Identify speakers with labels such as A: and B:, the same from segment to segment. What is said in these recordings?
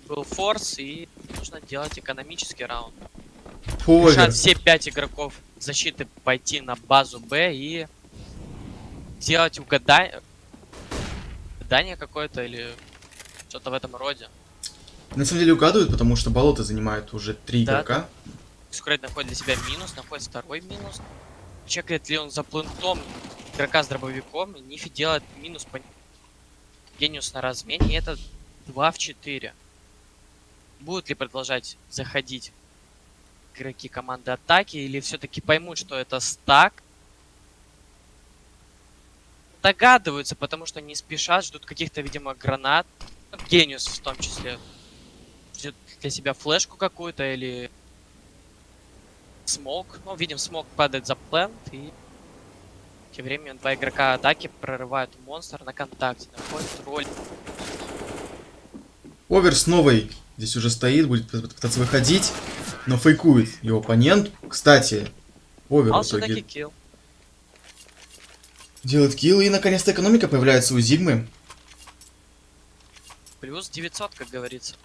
A: был форс, и нужно делать экономический раунд.
B: Овер.
A: Решат все 5 игроков защиты пойти на базу Б и сделать угадание какое-то или что-то в этом роде.
B: На самом деле угадывают, потому что болото занимает уже 3
A: Да,
B: игрока.
A: Скрейт находит для себя минус, находит второй минус. Чекает ли он за плентом игрока с дробовиком. Нифи делает минус по гениус на размене. И это 2 в 4. Будут ли продолжать заходить игроки команды атаки, или все-таки поймут, что это стак? Догадываются, потому что не спешат, ждут каких-то, видимо, гранат. Гениус в том числе. Ждет для себя флешку какую-то или смок. Ну, видим, смок падает за плент, и тем временем 2 игрока атаки прорывают монстр на контакте. Находит роль.
B: Овер с новой здесь уже стоит, будет пытаться выходить, но фейкует его оппонент. Кстати, Овер в итоге
A: Килл.
B: делает килл, и наконец-то экономика появляется у Зигмы.
A: Плюс 900, как говорится.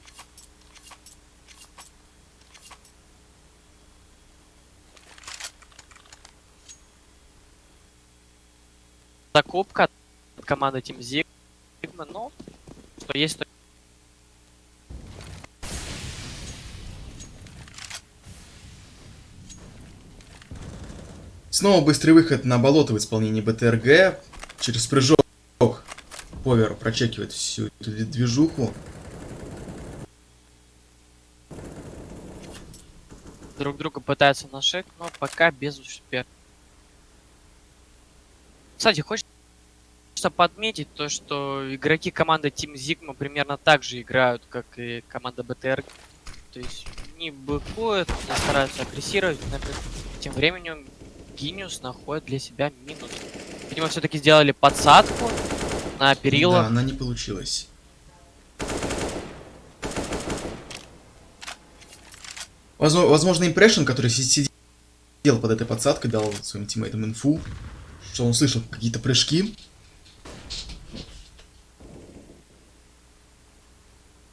A: Закупка от команды Team Sigma, но что есть, то...
B: Снова быстрый выход на болото в исполнении БТРГ. Через прыжок Овер прочекивает всю эту движуху.
A: Друг друга пытаются нашить, но пока без успеха. Кстати, хочется подметить то, что игроки команды Team Sigma примерно так же играют, как и команда BTR. То есть не быкуют, не стараются агрессировать. Тем временем Гениус находит для себя минус. Видимо, все-таки сделали подсадку на перила.
B: Да, она не получилась. Возможно, импрессион, который сидел под этой подсадкой, дал своим тиммейтам инфу, что он слышал какие-то прыжки.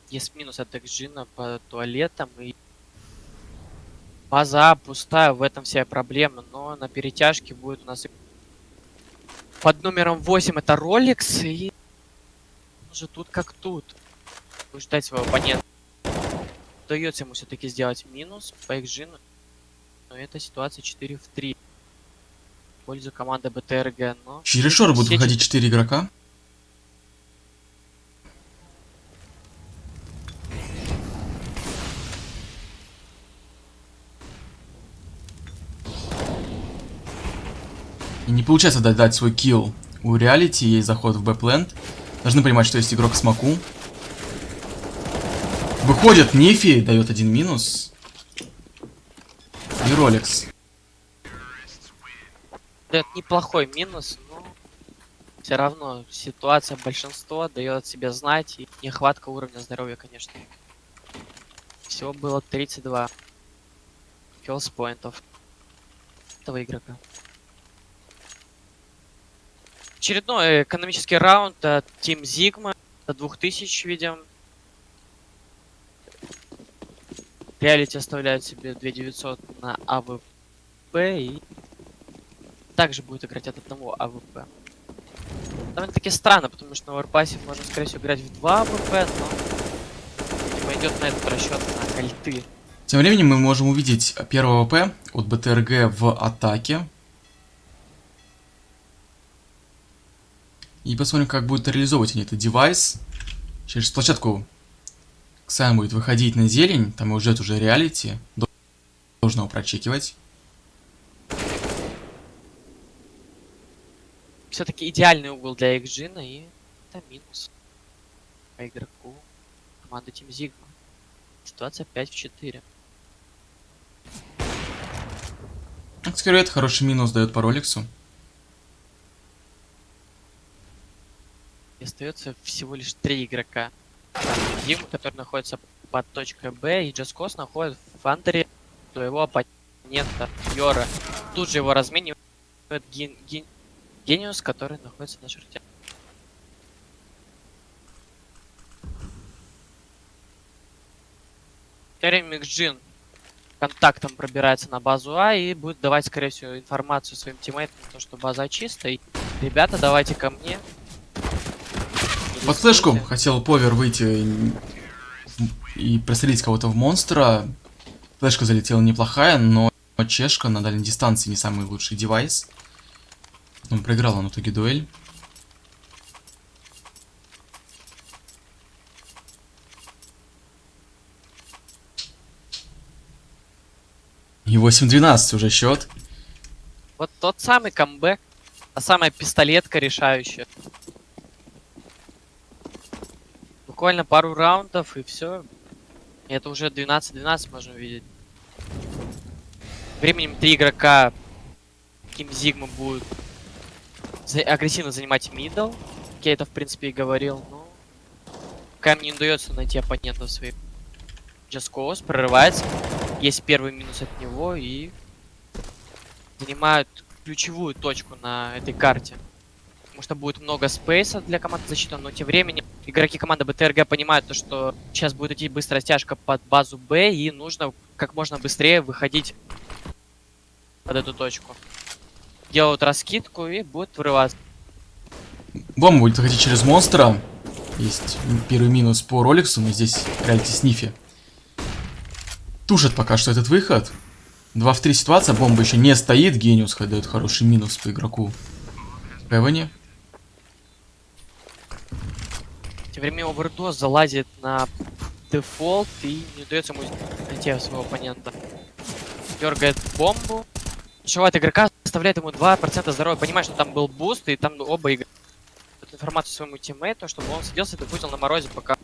A: Есть минус от Экджина по туалетам, и база пустая, в этом вся проблема. Но на перетяжке будет у нас под номером 8 это Rolex, и уже тут как тут. Будет ждать своего оппонента. Удается ему все-таки сделать минус по Экджину. Но это ситуация 4 в 3. В пользу команды БТРГ, но...
B: Через решетку будут выходить 4 игрока. И не получается дать свой килл у реалити, есть заход в бэпленд. Должны понимать, что есть игрок в смоку. Выходит Нефи, дает 1 минус. И Rolex.
A: Это неплохой минус, но все равно ситуация большинства дает себе знать, и нехватка уровня здоровья, конечно. Всего было 32 хелспоинтов этого игрока. Очередной экономический раунд от Team Sigma. До 2000 видим. Реалити оставляет себе 2900 на АВП и также будет играть от одного АВП. Довольно-таки странно, потому что на варпасе можно, скорее всего, играть в 2 АВП, но, видимо, идет на этот расчет на кольты.
B: Тем временем мы можем увидеть первого АВП от БТРГ в атаке. И посмотрим, как будут реализовывать они этот девайс. Через площадку Ксан будет выходить на зелень, там его ждет уже реалити. Должен его прочекивать.
A: Все-таки идеальный угол для Экджина, и это минус по игроку команды Team Sigma. Ситуация 5 в 4.
B: Скорее, это хороший минус дает по Роликсу.
A: И остается всего лишь 3 игрока. Дим, который находится под точкой Б, и Джаскос находит в андере своего оппонента Йора. Тут же его разменивает Гениус, который находится на шорте. тем временем Джин контактом пробирается на базу А и будет давать, скорее всего, информацию своим тиммейтам, то, что база чистая. И, ребята, давайте ко мне.
B: Под флешку хотел Повер выйти и прострелить кого-то в монстра. Флешка залетела неплохая, но Чешка на дальней дистанции не самый лучший девайс. Он проиграл в итоге дуэль. И 8-12 уже счет.
A: Вот тот самый камбэк, та самая пистолетка решающая. Буквально пару раундов и все. Это уже 12-12 можно увидеть. Временем 3 игрока Team Sigma будут агрессивно занимать мидл. Как я это в принципе и говорил, но пока им не удается найти оппонентов своих. Csgo прорывается. Есть первый минус от него и занимают ключевую точку на этой карте. Потому что будет много спейса для команды защиты, но тем временем игроки команды БТРГ понимают, то, что сейчас будет идти быстрая стяжка под базу Б, и нужно как можно быстрее выходить под эту точку. Делают раскидку и будут вырываться.
B: Бомба будет выходить через монстра. Есть первый минус по Роликсу, но здесь реалити снифи. Тушит пока что этот выход. 2 в 3 ситуация, бомба еще не стоит. Гениус дает хороший минус по игроку Эвани.
A: Тем временем Овердос залазит на дефолт и не удается ему найти своего оппонента. Дергает бомбу. Шивает игрока, оставляет ему 2% здоровья. Понимает, что там был буст, и там оба игрока дают информацию своему тиммейту, чтобы он сиделся и дефузил на морозе, пока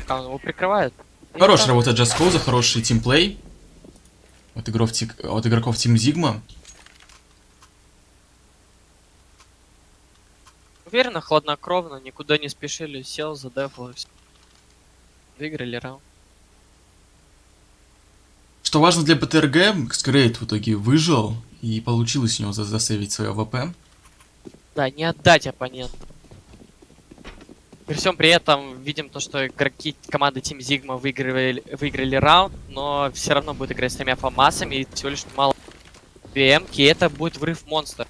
A: он его прикрывает.
B: Хорошая работа Csgo за хороший тимплей от игроков Team Sigma.
A: Уверенно, хладнокровно, никуда не спешили, сел, задефал и все. Выиграли раунд.
B: Что важно для БТРГ, Скрейт в итоге выжил и получилось у него засейвить свое АВП.
A: Да, не отдать оппоненту. При всем при этом видим то, что игроки команды Team Sigma выиграли раунд, но все равно будет играть с 3 фамасами и всего лишь мало ПМки, и это будет врыв монстра.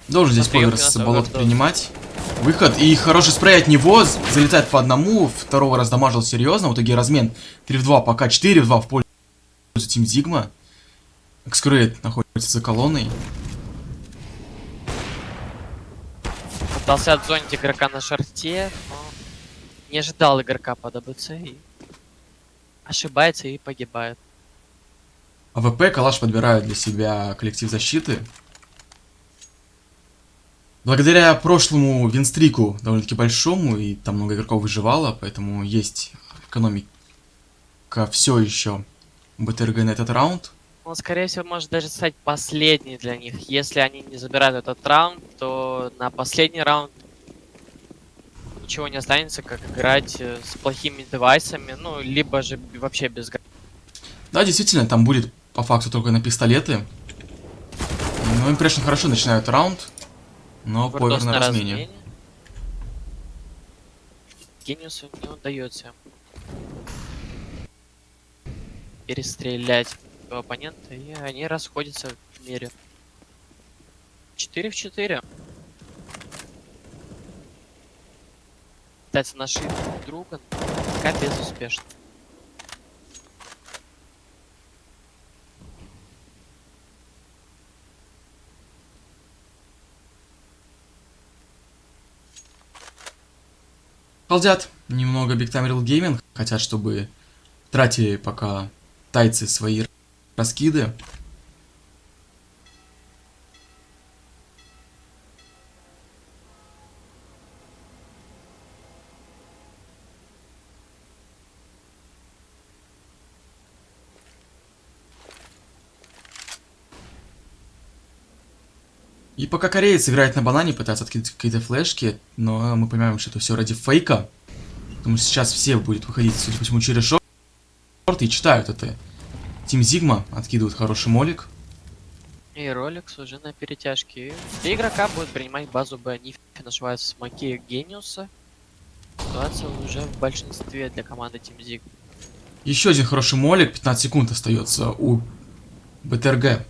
B: Должен здесь Повер с болота принимать. Выход и хороший спрей от него. Залетает по одному. Второго раздамажил серьезно. В итоге размен 3 в 2, пока 4 в 2 в пользу Team Sigma. Экскрейт находится за колонной.
A: Пытался отзонить игрока на шарте, но не ожидал игрока под АБЦ и ошибается и погибает.
B: АВП калаш подбирают для себя коллектив защиты. Благодаря прошлому винстрику довольно-таки большому, и там много игроков выживало, поэтому есть экономика все еще БТРГ на этот раунд.
A: Он, скорее всего, может даже стать последний для них. Если они не забирают этот раунд, то на последний раунд ничего не останется, как играть с плохими девайсами, ну, либо же вообще без...
B: Да, действительно, там будет по факту только на пистолеты. Ну, Impression хорошо начинают раунд. Но Повер на размене.
A: Гениусу не удается перестрелять оппонента, и они расходятся в мире. 4 в 4. Пытается нашить друг друга, но пока безуспешно.
B: Халдят немного Big Time Real Gaming. Хотят, чтобы тратили пока тайцы свои раскиды. И пока кореец играет на банане, пытается откинуть какие-то флешки, но мы понимаем, что это все ради фейка. Потому что сейчас все будут выходить, судя по всему, через шорт и читают это. Team Sigma откидывают хороший молик.
A: И Роликс уже на перетяжке. 3 игрока будут принимать базу Б. Они нашивают смоки Гениуса. ситуация уже в большинстве для команды Team Zig.
B: Еще один хороший молик, 15 секунд остается у БТРГ.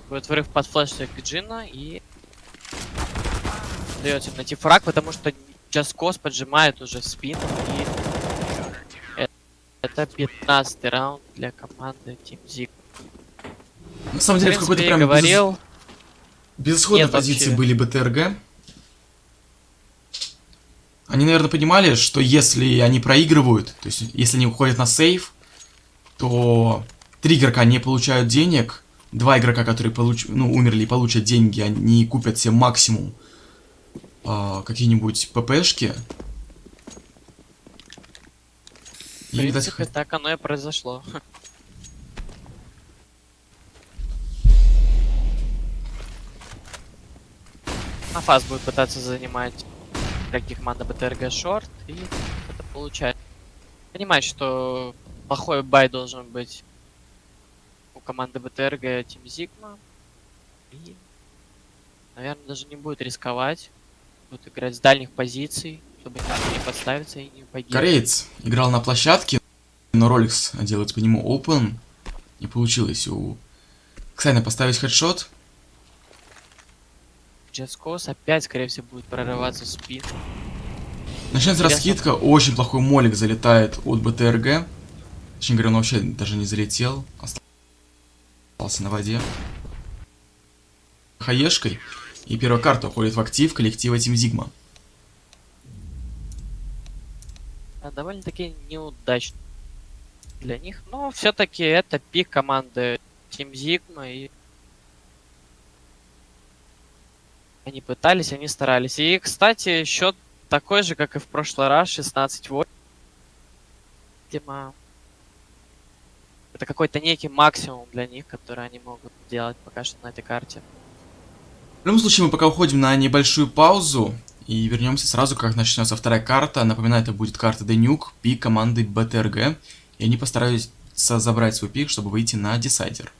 A: Будет врыв под флеш к Джина и удается найти фраг, потому что Csgo поджимает уже в спину, и это 15-й раунд для команды Team Zig.
B: На самом деле, в какой-то прям
A: говорил,
B: безысходной позиции
A: вообще.
B: были БТРГ. Они, наверное, понимали, что если они проигрывают, то есть если они уходят на сейв, то 3 игрока не получают денег, 2 игрока, которые умерли и получат деньги, они купят себе максимум какие-нибудь ППшки.
A: В принципе, так оно и произошло. Афаз будет пытаться занимать игроки команды БТРГ шорт, и это получается. Понимать, что плохой бай должен быть у команды БТРГ Team Sigma. И, наверное, даже не будет рисковать. Будет играть с дальних позиций, чтобы не подставиться и не погибнуть.
B: Кореец играл на площадке, но Роликс делает по нему open. Не получилось у Ксайна поставить хедшот.
A: Csgo опять, скорее всего, будет прорываться в спину.
B: Начинается раскидка, очень плохой молик залетает от БТРГ. Точнее говоря, он вообще даже не залетел, остался на воде. Хаешкой. И первая карта уходит в актив коллектива Team Sigma.
A: Довольно-таки неудачно для них, но все-таки это пик команды Team Sigma, и они пытались, они старались. И, кстати, счет такой же, как и в прошлый раз, 16-8. Видимо, это какой-то некий максимум для них, который они могут делать пока что на этой карте.
B: В любом случае, мы пока уходим на небольшую паузу и вернемся сразу, как начнется вторая карта. Напоминаю, это будет карта Денюк, пик команды БТРГ. И они постараются забрать свой пик, чтобы выйти на десайдер.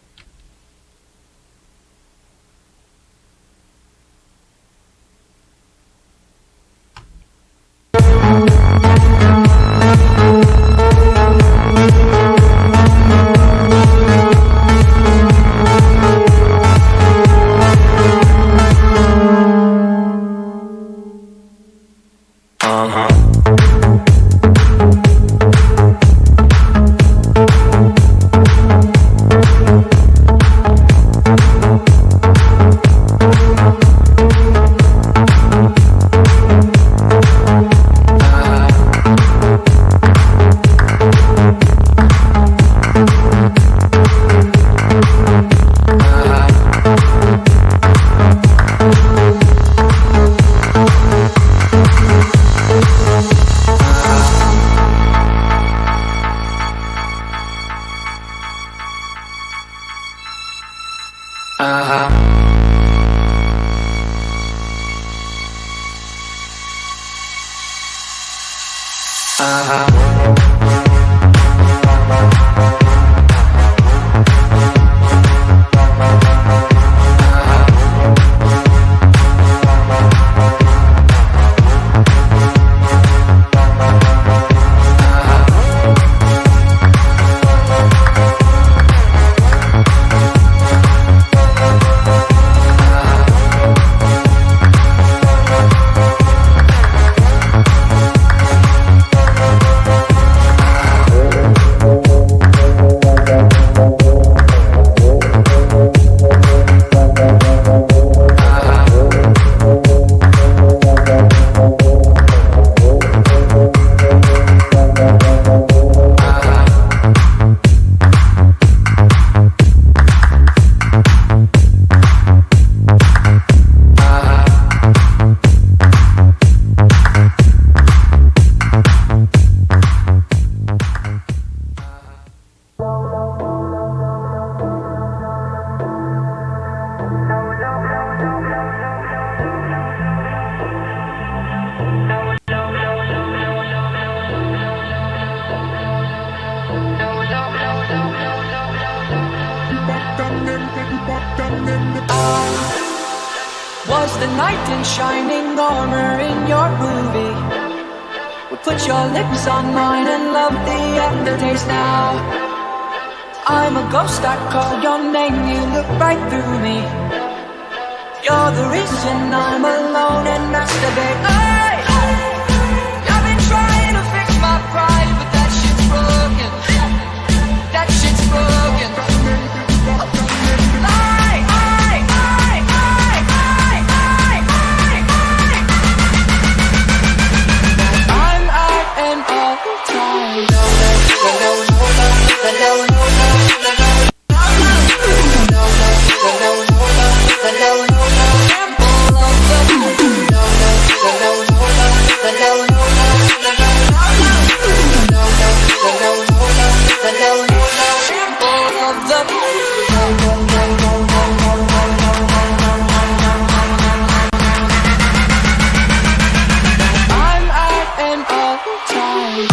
C: Was the knight in shining armor in your movie? Put your lips on mine and love the aftertaste now. I'm a ghost, I call your name, you look right through me. You're the reason I'm alone and masturbate. Hey! I've been trying to fix my pride, but that shit's broken. That shit's broken. I'm out and all the time.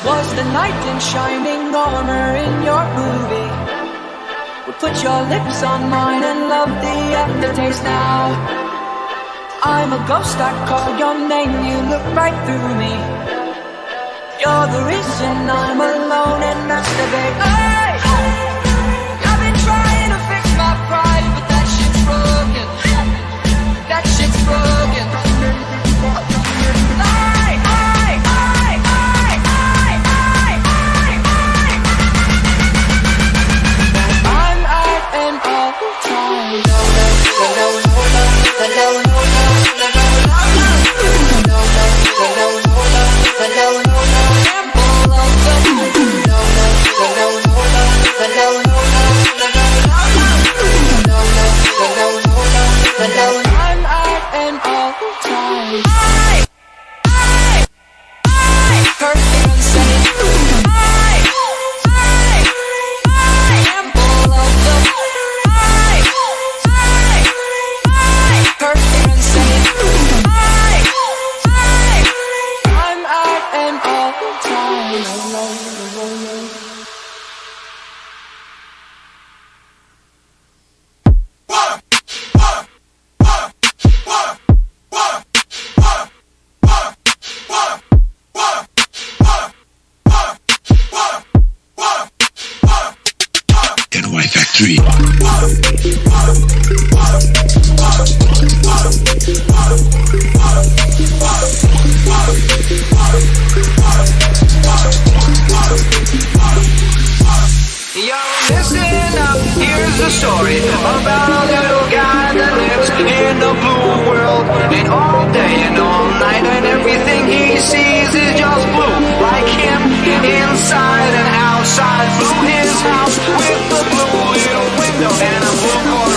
C: Was the knight in shining armor in your movie? Well, put your lips on mine and love the aftertaste now. I'm a ghost, I call your name, you look right through me. You're the reason I'm alone and masturbate. Hey! I've been trying to fix my pride, but that shit's broken. That shit's broken.
D: Story about a little guy that lives in a blue world, and all day and all night, and everything he sees is just blue, like him, inside and outside. Blue his house with a blue little window and a blue car.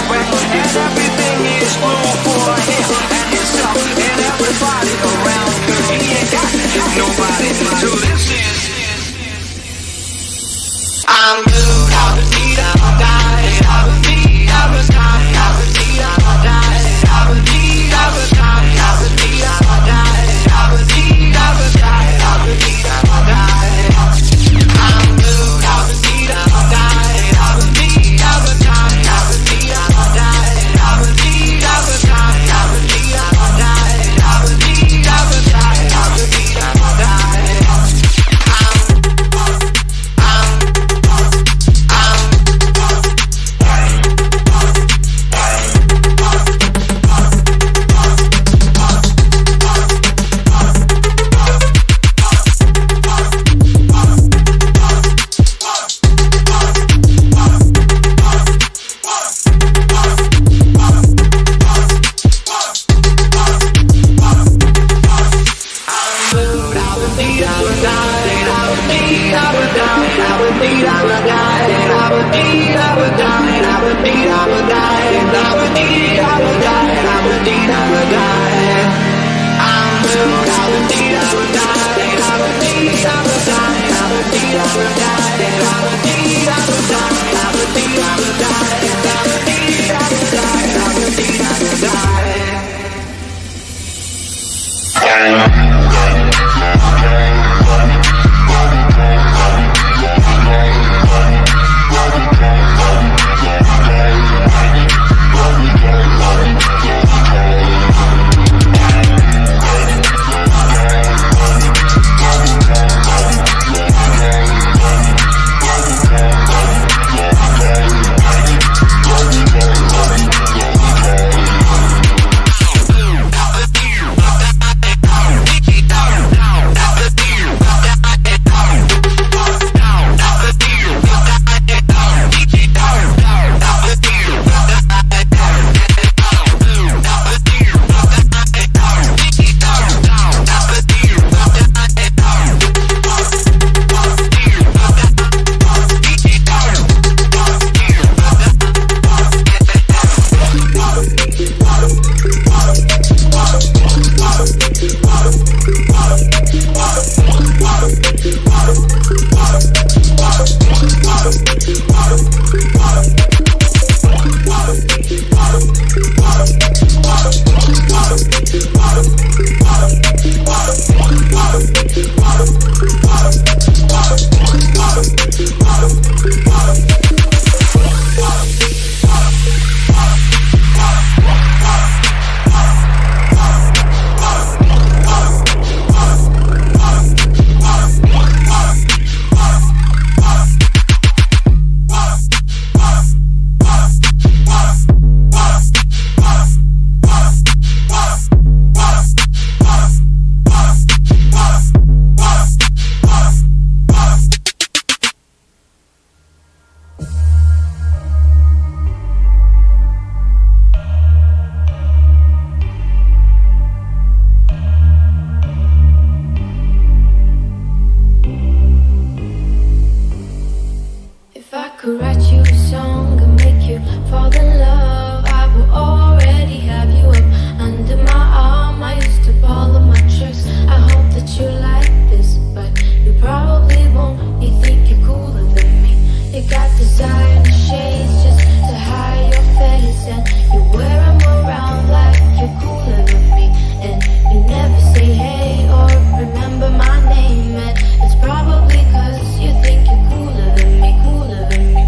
E: could write you a song and make you fall in love, I will already have you up under my arm. I used to follow my tricks. I hope that you like this, but you probably won't. You think you're cooler than me. You got designer shades just to hide your face, and you wear them around like you're cooler than me. And you never say hey or remember my name, and it's probably 'cause you think you're cooler than me, cooler than me.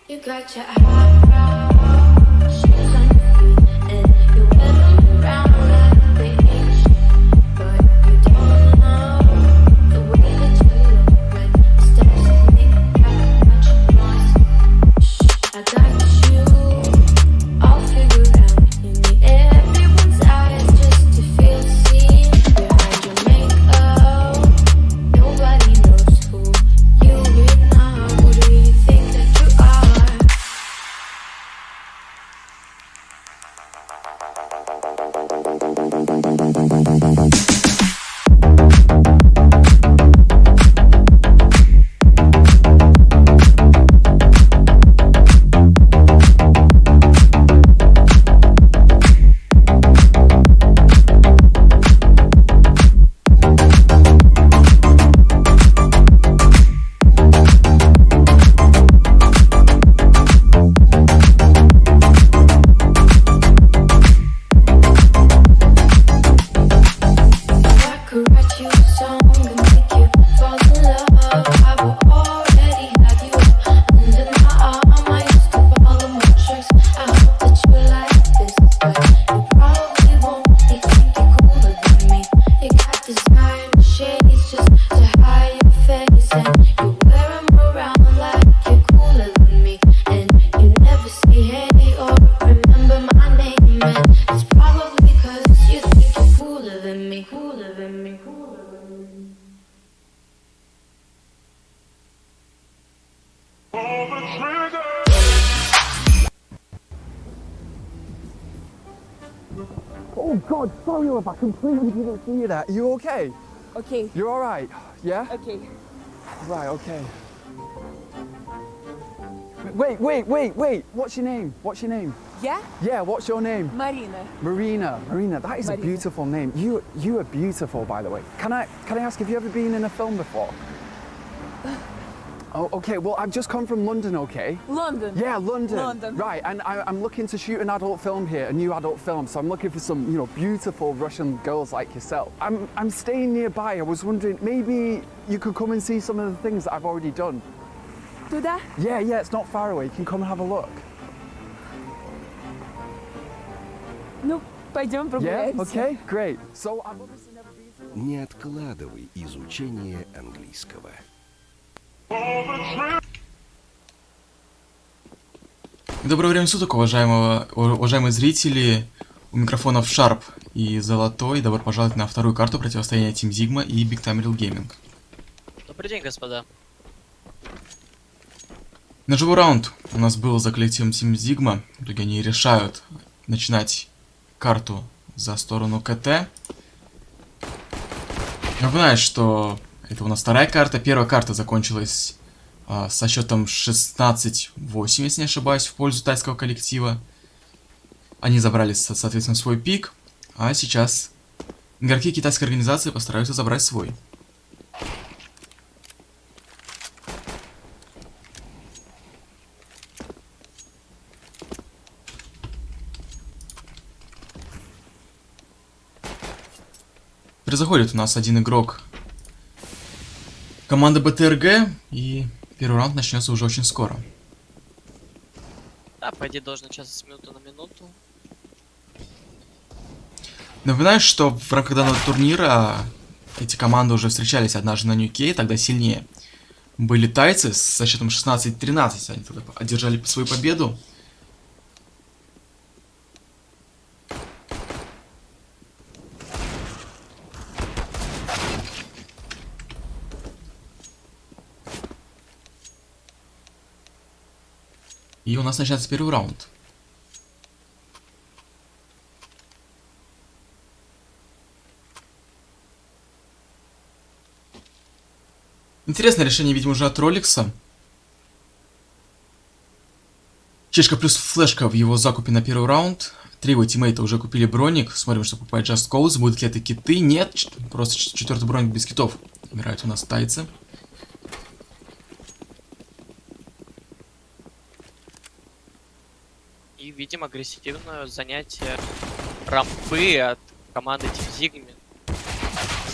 E: You got your high shoes on your feet, and you wear them around like they ain't shit. But you don't know the way that you look when the steps make that much noise. Shh, I got you all figured out. You need everyone's eyes just to feel seen. Behind your makeup, nobody knows who you really are. Who do you think that you are?
F: Oh God, sorry if I completely didn't see you there. Are you okay?
G: Okay.
F: You're all right? Yeah?
G: Okay.
F: Right, okay. Wait. What's your name? What's your name?
G: Yeah?
F: Yeah, what's your name?
G: Marina.
F: Marina, that is a
G: Marina.
F: beautiful name. You are beautiful, by the way. Can I ask, have you ever been in a film before? Oh, okay, well, I've just come from London, okay?
G: London.
F: Yeah, London.
G: London.
F: Right, and I'm looking to shoot an adult film here, a new adult film, so I'm looking for some, you know, beautiful Russian girls like yourself. I'm staying nearby. I was wondering, maybe you could come and see some of the things that I've already done.
G: Туда?
F: Yeah, it's not far away. You can come and have a look.
G: Ну, пойдем
F: Yeah,
G: прогуляемся.
F: okay, great. So I've obviously never been to...
H: Не откладывай изучение английского.
B: Доброе время суток, уважаемые зрители. У микрофонов Sharp и Золотой. Добро пожаловать на вторую карту противостояния Team Sigma и Big Time Real Gaming.
A: Добрый день, господа.
B: Ножевой раунд у нас был за коллективом Team Sigma. В итоге они решают начинать карту за сторону КТ. Напоминаю, что это у нас вторая карта. Первая карта закончилась со счетом 16-8, если не ошибаюсь, в пользу тайского коллектива. Они забрали, соответственно, свой пик. А сейчас игроки китайской организации постараются забрать свой. Заходит у нас один игрок команды БТРГ, и первый раунд начнется уже очень скоро.
A: Да, по идее должен начаться с минуты на минуту.
B: Напоминаю, что в рамках данного турнира эти команды уже встречались однажды на Ньюкей, тогда сильнее были тайцы со счетом 16-13, они тогда одержали свою победу. И у нас начинается первый раунд. Интересное решение, видимо, уже от Роликса. Чешка плюс флешка в его закупе на первый раунд. Три его тиммейта уже купили броник. Смотрим, что покупает Just Cause. Будут ли это киты? Нет. Просто четвертый броник без китов. Играют у нас тайцы.
A: И видим агрессивное занятие рампы от команды Team Sigma.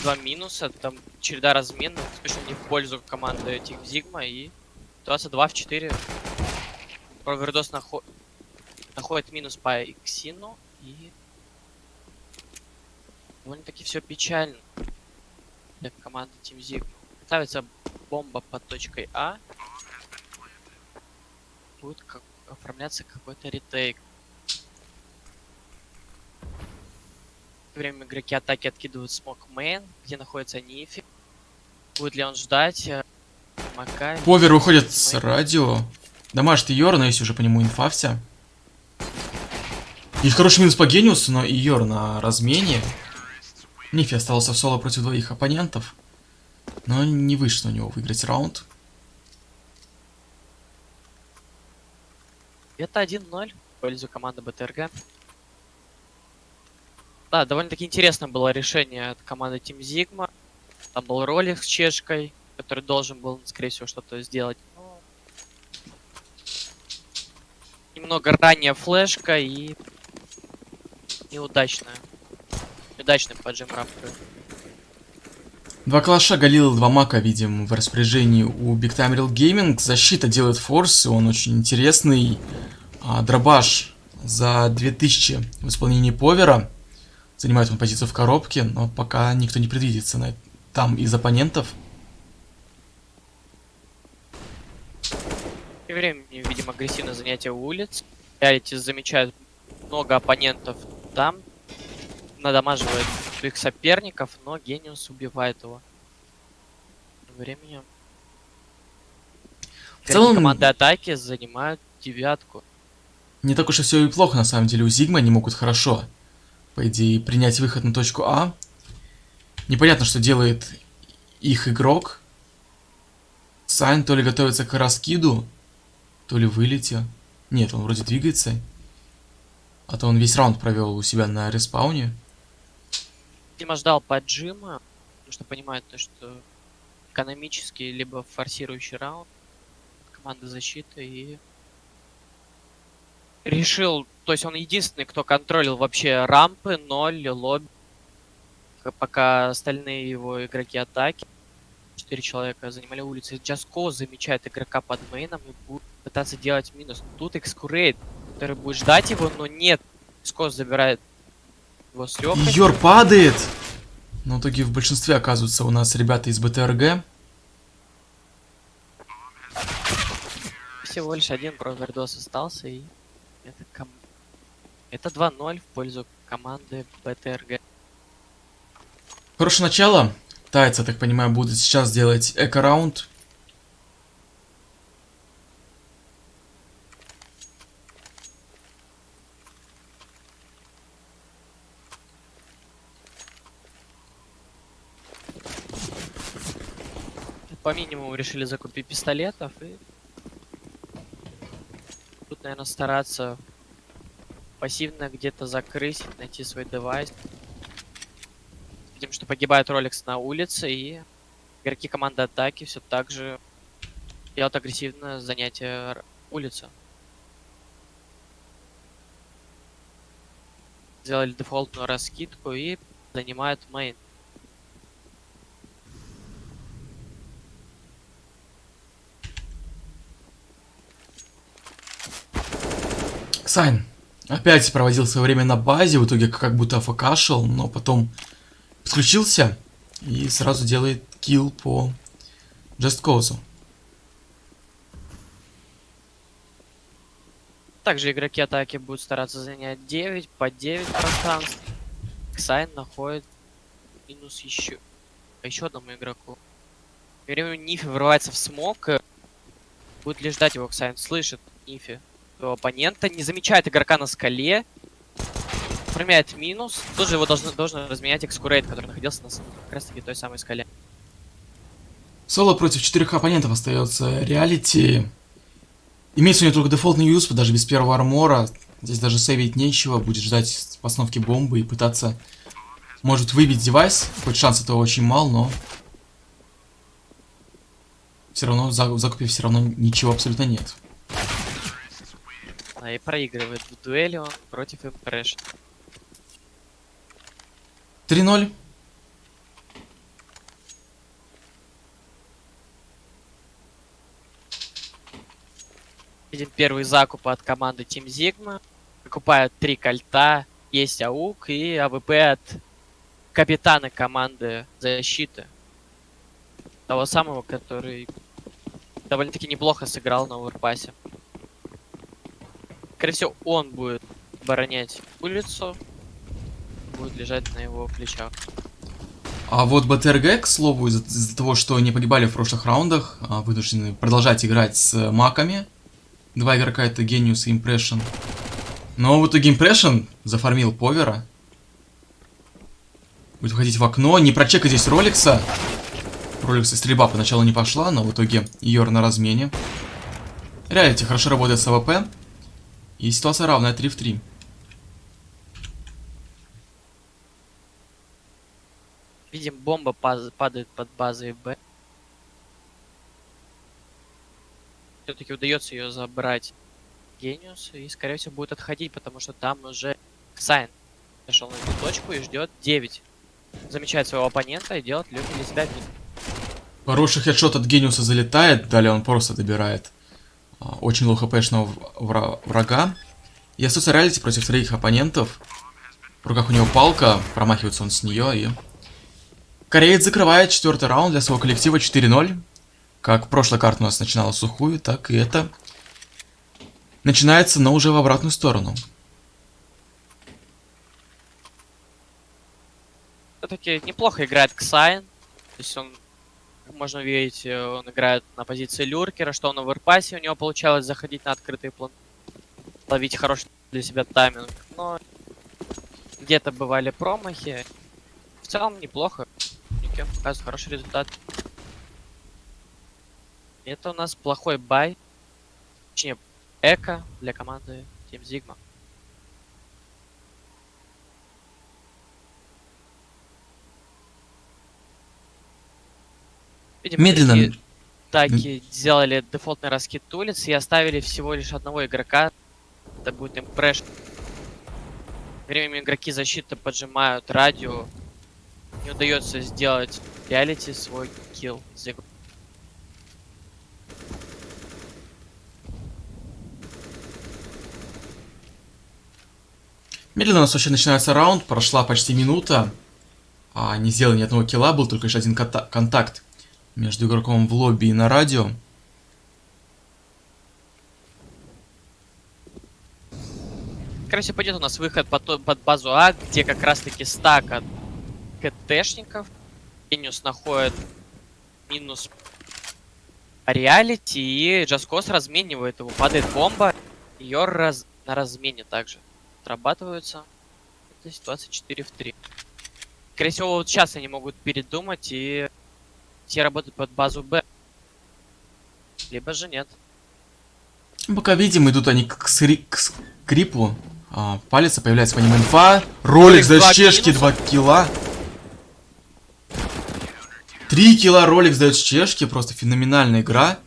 A: Два минуса, там череда разменов, точно не в пользу команды Team Sigma, и ситуация 2 в 4. Провердос находит минус по Иксину, и довольно-таки все печально для команды Team Sigma. Ставится бомба под точкой А. Будет оформляться какой-то ретейк. В то время игроки атаки откидывают смок мейн, где находится Нифи. Будет ли он ждать? Макай.
B: Повер выходит с радио. Дамажит Йор, но есть уже по нему инфа вся. Есть хороший минус по Гениусу, но Йор на размене. Нифи остался в соло против двоих оппонентов. Но не вышло у него выиграть раунд.
A: Это 1-0 в пользу команды БТРГ. Да, довольно-таки интересно было решение от команды Team Sigma. Там был Ролик с Чешкой, который должен был, скорее всего, что-то сделать. Но... Немного ранняя флешка и неудачная. Неудачный поджим рампы.
B: Два калаша, Галил, два мака, видим, в распоряжении у Big Time Real Gaming. Защита делает форс, он очень интересный. Дробаш за 2000 в исполнении Повера. Занимает он позицию в коробке, но пока никто не предвидится там из оппонентов.
A: И времени, видимо, агрессивное занятие улиц. Реалити замечают много оппонентов там. Надамаживает своих соперников, но Гениус убивает его. Тем временем
B: В целом,
A: команды атаки занимают девятку.
B: не так уж и все и плохо, на самом деле. У Зигма они могут хорошо по идее, принять выход на точку А. Непонятно, что делает их игрок. Сайн то ли готовится к раскиду, то ли вылете. Нет, он вроде двигается. А то он весь раунд провел у себя на респауне.
A: Дима ждал поджима, потому что понимает то, что экономически либо форсирующий раунд команды защиты, и решил, то есть он единственный, кто контролил вообще рампы, 0, лобби, пока остальные его игроки атаки, 4 человека занимали улицы. Csgo замечает игрока под мейном и будет пытаться делать минус. Тут Xcurate, который будет ждать его, но нет. Csgo забирает его с легкостью.
B: Йор падает! Но в итоге в большинстве оказываются у нас ребята из БТРГ.
A: Всего лишь один провердос остался, и это 2-0 в пользу команды БТРГ.
B: Хорошее начало. Тайцы, я так понимаю, будут сейчас делать эко-раунд.
A: По минимуму решили закупить пистолетов и тут, наверное, стараться пассивно где-то закрыть, найти свой девайс. Видим, что погибает Rolex на улице, и игроки команды атаки все так же делают агрессивное занятие улицы. Сделали дефолтную раскидку и занимают мейн.
B: Сайн опять проводил свое время на базе, в итоге как будто афкашил, но потом подключился и сразу делает килл по Csgo.
A: Также игроки атаки будут стараться занять 9 по 9 пространств. Сайн находит минус еще одному игроку. Во время Нифи врывается в смок. Будет ли ждать его Сайн? Слышит Нифи оппонента, не замечает игрока на скале, оформляет минус. Тут же его должен разменять Xcurate, который находился на как раз таки той самой скале.
B: Соло против 4 оппонентов остается. Реалити. Имеется у него только дефолтный юз, даже без первого армора. Здесь даже сейвить нечего. Будет ждать постановки бомбы и пытаться, может, выбить девайс. Хоть шанс этого очень мал, но все равно в закупе все равно ничего абсолютно нет.
A: И проигрывает в дуэли он против Impression.
B: 3-0.
A: Видим первый закуп от команды Team Sigma. Покупают 3 кольта, есть АУК и АВП от капитана команды защиты. Того самого, который довольно-таки неплохо сыграл на оверпассе. Скорее всего, он будет оборонять улицу, будет лежать на его плечах.
B: А вот БТРГ, к слову, из-за того, что не погибали в прошлых раундах, вынуждены продолжать играть с маками. 2 игрока — это Genius и Impression. Но в итоге Impression зафармил повера. Будет входить в окно. Не прочекать здесь Ролекса. Ролекса стрельба поначалу не пошла, но в итоге Йор на размене. Реалити хорошо работает с АВП. И ситуация равная 3 в 3.
A: Видим, бомба падает под базой Б. Все-таки удается ее забрать Genius и, скорее всего, будет отходить, потому что там уже Сайн зашел на эту точку и ждет 9. Замечает своего оппонента и делает легкий для себя мин.
B: Хороший хедшот от Гениуса залетает, далее он просто добирает очень лоу хпшного врага. И остается реалити против 3 оппонентов. В руках у него палка, промахивается он с нее, и кореец закрывает 4-й раунд для своего коллектива 4-0. Как прошлая карта у нас начинала сухую, так и это начинается, но уже в обратную сторону.
A: Все-таки неплохо играет Сайн. То есть он, как можно увидеть, он играет на позиции люркера, что он в оверпассе, у него получалось заходить на открытый план, ловить хороший для себя тайминг. Но где-то бывали промахи. В целом неплохо. Никем показывает хороший результат. Это у нас плохой бай. Точнее, эко для команды Team Sigma. Видимо,
B: Медленно.
A: такие таки сделали дефолтный раскид улиц и оставили всего лишь одного игрока. Это будет импресс. Временем игроки защиты поджимают радио. Не удается сделать реалити свой килл за игру.
B: Медленно у нас вообще начинается раунд, прошла почти минута, не сделали ни одного килла, был только лишь один контакт между игроком в лобби и на радио.
A: Скорее всего, пойдет у нас выход под базу А, где как раз таки стак от КТшников. Гениус находит минус реалити, и Джаскос разменивает его. Падает бомба, ее на размене также отрабатываются. Это ситуация 4 в 3. Скорее всего, вот сейчас они могут передумать и все работают под базу Б. Либо же нет.
B: Пока видим, идут они к скрипу. Палится, появляется по ним инфа. Роликс дает чешки 2 килла. 3 килла Роликс дает чешки. Просто феноменальная игра.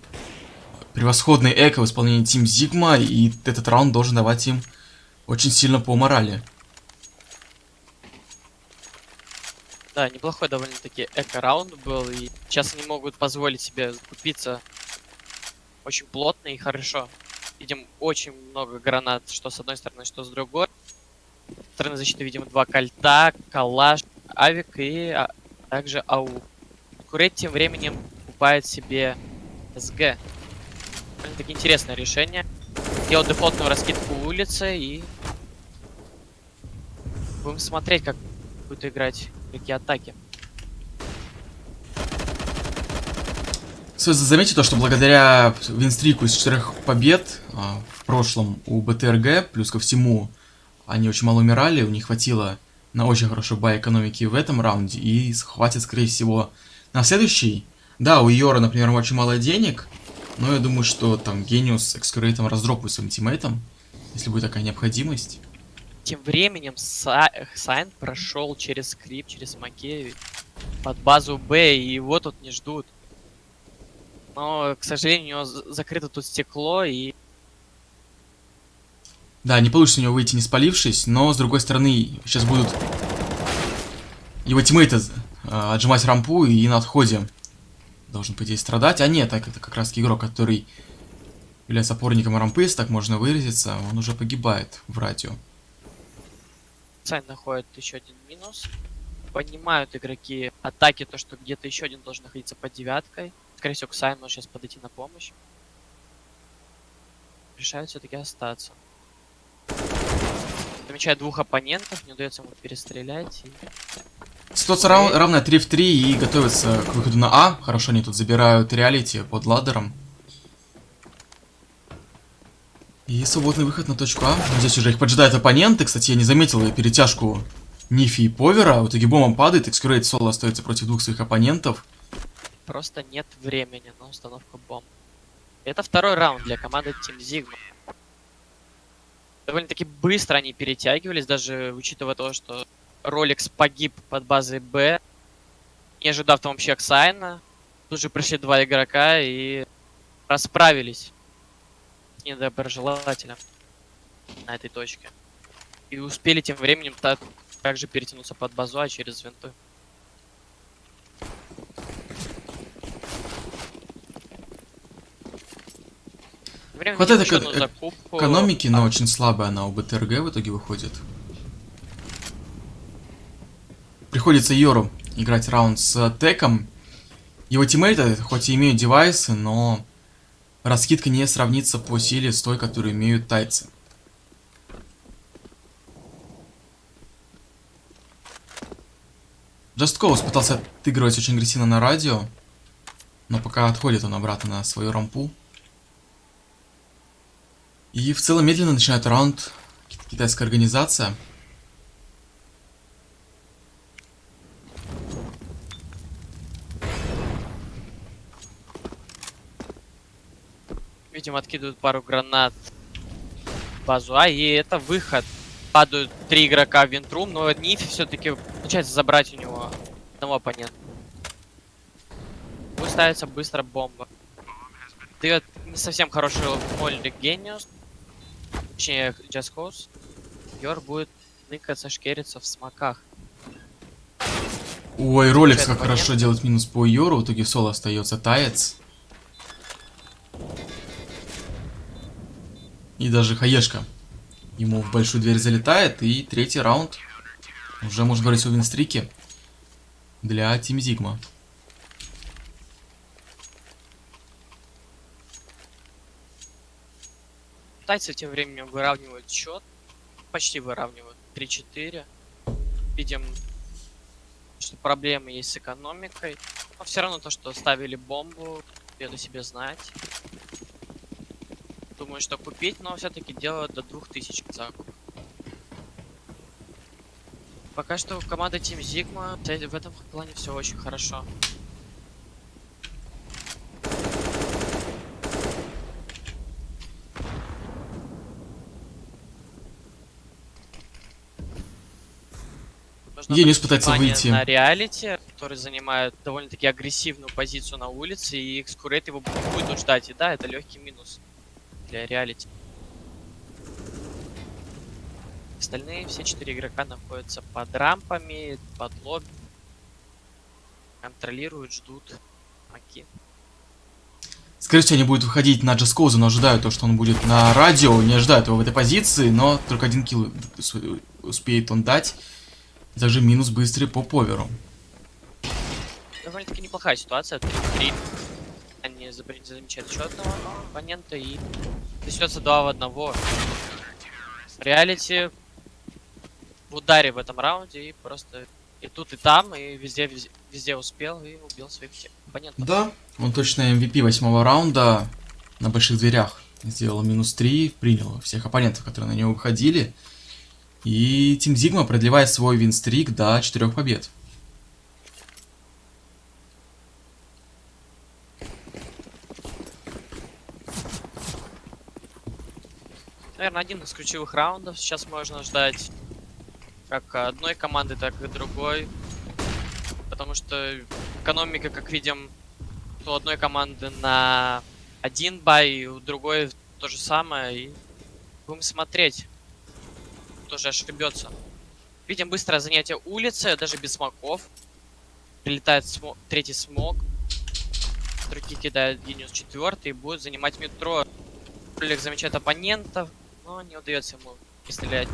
B: Превосходный эко в исполнении Team Sigma. И этот раунд должен давать им очень сильно по морали.
A: Да, неплохой довольно-таки эко-раунд был. И сейчас они могут позволить себе закупиться очень плотно и хорошо. Видим очень много гранат, что с одной стороны, что с другой. С стороны защиты видим 2 кольта, калаш, авик и также АУ. Курет тем временем покупает себе СГ. Довольно-таки интересное решение. Делал дефолтную раскидку улицы и будем смотреть, как будут играть игроки атаки.
B: Заметьте то, что благодаря винстрику из 4 побед в прошлом у БТРГ, плюс ко всему, они очень мало умирали, у них хватило на очень хороший бай экономики в этом раунде, и хватит, скорее всего, на следующий. Да, у Йора, например, очень мало денег, но я думаю, что там Гениус экскурейтом раздропает своим тиммейтам, если будет такая необходимость.
A: Тем временем Сайн прошел через скрип, через Макею под базу Б, и его тут не ждут. Но, к сожалению, у него закрыто тут стекло, и...
B: Да, не получится у него выйти, не спалившись, но, с другой стороны, сейчас будут его тиммейты отжимать рампу, и на отходе должен, по идее, страдать. А нет, так это как раз игрок, который является опорником рампы, если так можно выразиться, он уже погибает в радио.
A: Сайн находит еще один минус. Понимают игроки атаки, то, что где-то еще один должен находиться под девяткой. Скорее всего, Сайн может сейчас подойти на помощь. Решают все-таки остаться. Замечает 2 оппонентов, не удается ему перестрелять. И...
B: Ситуация равная 3 в 3 и готовятся к выходу на А. Хорошо, они тут забирают реалити под ладдером. И свободный выход на точку А. Здесь уже их поджидают оппоненты. Кстати, я не заметил перетяжку Нифи и Повера. В итоге бомба падает, экскурейт соло остается против 2 своих оппонентов.
A: Просто нет времени на установку бомб. Это второй раунд для команды Team Sigma. Довольно-таки быстро они перетягивались, даже учитывая то, что Роликс погиб под базой Б, не ожидав там вообще Сайна. Тут же пришли 2 игрока и расправились с недоброжелателем на этой точке. И успели тем временем также перетянуться под базу А через винты.
B: Хватает экономики, но очень слабая она у БТРГ в итоге выходит. Приходится Йору играть раунд с Теком. Его тиммейты хоть и имеют девайсы, но раскидка не сравнится по силе с той, которую имеют тайцы. Csgo пытался отыгрывать очень агрессивно на радио, но пока отходит он обратно на свою рампу. И в целом медленно начинает раунд китайская организация.
A: Видимо, откидывают пару гранат в базу А, и это выход. Падают 3 игрока в винтрум, но Нифи все-таки получается забрать у него одного оппонента. Будет ставиться быстро бомба. Дает не совсем хороший молли Гениус. Точнее, Csgo. Йор будет ныкаться, шкериться в смоках.
B: Ой, Ролекс
A: Получает
B: как хорошо делает минус по Йору. В итоге соло остается таец. И даже хаешка ему в большую дверь залетает. И третий раунд. Уже можно говорить о винстрике для Team Sigma.
A: Тайцы тем временем выравнивают счет. Почти выравнивают. 3-4. Видим, что проблемы есть с экономикой. Но все равно то, что ставили бомбу, дают о себе знать. Думаю, что купить, но все-таки делают до 2000 к закупу. Пока что у команды Team Sigma в этом плане все очень хорошо. Нужно
B: Гениус
A: обратить
B: пытается
A: внимание
B: выйти.
A: на реалити, который занимает довольно-таки агрессивную позицию на улице, и Экскурейт его будет тут ждать. И да, это легкий минус для реалити. Остальные все 4 игрока находятся под рампами, под лобби. Контролируют, ждут маки.
B: Скорее всего, они будут выходить на Csgo, но ожидают то, что он будет на радио. Не ожидают его в этой позиции, но только 1 килл успеет он дать. Также минус быстрый по поверу.
A: Довольно-таки неплохая ситуация. 3-3. Они замечают еще одного оппонента и несется 2 в 1. Реалити в ударе в этом раунде и просто и тут, и там, и везде успел и убил своих оппонентов.
B: Да, он точно MVP 8 раунда на больших дверях. Сделал минус 3, принял всех оппонентов, которые на него выходили. И Team Sigma продлевает свой винстрик до 4 побед.
A: Наверное, один из ключевых раундов сейчас можно ждать как одной команды, так и другой. Потому что экономика, как видим, у одной команды на 1 бай, и у другой то же самое. И будем смотреть, кто же ошибется. Видим быстрое занятие улицы, даже без смоков. Прилетает третий смок. Другие кидают Гениус 4 и будет занимать метро. Ролик замечает оппонентов, но не удается ему стрелять.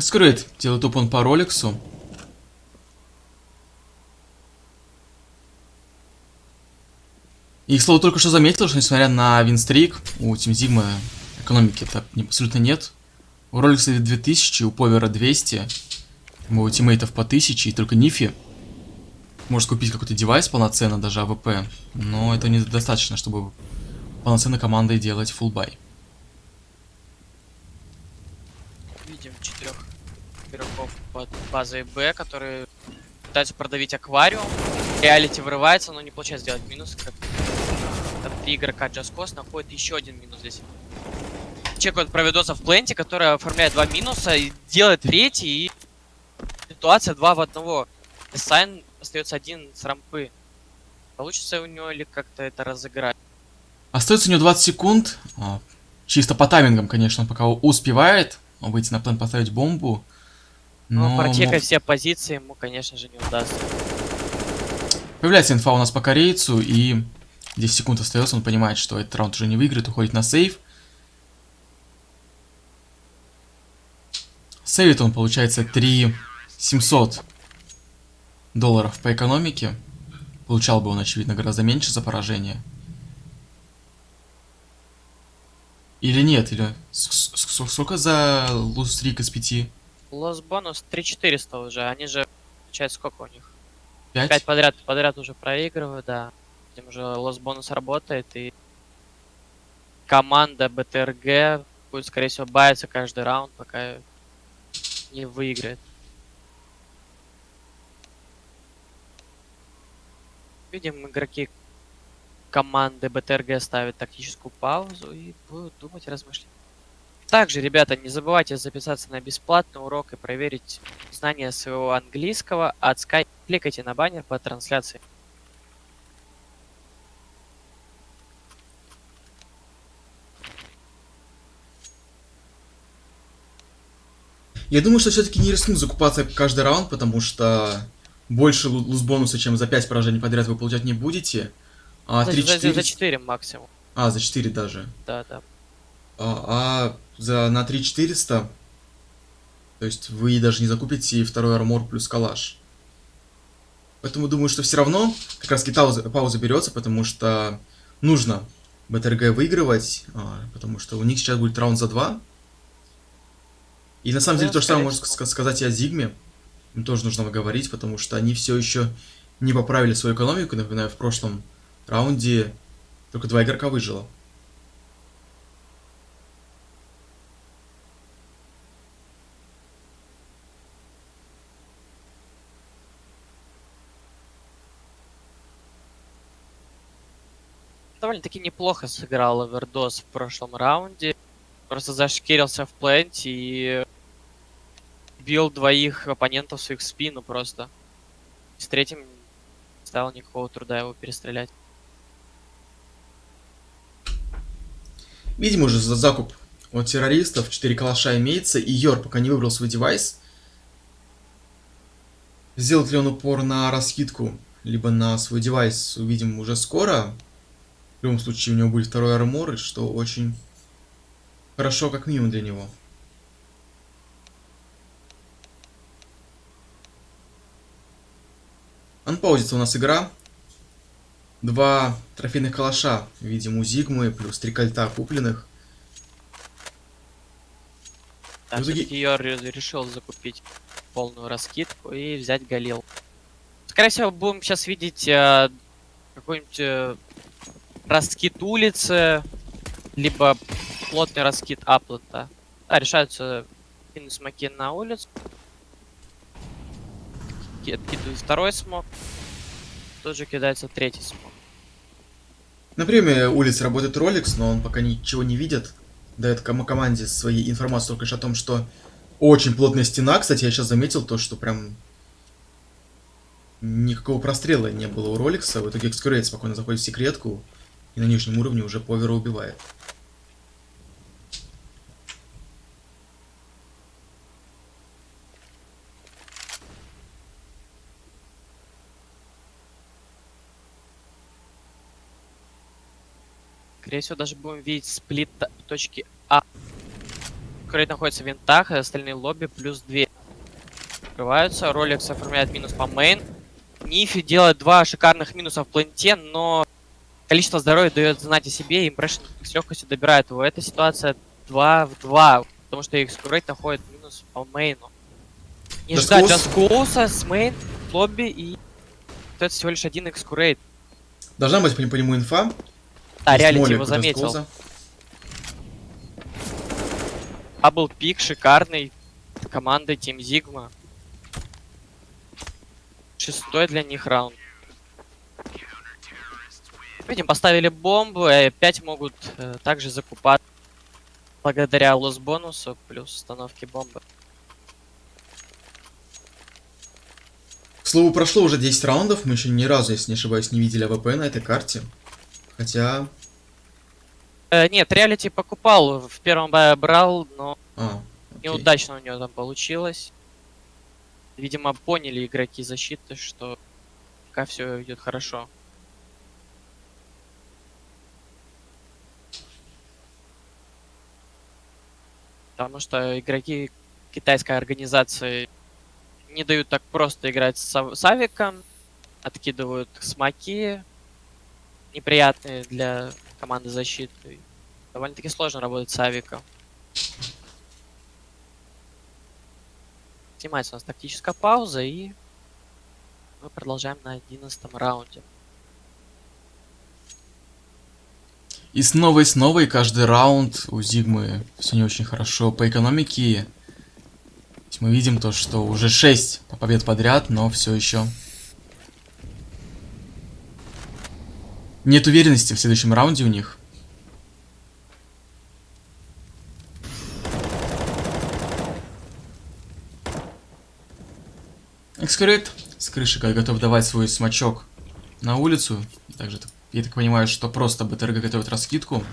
B: Скрыт делает упон по Ролексу. И, к слову, только что заметил, что несмотря на винстрик, у Team Sigma экономики так абсолютно нет. У Ролекса 2000, у Повера 200, у тиммейтов по 1000, и только Нифи может купить какой-то девайс полноценно, даже АВП. Но это недостаточно, чтобы полноценной командой делать фуллбай.
A: Видим 4 игроков под базой Б, которые пытаются продавить аквариум. Реалити вырывается, но не получается сделать минус. Как 3 игрока Csgo находит еще один минус здесь. Чекают проведоса в пленте, который оформляет 2 минуса и делает третий. И ситуация 2 в 1. Сайн остается один с рампы. Получится у него ли как-то это разыграть?
B: Остается у него 20 секунд. Чисто по таймингам, конечно, он пока успевает выйти на план, поставить бомбу.
A: Но протекать все позиции ему, конечно же, не удастся.
B: Появляется инфа у нас по корейцу, и 10 секунд остается, он понимает, что этот раунд уже не выиграет, уходит на сейв. Сейвит он, получается, 3700 долларов по экономике. Получал бы он, очевидно, гораздо меньше за поражение. Или нет, или сколько за лустрик из 5?
A: Лос бонус 3400 уже, они же, получается, сколько у них?
B: 5?
A: 5 подряд уже проигрывают, да. Видим, уже лос бонус работает, и команда БТРГ будет, скорее всего, баяться каждый раунд, пока не выиграет. Видим, игроки команды БТРГ ставят тактическую паузу и будут думать, размышлять. Также, ребята, не забывайте записаться на бесплатный урок и проверить знание своего английского от Skype. Кликайте на баннер по трансляции.
B: Я думаю, что все-таки не рискну закупаться каждый раунд, потому что больше луз-бонуса, чем за 5 поражений подряд вы получать не будете. А
A: За 4 максимум.
B: А, за 4 даже.
A: Да.
B: На 3400, то есть вы даже не закупите второй армор плюс калаш. Поэтому думаю, что все равно как раз пауза берется, потому что нужно БТРГ выигрывать, потому что у них сейчас будет раунд за 2. И на самом деле то же самое можно сказать и о Зигме. Им тоже нужно говорить, потому что они все еще не поправили свою экономику. Напоминаю, в прошлом раунде только 2 игрока выжило.
A: Довольно-таки неплохо сыграл Овердос в прошлом раунде. Просто зашкерился в пленте и бил 2 оппонентов своих в спину просто. С третьим не стало никакого труда его перестрелять.
B: Видимо, уже за закуп от террористов 4 калаша имеется, и Йор пока не выбрал свой девайс. Сделает ли он упор на раскидку, либо на свой девайс, увидим уже скоро. В любом случае у него будет второй армор, что очень хорошо как минимум для него. Анпаузится у нас игра. 2 трофейных калаша, видим, у Зигмы, плюс 3 кольта купленных.
A: Так, Йор решил закупить полную раскидку и взять Галил. Скорее всего, будем сейчас видеть какой-нибудь раскид улицы, либо плотный раскид аплента. Да, решаются кинуть смоки на улицу. Откидывают второй смок. Тут же кидается третий смок.
B: На время улицы работает Rolex, но он пока ничего не видит. Дает команде своей информацию только лишь о том, что очень плотная стена. Кстати, я сейчас заметил то, что прям никакого прострела не было у Rolex. В итоге Экскурейт спокойно заходит в секретку и на нижнем уровне уже повера убивает.
A: Скорее всего, даже будем видеть сплит точки А. Экскурейт находится в винтах, а остальные лобби плюс 2. Открываются. Rolex оформляет минус по мейн. Нифи делает 2 шикарных минуса в пленте, но количество здоровья дает знать о себе, и импрессион с легкостью добирает его. Эта ситуация 2 в 2, потому что Экскурейт находит минус по мейну. Не ждать Джаскоуса с мейн в лобби, и это всего лишь один Экскурейт.
B: Должна быть по нему инфа.
A: Да, реалити его заметил. Дабл пик шикарный. Команда Team Sigma. 6-й для них раунд. Видим, поставили бомбу, и опять могут также закупать благодаря лосс-бонусу плюс установке бомбы.
B: К слову, прошло уже 10 раундов, мы еще ни разу, если не ошибаюсь, не видели АВП на этой карте. Хотя...
A: Нет, реалити покупал, в первом бое брал, но
B: окей.
A: Неудачно у него там получилось. Видимо, поняли игроки защиты, что пока все идет хорошо. Потому что игроки китайской организации не дают так просто играть с авиком, откидывают смоки неприятные для команды защиты. Довольно-таки сложно работать с авиком. Снимается у нас тактическая пауза, и мы продолжаем на 11-м раунде.
B: И снова, и каждый раунд у Зигмы все не очень хорошо по экономике. Здесь мы видим то, что уже 6 побед подряд, но все еще Нет уверенности в следующем раунде у них. Экскурит с крыши готов давать свой смачок на улицу. Также, я так понимаю, что просто БТРГ готовит раскидку.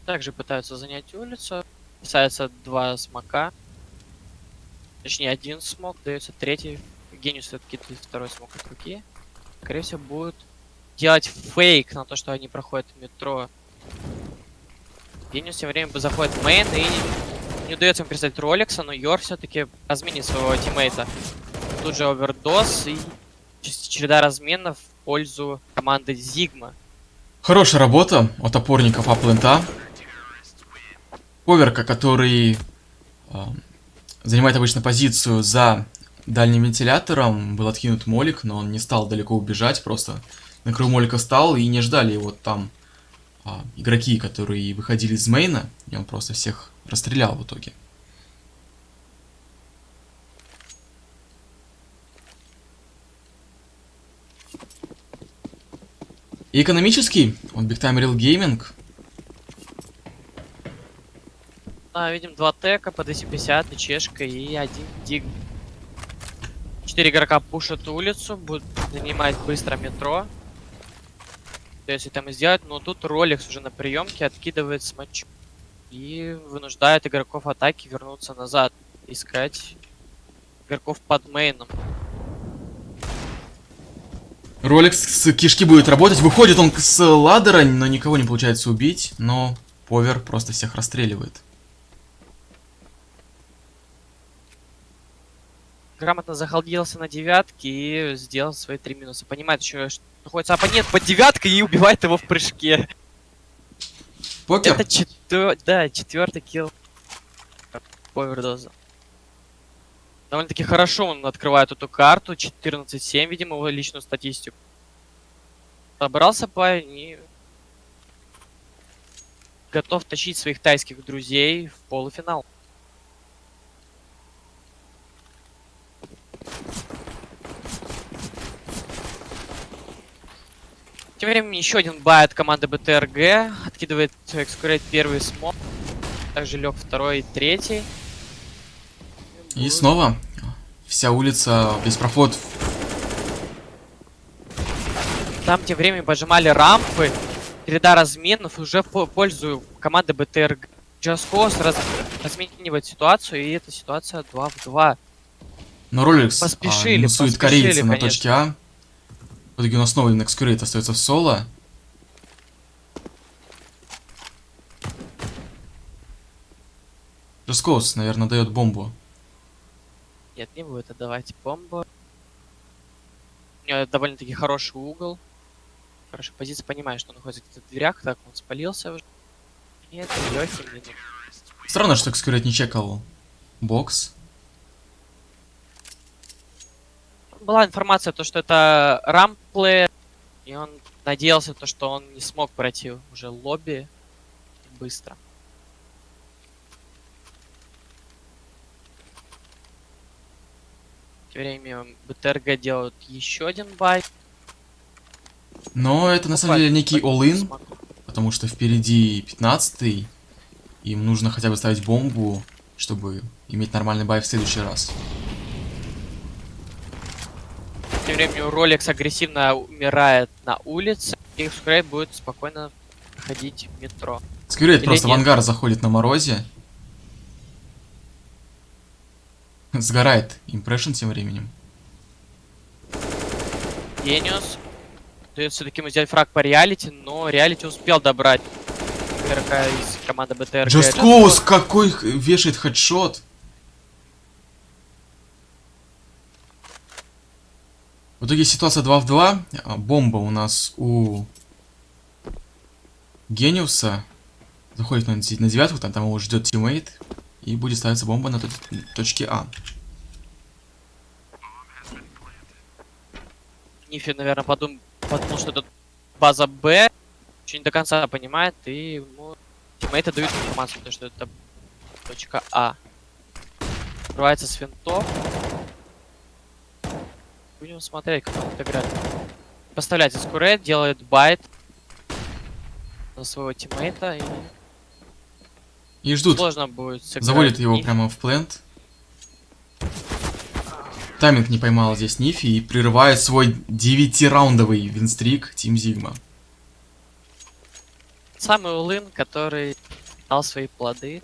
A: Также пытаются занять улицу. Касается 2 смока. Точнее, 1 смок, дается 3-й. Гениус откидывает 2-й смок от руки. Скорее всего, будут делать фейк на то, что они проходят метро. Гениус тем временем заходит в мейн и не удается им перестать Ролекса, но Йор все-таки разменит своего тиммейта. Тут же овердос и череда разменов в пользу команды Зигма.
B: Хорошая работа от опорников Аплента. Поверка, который занимает обычно позицию за дальним вентилятором, был откинут молик, но он не стал далеко убежать, просто на краю молика стал и не ждали его там игроки, которые выходили из мейна, и он просто всех расстрелял в итоге. И экономический, он Big Time Real Gaming.
A: Видим 2 тека по 250, и Чешка, и 1 Диг. 4 игрока пушат улицу, будут занимать быстро метро. Если там и сделать, но тут Ролекс уже на приемке откидывает смачу и вынуждает игроков атаки вернуться назад, искать игроков под мейном.
B: Ролекс с кишки будет работать, выходит он с ладера, но никого не получается убить, но Повер просто всех расстреливает.
A: Грамотно захалдился на 9-ке и сделал свои 3 минуса. Понимает еще, что находится оппонент под 9-кой и убивает его в прыжке.
B: Покер?
A: Это 4-й килл по овердозу. Довольно-таки хорошо он открывает эту карту. 14-7, видимо, его личную статистику. Собрался парень и готов тащить своих тайских друзей в полуфинал. Тем временем еще один бай от команды БТРГ. Откидывает экскурит первый смог. Также лег 2-й и 3-й.
B: И снова вся улица без проход.
A: Там тем временем поджимали рампы. Череда разменов уже в пользу команды БТРГ. Csgo разменивает ситуацию, и эта ситуация 2 в 2.
B: Но Ролекс
A: поспешили,
B: корейца на
A: конечно.
B: точке А. В итоге у нас снова экскурит остается в соло. Csgo, наверное, дает бомбу.
A: Нет, не будет отдавать бомбу. У него довольно-таки хороший угол. Хорошая позиция, понимает, что он находится где-то в дверях. Так, он спалился уже. И это легкий минус.
B: Странно, что экскурит не чекал бокс.
A: Была информация, то, что это рамплеер, и он надеялся, то, что он не смог пройти уже лобби быстро. Тем временем БТРГ делают еще один бай.
B: Но это на самом деле некий all-in, потому что впереди 15-й. Им нужно хотя бы ставить бомбу, чтобы иметь нормальный бай в следующий раз.
A: Тем временем Ролекс агрессивно умирает на улице, и Экскурейт будет спокойно ходить в метро.
B: Экскурейт просто в ангар заходит на морозе. Сгорает импрессион тем временем.
A: Гениус дает все-таки ему сделать фраг по реалити, но реалити успел добрать игрока из команды БТРГ.
B: Csgo, какой вешает хедшот. В итоге ситуация 2 в 2. Бомба у нас у Гениуса. Заходит на 9-ку, там его ждет тиммейт. И будет ставиться бомба на точке А.
A: Нифи, наверное, подумал, что это база Б. Еще не до конца понимает, и ему тиммейты дают информацию, что это точка А. Открывается с винтов. Будем смотреть, как он будет играть. Поставляется скурет, делает байт на своего тиммейта.
B: И ждут.
A: Сложно будет сыграть.
B: Заводит его
A: Нифи.
B: прямо в плент. Тайминг не поймал здесь Нифи и прерывает свой 9-раундовый винстрик Team Sigma.
A: Самый улын, который дал свои плоды.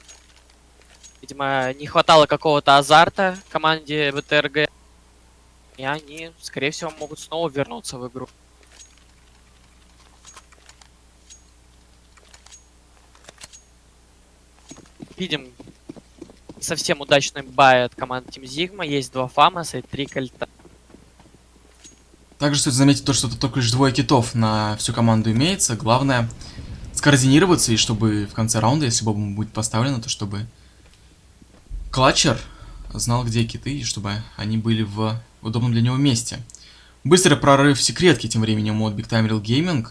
A: Видимо, не хватало какого-то азарта команде БТРГ. И они, скорее всего, могут снова вернуться в игру. Видим совсем удачный бай от команды Team Sigma. Есть 2 фамаса и 3 кольта.
B: Также стоит заметить то, что тут только лишь 2 китов на всю команду имеется. Главное скоординироваться, и чтобы в конце раунда, если бомба будет поставлена, то чтобы клатчер знал, где киты, и чтобы они были в удобном для него месте. Быстрый прорыв секретки тем временем от Big Time Real Gaming.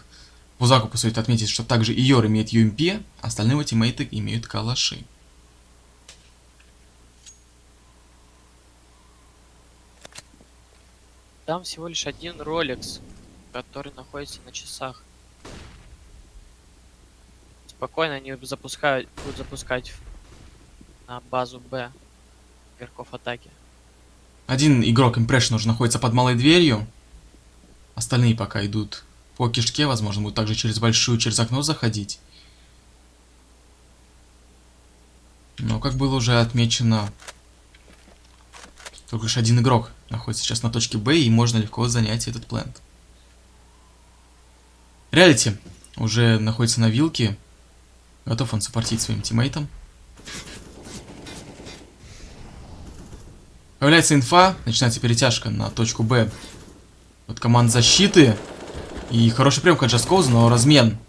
B: По закупу стоит отметить, что также Иор имеет UMP, остальные его тиммейты имеют калаши.
A: Там всего лишь один Rolex, который находится на часах. Спокойно они будут запускать на базу Б игроков атаки.
B: Один игрок Impression уже находится под малой дверью. Остальные пока идут по кишке, возможно, будут также через окно заходить. Но, как было уже отмечено, только лишь один игрок находится сейчас на точке Б, и можно легко занять этот плент. Реалити уже находится на вилке. Готов он саппортить своим тиммейтам. Появляется инфа, начинается перетяжка на точку Б. Вот команда защиты. И хороший прием от Csgo, но размен.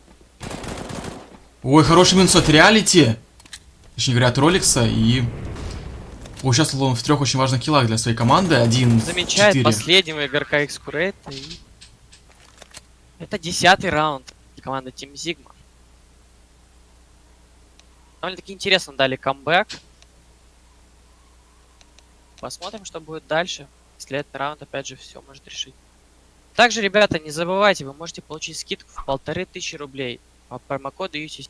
B: Ой, хороший минус от Реалити. Точнее говоря, от Ролекса. И участвовал он в 3 очень важных киллах для своей команды. 1-4.
A: Замечает последнего игрока Xcurate. И это 10-й раунд команды Team Sigma. Довольно-таки интересно дали камбэк. Посмотрим, что будет дальше. Если этот раунд, опять же, все может решить. Также, ребята, не забывайте, вы можете получить скидку в 1500 рублей по промокоду UCC.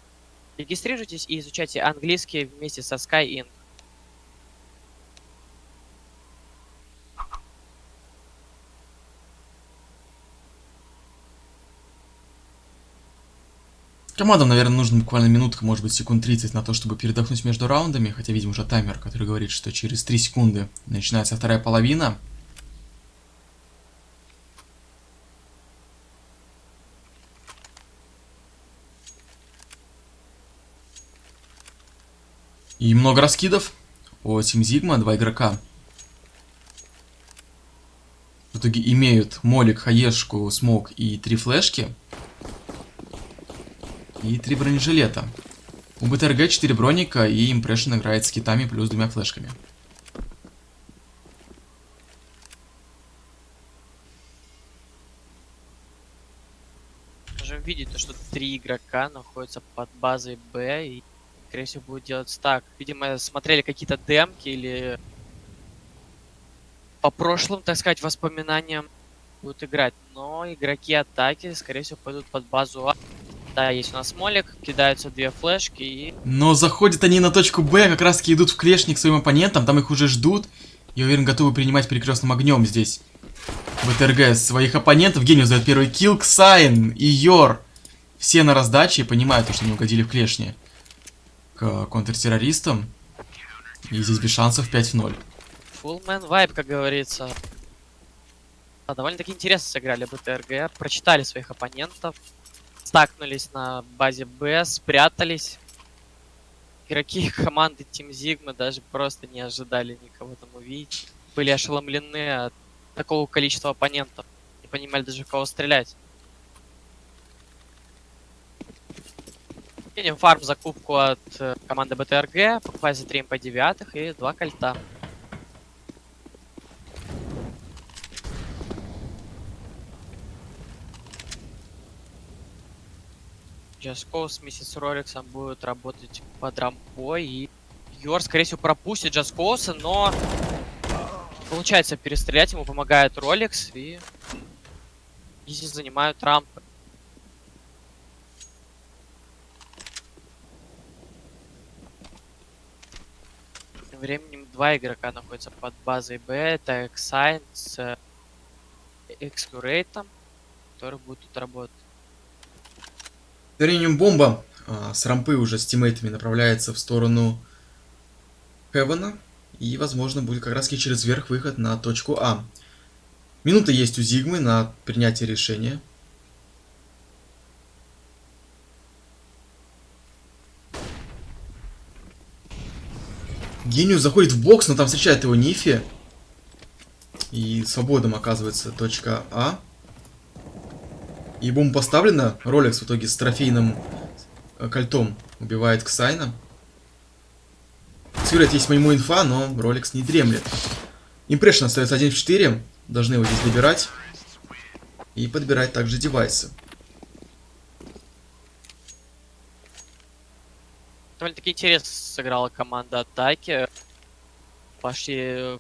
A: Регистрируйтесь и изучайте английский вместе со Sky Inc.
B: Командам, наверное, нужно буквально минутка, может быть, секунд 30 на то, чтобы передохнуть между раундами. Хотя видим уже таймер, который говорит, что через 3 секунды начинается вторая половина. И много раскидов от Team Sigma, 2 игрока. В итоге имеют молик, хаешку, смок и 3 флешки. И 3 бронежилета. У БТРГ 4 броника, и Impression играет с китами плюс 2 флешками.
A: Можем видеть, что 3 игрока находятся под базой Б и, скорее всего, будут делать стак. Видимо, смотрели какие-то демки или по прошлым, так сказать, воспоминаниям будут играть. Но игроки атаки, скорее всего, пойдут под базу А. Да, есть у нас молик, кидаются 2 флешки и...
B: Но заходят они на точку Б, как раз таки идут в клешник к своим оппонентам, там их уже ждут. Я уверен, готовы принимать перекрестным огнем здесь. БТРГ своих оппонентов. Гениус дает первый килл. Ксайн и Йор. Все на раздаче и понимают, что не угодили в клешни к контртеррористам. И здесь без шансов 5-0.
A: Full man vibe, как говорится. Да, довольно-таки интересно сыграли БТРГ, прочитали своих оппонентов. Стакнулись на базе Б, спрятались. Игроки команды Team Sigma даже просто не ожидали никого там увидеть. Были ошеломлены от такого количества оппонентов. Не понимали даже, в кого стрелять. Видим фарм закупку от команды БТРГ. Покупается 3 МП-9 и 2 кольта. Csgo вместе с Рорексом будут работать под рампой и Йор, скорее всего, пропустит Джаскоуса, но получается перестрелять, ему помогает Ролекс, и Изи занимают рампы. Тем временем два игрока находятся под базой Б. Это Xsign с Экскурейтом, который будет тут работать.
B: Тем временем бомба с рампы уже с тиммейтами направляется в сторону Хевена. И, возможно, будет как раз таки через верх выход на точку А. Минута есть у Зигмы на принятие решения. Гениус заходит в бокс, но там встречает его Нифи. И свободным оказывается точка А. И бомба поставлена. Ролекс в итоге с трофейным кольтом убивает Ксайна. Свирает есть моему инфа, но Ролекс не дремлет. Импрессион остается 1 в 4. Должны его здесь добирать. И подбирать также девайсы.
A: Довольно-таки интересно сыграла команда атаки. Пошли,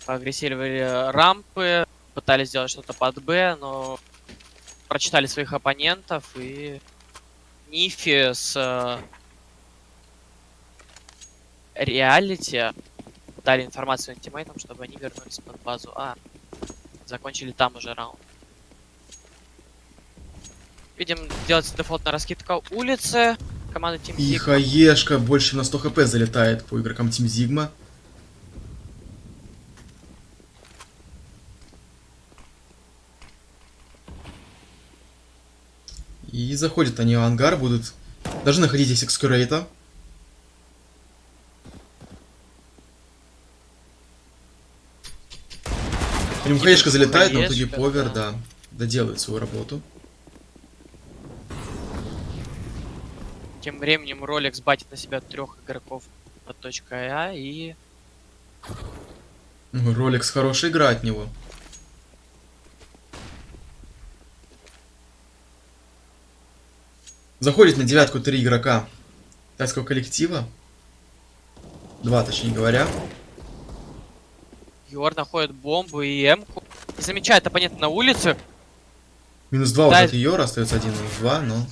A: агрессировали рампы, пытались сделать что-то под Б, но прочитали своих оппонентов, и Нифи с Реалити дали информацию своим тиммейтам, чтобы они вернулись под базу А. Закончили там уже раунд. Видим, делается дефолтная раскидка улицы. Команда Team
B: И
A: Sigma.
B: хаешка больше на 100 хп залетает по игрокам Team Sigma. И заходят они в ангар, будут... Должны находить здесь Экскурейта. Прям хаешка залетает, но в итоге повер, да, доделает свою работу.
A: Тем временем Ролекс батит на себя 3 игроков под точкой А, и
B: Ролекс хорошая игра от него. Заходит на девятку 3 игрока тайского коллектива. 2, точнее говоря.
A: Йор находит бомбу и М-ку. И замечает оппонента на улице.
B: Минус 2
A: Да,
B: уже от Йора, остается 1 минус 2, но...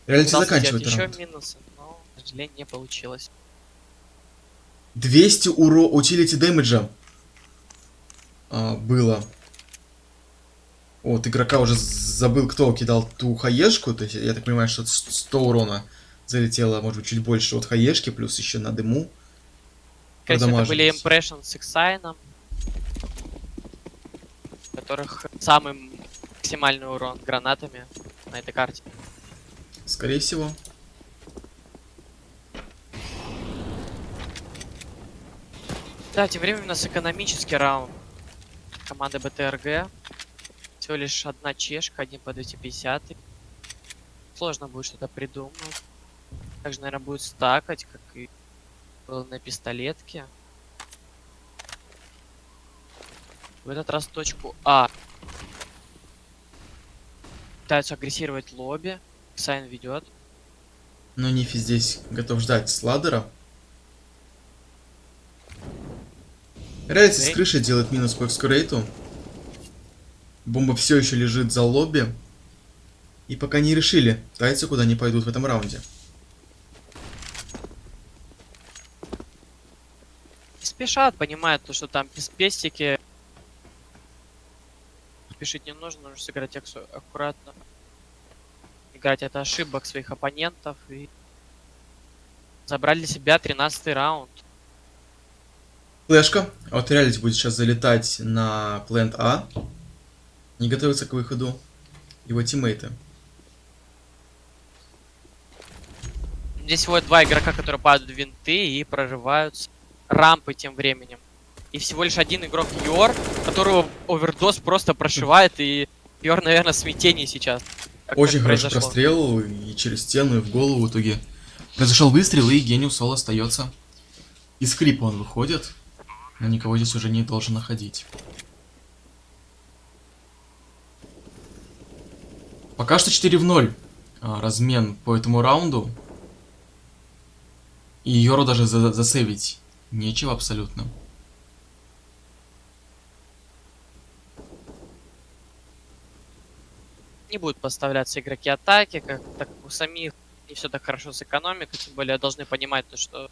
B: Реалити заканчивает
A: еще
B: раунд.
A: минусы, но, к сожалению, не получилось.
B: 200 утилити дэмэджа было. Вот, игрока уже забыл, кто кидал ту хаешку. То есть, я так понимаю, что 100 урона залетело, может быть, чуть больше от хаешки, плюс еще на дыму.
A: Конечно, это были
B: Продамажились.
A: импрессион с Xsign, у которых самый максимальный урон гранатами на этой карте.
B: Скорее всего.
A: Да, тем временем у нас экономический раунд команды БТРГ. Всего лишь одна чешка, один по 250. Сложно будет что-то придумать. Также, наверное, будет стакать, как и было на пистолетке. В этот раз точку А. Пытаются агрессировать лобби. Сайн ведет.
B: Но Нифи здесь готов ждать сладера. Реалити с крыши делает минус по экскурейту. Бомба все еще лежит за лобби. И пока не решили, тайцы куда не пойдут в этом раунде.
A: Не спешат, понимают, то, что там без пестики. Спешить не нужно сыграть аккуратно. Играть от ошибок своих оппонентов. И забрали для себя 13-й раунд.
B: Флешка. А вот Реалити будет сейчас залетать на плент А. Не готовится к выходу его тиммейты.
A: Здесь всего 2 игрока, которые падают в винты и прорываются рампы тем временем. И всего лишь один игрок Йор, которого овердос просто прошивает, и Йор, наверное, в смятении сейчас.
B: Очень хороший прострел и через стену, и в голову в итоге. Произошел выстрел, и Гениус Сол остается. Из крипа он выходит, но никого здесь уже не должен находить. Пока что 4 в 0. Размен по этому раунду. И Йору даже засейвить нечего абсолютно.
A: Не будут поставляться игроки атаки, так как у самих не все так хорошо с экономикой, тем более должны понимать то, что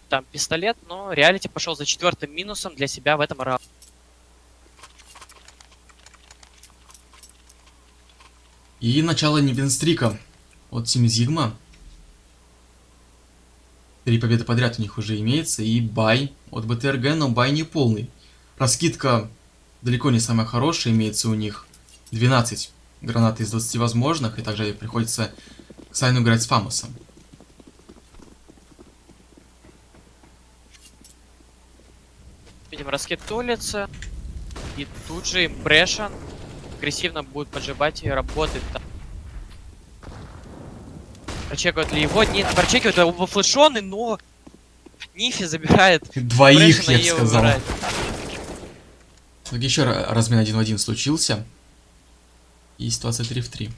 A: там пистолет, но реалити пошел за 4-м минусом для себя в этом раунде.
B: И начало невинстрика от Team Sigma. 3 победы подряд у них уже имеется. И бай от БТРГ, но бай не полный. Раскидка далеко не самая хорошая, имеется у них 12 гранат из 20 возможных. И также приходится Сайну играть с Фамусом.
A: Видим, раскид улицы. И тут же импрешн агрессивно будет поджимать и работать там. Прочекивают ли его? Нет, прочекивают его флешоны, но Нифи забирает.
B: Двоих,
A: Impression,
B: я
A: и
B: сказал.
A: выбирает.
B: Еще размен 1 в 1 случился. И ситуация 3 в 3.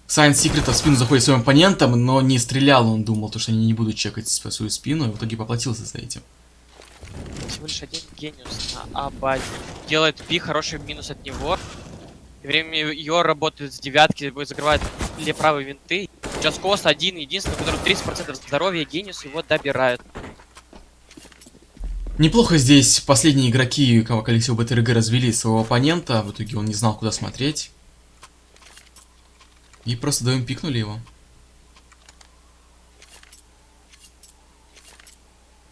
B: Сайн Секрета в спину заходит своим оппонентом, но не стрелял. Он думал, что они не будут чекать свою спину, и в итоге поплатился за этим.
A: Всего лишь один гениус на А-базе. Делает пи, хороший минус от него. И время ее работает с девятки, закрывает правые винты. Джаскос один, единственный, у которого 30% здоровья, гениус его добирает.
B: Неплохо здесь последние игроки коллектива БТРГ развели своего оппонента. В итоге он не знал, куда смотреть. И просто даем пикнули его.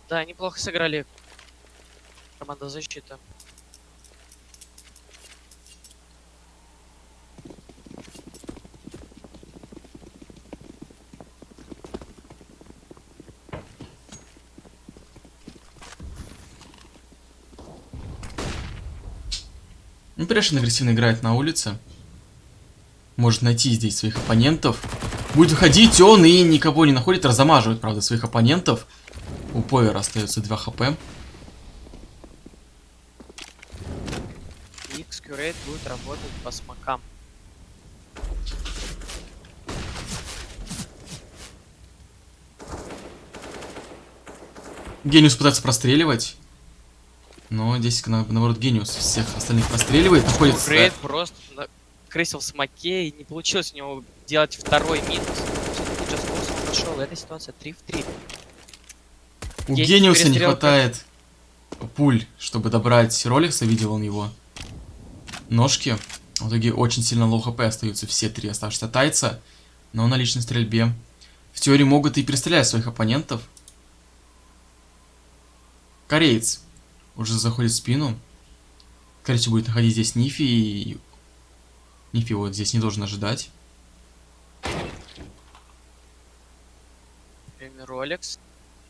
A: Да, неплохо сыграли команда защиты.
B: Импрешн агрессивно играет на улице. Может найти здесь своих оппонентов. Будет выходить он и никого не находит. Разамаживает, правда, своих оппонентов. У Повера остается 2 хп.
A: И Xcurate будет работать по смокам.
B: Гениус пытается простреливать. Но здесь, наоборот, Гениус всех остальных простреливает. Находится...
A: Xcurate просто крысил в смоке, и не получилось у него делать второй минус. Все-таки Джаскос он пошел. Эта ситуация 3 в 3.
B: У Гениуса не хватает пуль, чтобы добрать Ролекса. Видел он его ножки. В итоге очень сильно лоу хп остаются все 3 оставшихся тайца. Но на личной стрельбе в теории могут и перестрелять своих оппонентов. Кореец уже заходит в спину. Скорее всего, будет находить здесь Нифи. И Нифи вот здесь не должен ожидать.
A: Например, Ролекс.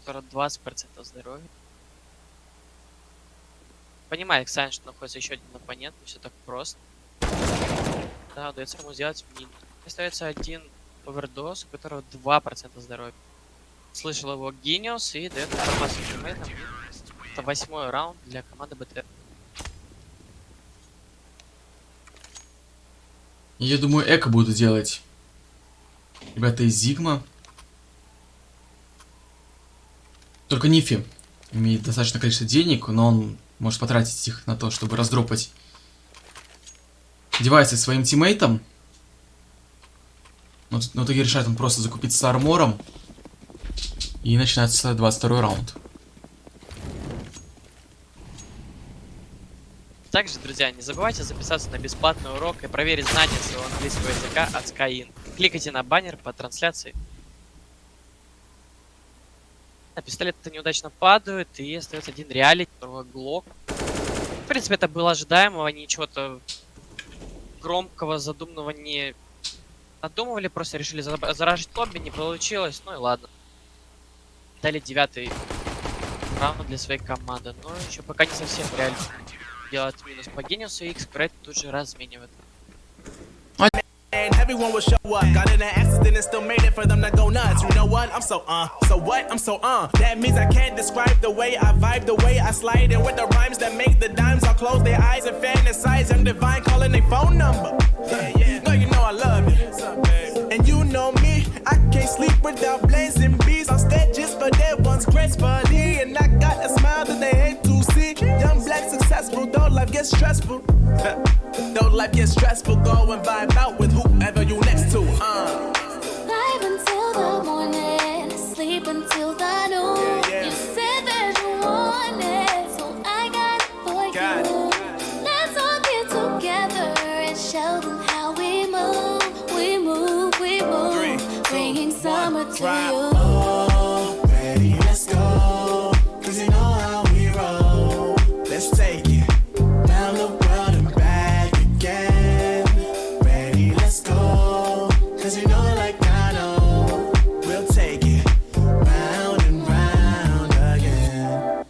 A: 20% здоровья. Понимает Сайн, что находится еще один оппонент, не все так просто. Да, удается ему сделать мин. Остается один овердос, у которого 2% здоровья. Слышал его Гениус и дает информацию тиммейтам. Это 8-й раунд для команды БТ.
B: Я думаю, эко будут делать ребята из Зигма. Только Нифи имеет достаточное количество денег, но он может потратить их на то, чтобы раздропать девайсы своим тиммейтам. Но в итоге решает он просто закупиться с армором. И начинается 22-й раунд.
A: Также, друзья, не забывайте записаться на бесплатный урок и проверить знания своего английского языка от Skyin. Кликайте на баннер по трансляции. Пистолеты неудачно падают, и остается один реалити, второй глок. В принципе, это было ожидаемого, ничего-то громкого, задуманного не надумывали, просто решили заражить лобби, не получилось, ну и ладно. Дали 9-й раунд для своей команды, но еще пока не совсем реально делать минус по Гениусу, и Xcurate тут же разменивает.
I: And everyone will show up. Got in an accident and still made it for them to go nuts. You know what? I'm so so what? I'm so That means I can't describe the way I vibe, the way I slide in with the rhymes that make the dimes all close their eyes and fantasize. I'm divine calling their phone number. Yeah, yeah. No, you know I love you. What's up, babe? And you know sleep without blazing beats. I'm just for their ones gracefully, and I got a smile that they hate to see. Young, black, successful, though life gets stressful. Though life gets stressful, go and vibe out with whoever you next to.
E: Live until the morning, sleep until the noon. You said that you want it, so I got it for you. Let's all get together and show them how we move. We move, we move, bringing summer to you.
I: Oh, ready, let's go, 'cause you know how we roll. Let's take it round the world and back again. Ready, let's go, 'cause you know like I know. We'll take it round and round again.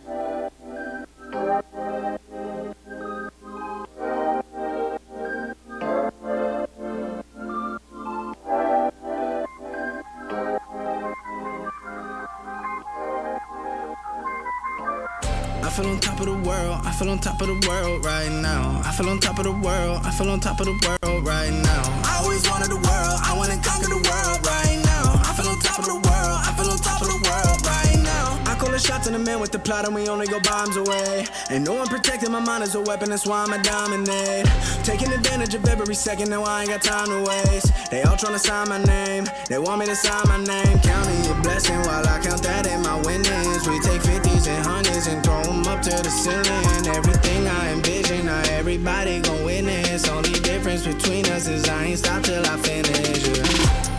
I: I feel on top of the world, I feel on top of the world right now. I feel on top of the world, I feel on top of the world right now. I always wanted the world, I wanna conquer the world right now. I feel on top of the world, I feel on top of the world right now. I call the shots in the man with the plot and we only go bombs away. Ain't no one protecting my mind as a weapon, that's why I'm a dominate. Taking advantage of every second, now I ain't got time to waste. They all tryna sign my name, they want me to sign my name. Counting your blessing while I count that in my winnings. We take 50s and 100s and throw them up to the ceiling. Everything I envision, not everybody gon' witness. Only difference between us is I ain't stop till I finish.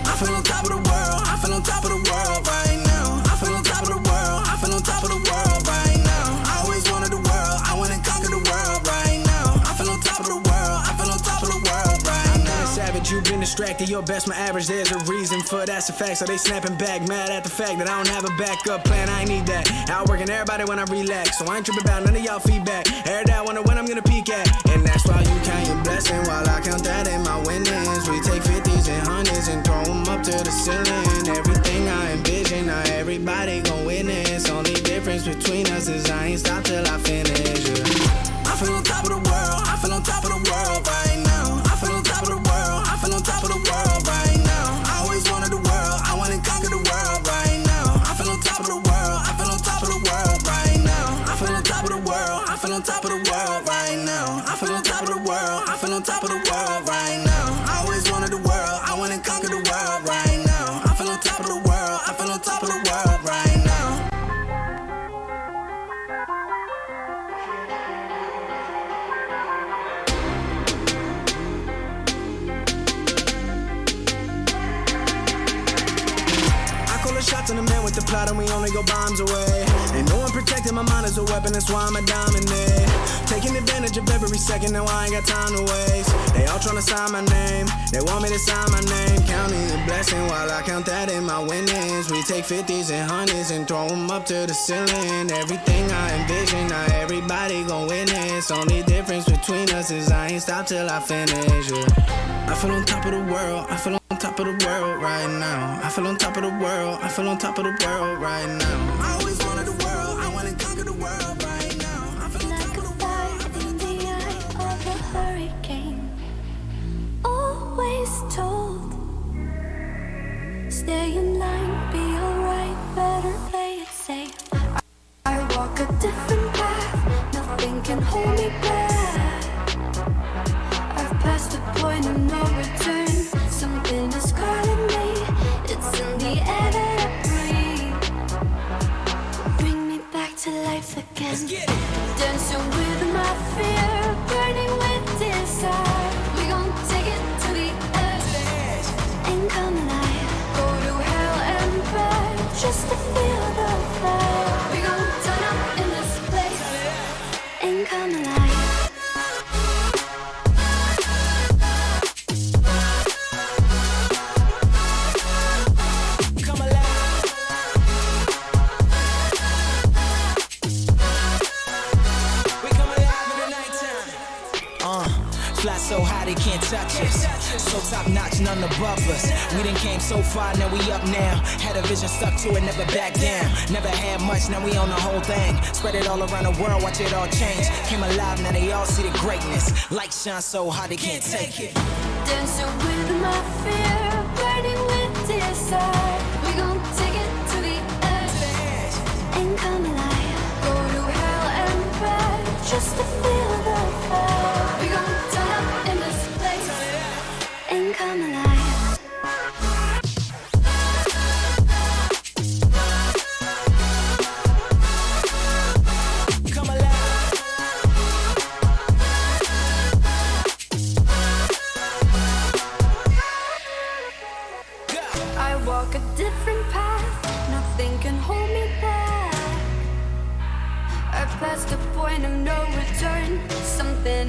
I: I feel on top of the world, I feel on top of the world right now. I feel on top of the world, I feel on top of the world right now. I always wanted the world, I wanna conquer the world right now. I feel on top of the world, I feel on top of the world right now. I'm savage, you've been distracted, your best my average, there's a reason for that's a fact. So they snapping back, mad at the fact that I don't have a backup plan, I ain't need that. Outworking everybody when I relax, so I ain't tripping about none of y'all feedback. Heard that, wonder when I'm gonna peak at. And that's why you count your blessing while I count that in my winnings. We take 50s and 100s and throw them up to the ceiling. Everything I envision, not everybody gon' witness. Only difference between us is I ain't stop till I finish. I feel on top of the world, I feel on top of the world right now. I feel on top of the world, I feel on top of the world right now. I always wanted the world, I wanna conquer the world right now. I feel on top of the world, I feel on top of the world right now. I feel on top of the world, I feel on top of the world right now. I feel on top of the world, I feel on top of the world right now. I always wanted the world, I wanna conquer the world right now. I feel on top of the world, I feel on top of the world right now. Shots in the man with the plot and we only go bombs away. Ain't no one protecting my mind as a weapon, that's why I'm a dominate. Taking advantage of every second, now I ain't got time to waste. They all tryna sign my name, they want me to sign my name. Counting the blessing while I count that in my winnings. We take 50s and 100s and throw them up to the ceiling. Everything I envision, not everybody gon' witness. Only difference between us is I ain't stop till I finish. I feel on top of the world, I feel on top of the world right now. I feel on top of the world, I feel on top of the world right now. I always wanted the world, I wanna conquer the world right now. I feel on top of the world, I feel on top of the world.
E: Of a hurricane, always told, stay in line, be alright, better play it safe. I walk a different path, nothing can hold me back. I've passed the point of no return, something is calling me, it's in the air that I breathe. Bring me back to life again, dancing with my fear, burning with desire. We gon' take it to the edge, ain't come alive. Go to hell and back, just to feel the fire. We gon' turn up in this place, ain't come alive.
J: Fly so high they can't touch us. So top notch, none above us. We done came so far, now we up now. Had a vision, stuck to it, never back down. Never had much, now we own the whole thing. Spread it all around the world, watch it all change. Came alive, now they all see the greatness. Light shine so hard they can't take it.
E: Dancing with my fear, burning with desire.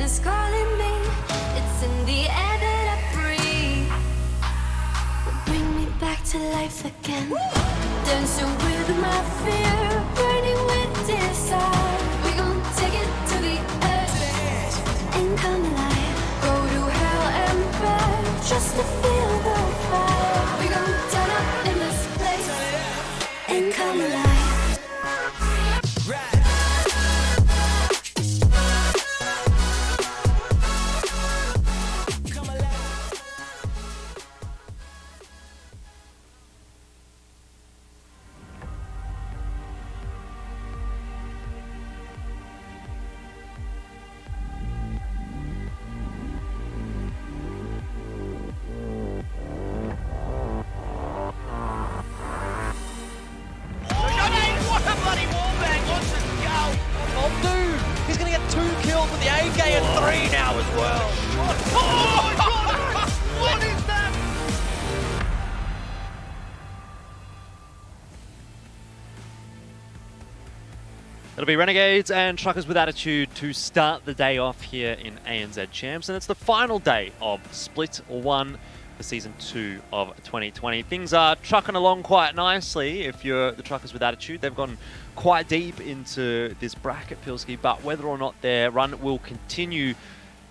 E: is calling me. It's in the air that I breathe. Bring me back to life again. Dancing with my fear, burning with desire. We gon' take it to the edge and come alive. Go to hell and back just to feel the fire. We gon' turn up in this place and come alive.
K: He's going to get 2 kills with the AK and 3 now as well. Oh my God! What is that? It'll be Renegades and Truckers with Attitude to start the day off here in ANZ Champs, and it's the final day of Split 1 for Season 2 of 2020. Things are trucking along quite nicely if you're the Truckers with Attitude. They've gone quite deep into this bracket, Pilski, but whether or not their run will continue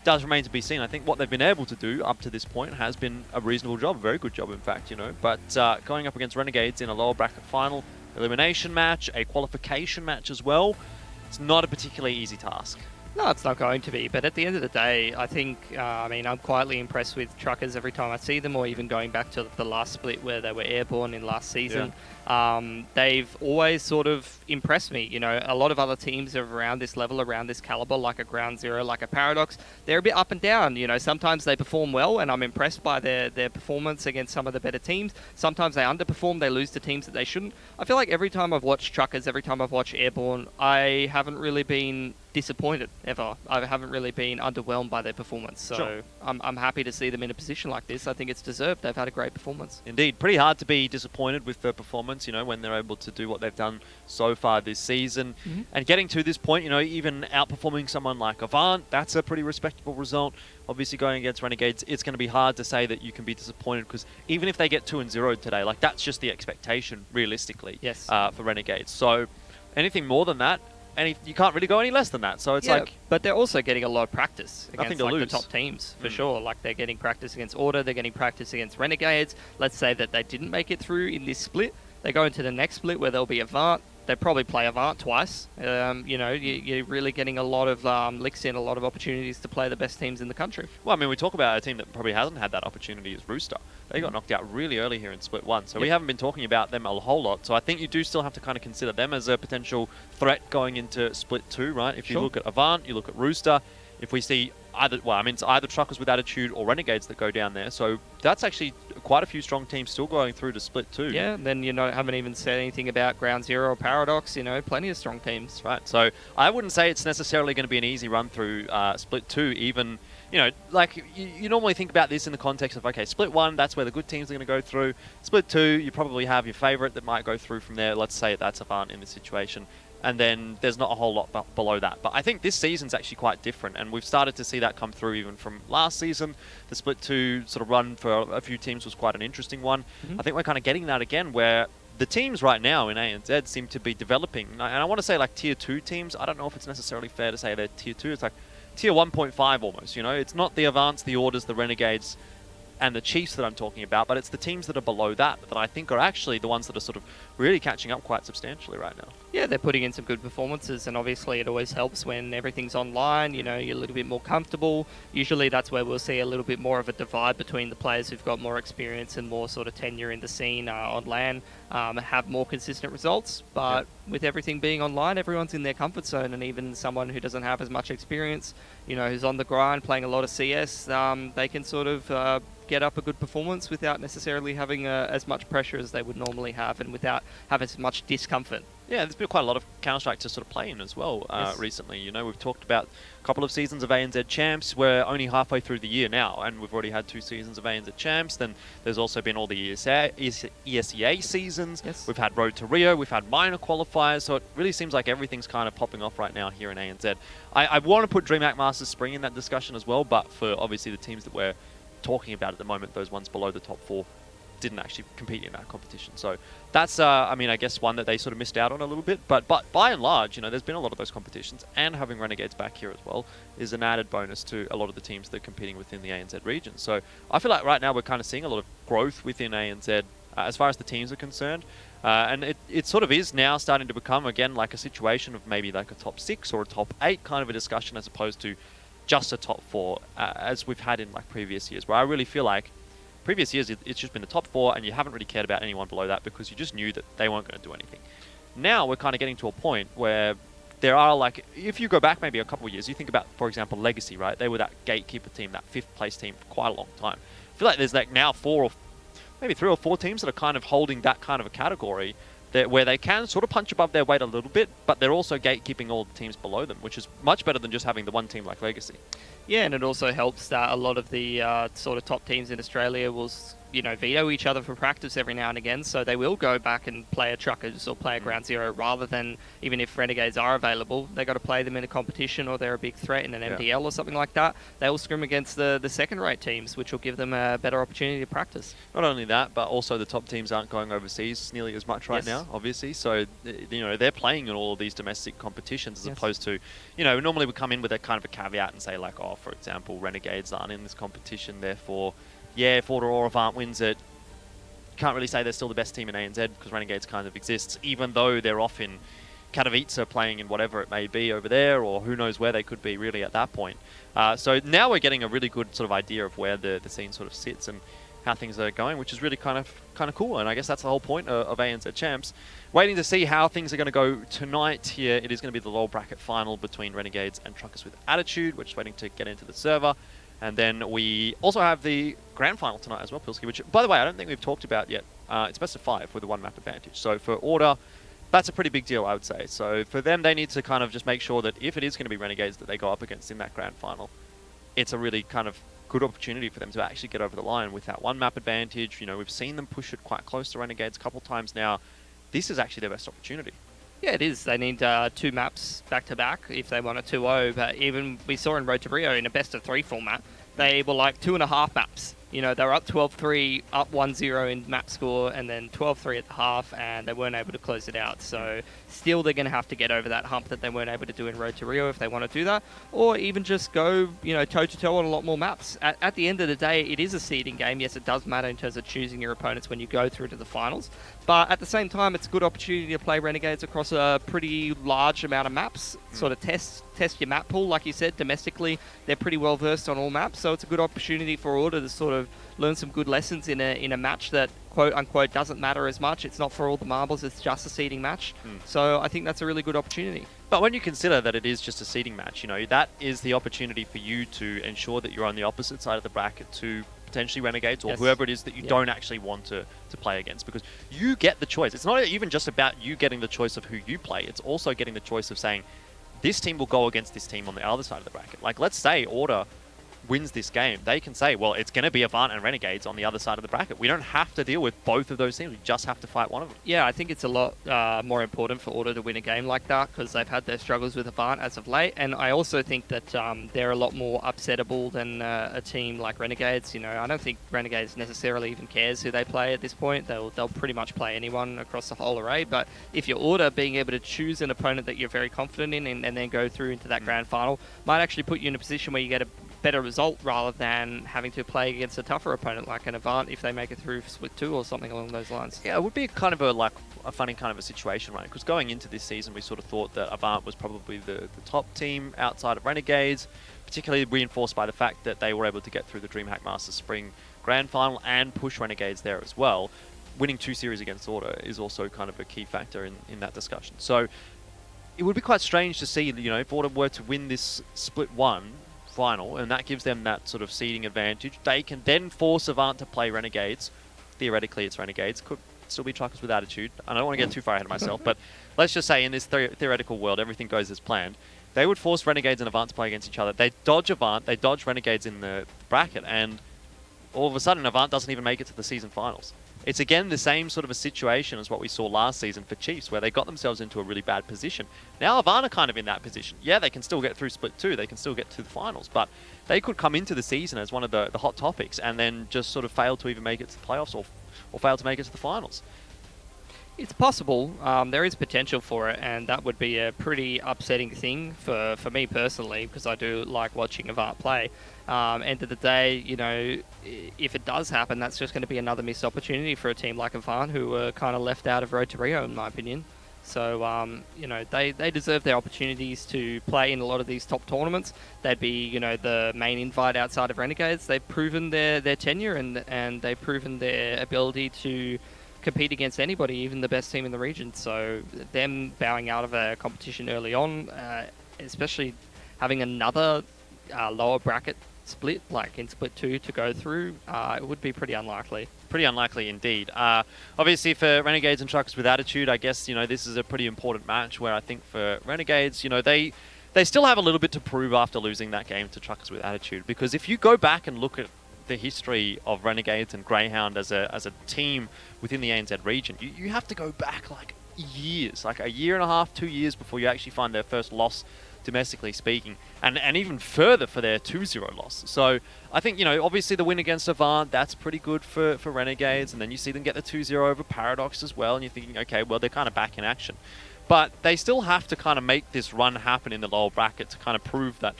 K: does remain to be seen. I think what they've been able to do up to this point has been a reasonable job, a very good job in fact, you know, but going up against Renegades in a lower bracket final, elimination match, a qualification match as well, it's not a particularly easy task.
L: No, it's not going to be, but at the end of the day, I think, I mean, I'm quietly impressed with Truckers every time I see them, or even going back to the last split where they were airborne in last season. Yeah. They've always sort of impressed me. You know, a lot of other teams are around this level, around this caliber, like a Ground Zero, like a Paradox. They're a bit up and down. You know, sometimes they perform well, and I'm impressed by their performance against some of the better teams. Sometimes they underperform, they lose to teams that they shouldn't. I feel like every time I've watched Truckers, every time I've watched Airborne, I haven't really been disappointed ever. I haven't really been underwhelmed by their performance. So
K: Sure.
L: I'm happy to see them in a position like this. I think it's deserved. They've had a great performance.
K: Indeed, pretty hard to be disappointed with their performance, you know, when they're able to do what they've done so far this season.
L: Mm-hmm.
K: And getting to this point, you know, even outperforming someone like Avant, that's a pretty respectable result. Obviously going against Renegades, it's going to be hard to say that you can be disappointed, because even if they get 2-0 today, like that's just the expectation realistically.
L: Yes.
K: For Renegades. So anything more than that, and you can't really go any less than that. So it's
L: Yeah,
K: like,
L: but they're also getting a lot of practice
K: Nothing
L: against
K: to
L: like
K: lose.
L: the top teams for sure. Like they're getting practice against Order, they're getting practice against Renegades. Let's say that they didn't make it through in this split. They go into the next split where there'll be Avant. They probably play Avant twice. You know, you're really getting a lot of licks in, a lot of opportunities to play the best teams in the country.
K: well, I mean, we talk about a team that probably hasn't had that opportunity is Rooster. They got knocked out really early here in Split 1, so we haven't been talking about them a whole lot. So I think you do still have to kind of consider them as a potential threat going into Split 2, right? If you look at Avant, you look at Rooster, if we see either, well, I mean, it's either Truckers with Attitude or Renegades that go down there. So that's actually quite a few strong teams still going through to Split 2.
L: Yeah, then, you know, haven't even said anything about Ground Zero or Paradox, you know, plenty of strong teams.
K: Right, so I wouldn't say it's necessarily going to be an easy run through Split 2, even, you know, like you normally think about this in the context of, okay, Split 1, that's where the good teams are going to go through. Split 2, you probably have your favourite that might go through from there. Let's say that's Avant in this situation. And then there's not a whole lot below that. But I think this season's actually quite different, and we've started to see that come through even from last season. The Split 2 sort of run for a few teams was quite an interesting one. I think we're kind of getting that again, where the teams right now in ANZ seem to be developing. And I want to say like Tier 2 teams. I don't know if it's necessarily fair to say they're Tier 2. It's like Tier 1.5 almost, you know? It's not the Avants, the Orders, the Renegades, and the Chiefs that I'm talking about, but it's the teams that are below that I think are actually the ones that are sort of really catching up quite substantially right now.
L: Yeah, they're putting in some good performances, and obviously it always helps when everything's online, you know, you're a little bit more comfortable. Usually that's where we'll see a little bit more of a divide between the players who've got more experience and more sort of tenure in the scene on LAN, have more consistent results. But with everything being online, everyone's in their comfort zone, and even someone who doesn't have as much experience, you know, who's on the grind, playing a lot of CS, they can sort of get up a good performance without necessarily having as much pressure as they would normally have, and without having as much discomfort
K: Yeah, there's been quite a lot of Counter-Strike to sort of play in as well recently. You know, we've talked about a couple of seasons of ANZ Champs. We're only halfway through the year now, and we've already had 2 seasons of ANZ Champs. Then there's also been all the ESEA seasons.
L: Yes.
K: We've had Road to Rio. We've had minor qualifiers. So it really seems like everything's kind of popping off right now here in ANZ. I want to put DreamHack Masters Spring in that discussion as well, but for obviously the teams that we're talking about at the moment, those ones below the top 4, didn't actually compete in that competition. So that's, I mean, I guess one that they sort of missed out on a little bit. But by and large, you know, there's been a lot of those competitions, and having Renegades back here as well is an added bonus to a lot of the teams that are competing within the ANZ region. So I feel like right now we're kind of seeing a lot of growth within ANZ as far as the teams are concerned. And it sort of is now starting to become, again, like a situation of maybe like a top 6 or a top 8 kind of a discussion, as opposed to just a top 4, as we've had in like previous years, where I really feel like previous years, it's just been the top 4, and you haven't really cared about anyone below that because you just knew that they weren't going to do anything. Now we're kind of getting to a point where there are, like, if you go back maybe a couple of years, you think about, for example, Legacy, right? They were that gatekeeper team, that 5th place team for quite a long time. I feel like there's like now 4 or maybe 3 or 4 teams that are kind of holding that kind of a category where they can sort of punch above their weight a little bit, but they're also gatekeeping all the teams below them, which is much better than just having the one team like Legacy.
L: Yeah, and it also helps that a lot of the sort of top teams in Australia will, you know, veto each other for practice every now and again, so they will go back and play a Truckers or play a Ground Zero, rather than, even if Renegades are available, they got to play them in a competition, or they're a big threat in an MDL or something like that. They will scrim against the second-rate teams, which will give them a better opportunity to practice.
K: Not only that, but also the top teams aren't going overseas nearly as much right now, obviously, so, you know, they're playing in all of these domestic competitions as opposed to, you know, normally we come in with a kind of a caveat and say, like, oh, for example, Renegades aren't in this competition, therefore, yeah, if Order or Avant wins it, can't really say they're still the best team in ANZ because Renegades kind of exists, even though they're off in Katowice playing in whatever it may be over there, or who knows where they could be really at that point. So now we're getting a really good sort of idea of where the scene sort of sits and how things are going, which is really kind of cool. And I guess that's the whole point of ANZ Champs. Waiting to see how things are going to go tonight here. It is going to be the lower bracket final between Renegades and Truckers with Attitude. We're just waiting to get into the server. And then we also have the grand final tonight as well, Pilsky, which, by the way, I don't think we've talked about yet. It's best of 5 with a 1 map advantage. So for Order, that's a pretty big deal, I would say. So for them, they need to kind of just make sure that if it is going to be Renegades that they go up against in that grand final, it's a really kind of good opportunity for them to actually get over the line with that 1 map advantage. You know, we've seen them push it quite close to Renegades a couple times now. This is actually their best opportunity.
L: Yeah, it is. They need 2 maps back-to-back if they want a 2-0, but even we saw in Road to Rio in a best-of-3 format, they were like 2.5 maps. You know, they were up 12-3, up 1-0 in map score, and then 12-3 at the half, and they weren't able to close it out. So still they're going to have to get over that hump that they weren't able to do in Road to Rio if they want to do that, or even just go, you know, toe-to-toe on a lot more maps. At the end of the day, it is a seeding game. Yes, it does matter in terms of choosing your opponents when you go through to the finals, but at the same time, it's a good opportunity to play Renegades across a pretty large amount of maps, sort of test your map pool. Like you said, domestically, they're pretty well versed on all maps, so it's a good opportunity for Order to sort of learn some good lessons in a match that quote unquote doesn't matter as much. It's not for all the marbles, it's just a seeding match. So I think that's a really good opportunity.
K: But when you consider that it is just a seeding match, you know, that is the opportunity for you to ensure that you're on the opposite side of the bracket to potentially Renegades or whoever it is that you don't actually want to play against, because you get the choice. It's not even just about you getting the choice of who you play, it's also getting the choice of saying, this team will go against this team on the other side of the bracket. Like, let's say Order wins this game, they can say, well, it's going to be Avant and Renegades on the other side of the bracket. We don't have to deal with both of those teams. We just have to fight one of them.
L: Yeah, I think it's a lot more important for Order to win a game like that because they've had their struggles with Avant as of late. And I also think that they're a lot more upsettable than a team like Renegades. You know, I don't think Renegades necessarily even cares who they play at this point. They'll pretty much play anyone across the whole array. But if you're Order, being able to choose an opponent that you're very confident in and then go through into that grand final might actually put you in a position where you get a better result rather than having to play against a tougher opponent like an Avant if they make it through Split 2 or something along those lines.
K: Yeah, it would be kind of a funny kind of a situation, right? Because going into this season, we sort of thought that Avant was probably the top team outside of Renegades, particularly reinforced by the fact that they were able to get through the DreamHack Masters Spring Grand Final and push Renegades there as well. Winning 2 series against Order is also kind of a key factor in that discussion. So it would be quite strange to see, you know, if Order were to win this Split 1 final, and that gives them that sort of seeding advantage. They can then force Avant to play Renegades. Theoretically, it's Renegades. Could still be Truckers with attitude. I don't want to get too far ahead of myself, but let's just say in this theoretical world, everything goes as planned. They would force Renegades and Avant to play against each other. They dodge Avant, they dodge Renegades in the bracket, and all of a sudden Avant doesn't even make it to the season finals. It's again the same sort of a situation as what we saw last season for Chiefs, where they got themselves into a really bad position. Now Avant are kind of in that position. Yeah, they can still get through Split 2, they can still get to the finals, but they could come into the season as one of the hot topics and then just sort of fail to even make it to the playoffs or fail to make it to the finals.
L: It's possible. There is potential for it, and that would be a pretty upsetting thing for me personally, because I do like watching Avant play. End of the day, you know, if it does happen, that's just going to be another missed opportunity for a team like Avant, who were kind of left out of Road to Rio, in my opinion. So, you know, they deserve their opportunities to play in a lot of these top tournaments. They'd be, you know, the main invite outside of Renegades. They've proven their tenure, and they've proven their ability to compete against anybody, even the best team in the region. So them bowing out of a competition early on, especially having another lower bracket split, like in Split 2, to go through, it would be pretty unlikely.
K: Pretty unlikely indeed. Obviously for Renegades and Truckers with attitude, I guess, you know, this is a pretty important match where I think for Renegades, you know, they still have a little bit to prove after losing that game to Truckers with attitude, because if you go back and look at the history of Renegades and Greyhound as a team within the ANZ region, you have to go back like years, like a year and a half, 2 years before you actually find their first loss, domestically speaking, and even further for their 2-0 loss. So I think, you know, obviously the win against Avant, that's pretty good for Renegades, and then you see them get the 2-0 over Paradox as well, and you're thinking, okay, well, they're kind of back in action. But they still have to kind of make this run happen in the lower bracket to kind of prove that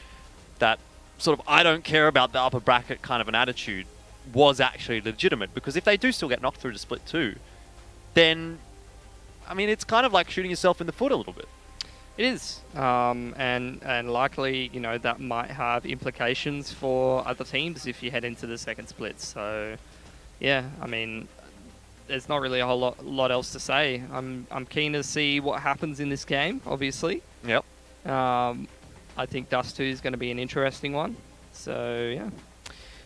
K: sort of I don't care about the upper bracket kind of an attitude was actually legitimate. Because if they do still get knocked through to Split 2, then, I mean, it's kind of like shooting yourself in the foot a little bit.
L: It is, and likely, you know, that might have implications for other teams if you head into the second split. So, yeah, I mean, there's not really a whole lot else to say. I'm keen to see what happens in this game, obviously.
K: Yep.
L: I think Dust 2 is going to be an interesting one. So, yeah.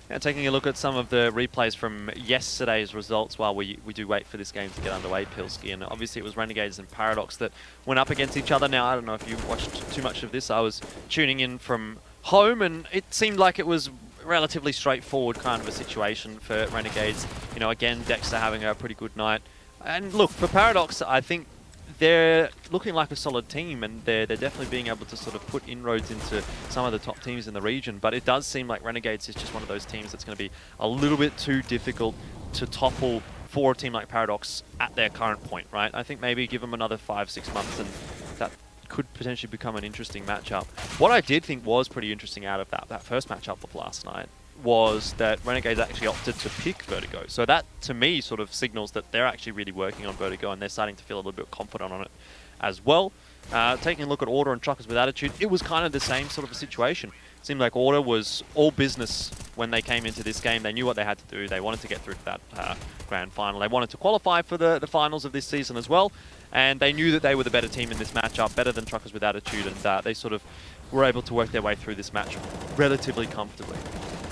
K: Now taking a look at some of the replays from yesterday's results while we do wait for this game to get underway, Pilsky, and obviously it was Renegades and Paradox that went up against each other. Now, I don't know if you watched too much of this. I was tuning in from home, and it seemed like it was relatively straightforward kind of a situation for Renegades. You know, again, Dexter having a pretty good night. And look, for Paradox, I think they're looking like a solid team, and they're definitely being able to sort of put inroads into some of the top teams in the region. But it does seem like Renegades is just one of those teams that's going to be a little bit too difficult to topple for a team like Paradox at their current point, right? I think maybe give them another 5-6 months and that could potentially become an interesting matchup. What I did think was pretty interesting out of that first matchup of last night was that Renegades actually opted to pick Vertigo. So that, to me, sort of signals that they're actually really working on Vertigo, and they're starting to feel a little bit confident on it as well. Taking a look at Order and Truckers with attitude, it was kind of the same sort of a situation. It seemed like Order was all business when they came into this game. They knew what they had to do. They wanted to get through to that grand final. They wanted to qualify for the finals of this season as well, and they knew that they were the better team in this matchup, better than Truckers with attitude, and they sort of were able to work their way through this match relatively comfortably.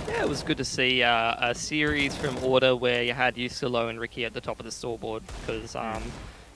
L: Yeah, it was good to see a series from Order where you had Yusilo and Ricky at the top of the scoreboard, because,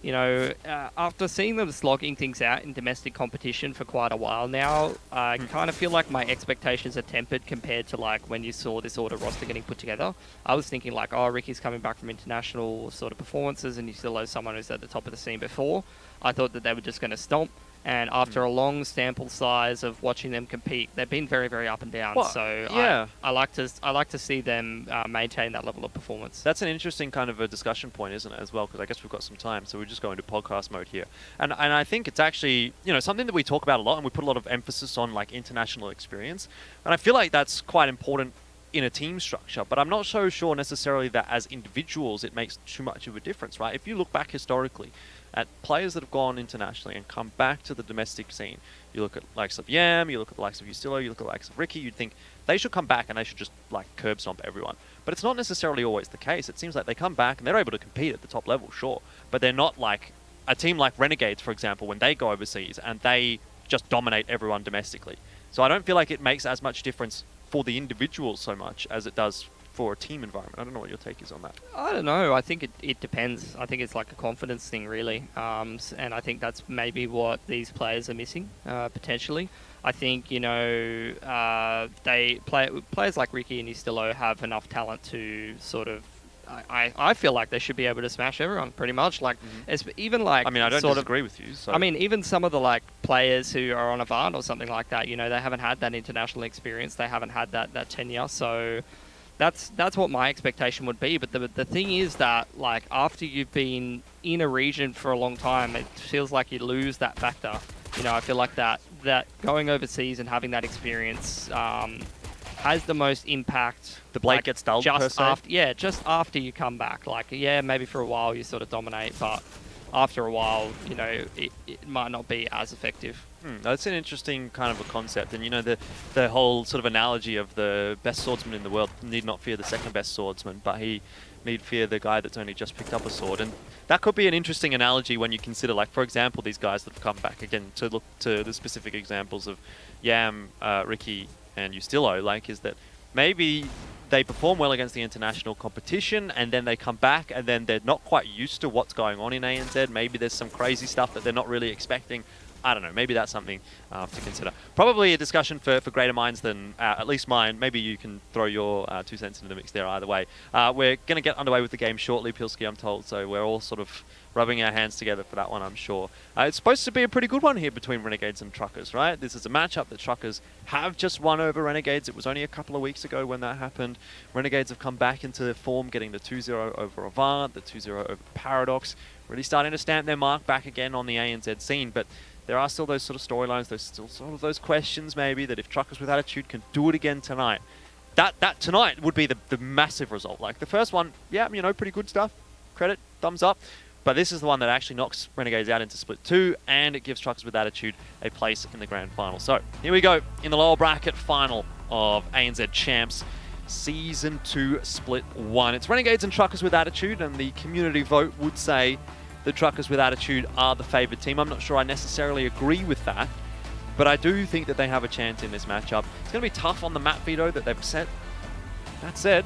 L: you know, after seeing them slogging things out in domestic competition for quite a while now, I kind of feel like my expectations are tempered compared to, like, when you saw this Order roster getting put together. I was thinking, like, oh, Ricky's coming back from international sort of performances, and Yusilo's someone who's at the top of the scene before. I thought that they were just going to stomp. And after a long sample size of watching them compete, they've been very, very up and down.
K: Well,
L: so
K: yeah.
L: I like to see them maintain that level of performance.
K: That's an interesting kind of a discussion point, isn't it, as well? Because I guess we've got some time, so we're just going to podcast mode here. And I think it's actually, you know, something that we talk about a lot, and we put a lot of emphasis on, like, international experience. And I feel like that's quite important in a team structure, but I'm not so sure necessarily that as individuals it makes too much of a difference, right? If you look back historically at players that have gone internationally and come back to the domestic scene, you look at the likes of Yam, you look at the likes of Yusilo, you look at the likes of Ricky, you'd think they should come back and they should just, like, curb stomp everyone. But it's not necessarily always the case. It seems like they come back and they're able to compete at the top level, sure, but they're not like a team like Renegades, for example, when they go overseas and they just dominate everyone domestically. So I don't feel like it makes as much difference for the individuals so much as it does for a team environment. I don't know what your take is on that.
L: I don't know. I think it depends. I think it's like a confidence thing, really. And I think that's maybe what these players are missing, potentially. I think, players like Ricky and Istillo have enough talent to sort of. I feel like they should be able to smash everyone pretty much. Like, even like. I
K: mean, I don't disagree with you. So.
L: I mean, even some of the like players who are on Avant or something like that, they haven't had that international experience. They haven't had that tenure. So that's what my expectation would be. But the thing is that like after you've been in a region for a long time, it feels like you lose that factor. I feel like that going overseas and having that experience has the most impact.
K: The blade gets dulled
L: just after you come back. Like, maybe for a while you sort of dominate, but after a while, it might not be as effective.
K: That's an interesting kind of a concept, and the whole sort of analogy of the best swordsman in the world need not fear the second best swordsman, but he need fear the guy that's only just picked up a sword. And that could be an interesting analogy when you consider, like, for example, these guys that have come back again, to look to the specific examples of Yam, Ricky, and Ustillo, like, is that maybe they perform well against the international competition and then they come back and then they're not quite used to what's going on in ANZ. Maybe there's some crazy stuff that they're not really expecting. I don't know, maybe that's something to consider. Probably a discussion for greater minds than at least mine. Maybe you can throw your 2 cents into the mix there either way. We're going to get underway with the game shortly, Pilski, I'm told, so we're all sort of rubbing our hands together for that one, I'm sure. It's supposed to be a pretty good one here between Renegades and Truckers, right? This is a matchup that Truckers have just won over Renegades. It was only a couple of weeks ago when that happened. Renegades have come back into form, getting the 2-0 over Avant, the 2-0 over Paradox, really starting to stamp their mark back again on the ANZ scene, but there are still those sort of storylines, there's still sort of those questions maybe that if Truckers with Attitude can do it again tonight, that tonight would be the massive result. Like the first one, yeah, pretty good stuff, credit, thumbs up. But this is the one that actually knocks Renegades out into Split 2, and it gives Truckers with Attitude a place in the grand final. So, here we go, in the lower bracket final of ANZ Champs, Season 2, Split 1. It's Renegades and Truckers with Attitude, and the community vote would say the Truckers with Attitude are the favoured team. I'm not sure I necessarily agree with that, but I do think that they have a chance in this matchup. It's going to be tough on the map veto that they've set. That said,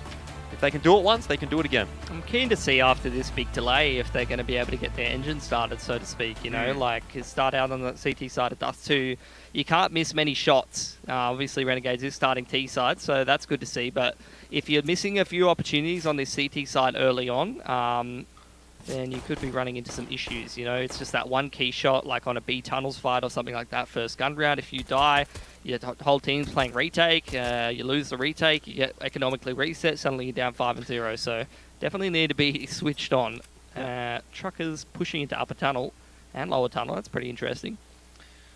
K: if they can do it once, they can do it again.
L: I'm keen to see after this big delay if they're going to be able to get their engine started, so to speak. Like start out on the CT side of Dust 2. You can't miss many shots. Obviously, Renegades is starting T side, so that's good to see. But if you're missing a few opportunities on this CT side early on, then you could be running into some issues. It's just that one key shot, like on a B tunnels fight or something like that, first gun round. If you die, your whole team's playing retake, you lose the retake, you get economically reset, suddenly you're down 5-0. So definitely need to be switched on. Truckers pushing into upper tunnel and lower tunnel, that's pretty interesting.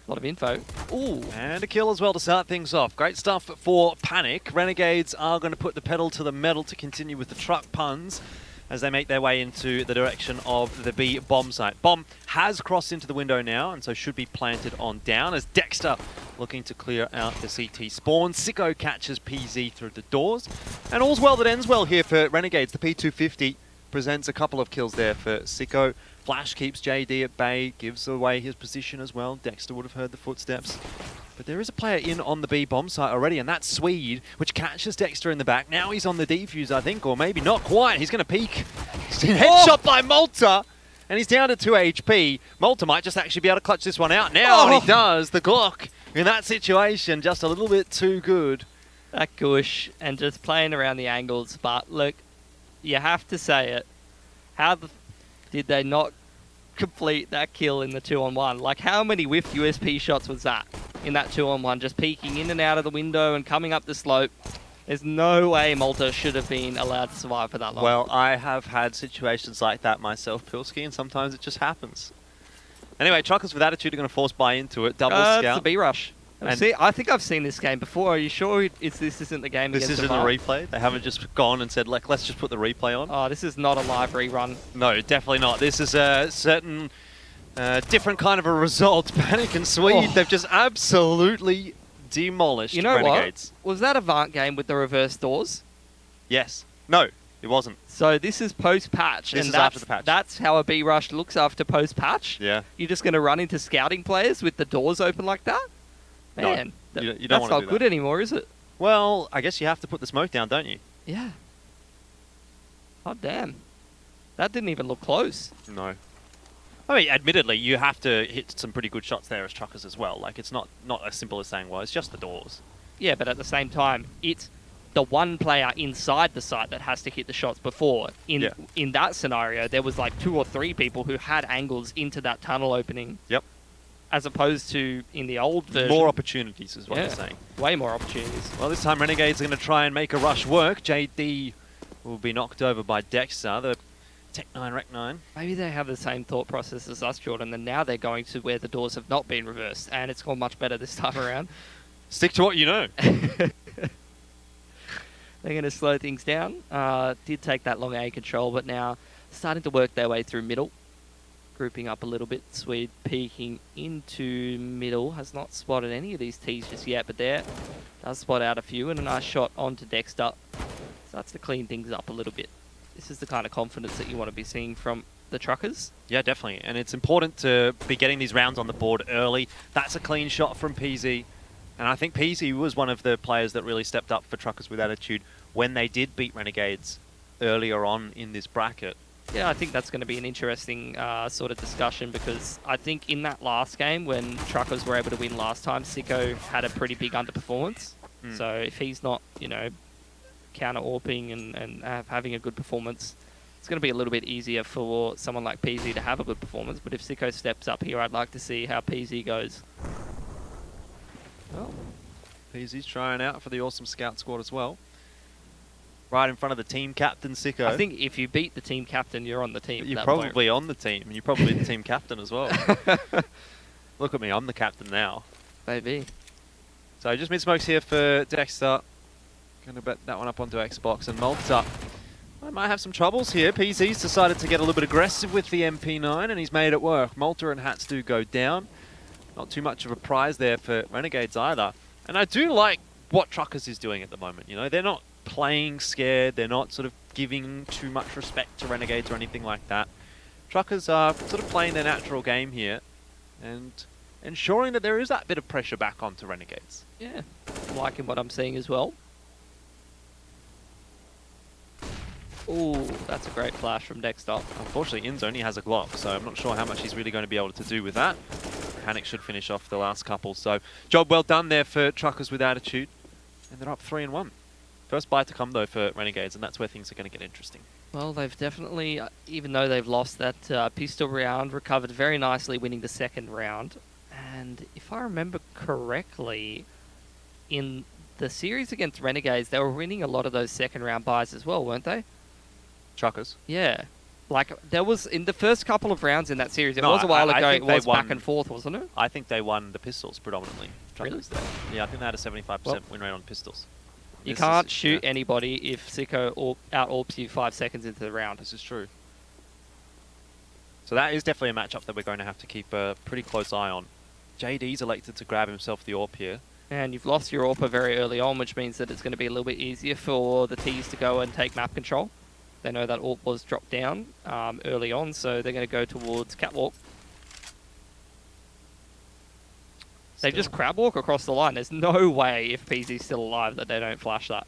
L: A lot of info.
K: Ooh, and a kill as well to start things off. Great stuff for Panic. Renegades are going to put the pedal to the metal to continue with the truck puns as they make their way into the direction of the B bomb site. Bomb has crossed into the window now, and so should be planted on down as Dexter looking to clear out the CT spawn. Sicko catches PZ through the doors. And all's well that ends well here for Renegades. The P250 presents a couple of kills there for Sicko. Flash keeps JD at bay, gives away his position as well. Dexter would have heard the footsteps. But there is a player in on the B bomb site already, and that's Swede, which catches Dexter in the back. Now he's on the defuse, I think, or maybe not quite. He's going to peek. Headshot by Malta, and he's down to 2 HP. Malta might just actually be able to clutch this one out now, and he does. The Glock in that situation, just a little bit too good.
L: That gush, and just playing around the angles. But look, you have to say it. How did they not complete that kill in the 2-on-1? Like, how many whiffed USP shots was that in that 2-on-1? Just peeking in and out of the window and coming up the slope. There's no way Malta should have been allowed to survive for that long.
K: Well, I have had situations like that myself, Pilski, and sometimes it just happens. Anyway, Truckers with Attitude are going to force buy into it. Double scout.
L: It's a B-rush. I think I've seen this game before. Are you sure this isn't the game
K: This
L: against
K: isn't a replay? They haven't just gone and said, let's just put the replay on?
L: Oh, this is not a live rerun.
K: No, definitely not. This is a certain different kind of a result. Panic and Swede, they've just absolutely demolished Renegades.
L: What? Was that Avant game with the reverse doors?
K: Yes. No, it wasn't.
L: So this is post-patch.
K: This is after the patch.
L: That's how a B-rush looks after post-patch?
K: Yeah.
L: You're just going to run into scouting players with the doors open like that? Man,
K: no, you don't
L: that's
K: want to
L: not
K: do
L: good
K: that
L: anymore, is it?
K: Well, I guess you have to put the smoke down, don't you?
L: Yeah. Oh, damn. That didn't even look close.
K: No. I mean, admittedly, you have to hit some pretty good shots there as truckers as well. Like, it's not as simple as saying, well, it's just the doors.
L: Yeah, but at the same time, it's the one player inside the site that has to hit the shots before. In that scenario, there was like 2 or 3 people who had angles into that tunnel opening.
K: Yep.
L: As opposed to in the old version.
K: More opportunities is what you're saying.
L: Way more opportunities.
K: Well, this time Renegades are going to try and make a rush work. JD will be knocked over by Dexter, the Tech 9 Rec 9.
L: Maybe they have the same thought process as us, Jordan, and now they're going to where the doors have not been reversed, and it's gone much better this time around.
K: Stick to what you know.
L: They're going to slow things down. Did take that long A control, but now starting to work their way through middle. Grouping up a little bit. Swede peeking into middle. Has not spotted any of these T's just yet, but there does spot out a few, and a nice shot onto Dexter. Starts to clean things up a little bit. This is the kind of confidence that you want to be seeing from the truckers.
K: Yeah, definitely. And it's important to be getting these rounds on the board early. That's a clean shot from PZ. And I think PZ was one of the players that really stepped up for Truckers with Attitude when they did beat Renegades earlier on in this bracket.
L: Yeah, I think that's going to be an interesting sort of discussion, because I think in that last game when Truckers were able to win last time, Sicko had a pretty big underperformance. So if he's not, you know, counter-AWPing and having a good performance, it's going to be a little bit easier for someone like PZ to have a good performance. But if Sicko steps up here, I'd like to see how PZ goes.
K: Well, PZ's trying out for the awesome scout squad as well. Right in front of the team captain, Sicko.
L: I think if you beat the team captain, you're on the team.
K: You're probably on the team, and you're probably the team captain as well. Look at me, I'm the captain now.
L: Maybe.
K: So just mid-smokes here for Dexter. Going to bet that one up onto Xbox, and Malta. I might have some troubles here. PZ's decided to get a little bit aggressive with the MP9, and he's made it work. Malta and Hats do go down. Not too much of a prize there for Renegades either. And I do like what Truckers is doing at the moment. You know, they're not playing scared. They're not sort of giving too much respect to Renegades or anything like that. Truckers are sort of playing their natural game here and ensuring that there is that bit of pressure back onto Renegades.
L: Yeah, I'm liking what I'm seeing as well. Ooh, that's a great flash from Dexter.
K: Unfortunately, Inz only has a Glock, so I'm not sure how much he's really going to be able to do with that. Panic should finish off the last couple. So, job well done there for Truckers with Attitude. And they're up 3-1. First bite to come, though, for Renegades, and that's where things are going to get interesting.
L: Well, they've definitely, even though they've lost that pistol round, recovered very nicely, winning the second round. And if I remember correctly, in the series against Renegades, they were winning a lot of those second round buys as well, weren't they?
K: Truckers?
L: Yeah. Like, there was, in the first couple of rounds in that series, it was a while ago, it was back and forth, wasn't it?
K: I think they won the pistols predominantly. Truckers.
L: Really?
K: Yeah, I think they had a 75% win rate on pistols.
L: You can't shoot anybody if Sicko out-AWPs you 5 seconds into the round.
K: This is true. So that is definitely a matchup that we're going to have to keep a pretty close eye on. JD's elected to grab himself the AWP here.
L: And you've lost your AWPer very early on, which means that it's going to be a little bit easier for the T's to go and take map control. They know that AWP was dropped down early on, so they're going to go towards Catwalk. They just crab walk across the line. There's no way, if PZ's still alive, that they don't flash that.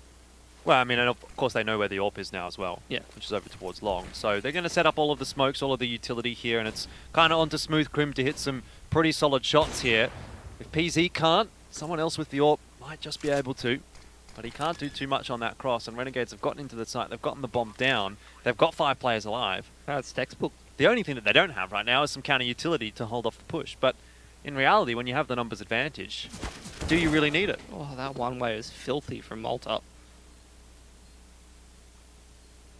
K: Well, I mean, and of course they know where the AWP is now as well.
L: Yeah.
K: Which is over towards Long. So they're going to set up all of the smokes, all of the utility here, and it's kind of onto Smooth Crim to hit some pretty solid shots here. If PZ can't, someone else with the AWP might just be able to. But he can't do too much on that cross, and Renegades have gotten into the site. They've gotten the bomb down. They've got 5 players alive.
L: That's textbook.
K: The only thing that they don't have right now is some counter utility to hold off the push. But in reality, when you have the numbers advantage, do you really need it?
L: Oh, that one way is filthy from Malta.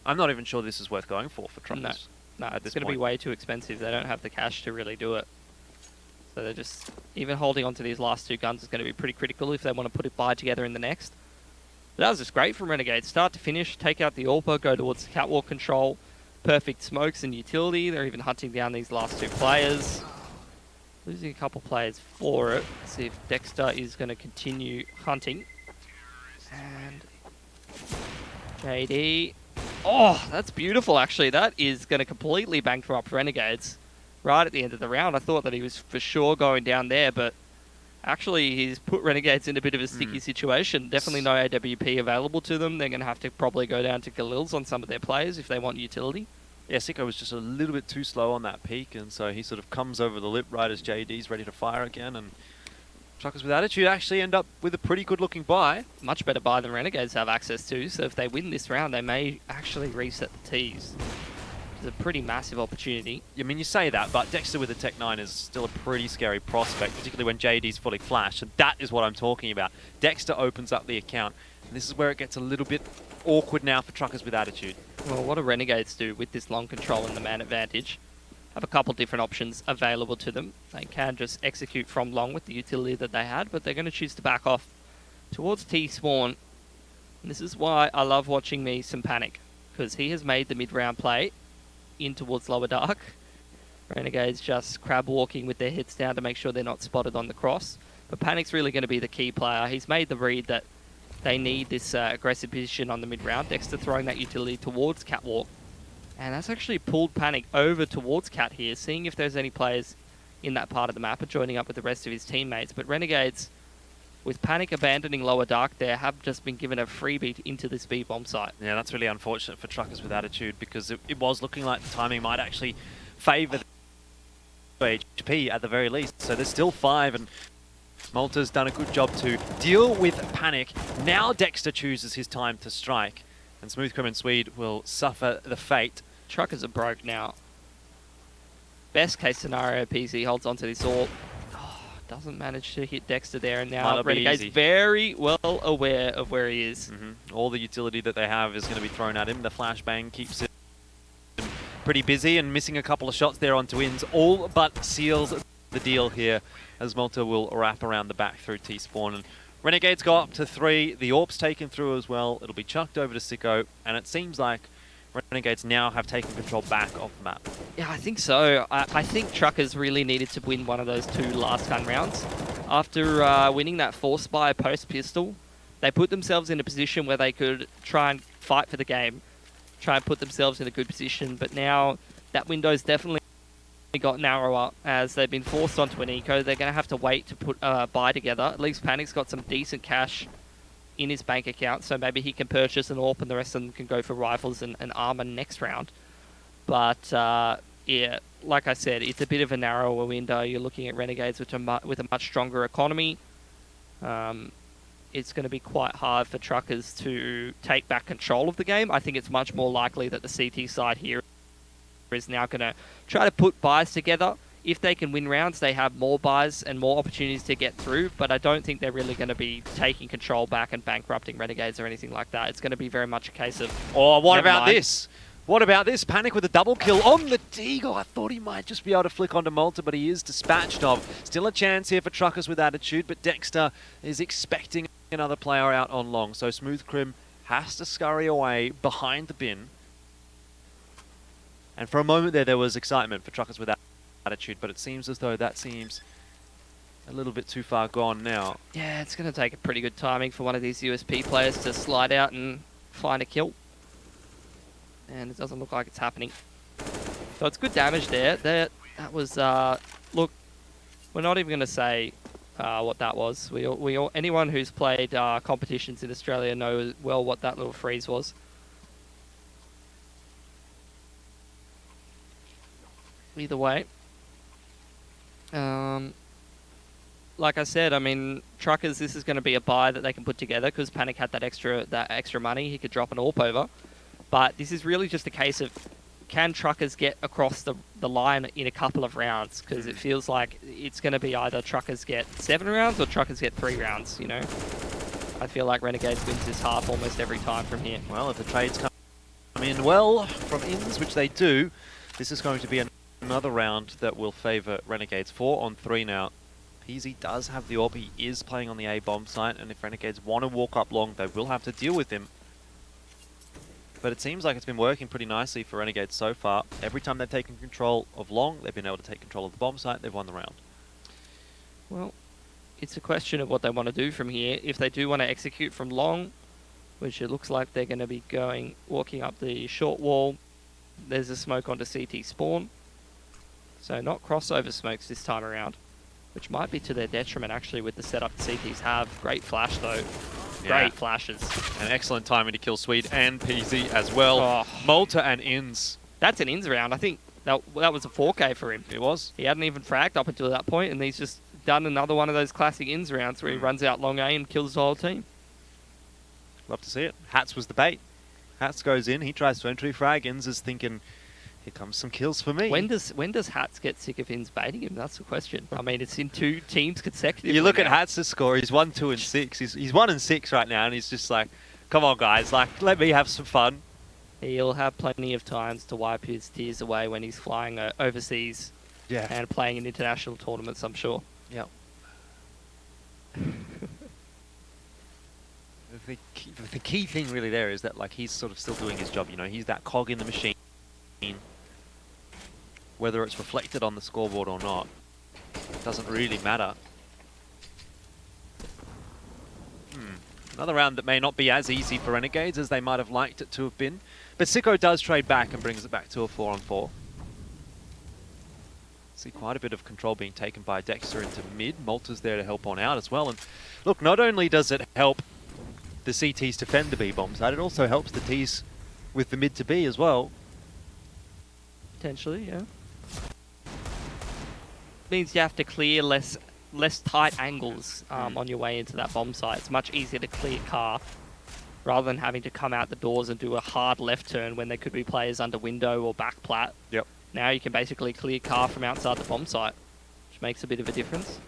K: I'm not even sure this is worth going for Truckers.
L: No, it's going to be way too expensive. They don't have the cash to really do it. So they're just, even holding on to these last 2 guns is going to be pretty critical if they want to put it by together in the next. But that was just great from Renegades. Start to finish, take out the AWPer, go towards the catwalk control. Perfect smokes and utility. They're even hunting down these last 2 players. Losing a couple players for it. Let's see if Dexter is going to continue hunting. And JD. Oh, that's beautiful, actually. That is going to completely bankrupt Renegades right at the end of the round. I thought that he was for sure going down there, but actually he's put Renegades in a bit of a sticky situation. Definitely no AWP available to them. They're going to have to probably go down to Galils on some of their players if they want utility.
K: Yeah, Sicko was just a little bit too slow on that peak, and so he sort of comes over the lip right as JD's ready to fire again, and Truckers with Attitude actually end up with a pretty good-looking buy.
L: Much better buy than Renegades have access to, so if they win this round, they may actually reset the T's. It's a pretty massive opportunity.
K: I mean, you say that, but Dexter with a Tech 9 is still a pretty scary prospect, particularly when JD's fully flashed, and that is what I'm talking about. Dexter opens up the account, and this is where it gets a little bit awkward now for Truckers with Attitude.
L: Well, what do Renegades do with this long control and the man advantage? Have a couple different options available to them. They can just execute from long with the utility that they had, but they're going to choose to back off towards T spawn. And this is why I love watching me some Panic, because he has made the mid-round play in towards Lower Dark. Renegades just crab walking with their heads down to make sure they're not spotted on the cross. But Panic's really going to be the key player. He's made the read that they need this aggressive position on the mid-round. Dexter throwing that utility towards Catwalk. And that's actually pulled Panic over towards Cat here, seeing if there's any players in that part of the map and joining up with the rest of his teammates. But Renegades, with Panic abandoning Lower Dark there, have just been given a freebie into this B-bomb site.
K: Yeah, that's really unfortunate for Truckers with Attitude, because it was looking like the timing might actually favour the HP at the very least. So there's still 5, and Malta's done a good job to deal with Panic. Now Dexter chooses his time to strike, and Smoothcrim and Swede will suffer the fate.
L: Truckers are broke now. Best case scenario, PZ holds onto this AWP. Oh, doesn't manage to hit Dexter there, and now Renegade's very well aware of where he is.
K: All the utility that they have is going to be thrown at him. The flashbang keeps him pretty busy, and missing a couple of shots there onto Ins all but seals the deal here, as Malta will wrap around the back through T-spawn. And Renegades go up to 3. The AWP's taken through as well. It'll be chucked over to Sicko, and it seems like Renegades now have taken control back of the map.
L: Yeah, I think so. I think Truckers really needed to win one of those 2 last gun rounds. After winning that Force Spy post-pistol, they put themselves in a position where they could try and fight for the game, try and put themselves in a good position, but now that window's definitely got narrower as they've been forced onto an eco. They're going to have to wait to put a buy together. At least Panic's got some decent cash in his bank account, so maybe he can purchase an AWP and the rest of them can go for rifles and armor next round. But yeah, like I said, it's a bit of a narrower window. You're looking at Renegades with a much stronger economy. It's going to be quite hard for Truckers to take back control of the game. I think it's much more likely that the CT side here is now going to try to put buys together. If they can win rounds, they have more buys and more opportunities to get through, but I don't think they're really going to be taking control back and bankrupting Renegades or anything like that. It's going to be very much a case of...
K: Oh, what about this? What about this? Panic with a double kill on the Deagle. I thought he might just be able to flick onto Malta, but he is dispatched of. Still a chance here for Truckers with Attitude, but Dexter is expecting another player out on long, so Smoothcrim has to scurry away behind the bin. And for a moment there was excitement for Truckers with Attitude, but it seems as though that seems a little bit too far gone now.
L: Yeah, it's going to take a pretty good timing for one of these USP players to slide out and find a kill. And it doesn't look like it's happening. So it's good damage there. That was, look, we're not even going to say what that was. Anyone who's played competitions in Australia knows well what that little freeze was. Either way. Like I said, I mean, Truckers, this is going to be a buy that they can put together because Panic had that extra money. He could drop an AWP over. But this is really just a case of, can Truckers get across the line in a couple of rounds? Because it feels like it's going to be either Truckers get 7 rounds or Truckers get 3 rounds, you know? I feel like Renegades wins this half almost every time from here.
K: Well, if the trades come in well from Ins, which they do, this is going to be another round that will favour Renegades. 4 on 3 now. PZ does have the AWP. He is playing on the A bomb site, and if Renegades want to walk up long, they will have to deal with him. But it seems like it's been working pretty nicely for Renegades so far. Every time they've taken control of long, they've been able to take control of the bomb site. They've won the round.
L: Well, it's a question of what they want to do from here. If they do want to execute from long, which it looks like they're going to be walking up the short wall, there's a smoke onto CT spawn. So not crossover smokes this time around. which might be to their detriment actually with the setup the CTs have. Great flash though.
K: Yeah.
L: Great flashes.
K: An excellent timing to kill Swede and PZ as well.
L: Oh.
K: Malta and Inns.
L: That's an ins round. I think that was a 4K for him.
K: It was.
L: He hadn't even fragged up until that point, and he's just done another one of those classic ins rounds where he runs out long A and kills the whole team.
K: Love to see it. Hats was the bait. Hats goes in, he tries to entry frag. Inns is thinking, here comes some kills for me.
L: When does Hats get sick of Ins baiting him? That's the question. I mean, it's in 2 teams consecutively.
K: You look at
L: now.
K: Hats' score, he's 1, 2, and 6. He's 1 and 6 right now, and he's just like, come on guys, like, let me have some fun.
L: He'll have plenty of times to wipe his tears away when he's flying overseas and playing in international tournaments, I'm sure.
K: Yep. The key thing really there is that like he's sort of still doing his job, you know, he's that cog in the machine. Whether it's reflected on the scoreboard or not, doesn't really matter. Another round that may not be as easy for Renegades as they might have liked it to have been. But Csgo does trade back and brings it back to a 4-on-4. See quite a bit of control being taken by Dexter into mid. Malta's there to help on out as well. And look, not only does it help the CTs defend the B-bomb side, it also helps the Ts with the mid to B as well.
L: Potentially, yeah. Means you have to clear less tight angles on your way into that bomb site. It's much easier to clear car rather than having to come out the doors and do a hard left turn when there could be players under window or back plat.
K: Yep.
L: Now you can basically clear car from outside the bomb site, which makes a bit of a difference.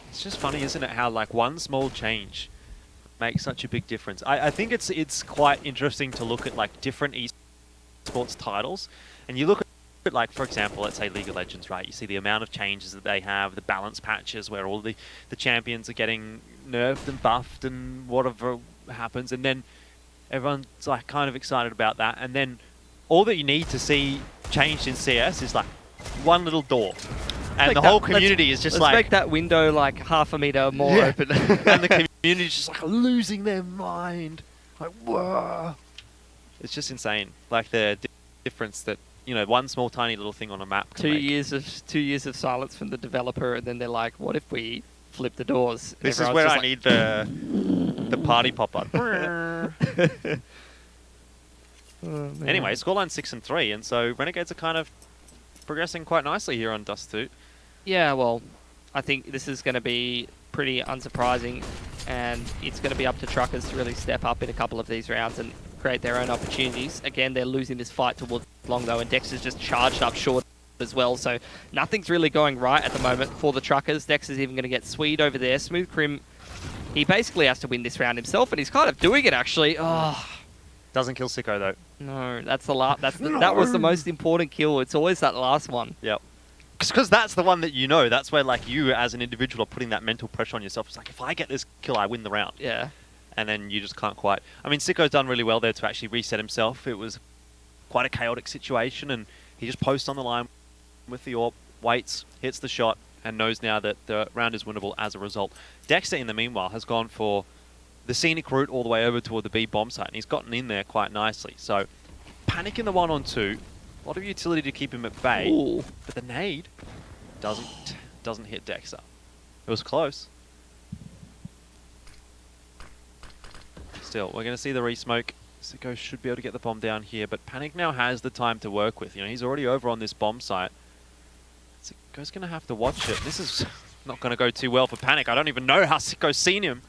K: It's just funny, isn't it, how like one small change makes such a big difference. I think it's quite interesting to look at like different esports titles, and you look at like, for example, let's say League of Legends, right? You see the amount of changes that they have, the balance patches where all the champions are getting nerfed and buffed and whatever happens, and then everyone's like kind of excited about that, and then all that you need to see changed in CS is like one little door. And the whole community is just
L: let's
K: like...
L: make that window like half a meter more open.
K: And the community is just like losing their mind. Like, whoa. It's just insane. Like the difference that, you know, one small tiny little thing on a map can make.
L: 2 years of silence from the developer, and then they're like, what if we flip the doors? And
K: This is where I need the party pop-up. Anyway, scoreline 6-3, and so Renegades are kind of progressing quite nicely here on Dust 2.
L: Yeah, well, I think this is going to be pretty unsurprising, and it's going to be up to Truckers to really step up in a couple of these rounds and create their own opportunities. Again, they're losing this fight towards long though, and Dexter's just charged up short as well, so nothing's really going right at the moment for the Truckers. Dexter's even going to get Swede over there. Smooth Crim, he basically has to win this round himself, and he's kind of doing it actually. Oh.
K: Doesn't kill Sicko though.
L: No, that's the last. That was the most important kill. It's always that last one.
K: Yep. Because that's the one that you know. That's where like you as an individual are putting that mental pressure on yourself. It's like, if I get this kill, I win the round.
L: Yeah.
K: And then you just can't quite. I mean, Sicko's done really well there to actually reset himself. It was quite a chaotic situation, and he just posts on the line with the AWP, waits, hits the shot, and knows now that the round is winnable as a result. Dexter, in the meanwhile, has gone for the scenic route all the way over toward the B bomb site, and he's gotten in there quite nicely. So, panic in the 1-on-2. A lot of utility to keep him at bay.
L: Ooh.
K: But the nade doesn't hit Dexter. It was close. Still, we're going to see the re-smoke. Sicko should be able to get the bomb down here, but Panic now has the time to work with. You know, he's already over on this bomb site. Sicko's going to have to watch it. This is not going to go too well for Panic. I don't even know how Sicko's seen him.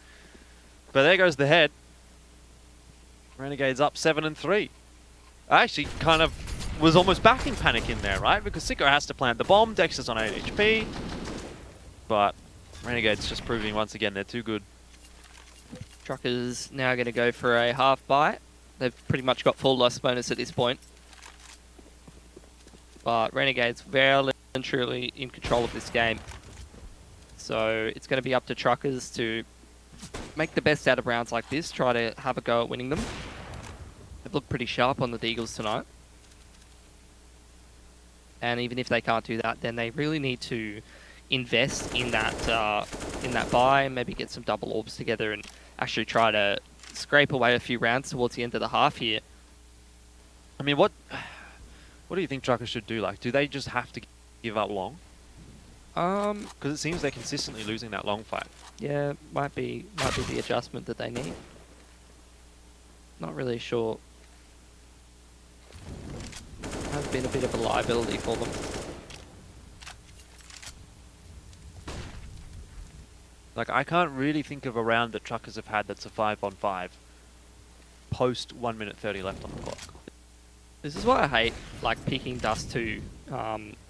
K: But there goes the head. Renegades up 7-3. I actually kind of was almost backing Panic in there, right? Because Sicko has to plant the bomb. Dexter's on 8 HP. But Renegades just proving once again they're too good.
L: Truckers now going to go for a half bite. They've pretty much got full loss bonus at this point. But Renegades very and truly in control of this game. So it's going to be up to Truckers to make the best out of rounds like this, try to have a go at winning them. They've looked pretty sharp on the Deagles tonight. And even if they can't do that, then they really need to invest in that buy, maybe get some double orbs together and actually try to scrape away a few rounds towards the end of the half here.
K: I mean, what do you think Truckers should do? Like, do they just have to give up long? Because it seems they're consistently losing that long fight.
L: Yeah, might be the adjustment that they need. Not really sure. Has been a bit of a liability for them.
K: Like, I can't really think of a round that Truckers have had that's a 5-on-5 post 1 minute 30 left on the clock.
L: This is why I hate like picking Dust 2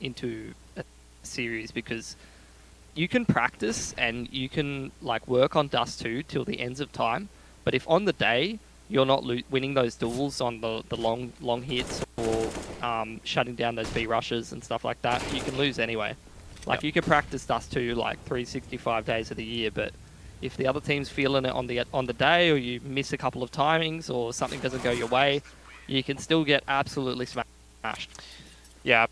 L: into a series, because you can practice and you can like work on Dust 2 till the ends of time, but if on the day you're not winning those duels on the long hits or shutting down those B rushes and stuff like that, you can lose anyway. Like, you can practice Dust 2 like 365 days of the year, but if the other team's feeling it on the day, or you miss a couple of timings, or something doesn't go your way, you can still get absolutely smashed.
K: Yeah,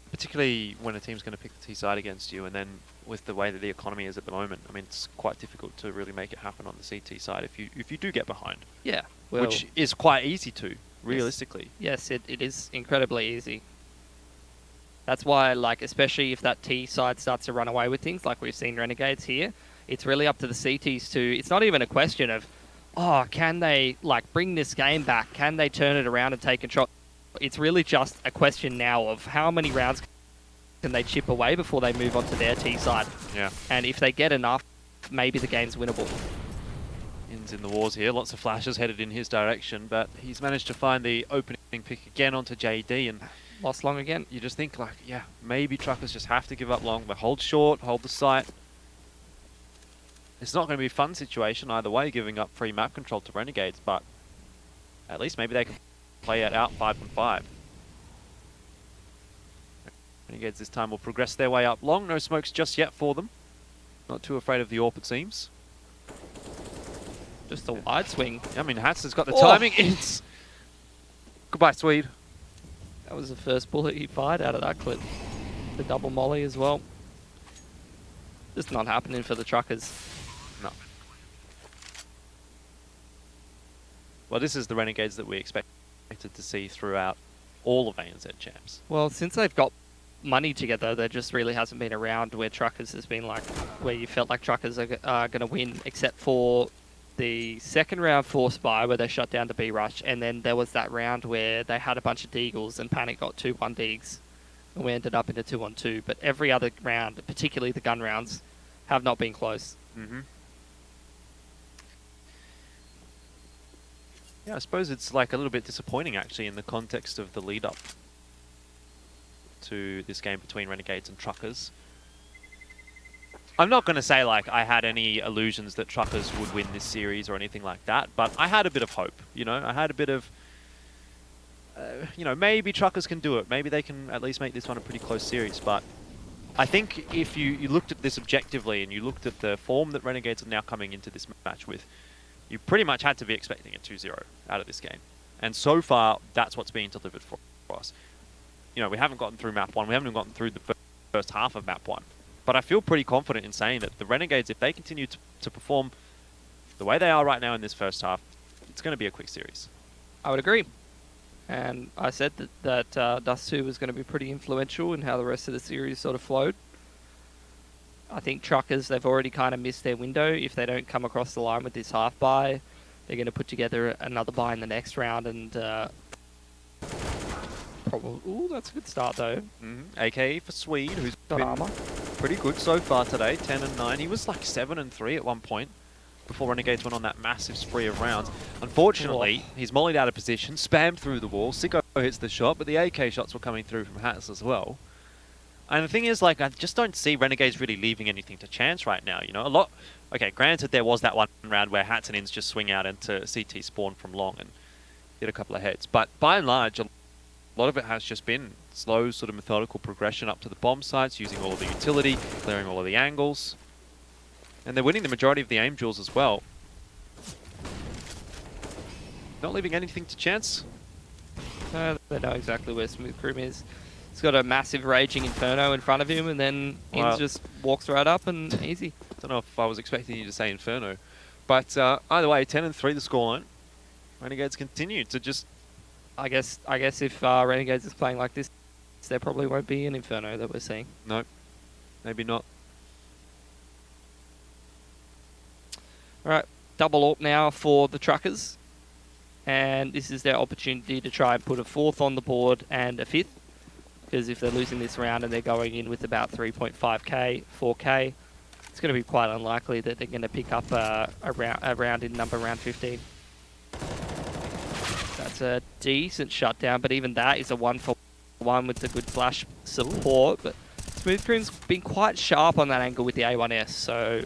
K: particularly when a team's going to pick the T side against you, and then with the way that the economy is at the moment, I mean, it's quite difficult to really make it happen on the CT side if you do get behind.
L: Yeah, well,
K: which is quite easy to, realistically.
L: Yes, it is incredibly easy. That's why, like, especially if that T side starts to run away with things, like we've seen Renegades here, it's really up to the CTs to... It's not even a question of, oh, can they, like, bring this game back? Can they turn it around and take control? It's really just a question now of how many rounds can they chip away before they move on to their T side.
K: Yeah.
L: And if they get enough, maybe the game's winnable.
K: Ins in the wars here, lots of flashes headed in his direction, but he's managed to find the opening pick again onto JD, and...
L: Lost long again.
K: You just think, like, yeah, maybe Truckers just have to give up long, but hold short, hold the site. It's not going to be a fun situation either way, giving up free map control to Renegades, but at least maybe they can play it out 5-on-5. Renegades this time will progress their way up long. No smokes just yet for them. Not too afraid of the AWP, it seems.
L: Just a wide swing.
K: I mean, Hats has got the timing. It's... Goodbye, Swede.
L: That was the first bullet he fired out of that clip. The double molly as well. Just not happening for the Truckers.
K: No. Well, this is the Renegades that we expected to see throughout all of ANZ champs.
L: Well, since they've got money together, there just really hasn't been a round where Truckers has been like, where you felt like Truckers are going to win, except for the second round force buy where they shut down the B rush, and then there was that round where they had a bunch of deagles and Panic got 2-1 deags, and we ended up in a 2-on-2. But every other round, particularly the gun rounds, have not been close.
K: Mm-hmm. Yeah, I suppose it's like a little bit disappointing actually in the context of the lead up to this game between Renegades and Truckers. I'm not going to say like I had any illusions that Truckers would win this series or anything like that, but I had a bit of hope, you know. I had a bit of, you know, maybe Truckers can do it. Maybe they can at least make this one a pretty close series, but I think if you looked at this objectively and you looked at the form that Renegades are now coming into this match with, you pretty much had to be expecting a 2-0 out of this game. And so far, that's what's being delivered for us. You know, we haven't gotten through map 1, we haven't even gotten through the first half of map 1. But I feel pretty confident in saying that the Renegades, if they continue to perform the way they are right now in this first half, it's going to be a quick series.
L: I would agree. And I said that Dust 2 was going to be pretty influential in how the rest of the series sort of flowed. I think Truckers, they've already kind of missed their window. If they don't come across the line with this half buy, they're going to put together another buy in the next round, and probably... Ooh, that's a good start though.
K: AK for Swede, who's
L: got
K: been
L: armor.
K: Pretty good so far today, 10-9. He was like 7-3 at one point before Renegades went on that massive spree of rounds. Unfortunately, he's mollied out of position, spammed through the wall. Sicko hits the shot, but the AK shots were coming through from Hats as well. And the thing is, like, I just don't see Renegades really leaving anything to chance right now, you know? A lot... Okay, granted, there was that one round where Hats and Ins just swing out into CT spawn from long and hit a couple of heads. But by and large, a lot of it has just been slow, sort of methodical progression up to the bomb sites, using all of the utility, clearing all of the angles. And they're winning the majority of the aim duels as well. Not leaving anything to chance.
L: No, they know exactly where Smooth Crim is. He's got a massive raging Inferno in front of him, and then Ins just walks right up and easy.
K: Don't know if I was expecting you to say Inferno. But either way, 10-3 the scoreline. Renegades continue to just...
L: I guess if Renegades is playing like this, there probably won't be an Inferno that we're seeing.
K: No. Maybe not.
L: Alright, double AWP now for the Truckers. And this is their opportunity to try and put a 4th on the board and a 5th. Because if they're losing this round and they're going in with about 3.5k, 4k, it's going to be quite unlikely that they're going to pick up a round in round 15. That's a decent shutdown, but even that is a 1-for-1 with the good flash support. But Smoothcream's been quite sharp on that angle with the A1S, so...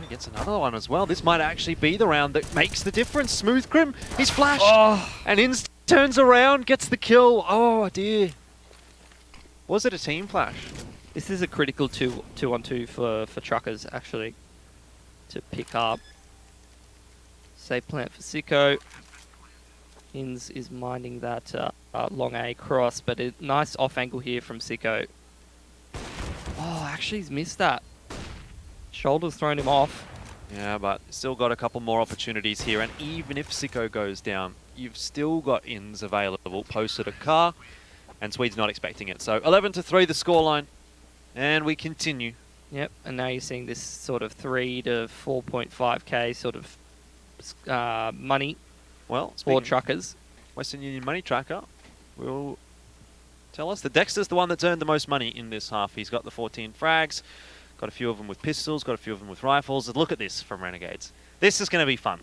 K: He gets another one as well. This might actually be the round that makes the difference. Smoothcream, he's flashed, and Inst turns around, gets the kill. Oh dear. Was it a team flash?
L: This is a critical 2-on-2 for Truckers, actually, to pick up. Safe plant for Sicko. Ins is minding that long A cross, but a nice off angle here from Sicko. Oh, actually he's missed that. Shoulder's thrown him off.
K: Yeah, but still got a couple more opportunities here, and even if Sicko goes down, you've still got Ins available. Posted a car, and Swede's not expecting it. So 11-3 the scoreline, and we continue.
L: Yep, and now you're seeing this sort of 3 to 4.5k sort of money for Truckers.
K: Western Union Money Tracker will tell us that Dexter's the one that's earned the most money in this half. He's got the 14 frags, got a few of them with pistols, got a few of them with rifles. Look at this from Renegades. This is going to be fun.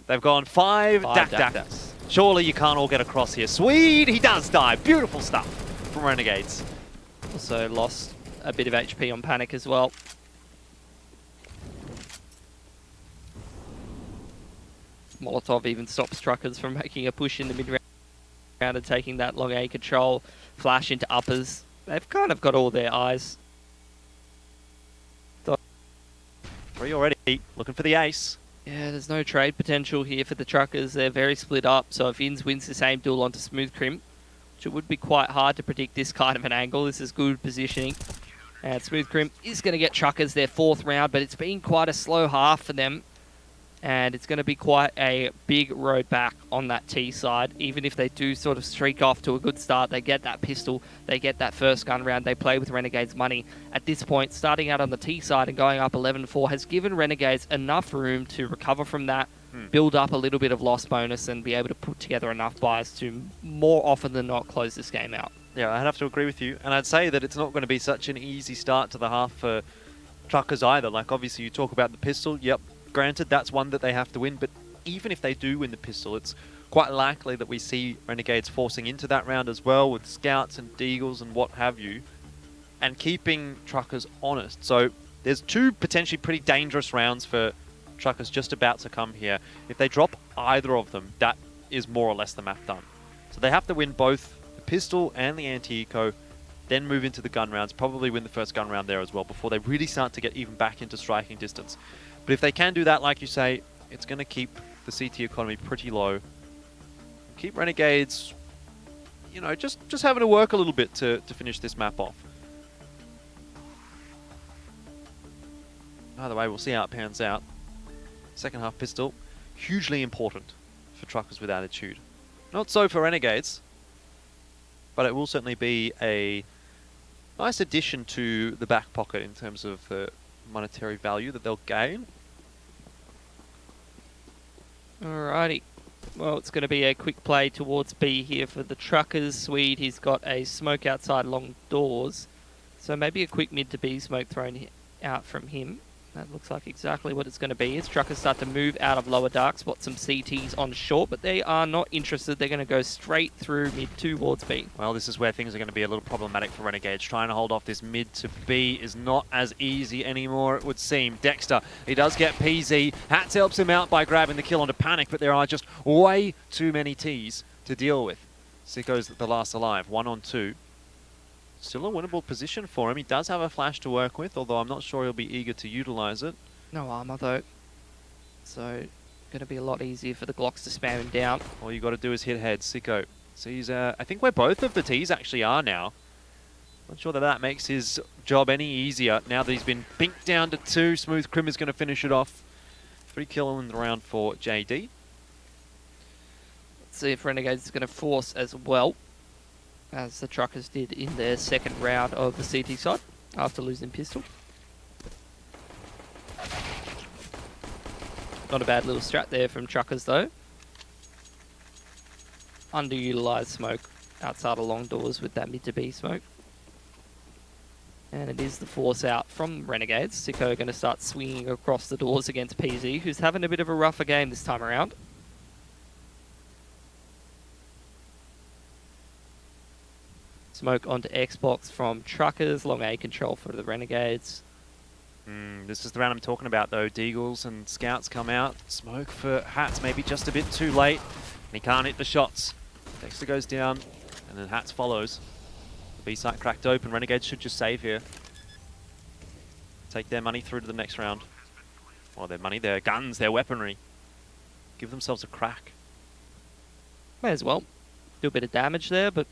K: They've gone 5 Dak-Daks. Surely you can't all get across here. Swede, he does die. Beautiful stuff from Renegades.
L: Also lost a bit of HP on Panic as well. Molotov even stops Truckers from making a push in the mid-round and taking that long A control. Flash into uppers. They've kind of got all their eyes.
K: 3 already, looking for the ace.
L: Yeah, there's no trade potential here for the Truckers. They're very split up, so if Ins wins the same duel onto Smoothcream, which it would be quite hard to predict this kind of an angle. This is good positioning. And Smoothcream is going to get Truckers their 4th round, but it's been quite a slow half for them. And it's going to be quite a big road back on that T side. Even if they do sort of streak off to a good start, they get that pistol, they get that first gun round, they play with Renegades money. At this point, starting out on the T side and going up 11-4 has given Renegades enough room to recover from that, build up a little bit of loss bonus, and be able to put together enough buys to more often than not close this game out.
K: Yeah, I'd have to agree with you. And I'd say that it's not going to be such an easy start to the half for Truckers either. Like, obviously, you talk about the pistol. Yep. Granted, that's one that they have to win, but even if they do win the pistol, it's quite likely that we see Renegades forcing into that round as well with scouts and deagles and what have you, and keeping Truckers honest. So there's 2 potentially pretty dangerous rounds for Truckers just about to come here. If they drop either of them, that is more or less the map done. So they have to win both the pistol and the anti-eco, then move into the gun rounds, probably win the first gun round there as well before they really start to get even back into striking distance. But if they can do that, like you say, it's going to keep the CT economy pretty low. Keep Renegades, you know, just having to work a little bit to finish this map off. By the way, we'll see how it pans out. Second half pistol, hugely important for Truckers with attitude. Not so for Renegades, but it will certainly be a nice addition to the back pocket in terms of monetary value that they'll gain.
L: Alrighty. Well, it's going to be a quick play towards B here for the Truckers. Swede, he's got a smoke outside long doors. So maybe a quick mid to B smoke thrown out from him. That looks like exactly what it's going to be. As Truckers start to move out of lower dark, spot some CTs on short, but they are not interested. They're going to go straight through mid towards B.
K: Well, this is where things are going to be a little problematic for Renegades. Trying to hold off this mid to B is not as easy anymore, it would seem. Dexter, he does get PZ. Hats helps him out by grabbing the kill onto Panic, but there are just way too many Ts to deal with. Sicko's the last alive, 1-on-2. Still a winnable position for him. He does have a flash to work with, although I'm not sure he'll be eager to utilize it.
L: No armor though. So, going to be a lot easier for the Glocks to spam him down.
K: All you got to do is hit head. Sicko sees, I think where both of the Ts actually are now. Not sure that that makes his job any easier. Now that he's been pinked down to 2, Smoothcream is going to finish it off. 3 kill in the round for JD.
L: Let's see if Renegades is going to force as well as the Truckers did in their second round of the CT side. after losing pistol. Not a bad little strat there from Truckers though. Underutilized smoke outside of long doors with that mid to B smoke. And it is the force out from Renegades. Csgo going to start swinging across the doors against PZ, who's having a bit of a rougher game this time around. Smoke onto Xbox from Truckers, long A control for the Renegades.
K: This is the round I'm talking about though. Deagles and Scouts come out. Smoke for Hats maybe just a bit too late. And he can't hit the shots. Dexter goes down and then Hats follows. The B site cracked open. Renegades should just save here. Take their money through to the next round. Or their money, their guns, their weaponry. Give themselves a crack.
L: May as well. Do a bit of damage there, but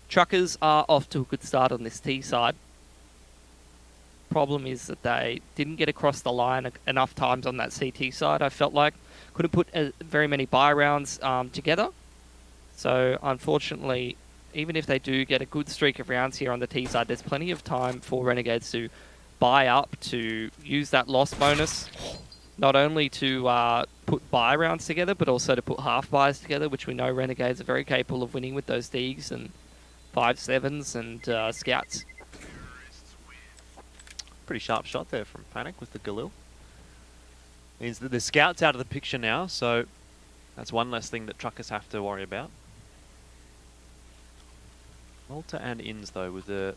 L: Truckers are off to a good start on this T side. Problem is that they didn't get across the line enough times on that CT side. I felt like couldn't put very many buy rounds together. So unfortunately, even if they do get a good streak of rounds here on the T side, there's plenty of time for Renegades to buy up, to use that loss bonus, not only to put buy rounds together, but also to put half buys together, which we know Renegades are very capable of winning with those Deags and 5-7s and Scouts.
K: Pretty sharp shot there from Panic with the Galil. Means that the Scout's out of the picture now, so that's one less thing that Truckers have to worry about. Malta and Inns though with a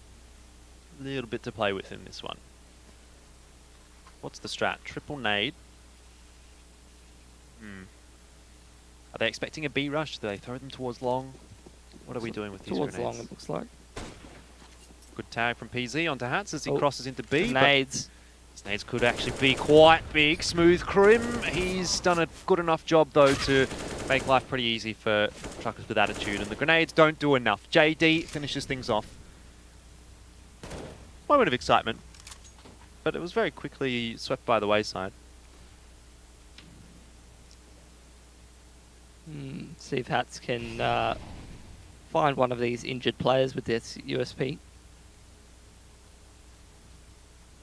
K: little bit to play with in this one. What's the strat? Triple nade. Are they expecting a B rush? Do they throw them towards long? What are we doing with these
L: towards
K: grenades?
L: long, it looks like.
K: Good tag from PZ onto Hats as he crosses into B.
L: Nades.
K: His nades could actually be quite big. Smooth Crim. He's done a good enough job though to make life pretty easy for Truckers with attitude. And the grenades don't do enough. JD finishes things off. Moment of excitement. But it was very quickly swept by the wayside.
L: See if Hats can find one of these injured players with this USP.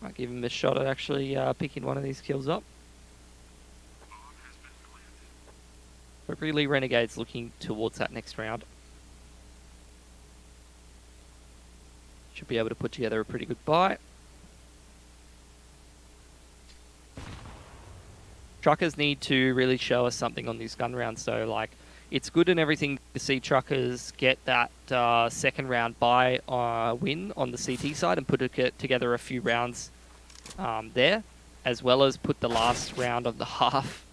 L: Might give him a shot at actually picking one of these kills up. But really, Renegades looking towards that next round. Should be able to put together a pretty good buy. Truckers need to really show us something on these gun rounds. So, like, it's good and everything to see Truckers get that second round buy win on the CT side and put together a few rounds there, as well as put the last round of the half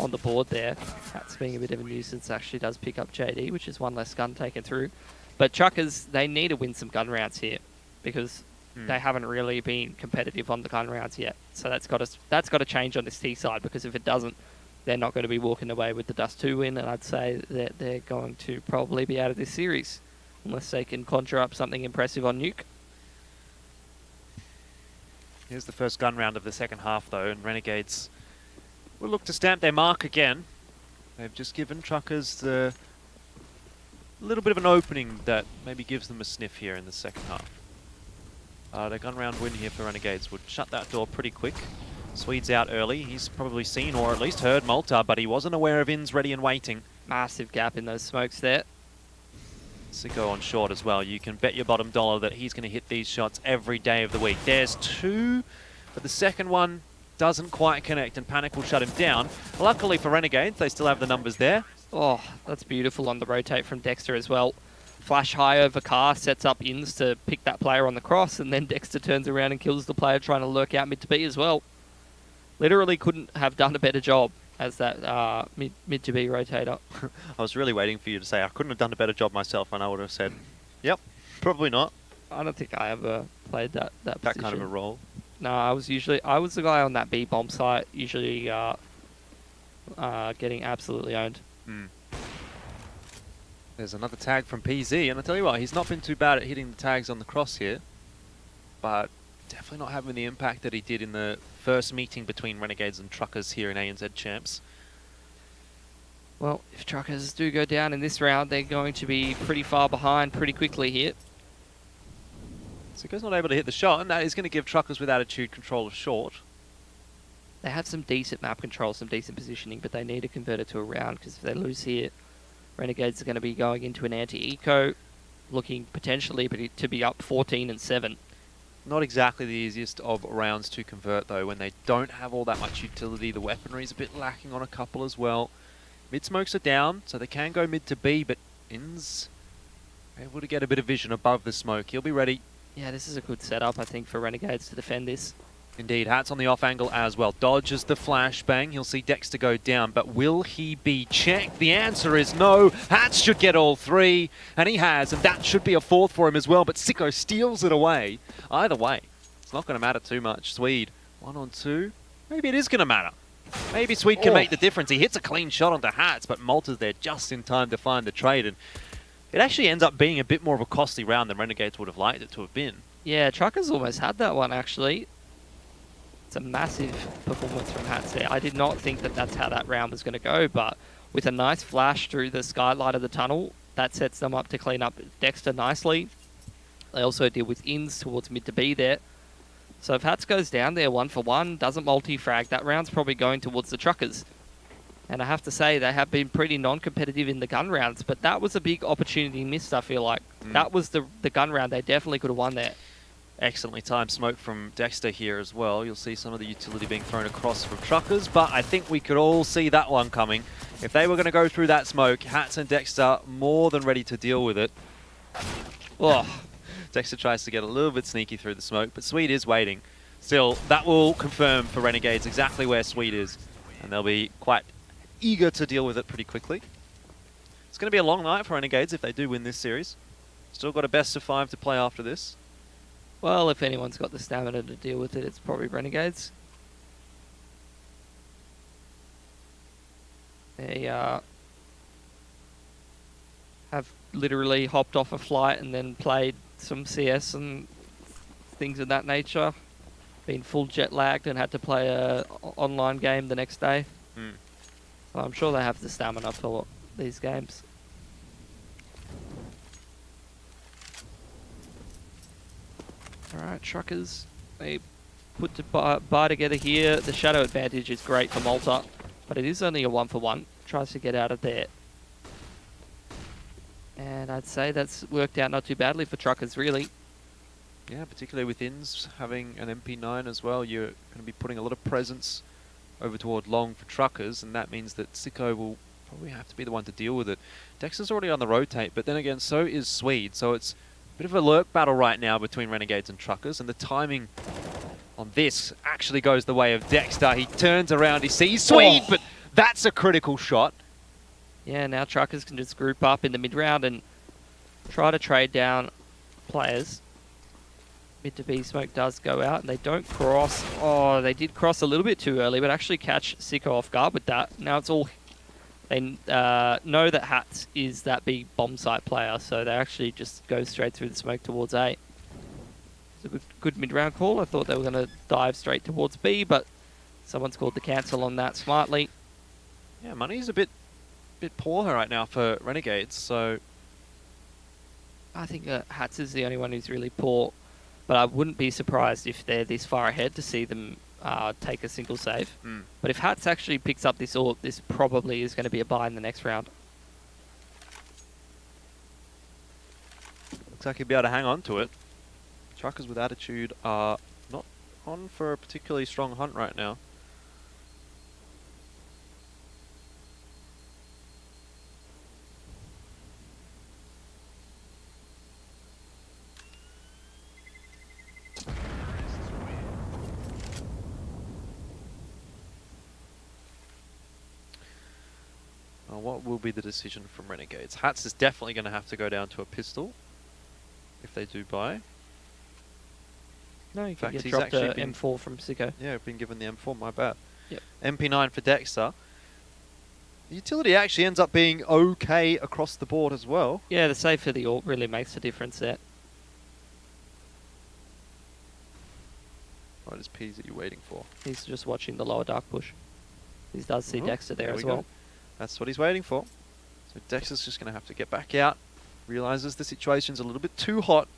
L: on the board there. That's being a bit of a nuisance. Actually does pick up JD, which is one less gun taken through. But Truckers, they need to win some gun rounds here because they haven't really been competitive on the gun rounds yet. So that's got to change on this T side, because if it doesn't, they're not going to be walking away with the Dust 2 win, and I'd say that they're going to probably be out of this series unless they can conjure up something impressive on Nuke.
K: Here's the first gun round of the second half though, and Renegades will look to stamp their mark again. They've just given Truckers a little bit of an opening that maybe gives them a sniff here in the second half. The gun round win here for Renegades would shut that door pretty quick. Swede's out early. He's probably seen or at least heard Malta, but he wasn't aware of Inns ready and waiting.
L: Massive gap in those smokes there.
K: Csgo on short as well. You can bet your bottom dollar that he's going to hit these shots every day of the week. There's two, but the second one doesn't quite connect, and Panic will shut him down. Luckily for Renegades, they still have the numbers there.
L: Oh, that's beautiful on the rotate from Dexter as well. Flash high over car, sets up Inns to pick that player on the cross, and then Dexter turns around and kills the player trying to lurk out mid to B as well. Literally couldn't have done a better job as that mid to B rotator.
K: I was really waiting for you to say I couldn't have done a better job myself, and I would have said, yep, probably not.
L: I don't think I ever played that position.
K: Kind of a role.
L: No, I was the guy on that B bomb site, usually getting absolutely owned.
K: There's another tag from PZ, and I tell you what, he's not been too bad at hitting the tags on the cross here, but definitely not having the impact that he did in the first meeting between Renegades and Truckers here in ANZ Champs.
L: Well, if Truckers do go down in this round, they're going to be pretty far behind pretty quickly here.
K: Siko's not able to hit the shot, and that is going to give Truckers with Attitude control of short.
L: They have some decent map control, some decent positioning, but they need to convert it to a round, because if they lose here, Renegades are going to be going into an anti-eco, looking potentially to be up 14-7.
K: Not exactly the easiest of rounds to convert, though, when they don't have all that much utility. The weaponry is a bit lacking on a couple as well. Mid smokes are down, so they can go mid to B, but Inns able to get a bit of vision above the smoke. He'll be ready.
L: Yeah, this is a good setup, I think, for Renegades to defend this.
K: Indeed, Hats on the off angle as well. Dodges the flashbang. He'll see Dexter go down, but will he be checked? The answer is no. Hats should get all three, and he has, and that should be a fourth for him as well, but Sicko steals it away. Either way, it's not going to matter too much. Swede, 1 on 2. Maybe it is going to matter. Maybe Swede can make the difference. He hits a clean shot onto Hats, but Malta's there just in time to find the trade, and it actually ends up being a bit more of a costly round than Renegades would have liked it to have been.
L: Yeah, Truckers almost had that one, actually. It's a massive performance from Hats there. I did not think that that's how that round was going to go, but with a nice flash through the skylight of the tunnel, that sets them up to clean up Dexter nicely. They also deal with Inns towards mid to B there. So if Hats goes down there 1 for 1, doesn't multi-frag, that round's probably going towards the Truckers. And I have to say, they have been pretty non-competitive in the gun rounds, but that was a big opportunity missed, I feel like. That was the gun round. They definitely could have won there.
K: Excellently timed smoke from Dexter here as well. You'll see some of the utility being thrown across from Truckers, but I think we could all see that one coming. If they were going to go through that smoke, Hats and Dexter more than ready to deal with it. Oh, Dexter tries to get a little bit sneaky through the smoke, but Swede is waiting. Still, that will confirm for Renegades exactly where Swede is, and they'll be quite eager to deal with it pretty quickly. It's going to be a long night for Renegades if they do win this series. Still got a best of 5 to play after this.
L: Well, if anyone's got the stamina to deal with it, it's probably Renegades. They have literally hopped off a flight and then played some CS and things of that nature. Been full jet lagged and had to play a online game the next day. So I'm sure they have the stamina for these games. Alright, Truckers, they put the bar together here. The shadow advantage is great for Malta, but it is only a 1 for 1. Tries to get out of there. And I'd say that's worked out not too badly for Truckers, really.
K: Yeah, particularly with Inns having an MP9 as well, you're going to be putting a lot of presence over toward long for Truckers, and that means that Sicko will probably have to be the one to deal with it. Dexter's already on the rotate, but then again, so is Swede, so it's bit of a lurk battle right now between Renegades and Truckers, and the timing on this actually goes the way of Dexter. He turns around, he sees Swede, but that's a critical shot.
L: Yeah, now Truckers can just group up in the mid-round and try to trade down players. Mid to B smoke does go out, and they don't cross. Oh, they did cross a little bit too early, but actually catch Sicko off guard with that. Now it's all... They know that Hats is that big bomb site player, so they actually just go straight through the smoke towards A. It's a good mid-round call. I thought they were going to dive straight towards B, but someone's called the cancel on that smartly.
K: Yeah, money's a bit poor right now for Renegades, so...
L: I think Hats is the only one who's really poor, but I wouldn't be surprised if they're this far ahead to see them take a single save. But if Hats actually picks up this AWP, this probably is going to be a buy in the next round.
K: Looks like he'll be able to hang on to it. Truckers with Attitude are not on for a particularly strong hunt right now. What will be the decision from Renegades? Hats is definitely going to have to go down to a pistol if they do buy.
L: No, you can get dropped a M4 from Sicko.
K: Yeah, been given the M4, my bad.
L: Yep.
K: MP9 for Dexter. The utility actually ends up being okay across the board as well.
L: Yeah, the save for the AWP really makes a difference there.
K: What is Peas that you're waiting for?
L: He's just watching the lower dark push. He does see Dexter there as well.
K: That's what he's waiting for. So Dexter's just going to have to get back out. Realizes the situation's a little bit too hot.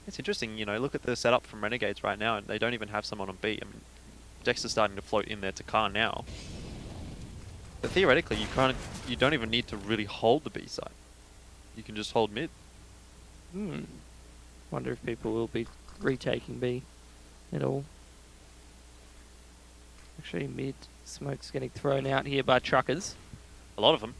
K: It's interesting, you know, look at the setup from Renegades right now, and they don't even have someone on B. I mean, Dexter's starting to float in there to Car now. But theoretically, you don't even need to really hold the B side. You can just hold mid.
L: Wonder if people will be retaking B at all. Actually, mid smoke's getting thrown out here by truckers.
K: A lot of them.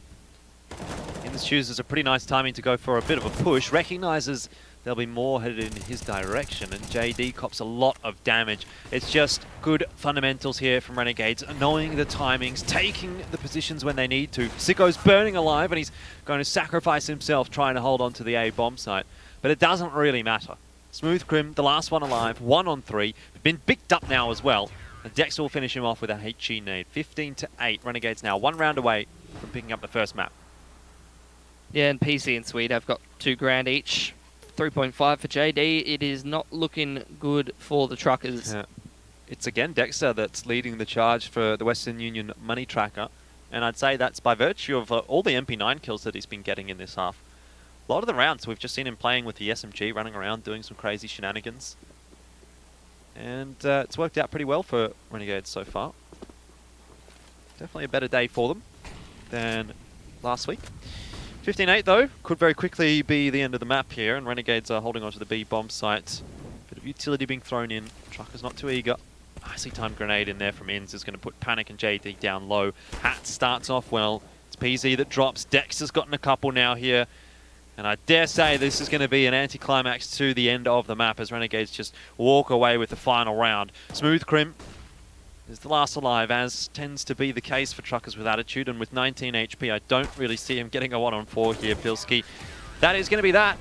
K: Inns chooses a pretty nice timing to go for a bit of a push. Recognises there'll be more headed in his direction, and JD cops a lot of damage. It's just good fundamentals here from Renegades, knowing the timings, taking the positions when they need to. Sicko's burning alive, and he's going to sacrifice himself trying to hold on to the A bomb site. But it doesn't really matter. Smooth Crim, the last one alive, 1 on 3. Been picked up now as well. And Dex will finish him off with a HG nade. 15-8. Renegades now 1 round away from picking up the first map.
L: Yeah, and PC and Swede have got $2,000 each. 3.5 for JD. It is not looking good for the truckers.
K: Yeah. It's again Dexter that's leading the charge for the Western Union money tracker. And I'd say that's by virtue of all the MP9 kills that he's been getting in this half. A lot of the rounds we've just seen him playing with the SMG, running around doing some crazy shenanigans. And it's worked out pretty well for Renegades so far. Definitely a better day for them than last week. 15-8 though, could very quickly be the end of the map here, and Renegades are holding on to the B bomb site. Bit of utility being thrown in. Trucker's not too eager. Nicely timed grenade in there from Inns is going to put Panic and JD down low. Hat starts off well. It's PZ that drops. Dex has gotten a couple now here. And I dare say this is going to be an anticlimax to the end of the map as Renegades just walk away with the final round. Smooth Crim is the last alive, as tends to be the case for truckers with attitude, and with 19 HP I don't really see him getting a 1-on-4 here, Pilski. That is going to be that.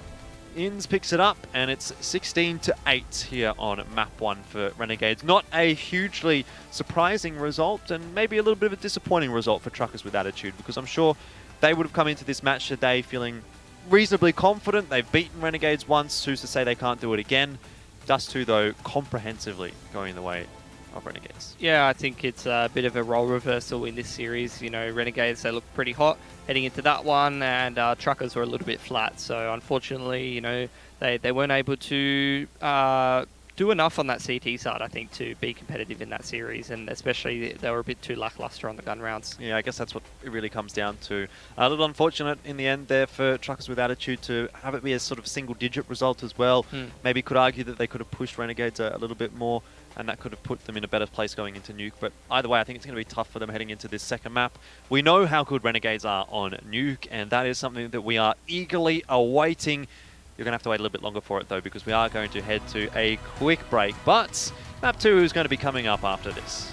K: Inns picks it up, and it's 16-8 here on map 1 for Renegades. Not a hugely surprising result, and maybe a little bit of a disappointing result for truckers with attitude, because I'm sure they would have come into this match today feeling reasonably confident. They've beaten Renegades once. Who's to say they can't do it again? Dust 2, though, comprehensively going the way of Renegades.
L: Yeah, I think it's a bit of a role reversal in this series. You know, Renegades, they look pretty hot heading into that one, and truckers were a little bit flat. So unfortunately, you know, they weren't able to do enough on that CT side, I think, to be competitive in that series, and especially they were a bit too lackluster on the gun rounds.
K: Yeah, I guess that's what it really comes down to. A little unfortunate in the end there for truckers with attitude to have it be a sort of single-digit result as well. Maybe could argue that they could have pushed Renegades a little bit more, and that could have put them in a better place going into Nuke. But either way, I think it's going to be tough for them heading into this second map. We know how good Renegades are on Nuke, and that is something that we are eagerly awaiting. You're going to have to wait a little bit longer for it, though, because we are going to head to a quick break. But map 2 is going to be coming up after this.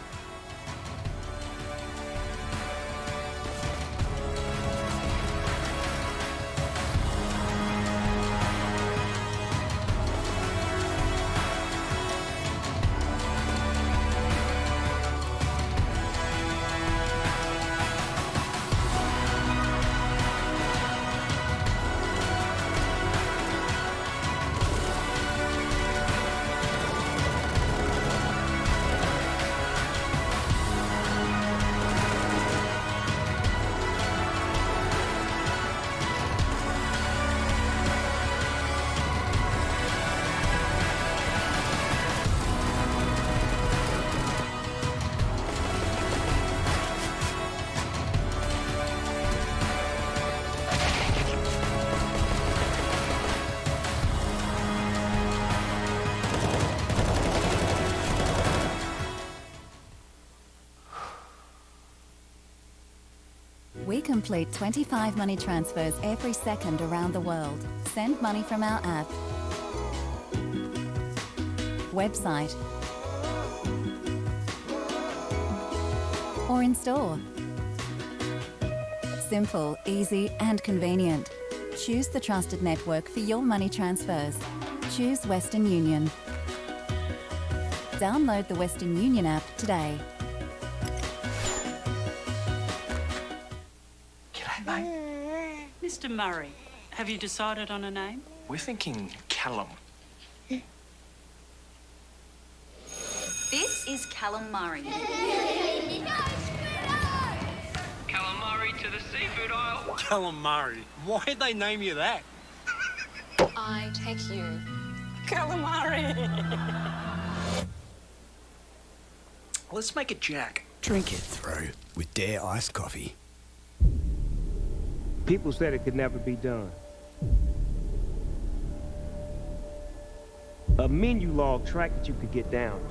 M: We complete 25 money transfers every second around the world. Send money from our app, website, or in store. Simple, easy, and convenient. Choose the trusted network for your money transfers. Choose Western Union. Download the Western Union app today.
N: Mr. Murray, have you decided on a name?
O: We're thinking Callum.
P: This is Callum Murray.
O: Callum Murray to the seafood aisle. Callum Murray? Why'd they name you that?
P: I take you.
O: Calamari.
P: Let's make it Jack.
H: Drink it through with Dare iced coffee.
Q: People said it could never be done. A menu log track that you could get down.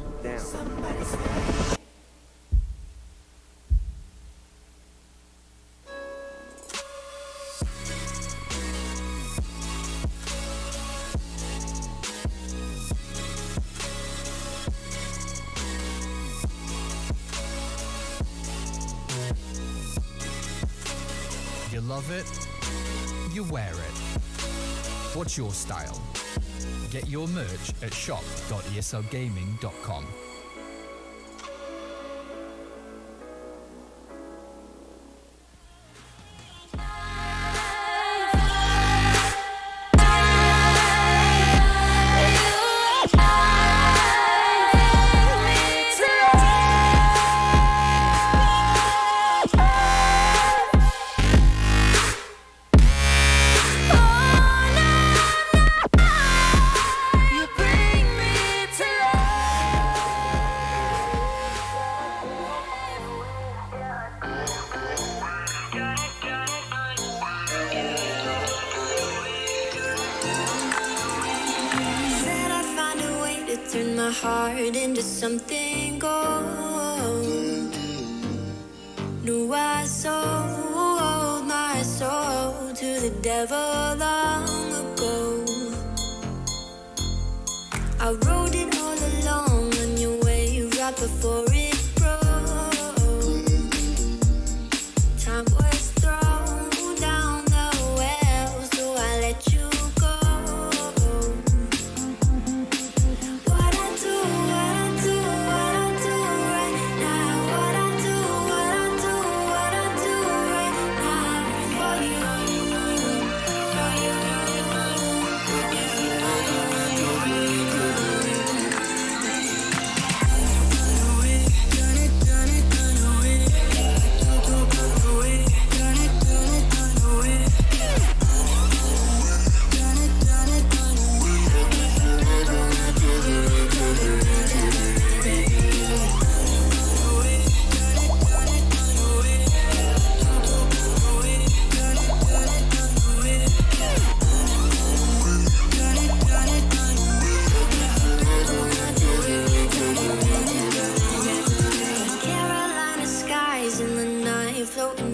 R: You love it, you wear it. What's your style? Get your merch at shop.eslgaming.com.
E: Turn my heart into something gold. Knew I sold my soul to the devil long ago. I rode it all along on your wave right before it broke. Time was thrown down the well, so I let you go.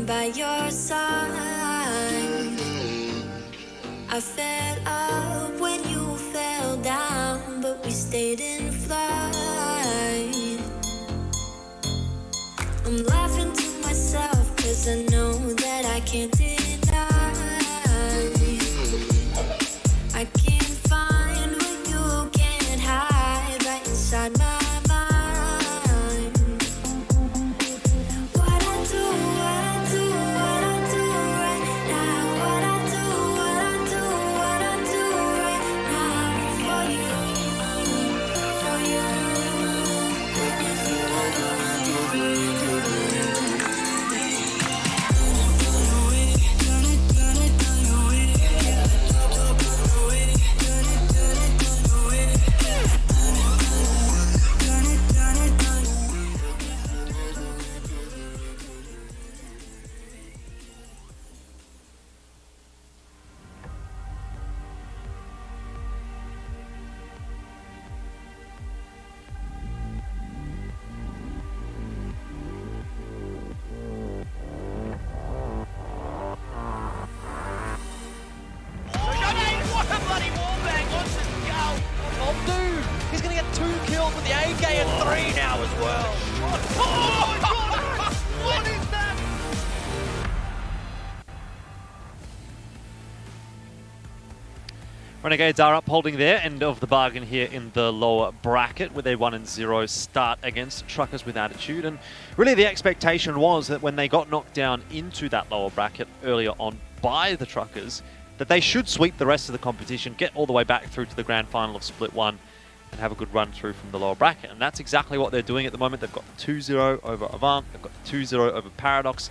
E: By your side, I fell up when you fell down, but we stayed in flight. I'm laughing to myself, cause I know that I can't deny. I can't find what you can't hide right inside my
K: Renegades are upholding their end of the bargain here in the lower bracket with a 1-0 start against Truckers with Attitude. And really the expectation was that when they got knocked down into that lower bracket earlier on by the Truckers, that they should sweep the rest of the competition, get all the way back through to the grand final of Split 1 and have a good run through from the lower bracket. And that's exactly what they're doing at the moment. They've got the 2-0 over Avant, they've got the 2-0 over Paradox.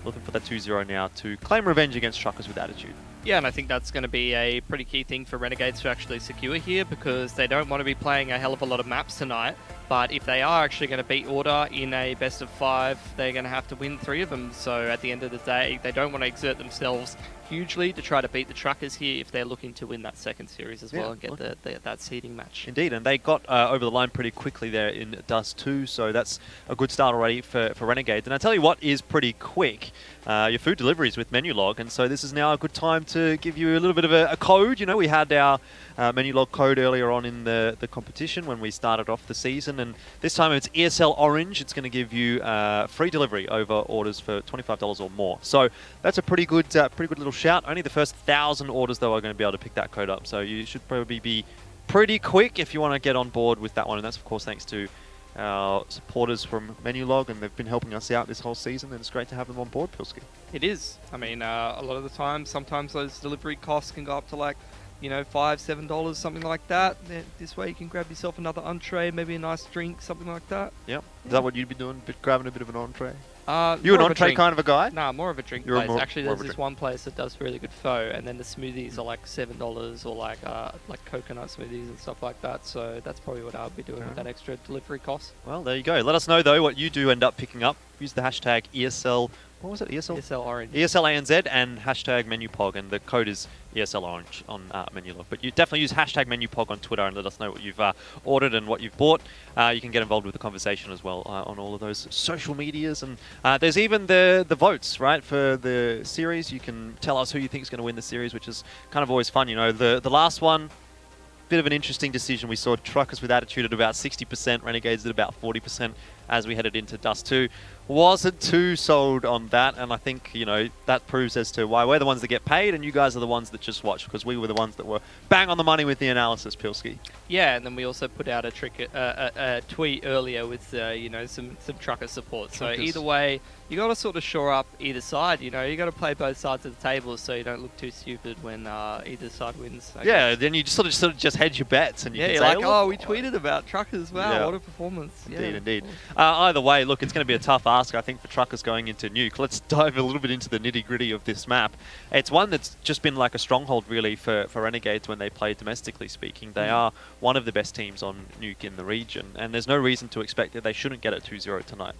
K: Looking for that 2-0 now to claim revenge against Truckers with Attitude.
L: Yeah, and I think that's going to be a pretty key thing for Renegades to actually secure here, because they don't want to be playing a hell of a lot of maps tonight. But if they are actually going to beat Order in a best of 5, they're going to have to win 3 of them. So at the end of the day, they don't want to exert themselves hugely to try to beat the Truckers here if they're looking to win that second series as well and get that seeding match.
K: Indeed, and they got over the line pretty quickly there in Dust 2, so that's a good start already for Renegades. And I tell you what is pretty quick, your food deliveries with menu log, and so this is now a good time to give you a little bit of a code. You know, we had our menu log code earlier on in the competition when we started off the season, and this time it's ESL Orange. It's going to give you free delivery over orders for $25 or more. So that's a pretty good little shout. Only the first 1,000 orders though are going to be able to pick that code up, so you should probably be pretty quick if you want to get on board with that one. And that's of course thanks to our supporters from Menulog, and they've been helping us out this whole season, and it's great to have them on board, Pilski.
L: It is. I mean, a lot of the time, sometimes those delivery costs can go up to like, you know, $5, $7, something like that. This way you can grab yourself another entree, maybe a nice drink, something like that.
K: Yep. Is that what you'd be doing? Grabbing a bit of an entree?
L: You
K: an entree kind of a guy?
L: Nah, more of a drink place. Actually, there's this one place that does really good pho, and then the smoothies are like $7 or like coconut smoothies and stuff like that. So that's probably what I'll be doing with that extra delivery cost.
K: Well, there you go. Let us know though what you do end up picking up. Use the hashtag ESL. What was it?
L: ESL Orange.
K: ESL ANZ and hashtag MenuPog, and the code is ESL Orange on Menulog. But you definitely use hashtag MenuPog on Twitter and let us know what you've ordered and what you've bought. You can get involved with the conversation as well on all of those social medias. And there's even the votes, right, for the series. You can tell us who you think is going to win the series, which is kind of always fun. You know, the last one, bit of an interesting decision. We saw Truckers with Attitude at about 60%, Renegades at about 40% as we headed into Dust 2. Wasn't too sold on that, and I think, you know, that proves as to why we're the ones that get paid and you guys are the ones that just watch, because we were the ones that were bang on the money with the analysis, Pilski.
L: Yeah, and then we also put out a tweet earlier with, you know, some Trucker support. So either way, you got to sort of shore up either side, you know. You got to play both sides of the table so you don't look too stupid when either side wins.
K: Yeah, then you just sort of just hedge your bets, and you can
L: you're
K: say,
L: like, oh, we tweeted about Truckers. Wow, what a performance.
K: Indeed. Either way, look, it's going to be a tough ask, I think, for Truckers going into Nuke. Let's dive a little bit into the nitty-gritty of this map. It's one that's just been like a stronghold, really, for Renegades when they play domestically speaking. They are one of the best teams on Nuke in the region, and there's no reason to expect that they shouldn't get it 2-0 tonight.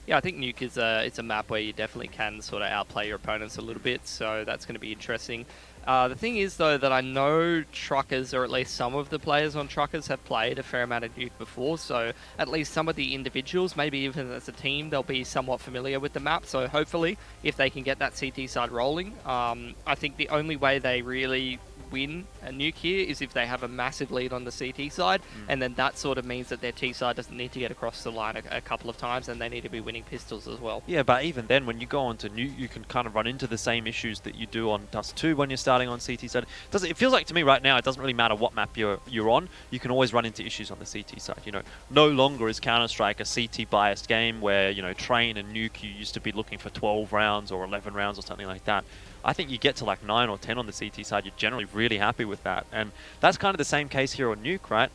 L: Yeah, I think Nuke is it's a map where you definitely can sort of outplay your opponents a little bit, so that's going to be interesting. The thing is, though, that I know Truckers, or at least some of the players on Truckers, have played a fair amount of Nuke before, so at least some of the individuals, maybe even as a team, they'll be somewhat familiar with the map, so hopefully, if they can get that CT side rolling, I think the only way they really win a Nuke here is if they have a massive lead on the CT side, and then that sort of means that their T side doesn't need to get across the line a couple of times, and they need to be winning pistols as well.
K: Yeah, but even then, when you go on to Nuke, you can kind of run into the same issues that you do on Dust 2 when you're starting on CT side. It feels like to me right now, it doesn't really matter what map you're on, you can always run into issues on the CT side. You know, no longer is Counter-Strike a CT biased game where, you know, Train and Nuke, you used to be looking for 12 rounds or 11 rounds or something like that. I think you get to like 9 or 10 on the CT side, you're generally really happy with that. And that's kind of the same case here on Nuke, right?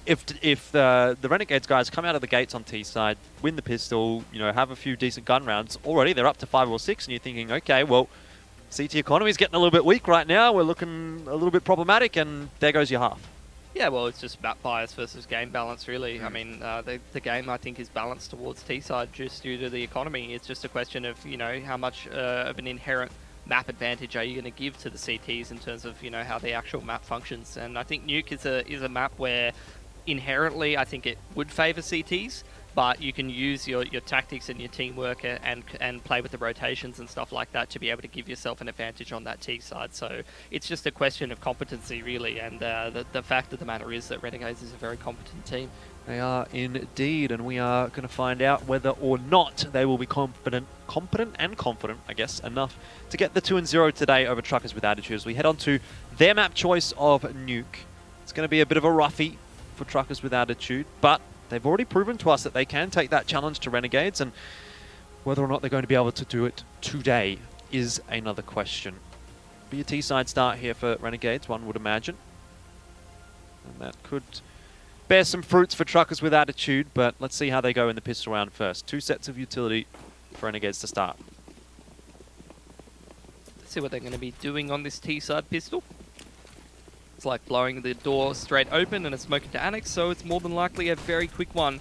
K: If the Renegades guys come out of the gates on T side, win the pistol, you know, have a few decent gun rounds, already they're up to 5 or 6, and you're thinking, okay, well, CT economy is getting a little bit weak right now, we're looking a little bit problematic, and there goes your half.
L: Yeah, well, it's just map bias versus game balance, really. I mean, the game, I think, is balanced towards T-side just due to the economy. It's just a question of, you know, how much of an inherent map advantage are you going to give to the CTs in terms of, you know, how the actual map functions. And I think Nuke is a map where inherently I think it would favour CTs, but you can use your tactics and your teamwork and play with the rotations and stuff like that to be able to give yourself an advantage on that T side. So it's just a question of competency, really, and the fact of the matter is that Renegades is a very competent team.
K: They are indeed, and we are going to find out whether or not they will be competent and confident, I guess, enough to get the 2-0 today over Truckers with Attitude as we head on to their map choice of Nuke. It's going to be a bit of a roughie for Truckers with Attitude, but they've already proven to us that they can take that challenge to Renegades, and whether or not they're going to be able to do it today is another question. Be a T-side start here for Renegades, one would imagine. And that could bear some fruits for Truckers with Attitude, but let's see how they go in the pistol round first. 2 sets of utility for Renegades to start.
L: See what they're going to be doing on this T-side pistol. It's like blowing the door straight open and a smoke into annex, so it's more than likely a very quick one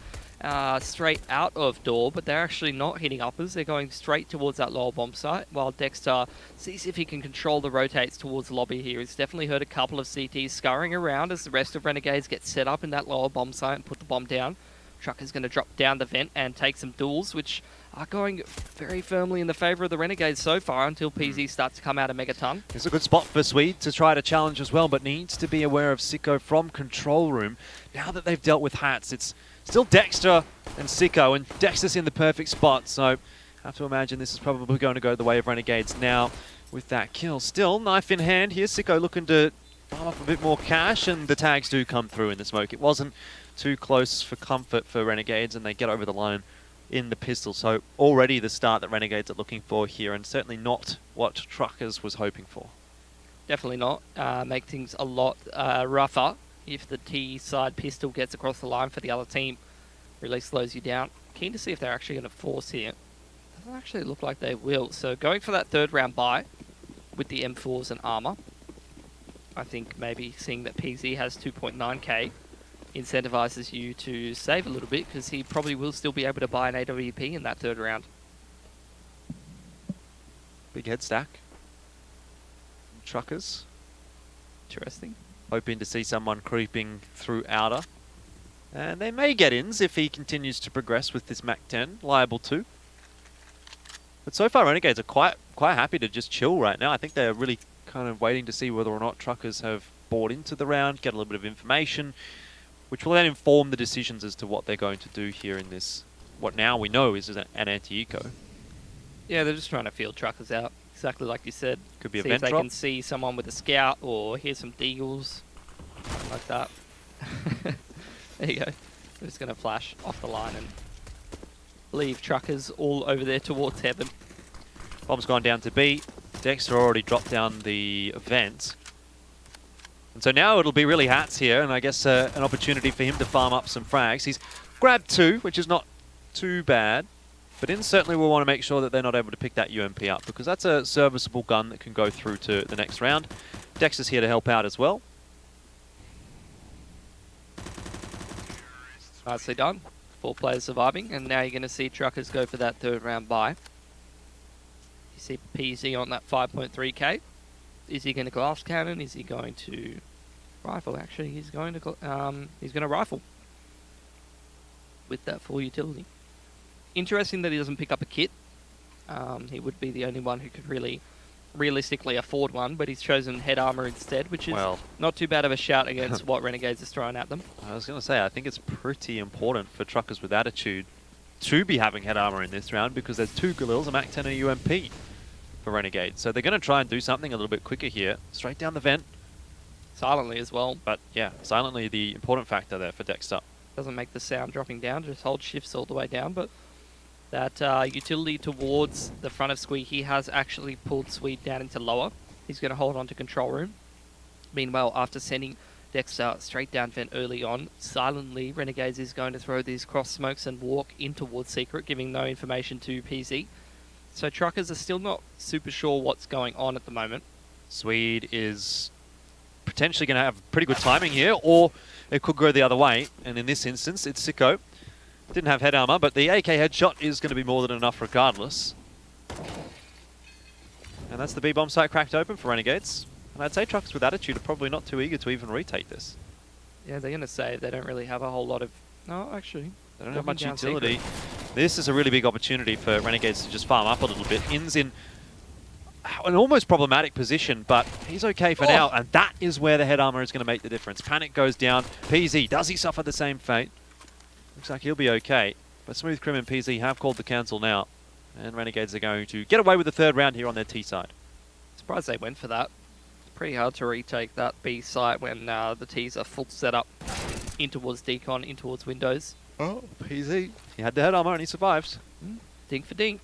L: straight out of door, but they're actually not hitting uppers. They're going straight towards that lower bomb site, while Dexter sees if he can control the rotates towards the lobby here. He's definitely heard a couple of CTs scurrying around as the rest of Renegades get set up in that lower bomb site and put the bomb down. Trucker's going to drop down the vent and take some duels, which are going very firmly in the favour of the Renegades so far until PZ starts to come out of Megaton.
K: It's a good spot for Swede to try to challenge as well, but needs to be aware of Sicko from control room. Now that they've dealt with hats, it's still Dexter and Sicko, and Dexter's in the perfect spot, so I have to imagine this is probably going to go the way of Renegades now with that kill. Still, knife in hand here, Sicko looking to farm up a bit more cash, and the tags do come through in the smoke. It wasn't too close for comfort for Renegades, and they get over the line in the pistol. So already the start that Renegades are looking for here, and certainly not what Truckers was hoping for.
L: Definitely not. Make things a lot rougher if the T-side pistol gets across the line for the other team. Really slows you down. Keen to see if they're actually going to force here. Doesn't actually look like they will. So going for that third round buy with the M4s and armor. I think maybe seeing that PZ has 2.9k incentivizes you to save a little bit, because he probably will still be able to buy an AWP in that third round.
K: Big head stack. Truckers.
L: Interesting.
K: Hoping to see someone creeping through outer. And they may get ins if he continues to progress with this Mac 10, liable to. But so far Renegades are quite happy to just chill right now. I think they're really kind of waiting to see whether or not Truckers have bought into the round, get a little bit of information, which will then inform the decisions as to what they're going to do here in this, what now we know is an anti-eco.
L: Yeah, they're just trying to feel Truckers out, exactly like you said.
K: Could be a
L: see
K: vent
L: if they
K: drop.
L: can see someone with a scout or hear some deagles, like that. There you go. They're just going to flash off the line and leave Truckers all over there towards heaven.
K: Bomb's gone down to B. Dexter already dropped down the vent. And so now it'll be really hats here, and I guess an opportunity for him to farm up some frags. He's grabbed 2, which is not too bad, but certainly we'll want to make sure that they're not able to pick that UMP up, because that's a serviceable gun that can go through to the next round. Dexter's here to help out as well.
L: Nicely done. 4 players surviving, and now you're going to see Truckers go for that third round buy. You see PZ on that 5.3k. Is he going to glass cannon? Is he going to rifle? Actually, he's going to rifle with that full utility. Interesting that he doesn't pick up a kit. He would be the only one who could really realistically afford one, but he's chosen head armor instead, which is not too bad of a shout against what Renegades is throwing at them.
K: I was going to say, I think it's pretty important for Truckers with attitude to be having head armor in this round, because there's 2 Galils, a Mac 10 and a UMP for Renegades. So they're going to try and do something a little bit quicker here. Straight down the vent.
L: Silently as well.
K: But yeah, silently the important factor there for Dexter.
L: Doesn't make the sound dropping down, just hold shifts all the way down, but that utility towards the front of Squee, he has actually pulled Swede down into lower. He's going to hold on to control room. Meanwhile, after sending Dexter straight down vent early on, silently Renegades is going to throw these cross smokes and walk in towards Secret, giving no information to PZ. So Truckers are still not super sure what's going on at the moment.
K: Swede is potentially going to have pretty good timing here, or it could go the other way. And in this instance, it's Sicko. Didn't have head armor, but the AK headshot is going to be more than enough regardless. And that's the B-bomb site cracked open for Renegades. And I'd say Truckers with attitude are probably not too eager to even retake this.
L: Yeah, they're going to say they don't really have a whole lot of... No, actually.
K: They don't have much utility. This is a really big opportunity for Renegades to just farm up a little bit. In's in an almost problematic position, but he's okay for now. And that is where the head armor is going to make the difference. Panic goes down. PZ, does he suffer the same fate? Looks like he'll be okay. But Smooth Crim and PZ have called the cancel now. And Renegades are going to get away with the third round here on their T side.
L: Surprised they went for that. It's pretty hard to retake that B site when the T's are full set up in towards decon, in towards windows.
K: Oh, PZ. He had the head armor and he survives.
L: Dink for dink.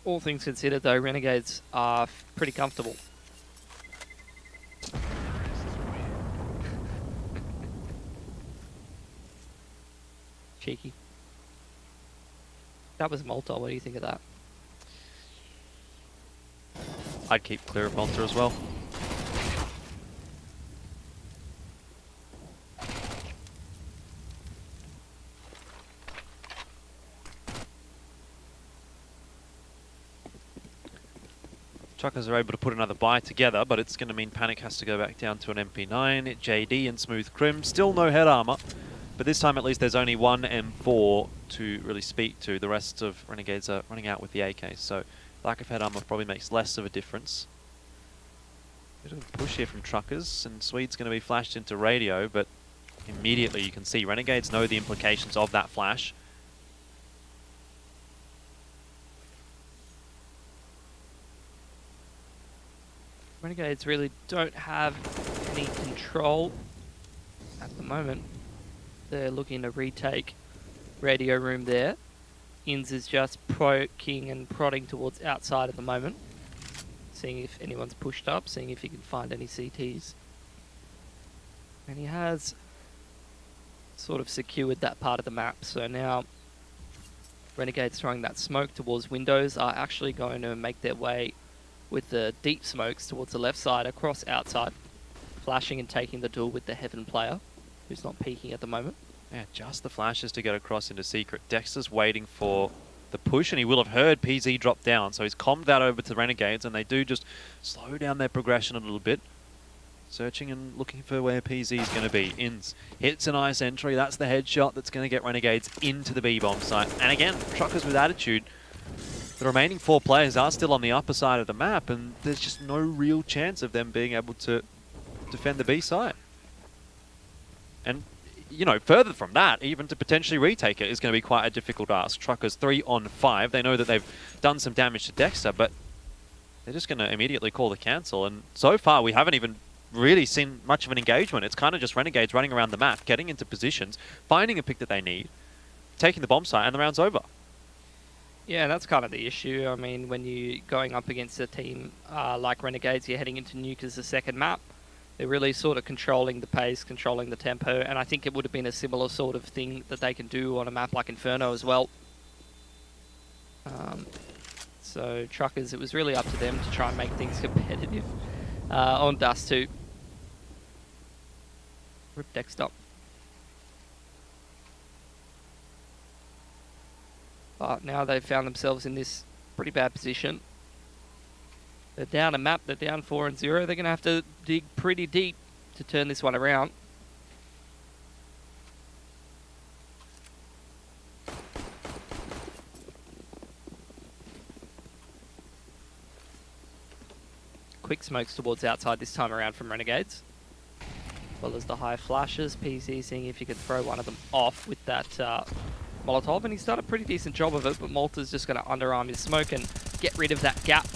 L: All things considered, though, Renegades are pretty comfortable. Cheeky. That was Malta. What do you think of that?
K: I'd keep clear of Monster as well. Truckers are able to put another buy together, but it's going to mean Panic has to go back down to an MP9. JD and Smooth Crim, still no head armor, but this time at least there's only one M4 to really speak to. The rest of Renegades are running out with the AKs, so lack of head armor probably makes less of a difference. Bit of a push here from Truckers, and Swede's going to be flashed into radio, but immediately you can see Renegades know the implications of that flash.
L: Renegades really don't have any control at the moment. They're looking to retake radio room there. Inns is just poking and prodding towards outside at the moment, seeing if anyone's pushed up, seeing if he can find any CTs. And he has sort of secured that part of the map, so now Renegades throwing that smoke towards windows are actually going to make their way with the deep smokes towards the left side across outside, flashing and taking the duel with the Heaven player, who's not peeking at the moment.
K: Yeah, just the flashes to get across into secret. Dexter's waiting for the push, and he will have heard PZ drop down, so he's commed that over to Renegades, and they do just slow down their progression a little bit. Searching and looking for where PZ is going to be. Inns hits a nice entry. That's the headshot that's going to get Renegades into the B-bomb site. And again, Truckers with attitude. The remaining 4 players are still on the upper side of the map, and there's just no real chance of them being able to defend the B site. And, you know, further from that, even to potentially retake it is going to be quite a difficult ask. Truckers 3 on 5. They know that they've done some damage to Dexter, but they're just going to immediately call the cancel. And so far, we haven't even really seen much of an engagement. It's kind of just Renegades running around the map, getting into positions, finding a pick that they need, taking the bomb site, and the round's over.
L: Yeah, that's kind of the issue. I mean, when you're going up against a team like Renegades, you're heading into Nuke as the second map. They're really sort of controlling the pace, controlling the tempo, and I think it would have been a similar sort of thing that they can do on a map like Inferno as well. So Truckers, it was really up to them to try and make things competitive on Dust 2. Rip Dexter. But now they've found themselves in this pretty bad position. They're down a map, they're down 4-0. They're going to have to dig pretty deep to turn this one around. Quick smokes towards outside this time around from Renegades. As well as the high flashes. PC seeing if he could throw one of them off with that Molotov, and he's done a pretty decent job of it, but Malta's just going to underarm his smoke and get rid of that gap.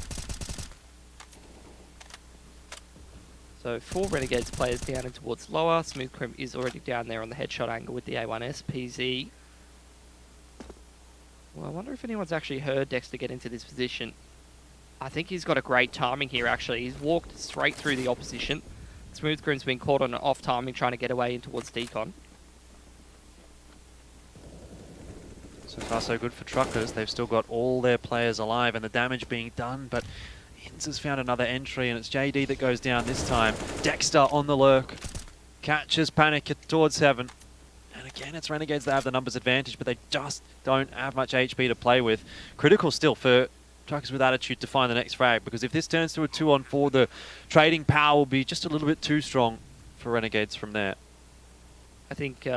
L: So 4 Renegades players down and towards lower. Smooth Crim is already down there on the headshot angle with the A1S. PZ. Well, I wonder if anyone's actually heard Dexter get into this position. I think he's got a great timing here, actually. He's walked straight through the opposition. Smooth Crim's been caught on an off timing, trying to get away in towards Decon.
K: So far so good for Truckers. They've still got all their players alive and the damage being done, but Inns has found another entry, and it's JD that goes down this time. Dexter on the lurk. Catches Panic towards Heaven. And again, it's Renegades that have the numbers advantage, but they just don't have much HP to play with. Critical still for Truckers with attitude to find the next frag, because if this turns to a 2-on-4, the trading power will be just a little bit too strong for Renegades from there.
L: I think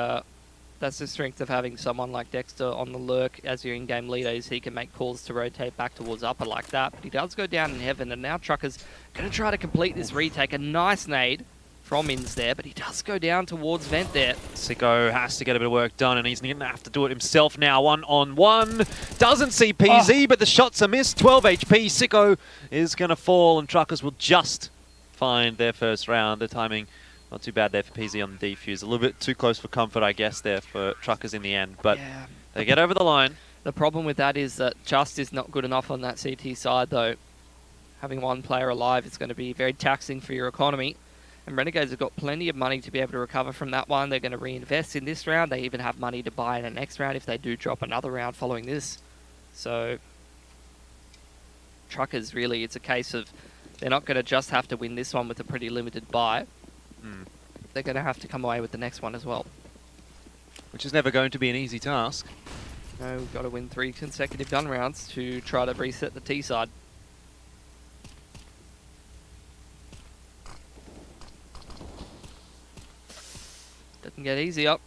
L: that's the strength of having someone like Dexter on the lurk as your in-game leader, is he can make calls to rotate back towards upper like that. But he does go down in Heaven, and now Truckers going to try to complete this retake. A nice nade from Inns there, but he does go down towards Vent there.
K: Sicko has to get a bit of work done, and he's going to have to do it himself now. 1-on-1. Doesn't see PZ, but the shots are missed. 12 HP. Sicko is going to fall, and Truckers will just find their first round. The timing not too bad there for PZ on the defuse. A little bit too close for comfort, I guess, there for Truckers in the end. But yeah, they get over the line.
L: The problem with that is that Just is not good enough on that CT side, though. Having one player alive is going to be very taxing for your economy. And Renegades have got plenty of money to be able to recover from that one. They're going to reinvest in this round. They even have money to buy in the next round if they do drop another round following this. So Truckers, really, it's a case of They're not going to just have to win this one with a pretty limited buy. They're going to have to come away with the next one as well.
K: Which is never going to be an easy task.
L: No, we've got to win 3 consecutive gun rounds to try to reset the T side. Doesn't get easier.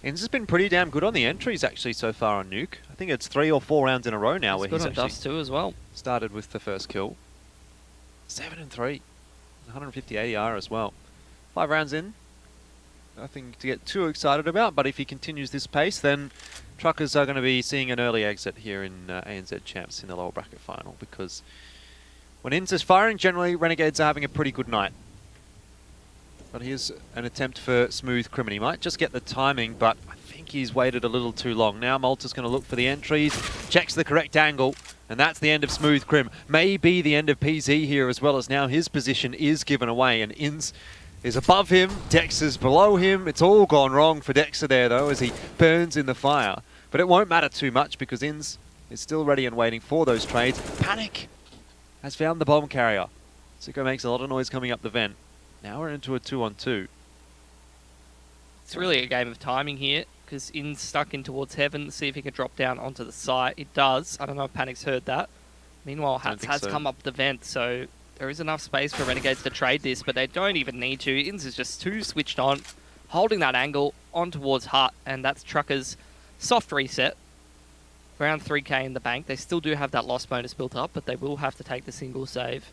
K: Inns has been pretty damn good on the entries actually so far on Nuke. I think it's 3 or 4 rounds in a row now where he's actually
L: Dust too as well.
K: Started with the first kill. 7 and 3. 150 ADR as well. 5 rounds in. Nothing to get too excited about, but if he continues this pace, then Truckers are going to be seeing an early exit here in ANZ Champs in the lower bracket final, because when Inns is firing, generally Renegades are having a pretty good night. But here's an attempt for Smooth Crim. He might just get the timing, but I think he's waited a little too long. Now Malta's going to look for the entries, checks the correct angle, and that's the end of Smooth Crim. Maybe the end of PZ here, as well as now his position is given away, and Inns is above him, Dexter's below him. It's all gone wrong for Dexter there, though, as he burns in the fire. But it won't matter too much, because Inns is still ready and waiting for those trades. Panic has found the bomb carrier. Sicko makes a lot of noise coming up the vent. Now we're into a 2-on-2.
L: It's really a game of timing here, because In's stuck in towards heaven to see if he can drop down onto the site. It does. I don't know if Panic's heard that. Meanwhile, Hats has come up the vent, so there is enough space for Renegades to trade this, but they don't even need to. Inns is just too switched on, holding that angle on towards Hut, and that's Trucker's soft reset. Around 3k in the bank. They still do have that loss bonus built up, but they will have to take the single save.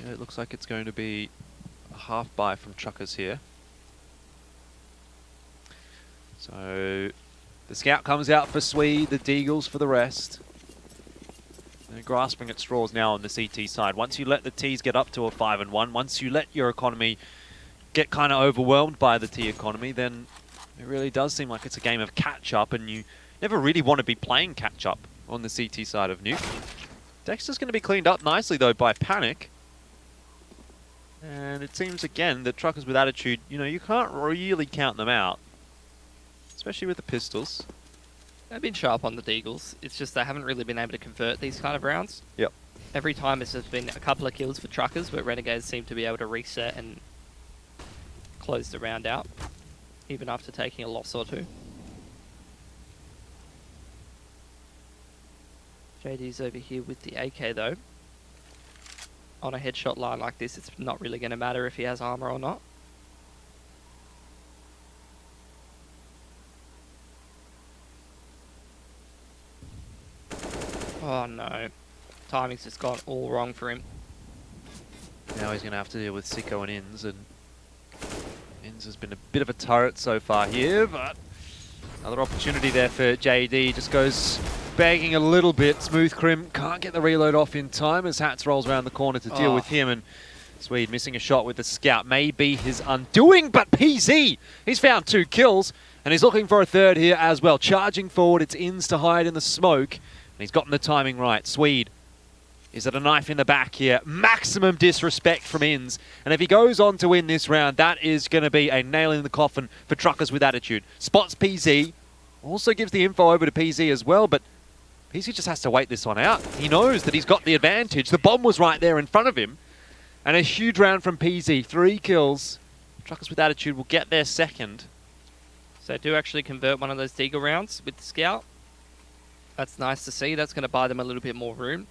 K: Yeah, it looks like it's going to be a half buy from Truckers here. So the scout comes out for Swede, the Deagles for the rest. They're grasping at straws now on the CT side. Once you let the Ts get up to a 5-1, once you let your economy get kind of overwhelmed by the T economy, then it really does seem like it's a game of catch-up, and you never really want to be playing catch-up on the CT side of Nuke. Dexter's going to be cleaned up nicely, though, by Panic. And it seems, again, that Truckers with Attitude, you know, you can't really count them out. Especially with the pistols.
L: They've been sharp on the Deagles. It's just they haven't really been able to convert these kind of rounds.
K: Yep.
L: Every time it's just been a couple of kills for Truckers, but Renegades seem to be able to reset and close the round out, even after taking a loss or two. JD's over here with the AK, though. On a headshot line like this, it's not really going to matter if he has armor or not. Oh no. Timing's just gone all wrong for him.
K: Now he's going to have to deal with Sicko and Inns, and Inns has been a bit of a turret so far here, but another opportunity there for JD. Just goes begging a little bit. Smooth Crim can't get the reload off in time as Hats rolls around the corner to deal with him, and Swede missing a shot with the scout may be his undoing, but PZ, he's found 2 kills, and he's looking for a third here as well. Charging forward, it's Inns to hide in the smoke, and he's gotten the timing right. Swede is at a knife in the back here. Maximum disrespect from Inns, and if he goes on to win this round, that is going to be a nail in the coffin for Truckers with Attitude. Spots PZ, also gives the info over to PZ as well, but PZ just has to wait this one out. He knows that he's got the advantage. The bomb was right there in front of him. And a huge round from PZ. 3 kills. Truckers with Attitude will get their second.
L: So do actually convert one of those Deagle rounds with the scout. That's nice to see. That's going to buy them a little bit more room.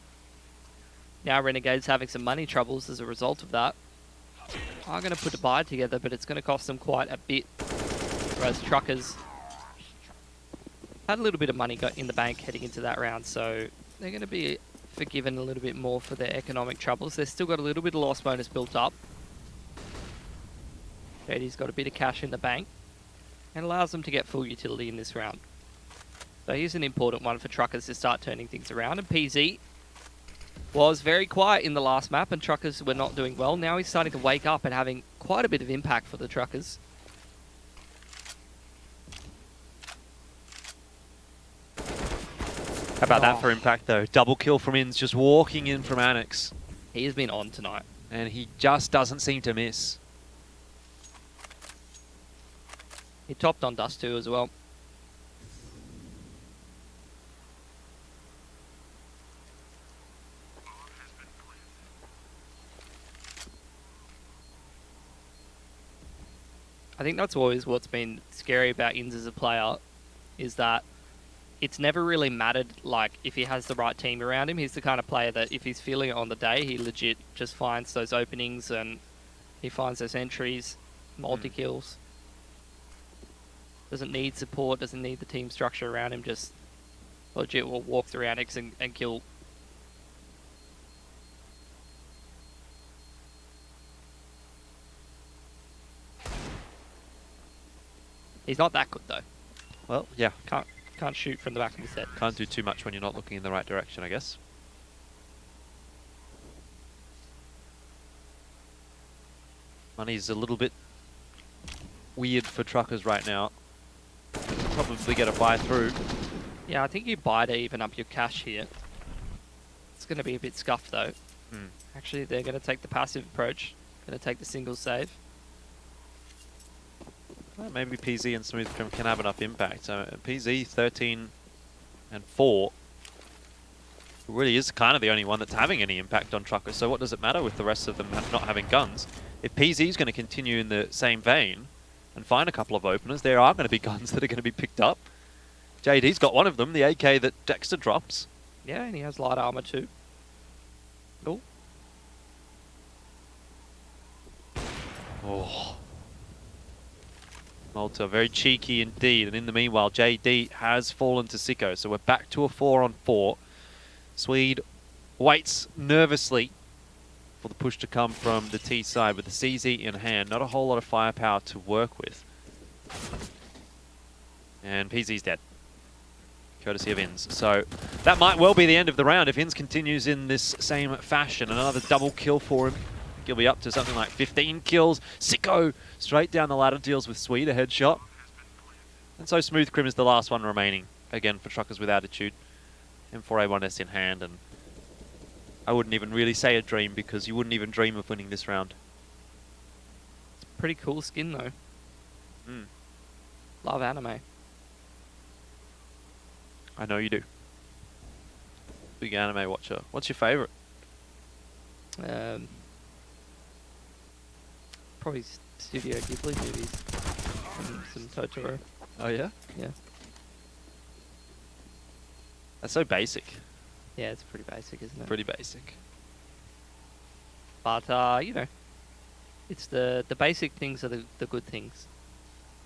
L: Now Renegades having some money troubles as a result of that. I'm going to put a buy together, but it's going to cost them quite a bit. Whereas Truckers had a little bit of money got in the bank heading into that round, so they're going to be forgiven a little bit more for their economic troubles. They've still got a little bit of loss bonus built up. JD's got a bit of cash in the bank and allows them to get full utility in this round. So here's an important one for Truckers to start turning things around, and PZ was very quiet in the last map and Truckers were not doing well. Now he's starting to wake up and having quite a bit of impact for the Truckers.
K: How about that for impact, though? Double kill from Inns, just walking in from Annex.
L: He has been on tonight.
K: And he just doesn't seem to miss.
L: He topped on Dust too as well. I think that's always what's been scary about Inns as a player, is that it's never really mattered, like, if he has the right team around him. He's the kind of player that if he's feeling it on the day, he legit just finds those openings and he finds those entries, multi-kills. Doesn't need support, doesn't need the team structure around him, just legit will walk through Annex and kill. He's not that good though.
K: Well, yeah.
L: Can't shoot from the back of his head.
K: Can't do too much when you're not looking in the right direction, I guess. Money's a little bit weird for truckers right now. Probably get a buy through.
L: Yeah, I think you buy to even up your cash here. It's going to be a bit scuffed though. Actually, they're going to take the passive approach. Going to take the single save.
K: Well, maybe PZ and Smooth can have enough impact. PZ 13 and 4 really is kind of the only one that's having any impact on truckers. So what does it matter with the rest of them not having guns? If PZ is going to continue in the same vein and find a couple of openers, there are going to be guns that are going to be picked up. JD's got one of them, the AK that Dexter drops.
L: Yeah, and he has light armor too. Cool.
K: Oh. Malta, very cheeky indeed. And in the meanwhile, JD has fallen to Sicko. So we're back to a 4-on-4. Swede waits nervously for the push to come from the T side with the CZ in hand. Not a whole lot of firepower to work with. And PZ's dead, courtesy of Inns. So that might well be the end of the round if Inns continues in this same fashion. Another double kill for him. He'll be up to something like 15 kills. Sicko straight down the ladder, deals with Swede, a headshot. And so Smooth Crim is the last one remaining, again for truckers with attitude. M4A1S in hand, and I wouldn't even really say a dream because you wouldn't even dream of winning this round.
L: It's a pretty cool skin though. Love anime.
K: I know you do. Big anime watcher. What's your favourite?
L: Probably Studio Ghibli movies. Some Totoro.
K: Oh yeah?
L: Yeah.
K: That's so basic.
L: Yeah, it's pretty basic, isn't it?
K: Pretty basic.
L: But, you know, it's the basic things are the good things.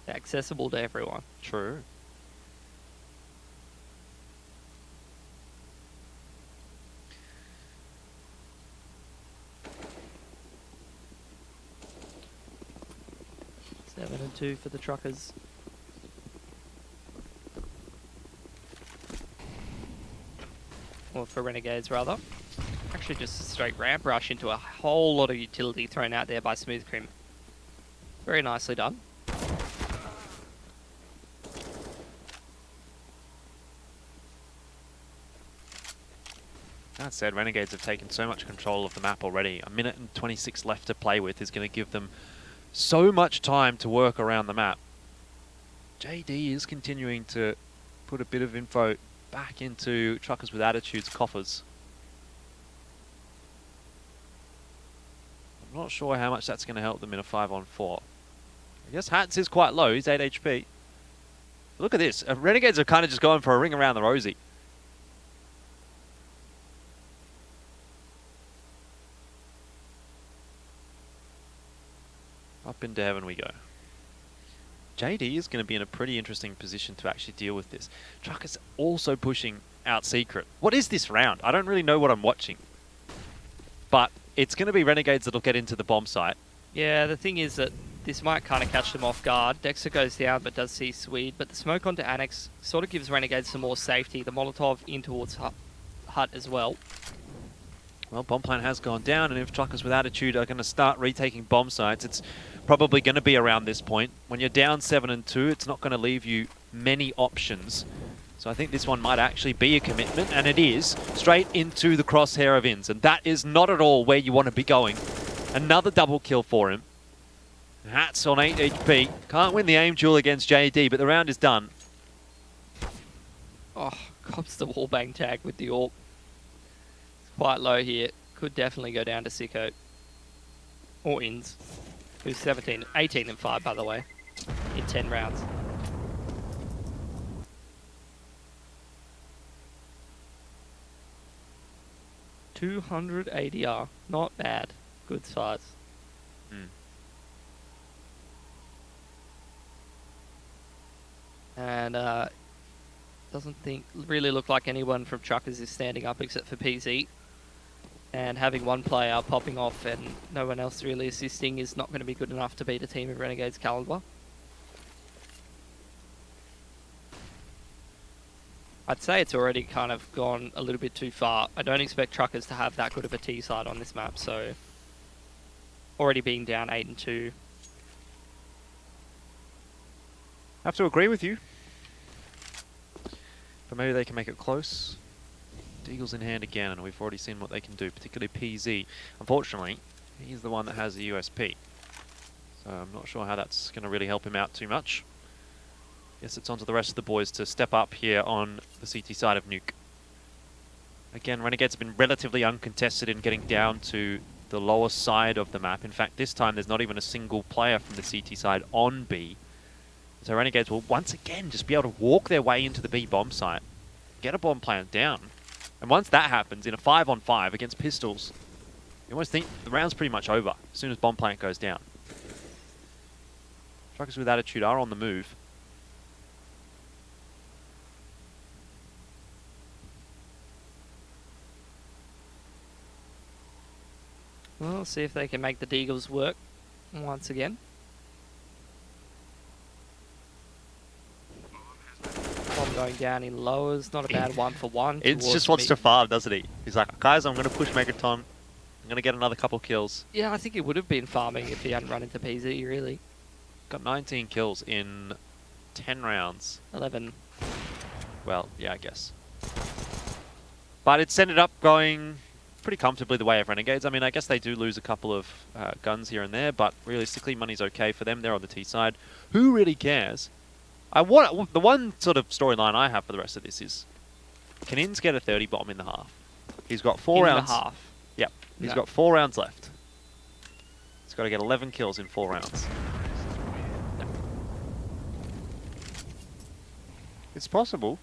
L: They're accessible to everyone.
K: True.
L: Seven and 2 for the truckers. Or for Renegades, rather. Actually, just a straight ramp rush into a whole lot of utility thrown out there by Smooth Crim. Very nicely done.
K: That said, Renegades have taken so much control of the map already. A minute and 26 left to play with is going to give them so much time to work around the map. JD is continuing to put a bit of info back into Truckers with Attitude's coffers. I'm not sure how much that's going to help them in a 5-on-4. I guess Hats is quite low. He's 8 HP. Look at this. Renegades are kind of just going for a ring around the rosy. Up into heaven we go. JD is going to be in a pretty interesting position to actually deal with this. Truckers also pushing out Secret. What is this round? I don't really know what I'm watching. But it's going to be Renegades that'll get into the bomb site.
L: Yeah, the thing is that this might kind of catch them off guard. Dexter goes down but does see Swede, but the smoke onto Annex sort of gives Renegades some more safety. The Molotov in towards Hut as well.
K: Well, bomb plan has gone down, and if Truckers with Attitude are going to start retaking bomb sites, it's probably going to be around this point. When you're down 7 and 2, it's not going to leave you many options. So I think this one might actually be a commitment, and it is, straight into the crosshair of Inns, and that is not at all where you want to be going. Another double kill for him. Hats on 8 HP. Can't win the aim duel against JD, but the round is done.
L: Oh, cops the wallbang tag with the AWP. Quite low here. Could definitely go down to Sicko. Or Inns. Who's 18 and 5, by the way. in 10 rounds. .200 ADR, not bad. Good size. And doesn't really look like anyone from Truckers is standing up except for PZ. And having one player popping off and no one else really assisting is not going to be good enough to beat a team of Renegades caliber. I'd say it's already kind of gone a little bit too far. I don't expect Truckers to have that good of a T side on this map, so already being down 8-2.
K: Have to agree with you. But maybe they can make it close. Deagle's in hand again, and we've already seen what they can do, particularly PZ. Unfortunately, he's the one that has the USP. So I'm not sure how that's going to really help him out too much. Guess it's on to the rest of the boys to step up here on the CT side of Nuke. Again, Renegades have been relatively uncontested in getting down to the lower side of the map. In fact, this time there's not even a single player from the CT side on B. So Renegades will once again just be able to walk their way into the B bomb site, get a bomb plant down. And once that happens, in a 5-on-5 against pistols, you almost think the round's pretty much over as soon as bomb plant goes down. Truckers with attitude are on the move.
L: Well, see if they can make the Deagles work once again. Bomb going down in lowers, not a bad 1-for-1.
K: It just wants to farm, doesn't he? He's like, guys, I'm going to push Megaton. I'm going to get another couple kills.
L: Yeah, I think he would have been farming if he hadn't run into PZ, really.
K: Got 19 kills in 10 rounds.
L: 11.
K: Well, yeah, I guess. But it's ended up going pretty comfortably the way of Renegades. I mean, I guess they do lose a couple of guns here and there, but realistically, money's okay for them. They're on the T side. Who really cares? The one sort of storyline I have for the rest of this is, can Inns get a 30 bomb in the half? He's got 4 rounds.
L: In the half?
K: Yep. He's got 4 rounds left. He's got to get 11 kills in 4 rounds. It's possible.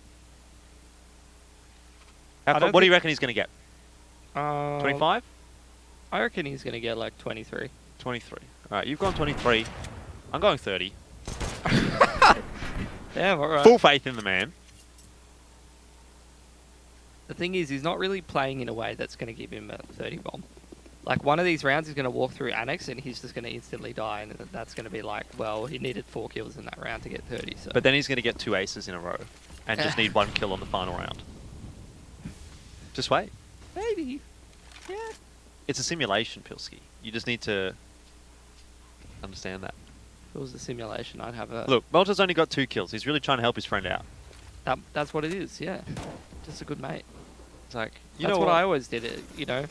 K: What do you reckon he's going to get? 25?
L: I reckon he's going to get like 23.
K: 23. Alright, you've gone 23. I'm going 30.
L: Damn, alright.
K: Full faith in the man.
L: The thing is, he's not really playing in a way that's going to give him a 30 bomb. Like, one of these rounds, he's going to walk through Annex and he's just going to instantly die. And that's going to be like, well, he needed 4 kills in that round to get 30. So.
K: But then he's going to get 2 aces in a row. And just need 1 kill on the final round. Just wait.
L: Maybe. Yeah.
K: It's a simulation, Pilski. You just need to understand that.
L: If it was a simulation, I'd have a...
K: Look, Melta's only got 2 kills. He's really trying to help his friend out.
L: That's what it is, yeah. Just a good mate.
K: It's like,
L: that's what I always did, you know.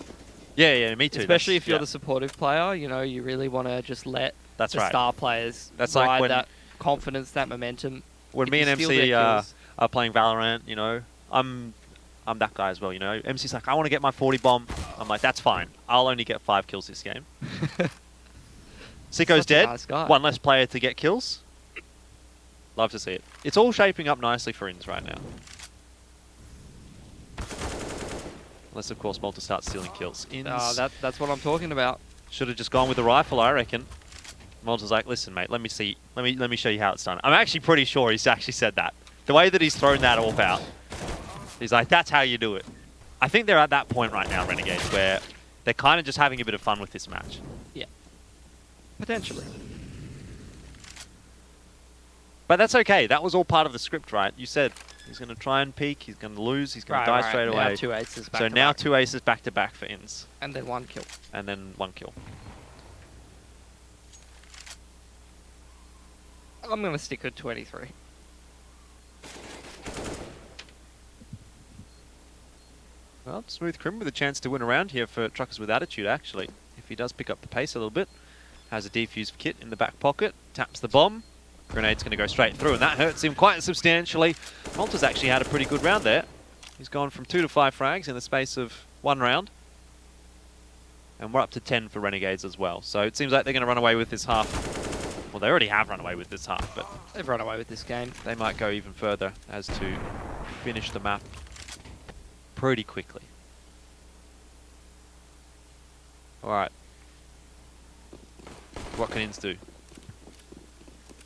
K: Yeah, me too.
L: Especially if you're the supportive player, you know, you really want to just let the star players
K: ride
L: like when that confidence, that momentum.
K: When me and MC are playing Valorant, you know, I'm that guy as well, you know. MC's like, I want to get my 40 bomb. I'm like, that's fine. I'll only get 5 kills this game. Sicko's dead.
L: Nice guy.
K: 1 less player to get kills. Love to see it. It's all shaping up nicely for Inns right now. Unless, of course, Malta starts stealing kills.
L: That's what I'm talking about.
K: Should have just gone with the rifle, I reckon. Malta's like, listen, mate, let me see. Let me show you how it's done. I'm actually pretty sure he's actually said that. The way that he's thrown that all out. He's like, that's how you do it. I think they're at that point right now, Renegades, where they're kind of just having a bit of fun with this match.
L: Yeah. Potentially.
K: But that's okay. That was all part of the script, right? You said he's going to try and peek, he's going to lose, he's going to die straight away.
L: Now 2 aces back
K: so
L: to
K: now
L: back.
K: 2 aces back to back for Inns.
L: And then 1 kill.
K: And then 1 kill.
L: I'm going to stick with 23.
K: Well, Smooth Crim with a chance to win around here for Truckers with Attitude, actually. If he does pick up the pace a little bit. Has a defused kit in the back pocket. Taps the bomb. Grenade's going to go straight through, and that hurts him quite substantially. Malta's actually had a pretty good round there. He's gone from 2 to 5 frags in the space of 1 round. And we're up to 10 for Renegades as well. So it seems like they're going to run away with this half Well, they already have run away with this half, but
L: They've run away with this game.
K: they might go even further as to finish the map pretty quickly. Alright. What can Inns do?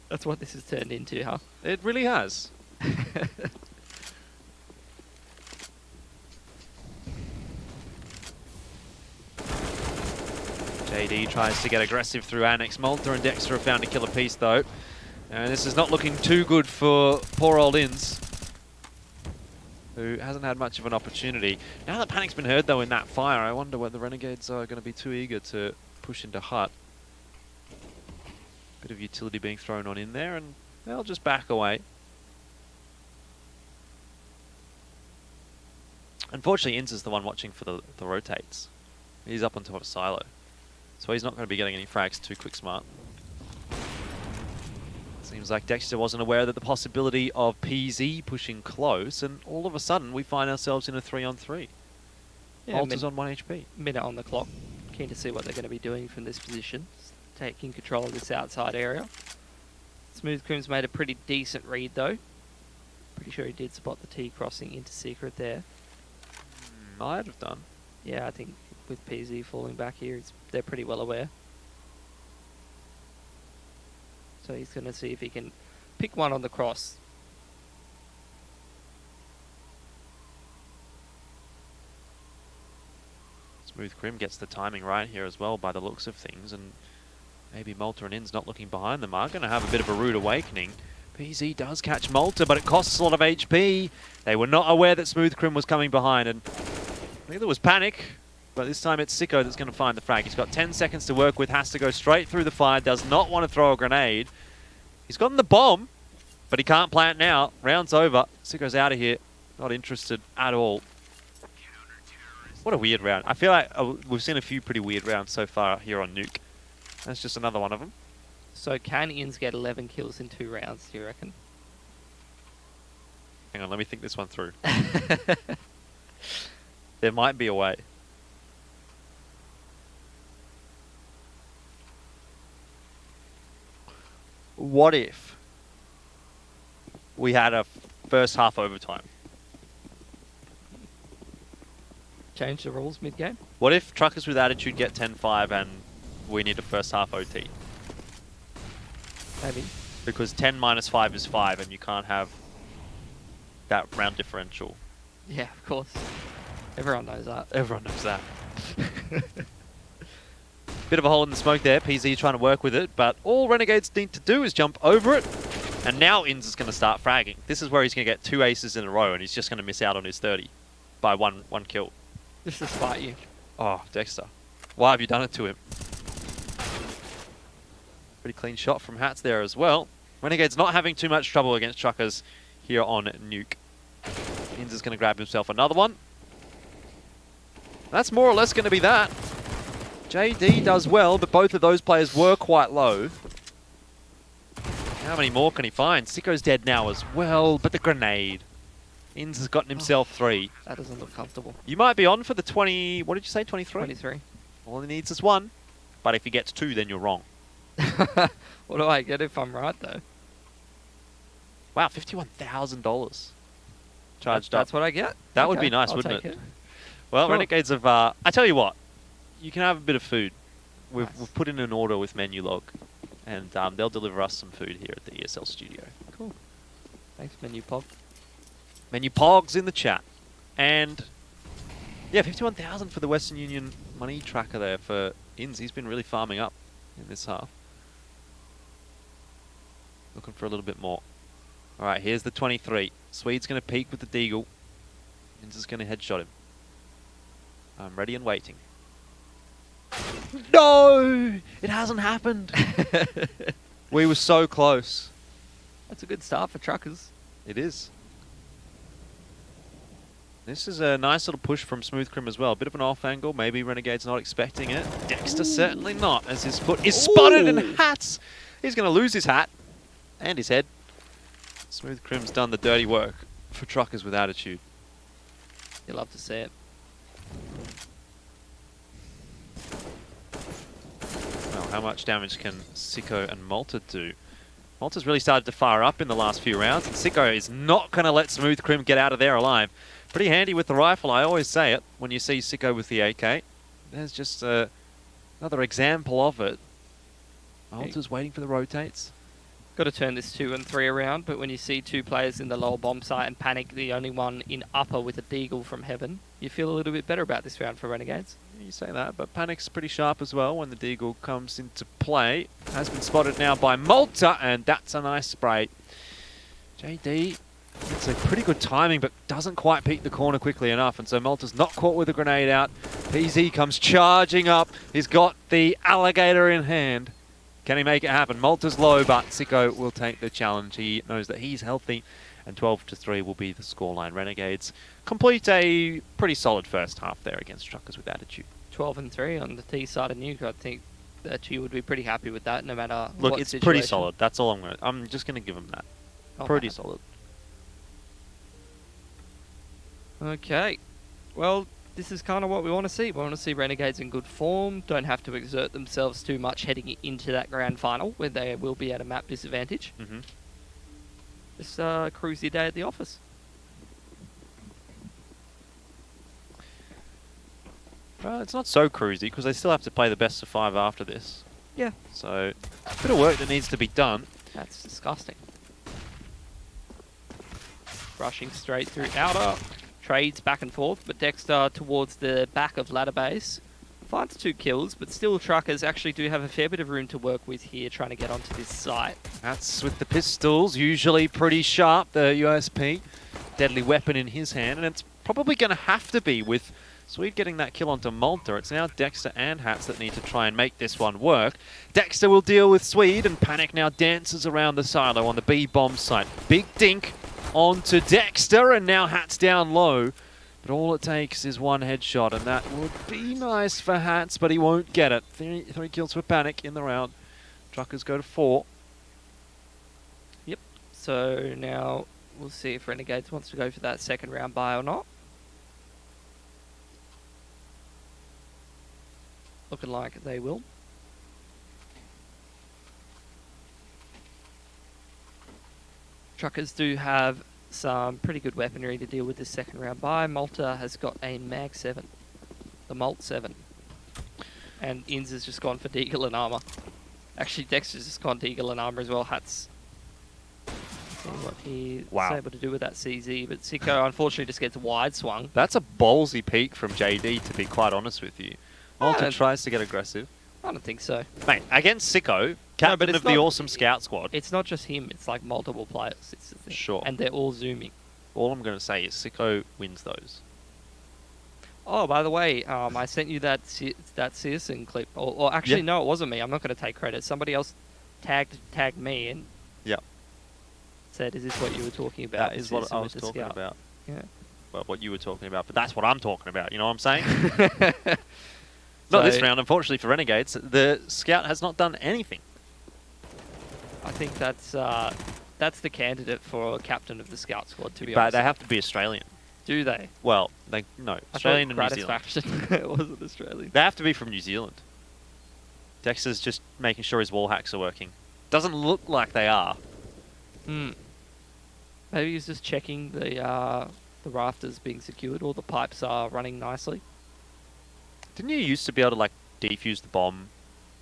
L: That's what this has turned into, huh?
K: It really has. JD tries to get aggressive through Annex. Malta and Dexter have found a killer piece though. And this is not looking too good for poor old Inns, who hasn't had much of an opportunity. Now that Panic's been heard though in that fire, I wonder whether the Renegades are going to be too eager to push into hut. Bit of utility being thrown on in there, and they'll just back away. Unfortunately, Inns is the one watching for the rotates. He's up on top of Silo, so he's not going to be getting any frags too quick smart. Seems like Dexter wasn't aware that the possibility of PZ pushing close, and all of a sudden we find ourselves in a 3-on-3.
L: Yeah,
K: Malta's on 1 HP.
L: Minute on the clock. Keen to see what they're going to be doing from this position. Taking control of this outside area. Smooth Crim's made a pretty decent read though. Pretty sure he did spot the T crossing into secret there.
K: Might have done.
L: Yeah, I think with PZ falling back here, they're pretty well aware. So he's going to see if he can pick one on the cross.
K: Smooth Crim gets the timing right here as well by the looks of things, and maybe Malta and Inns not looking behind them are going to have a bit of a rude awakening. PZ does catch Malta, but it costs a lot of HP. They were not aware that Smooth Crim was coming behind, and neither was Panic. But this time it's Sicko that's going to find the frag. He's got 10 seconds to work with, has to go straight through the fire, does not want to throw a grenade. He's gotten the bomb, but he can't plant now. Round's over. Sicko's out of here. Not interested at all. What a weird round. I feel like we've seen a few pretty weird rounds so far here on Nuke. That's just another one of them.
L: So can Inns get 11 kills in 2 rounds, do you reckon?
K: Hang on, let me think this one through. There might be a way. What if we had a first half overtime?
L: Change the rules mid-game?
K: What if Truckers with Attitude get 10-5 and we need a first half OT?
L: Maybe.
K: Because 10 minus 5 is 5 and you can't have that round differential.
L: Yeah, of course. Everyone knows that.
K: Everyone knows that. Bit of a hole in the smoke there. PZ trying to work with it, but all Renegades need to do is jump over it. And now Inns is going to start fragging. This is where he's going to get 2 aces in a row and he's just going to miss out on his 30 by one kill.
L: Just to spite you.
K: Oh, Dexter. Why have you done it to him? Pretty clean shot from Hats there as well. Renegades not having too much trouble against Truckers here on Nuke. Inns is going to grab himself another one. That's more or less going to be that. JD does well, but both of those players were quite low. How many more can he find? Sicko's dead now as well, but the grenade. Inns has gotten himself 3.
L: That doesn't look comfortable.
K: You might be on for the 20... What did you say, 23?
L: 23.
K: All he needs is 1. But if he gets 2, then you're wrong.
L: What do I get if I'm right, though?
K: Wow, $51,000 charged up.
L: That's what I get?
K: That would
L: Okay,
K: be nice,
L: I'll
K: wouldn't
L: take
K: it? Well,
L: Cool.
K: Renegades have... I tell you what. You can have a bit of food. We've
L: Nice.
K: put in an order with menu log. And they'll deliver us some food here at the ESL studio.
L: Cool. Thanks, Menu Pog.
K: Menu Pogs in the chat. And... yeah, 51,000 for the Western Union money tracker there for Inns. He's been really farming up in this half. Looking for a little bit more. Alright, here's the 23. Swede's going to peek with the Deagle. Inns is going to headshot him. I'm ready and waiting. No! It hasn't happened! We were so close.
L: That's a good start for Truckers.
K: It is. This is a nice little push from Smooth Crim as well. A bit of an off angle. Maybe Renegade's not expecting it. Dexter certainly not, as his foot is spotted in Hats. He's going to lose his hat. And his head. Smooth Crim's done the dirty work for Truckers with Attitude.
L: You'll love to see it.
K: Well, How much damage can Csgo and Malta do? Malta's really started to fire up in the last few rounds, and Csgo is not going to let Smooth Crim get out of there alive. Pretty handy with the rifle, I always say it, when you see Csgo with the AK. There's just another example of it. Malta's waiting for the rotates.
L: Got to turn this 2 and 3 around, but when you see 2 players in the lower bomb site and Panic, the only one in upper with a deagle from heaven, you feel a little bit better about this round for Renegades.
K: You say that, but Panic's pretty sharp as well when the deagle comes into play. Has been spotted now by Malta, and that's a nice spray. JD, it's a pretty good timing, but doesn't quite peek the corner quickly enough, and so Malta's not caught with a grenade out. PZ comes charging up. He's got the alligator in hand. Can he make it happen? Malta's low, but Csgo will take the challenge. He knows that he's healthy, and 12-3 will be the scoreline. Renegades complete a pretty solid first half there against Truckers with attitude.
L: 12 and 3 on the T side of Nuke. I think that you would be pretty happy with that, no matter
K: Look,
L: what
K: it's
L: situation.
K: pretty solid. That's all I'm just gonna give him that. Pretty solid.
L: Okay. Well, this is kind of what we want to see. We want to see Renegades in good form, don't have to exert themselves too much heading into that grand final, where they will be at a map disadvantage. Just cruise your day at the office.
K: Well, it's not so cruisy, because they still have to play the best of 5 after this.
L: Yeah.
K: So, a bit of work that needs to be done.
L: That's disgusting. Rushing straight through outer. Trades back and forth, but Dexter towards the back of ladder base. Finds 2 kills, but still Truckers actually do have a fair bit of room to work with here, trying to get onto this site.
K: That's with the pistols, usually pretty sharp, the USP. Deadly weapon in his hand, and it's probably going to have to be with Swede getting that kill onto Malta. It's now Dexter and Hats that need to try and make this one work. Dexter will deal with Swede, and Panic now dances around the silo on the B-bomb site. Big dink onto Dexter, and now Hats down low. But all it takes is 1 headshot, and that would be nice for Hats, but he won't get it. 3 kills for Panic in the round. Truckers go to 4.
L: Yep. So now we'll see if Renegades wants to go for that second round buy or not. Looking like they will. Truckers do have some pretty good weaponry to deal with this second round buy. Malta has got a Mag 7. The Malt 7. And Inns has just gone for Deagle and Armor. Actually, Dexter's just gone Deagle and Armor as well. Hats. See what he's able to do with that CZ. But Csgo unfortunately just gets wide swung.
K: That's a ballsy peek from JD, to be quite honest with you. Malta tries to get aggressive.
L: I don't think so.
K: Mate, against Csgo, captain of the awesome scout squad.
L: It's not just him, it's like multiple players. It's the thing.
K: Sure.
L: And they're all zooming.
K: All I'm going to say is Csgo wins those.
L: Oh, by the way, I sent you that Searson clip. Or actually, no, it wasn't me. I'm not going to take credit. Somebody else tagged me and said, is this what you were talking about?
K: That is what I was talking about.
L: Yeah.
K: Well, what you were talking about, but that's what I'm talking about. You know what I'm saying? Not this round, unfortunately for Renegades. The scout has not done anything.
L: I think that's the candidate for captain of the scout squad, to be
K: but
L: honest.
K: they have to be Australian.
L: Do they?
K: Well, no. Australian and New Zealand.
L: It wasn't Australian.
K: They have to be from New Zealand. Dexter's just making sure his wall hacks are working. Doesn't look like they are.
L: Maybe he's just checking the rafters being secured, or the pipes are running nicely.
K: Didn't you used to be able to, like, defuse the bomb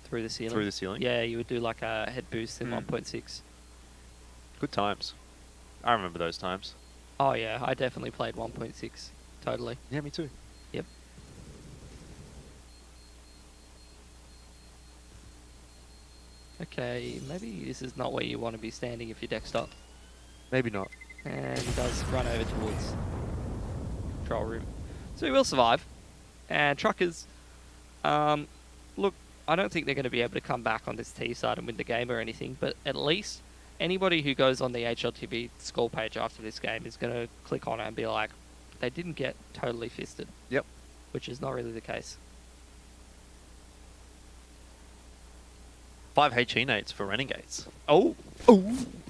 L: through the ceiling?
K: Through the ceiling?
L: Yeah, you would do like a head boost in 1.6.
K: Good times. I remember those times.
L: Oh yeah, I definitely played 1.6. Totally.
K: Yeah, me too.
L: Yep. Okay, maybe this is not where you want to be standing if you're Dexter.
K: Maybe not.
L: And he does run over towards control room. So he will survive. And Truckers, look, I don't think they're going to be able to come back on this T side and win the game or anything, but at least anybody who goes on the HLTV score page after this game is going to click on it and be like, they didn't get totally fisted.
K: Yep.
L: Which is not really the case.
K: 5 HE nades for Renegades.
L: Oh!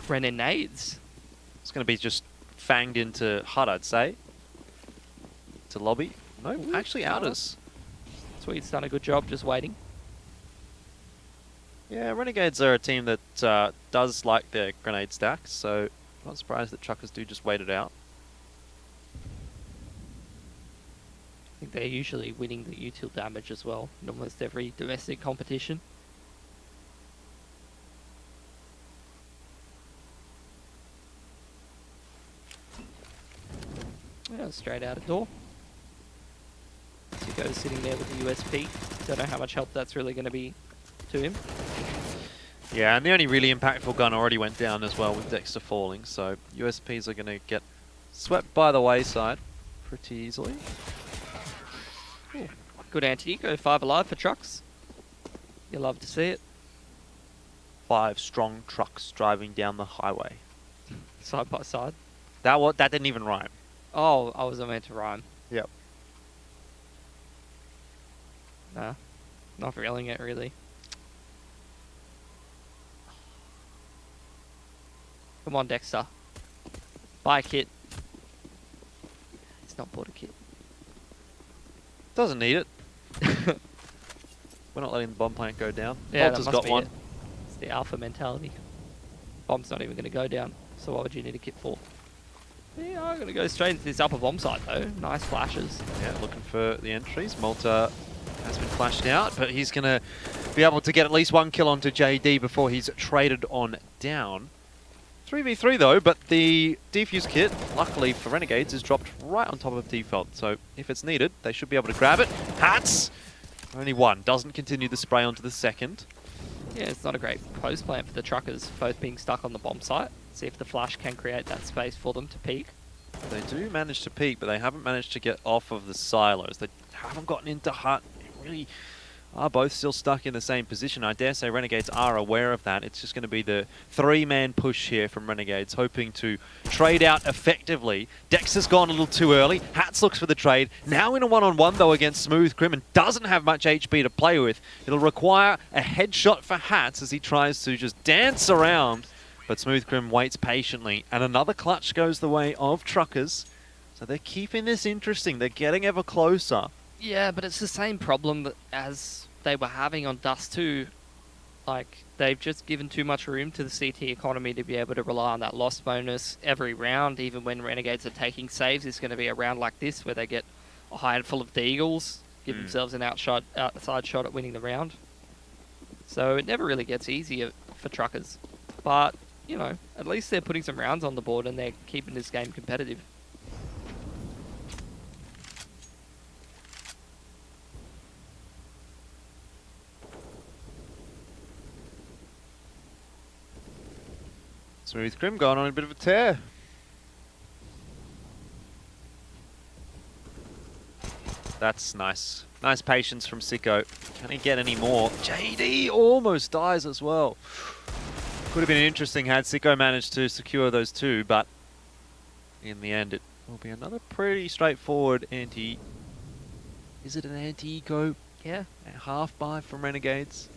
L: Renegades.
K: It's going to be just fanged into HUD, I'd say. To lobby. No, actually outers.
L: Sweet's done a good job just waiting.
K: Yeah, Renegades are a team that does like their grenade stacks, so not surprised that Truckers do just wait it out.
L: I think they're usually winning the util damage as well in almost every domestic competition. Yeah, straight out of door. Csgo's sitting there with the USP. Don't know how much help that's really going to be to him.
K: Yeah, and the only really impactful gun already went down as well with Dexter falling, so USPs are going to get swept by the wayside pretty easily.
L: Ooh, good anti-eco, 5 alive for Trucks. You love to see it.
K: 5 strong trucks driving down the highway.
L: Side by side.
K: That didn't even rhyme.
L: Oh, I was meant to rhyme.
K: Yep.
L: Nah, not feeling it really. Come on, Dexter. Buy a kit. He's not bought a kit.
K: Doesn't need it. We're not letting the bomb plant go down.
L: Yeah,
K: Bolter's
L: that
K: got
L: must be
K: one.
L: it. It's the alpha mentality. Bomb's not even going to go down, so what would you need a kit for? Yeah, I'm going to go straight into this upper bomb site though. Nice flashes.
K: Yeah, looking for the entries. Malta has been flashed out, but he's going to be able to get at least 1 kill onto JD before he's traded on down. 3v3 though, but the defuse kit, luckily for Renegades, is dropped right on top of default. So if it's needed, they should be able to grab it. Hats! Only one. Doesn't continue the spray onto the second.
L: Yeah, it's not a great post plan for the Truckers, both being stuck on the bomb site. See if the flash can create that space for them to peek.
K: They do manage to peek, but they haven't managed to get off of the silos. They haven't gotten into hut. They really are both still stuck in the same position. I dare say Renegades are aware of that. It's just going to be the 3-man push here from Renegades, hoping to trade out effectively. Dexter's gone a little too early. Hats looks for the trade. Now in a one-on-one though against Smooth Crim, and doesn't have much HP to play with. It'll require a headshot for Hats as he tries to just dance around. But Smooth Crim waits patiently, and another clutch goes the way of Truckers. So they're keeping this interesting. They're getting ever closer.
L: Yeah, but it's the same problem that as they were having on Dust 2. Like, they've just given too much room to the CT economy to be able to rely on that loss bonus every round. Even when Renegades are taking saves, it's going to be a round like this where they get a handful of deagles, give themselves an outside shot at winning the round. So it never really gets easier for Truckers. But, you know, at least they're putting some rounds on the board and they're keeping this game competitive.
K: Smooth Crim going on a bit of a tear. That's nice. Nice patience from Sicko. Can he get any more? JD almost dies as well. Could have been interesting had Sicko managed to secure those two, but in the end it will be another pretty straightforward anti... Is it an anti-eco?
L: Yeah.
K: A half buy from Renegades?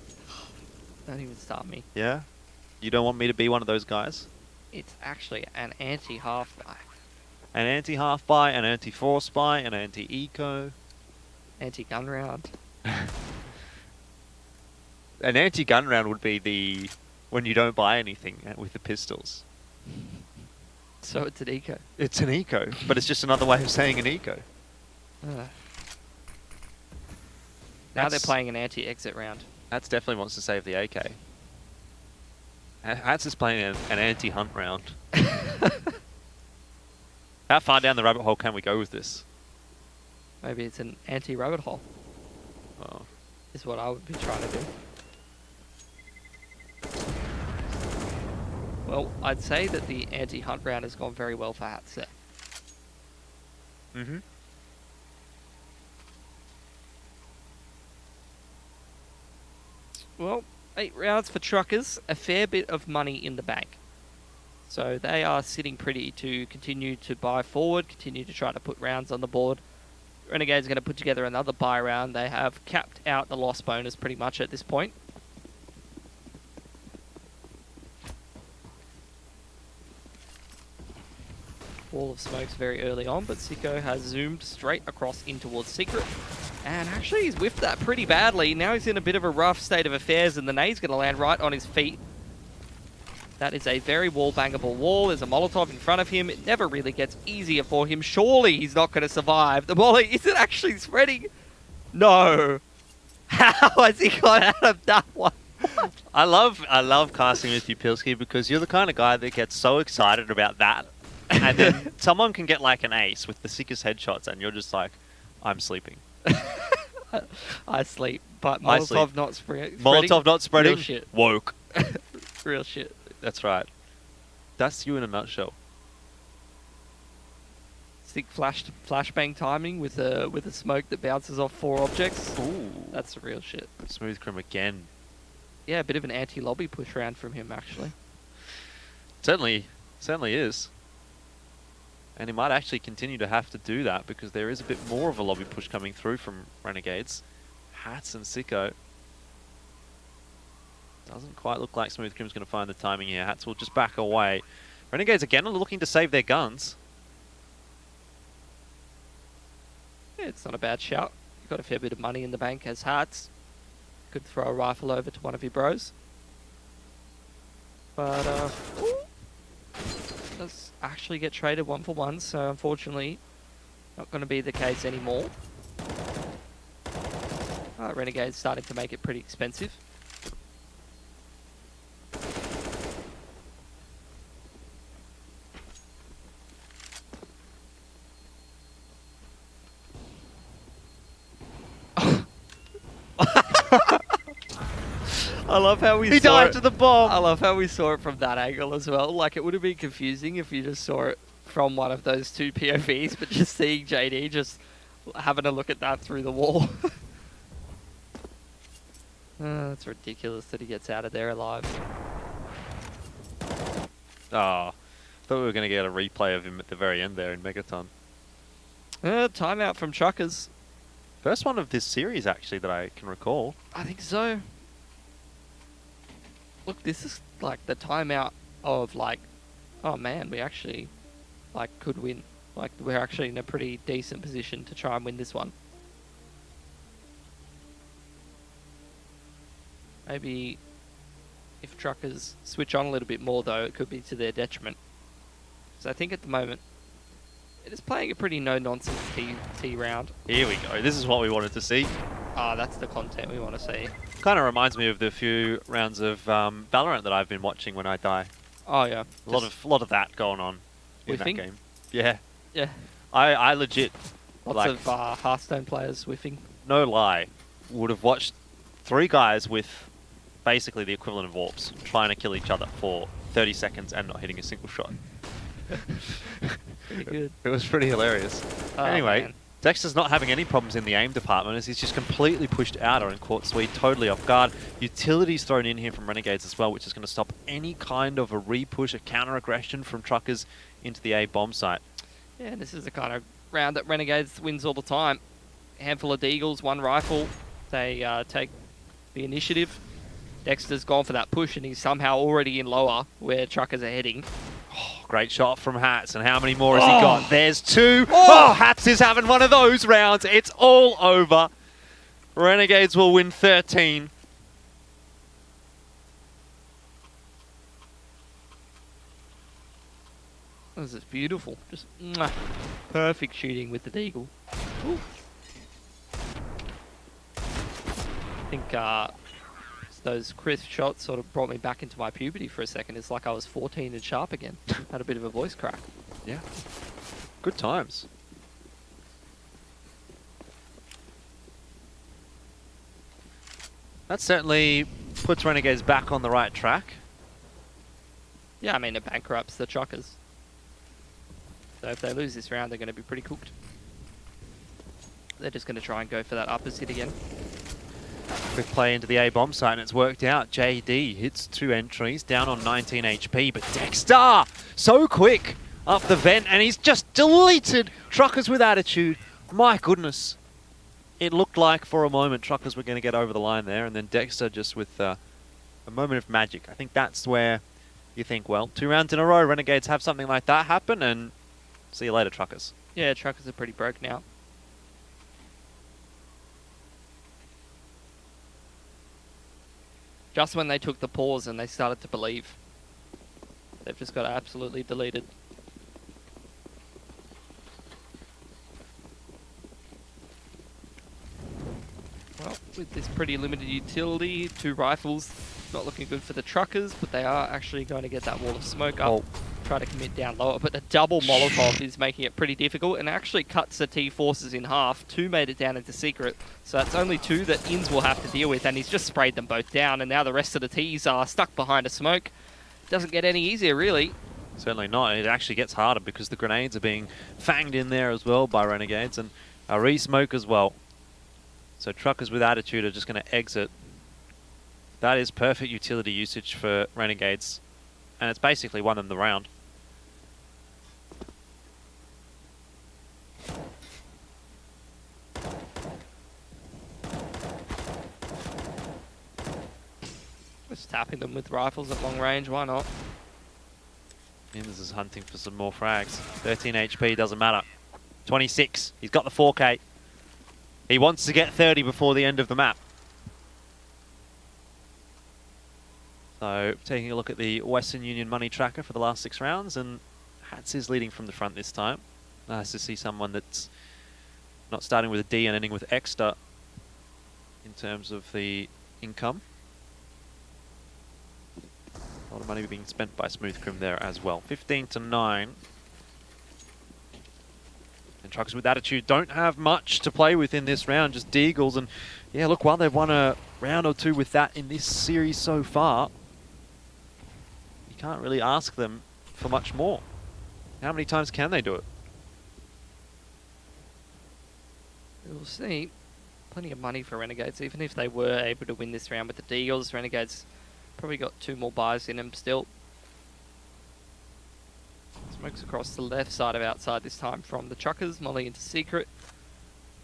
L: Don't even start me.
K: Yeah? You don't want me to be one of those guys?
L: It's actually an anti-half buy.
K: An anti-half buy, an anti-force buy, an anti-eco.
L: Anti-gun round.
K: An anti-gun round would be the... when you don't buy anything with the pistols.
L: So it's an eco.
K: It's an eco, but it's just another way of saying an eco.
L: Now they're playing an anti-exit round.
K: Hats definitely wants to save the AK. Hats is playing an anti-hunt round. How far down the rabbit hole can we go with this?
L: Maybe it's an anti-rabbit hole.
K: Oh.
L: Is what I would be trying to do. Well, I'd say that the anti-hunt round has gone very well for Hats there.
K: Mm-hmm.
L: Well, 8 rounds for Truckers, a fair bit of money in the bank. So they are sitting pretty to continue to buy forward, continue to try to put rounds on the board. Renegades are going to put together another buy round. They have capped out the loss bonus pretty much at this point. Wall of smokes very early on, but Sicko has zoomed straight across in towards Secret. And actually, he's whiffed that pretty badly. Now he's in a bit of a rough state of affairs, and the nade's going to land right on his feet. That is a very wall-bangable wall. There's a Molotov in front of him. It never really gets easier for him. Surely he's not going to survive. The volley isn't actually spreading. No. How has he got out of that one?
K: I love casting with you, Pilsky, because you're the kind of guy that gets so excited about that. And then someone can get like an ace with the sickest headshots, and you're just like, I'm sleeping.
L: I sleep, but Molotov not spreading.
K: Molotov not spreading.
L: Real shit.
K: Woke.
L: Real shit.
K: That's right. That's you in a nutshell.
L: Sick flashbang timing with a smoke that bounces off 4 objects.
K: Ooh,
L: that's the real shit.
K: Smooth Crim again.
L: Yeah, a bit of an anti-lobby push round from him actually.
K: Certainly is. And he might actually continue to have to do that because there is a bit more of a lobby push coming through from Renegades. Hats and Sicko. Doesn't quite look like Smooth Crim's going to find the timing here. Hats will just back away. Renegades again are looking to save their guns.
L: Yeah, it's not a bad shout. You've got a fair bit of money in the bank as Hats. Could throw a rifle over to one of your bros. But, does actually get traded 1-for-1, so unfortunately not going to be the case anymore. Renegades starting to make it pretty expensive. I love how we
K: He
L: saw
K: died
L: it.
K: to the bomb.
L: I love how we saw it from that angle as well. Like, it would have been confusing if you just saw it from one of those 2 POVs, but just seeing JD just having a look at that through the wall. It's ridiculous that he gets out of there alive.
K: Oh, thought we were going to get a replay of him at the very end there in Megaton.
L: Timeout from Truckers.
K: First one of this series, actually, that I can recall.
L: I think so. Look, this is like the timeout of like, oh man, we actually like could win. Like, we're actually in a pretty decent position to try and win this one. Maybe if Truckers switch on a little bit more, though, it could be to their detriment. So I think at the moment, it is playing a pretty no-nonsense T round.
K: Here we go. This is what we wanted to see.
L: Ah, that's the content we want to see.
K: Kind of reminds me of the few rounds of Valorant that I've been watching when I die.
L: Oh yeah,
K: a lot of that going on in
L: whiffing?
K: that game. Yeah,
L: yeah.
K: I legit
L: Lots of Hearthstone players whiffing.
K: No lie, would have watched 3 guys with basically the equivalent of AWPs trying to kill each other for 30 seconds and not hitting a single shot.
L: Pretty good.
K: It was pretty hilarious.
L: Oh,
K: anyway,
L: man.
K: Dexter's not having any problems in the aim department as he's just completely pushed out and caught Swede totally off guard. Utilities thrown in here from Renegades as well, which is going to stop any kind of a re-push, a counter-aggression from Truckers into the A bomb site.
L: Yeah, and this is the kind of round that Renegades wins all the time. A handful of deagles, 1 rifle. They take the initiative. Dexter's gone for that push and he's somehow already in lower where Truckers are heading.
K: Oh, great shot from Hats, and how many more has he got? There's 2. Oh, Hats is having one of those rounds. It's all over. Renegades will win 13.
L: This is beautiful. Just perfect shooting with the deagle. Ooh. I think those crisp shots sort of brought me back into my puberty for a second. It's like I was 14 and sharp again. Had a bit of a voice crack.
K: Yeah. Good times. That certainly puts Renegades back on the right track.
L: Yeah, I mean, it bankrupts the Truckers. So if they lose this round, they're going to be pretty cooked. They're just going to try and go for that uppers hit again.
K: Quick play into the A bomb site and it's worked out. JD hits 2 entries, down on 19 HP, but Dexter, so quick up the vent and he's just deleted Truckers with attitude. My goodness. It looked like for a moment Truckers were going to get over the line there, and then Dexter just with a moment of magic. I think that's where you think, well, 2 rounds in a row, Renegades have something like that happen, and see you later, Truckers.
L: Yeah, Truckers are pretty broke now. Just when they took the pause and they started to believe. They've just got absolutely deleted. Well, with this pretty limited utility, 2 rifles, not looking good for the truckers, but they are actually going to get that wall of smoke up. Try to commit down lower, but the double Molotov is making it pretty difficult and actually cuts the T-forces in half. 2 made it down into secret, so that's only 2 that Inns will have to deal with, and he's just sprayed them both down, and now the rest of the Ts are stuck behind a smoke. Doesn't get any easier, really.
K: Certainly not. It actually gets harder because the grenades are being fanged in there as well by Renegades, and a re-smoke as well. So truckers with attitude are just going to exit. That is perfect utility usage for Renegades, and it's basically won them the round.
L: Just tapping them with rifles at long range, why not?
K: Inns is hunting for some more frags. 13 HP, doesn't matter. 26, he's got the 4K. He wants to get 30 before the end of the map. So, taking a look at the Western Union money tracker for the last 6 rounds, and Hats is leading from the front this time. Nice to see someone that's not starting with a D and ending with extra in terms of the income. A lot of money being spent by Smooth Crim there as well. 15-9. And Truckers with Attitude don't have much to play with in this round, just Deagles. And yeah, look, while they've won a round or 2 with that in this series so far, you can't really ask them for much more. How many times can they do it?
L: We'll see. Plenty of money for Renegades, even if they were able to win this round with the Deagles. Renegades probably got 2 more buys in them still. Smokes across the left side of outside this time from the Truckers, molly into secret.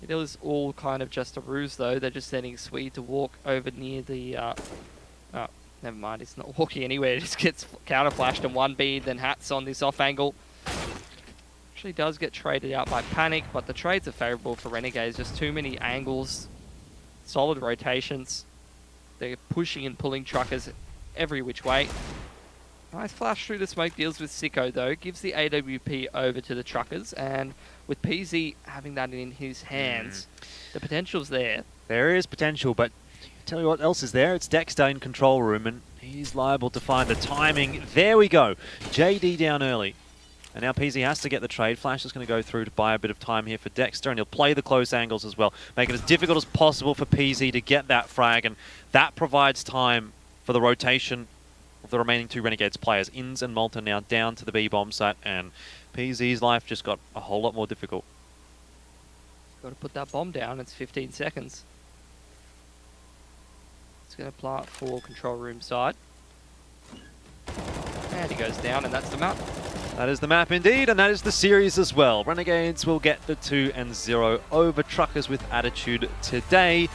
L: It is all kind of just a ruse though. They're just sending Swede to walk over near the... oh, never mind, he's not walking anywhere. It just gets counter flashed and 1 bead, then Hats on this off angle. Actually does get traded out by Panic, but the trades are favourable for Renegades. Just too many angles, solid rotations. They're pushing and pulling Truckers every which way. Nice flash through the smoke, deals with Sicko though, gives the AWP over to the Truckers, and with PZ having that in his hands, the potential's there.
K: There is potential, but tell you what else is there. It's Dexter in control room, and he's liable to find the timing. There we go. JD down early. And now PZ has to get the trade. Flash is going to go through to buy a bit of time here for Dexter, and he'll play the close angles as well, make it as difficult as possible for PZ to get that frag, and that provides time for the rotation of the remaining 2 Renegades players. Inns and Malta now down to the B-bomb site, and PZ's life just got a whole lot more difficult.
L: Got to put that bomb down. It's 15 seconds. It's going to plant for control room side. And he goes down, and that's the map.
K: That is the map indeed, and that is the series as well. Renegades will get the 2-0 over Truckers with Attitude today,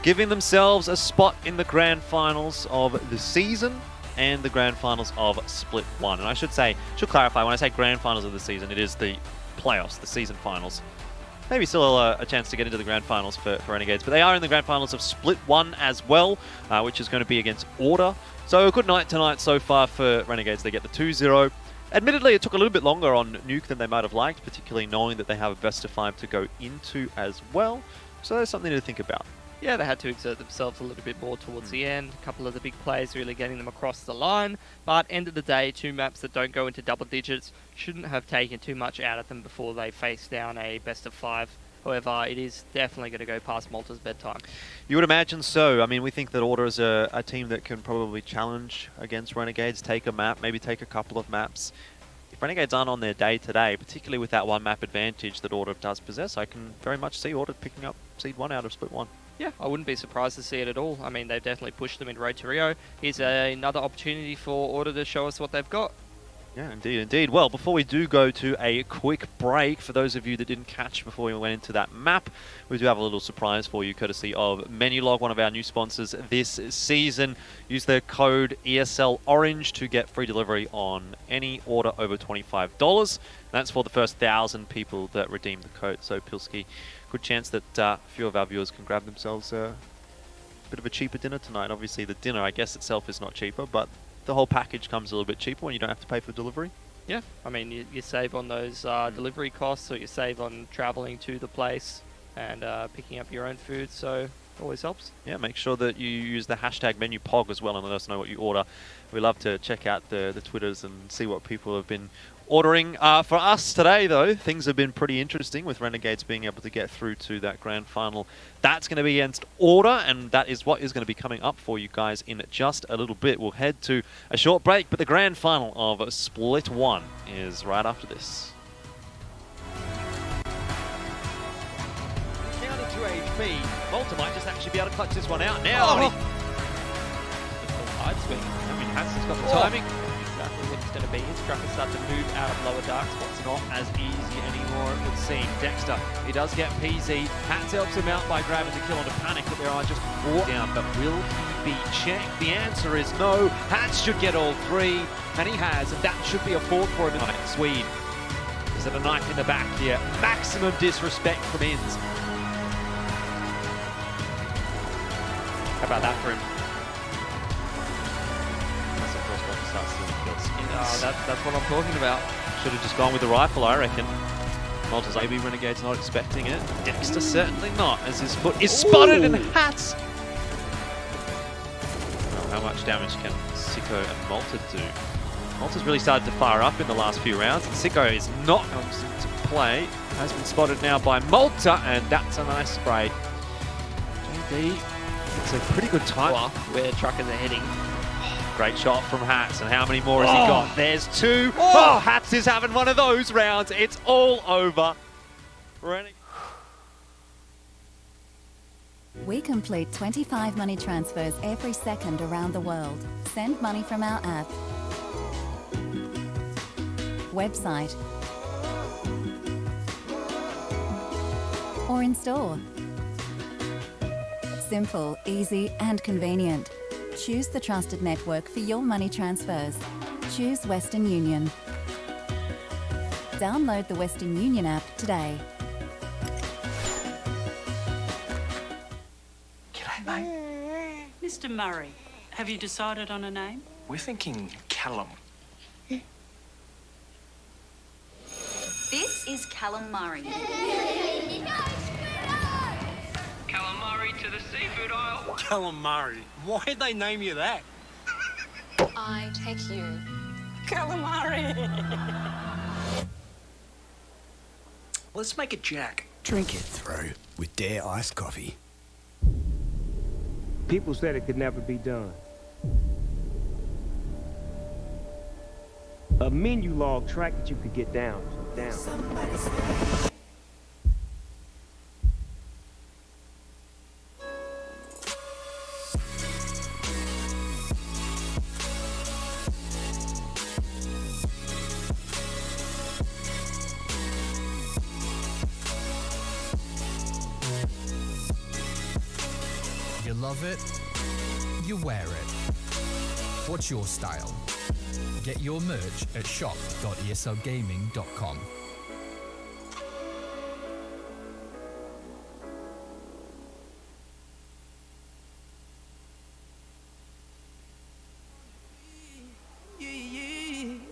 K: giving themselves a spot in the grand finals of the season and the grand finals of Split 1. And I should clarify, when I say grand finals of the season, it is the playoffs, the season finals. Maybe still a chance to get into the grand finals for Renegades, but they are in the grand finals of Split 1 as well, which is going to be against Order. So a good night tonight so far for Renegades. They get the 2-0. Admittedly, it took a little bit longer on Nuke than they might have liked, particularly knowing that they have a best of 5 to go into as well. So there's something to think about.
L: Yeah, they had to exert themselves a little bit more towards the end. A couple of the big plays really getting them across the line. But end of the day, 2 maps that don't go into double digits shouldn't have taken too much out of them before they face down a best of 5. However, it is definitely going to go past Malta's bedtime.
K: You would imagine so. I mean, we think that Order is a team that can probably challenge against Renegades, take a map, maybe take a couple of maps. If Renegades aren't on their day today, particularly with that 1 map advantage that Order does possess, I can very much see Order picking up Seed 1 out of Split 1.
L: Yeah, I wouldn't be surprised to see it at all. I mean, they've definitely pushed them in Road to Rio. Here's another opportunity for Order to show us what they've got.
K: Yeah, indeed, indeed. Well, before we do go to a quick break, for those of you that didn't catch before we went into that map, we do have a little surprise for you, courtesy of Menulog, one of our new sponsors this season. Use their code ESL Orange to get free delivery on any order over $25. That's for the first 1,000 people that redeem the code. So, Pilski, good chance that a few of our viewers can grab themselves a bit of a cheaper dinner tonight. Obviously, the dinner, I guess, itself is not cheaper, but the whole package comes a little bit cheaper when you don't have to pay for delivery.
L: Yeah, I mean, you save on those delivery costs, or you save on traveling to the place and picking up your own food, so it always helps.
K: Yeah, make sure that you use the hashtag MENUPOG as well and let us know what you order. We love to check out the Twitters and see what people have been ordering. For us today, though, things have been pretty interesting with Renegades being able to get through to that grand final. That's going to be against Order, and that is what is going to be coming up for you guys in just a little bit. We'll head to a short break, but the grand final of Split 1 is right after this. Down into HP. Malta might just actually be able to clutch this one out now.
L: Hide swing. I mean, Hanson's got the timing. Exactly what it's going to be. His Truckers start to move out of lower dark spots.
K: Not as easy anymore, it would seem. Dexter, he does get PZ. Hats helps him out by grabbing the kill on a panic, but there are just 4 down. But will he be checked? The answer is no. Hats should get all 3, and he has, and that should be a 4th for him tonight. Swede. Is it a knife in the back here? Maximum disrespect from Inns. How about that for him?
L: That's what I'm talking about.
K: Should have just gone with the rifle, I reckon. Malta's maybe Renegade's not expecting it. Dexter certainly not, as his foot is spotted in Hats. Well, how much damage can Sicko and Malta do? Malta's really started to fire up in the last few rounds, and Sicko is not comes into play. Has been spotted now by Malta, and that's a nice spray. JD, it's a pretty good time.
L: Where Truckers are heading.
K: Great shot from Hats, and how many more has he got? There's 2. Oh, Hats is having one of those rounds. It's all over.
M: We complete 25 money transfers every second around the world. Send money from our app, website, or in store. Simple, easy, and convenient. Choose the trusted network for your money transfers. Choose Western Union. Download the Western Union app today.
P: G'day, mate.
N: Mr. Murray, have you decided on a name?
P: We're thinking Callum.
S: This is Callum Murray.
O: Calamari to the seafood aisle.
P: Calamari. Why'd they name you that?
S: I take you.
N: Calamari.
P: Let's make a jack.
H: Drink it through with Dare iced coffee.
Q: People said it could never be done. A menu log track that you could get down.
R: You love it, you wear it. What's your style? Get your merch at shop.eslgaming.com.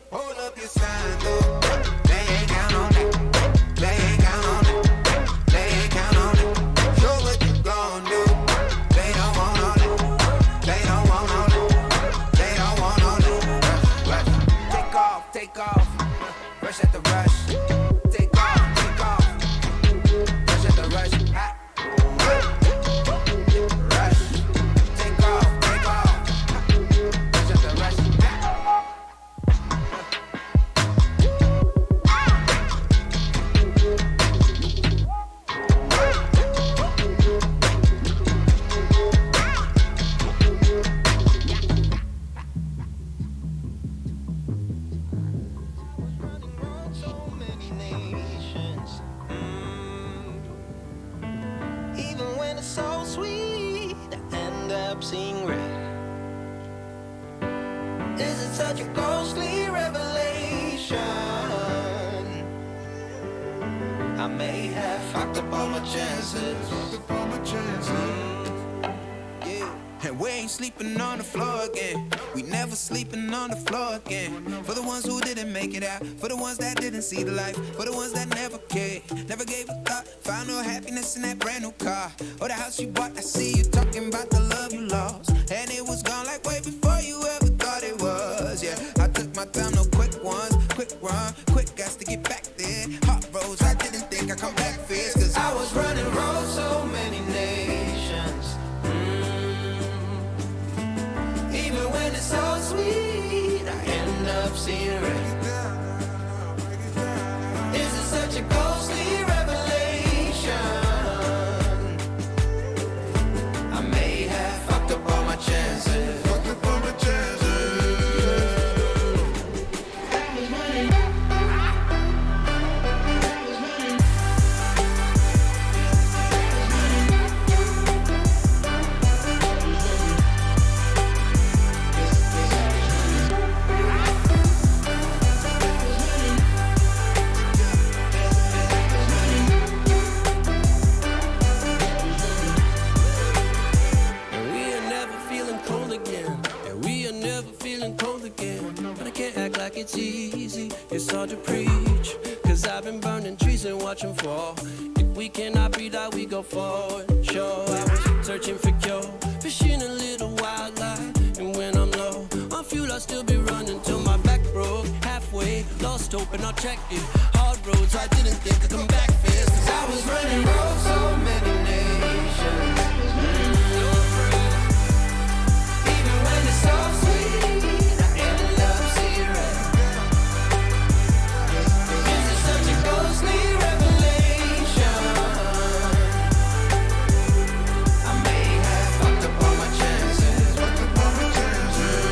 D: Hold up your sign, though. They ain't count on it. They ain't count on it. They ain't count on it. Show what you gon' do. They don't want on it. They don't want on it. They don't want on it. Rush. Take off, take off. Rush at the rush. Take off, take off. Rush at the rush. Rush. Take off, take off. Rush at the rush.
J: Even when it's so sweet, I end up seeing red. Is it such a ghostly revelation? I may have fucked up all my chances. Yeah.
D: And we ain't sleeping on the floor again. We never sleeping on the floor again. For the ones who didn't make it out, for the ones that didn't see the light, for the ones that never cared, never gave a thought, found no happiness in that brand new car or the house you bought. I see you talking about the love you lost, and it was gone like way before you ever thought it was. Yeah, I took my time, no quick ones, quick run, quick gas to get back there. Hot roads, I didn't think I'd come back fierce, cause I was running roads so many nations. Even when it's so sweet, I end up seeing red. Is it such a ghostly revelation? I may have fucked up all my chances. Fucked up all my chances. It's easy, it's hard to preach, cause I've been burning trees and watching fall. If we cannot breathe out, we go forward. Sure, I was searching for cure, fishing a little wildlife, and when I'm low on fuel, I'll still be running till my back broke. Halfway, lost hope and I'll check it. Hard roads, I didn't think I'd come back fast, cause I was running roads so many nations. Even when it's so sweet, I end up seeing red. Ghostly revelation. I may have fucked up all my chances. Fucked up all my chances.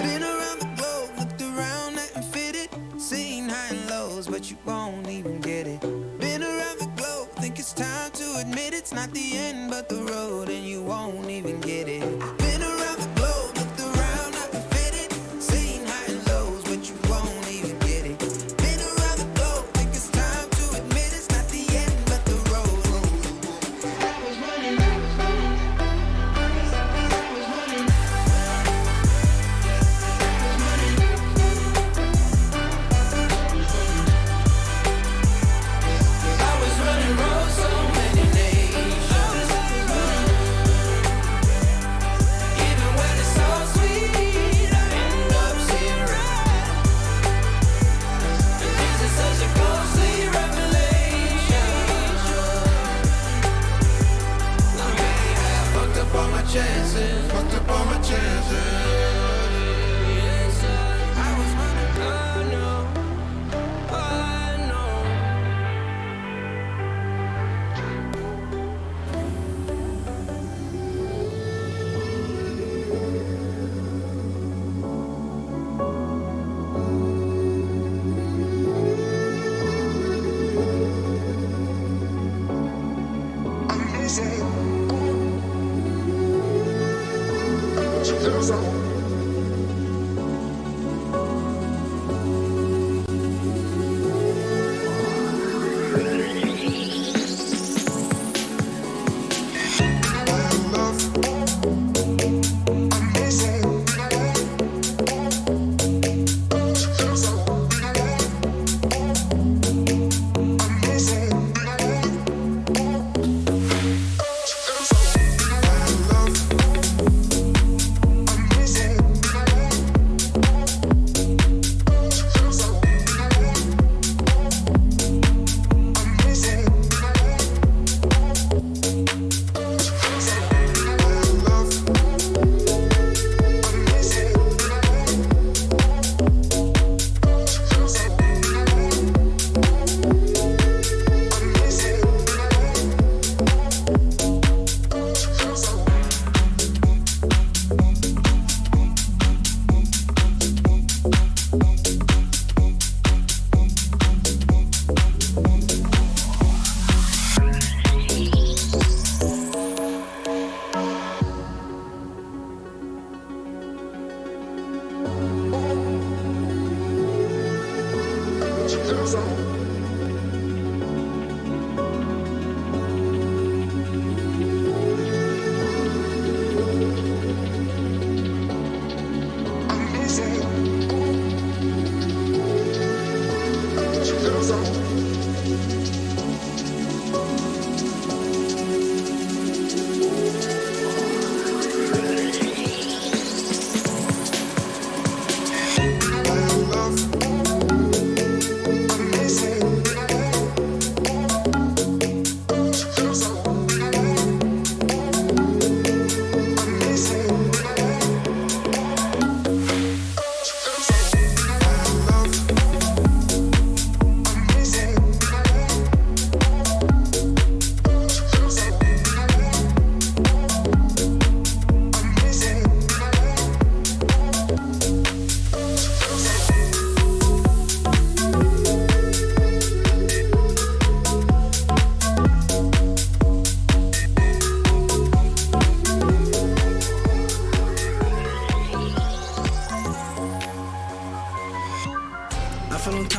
D: Been around the globe, looked around, nothing fitted. Seen high and lows, but you won't even get it. Been around the globe, think it's time to admit it's not the end, but the road, and you won't even get it. Been around the globe, looked around, nothing fitted. Seen high and lows, but you won't. Fucked up all my chances. Yes, I was running. I know.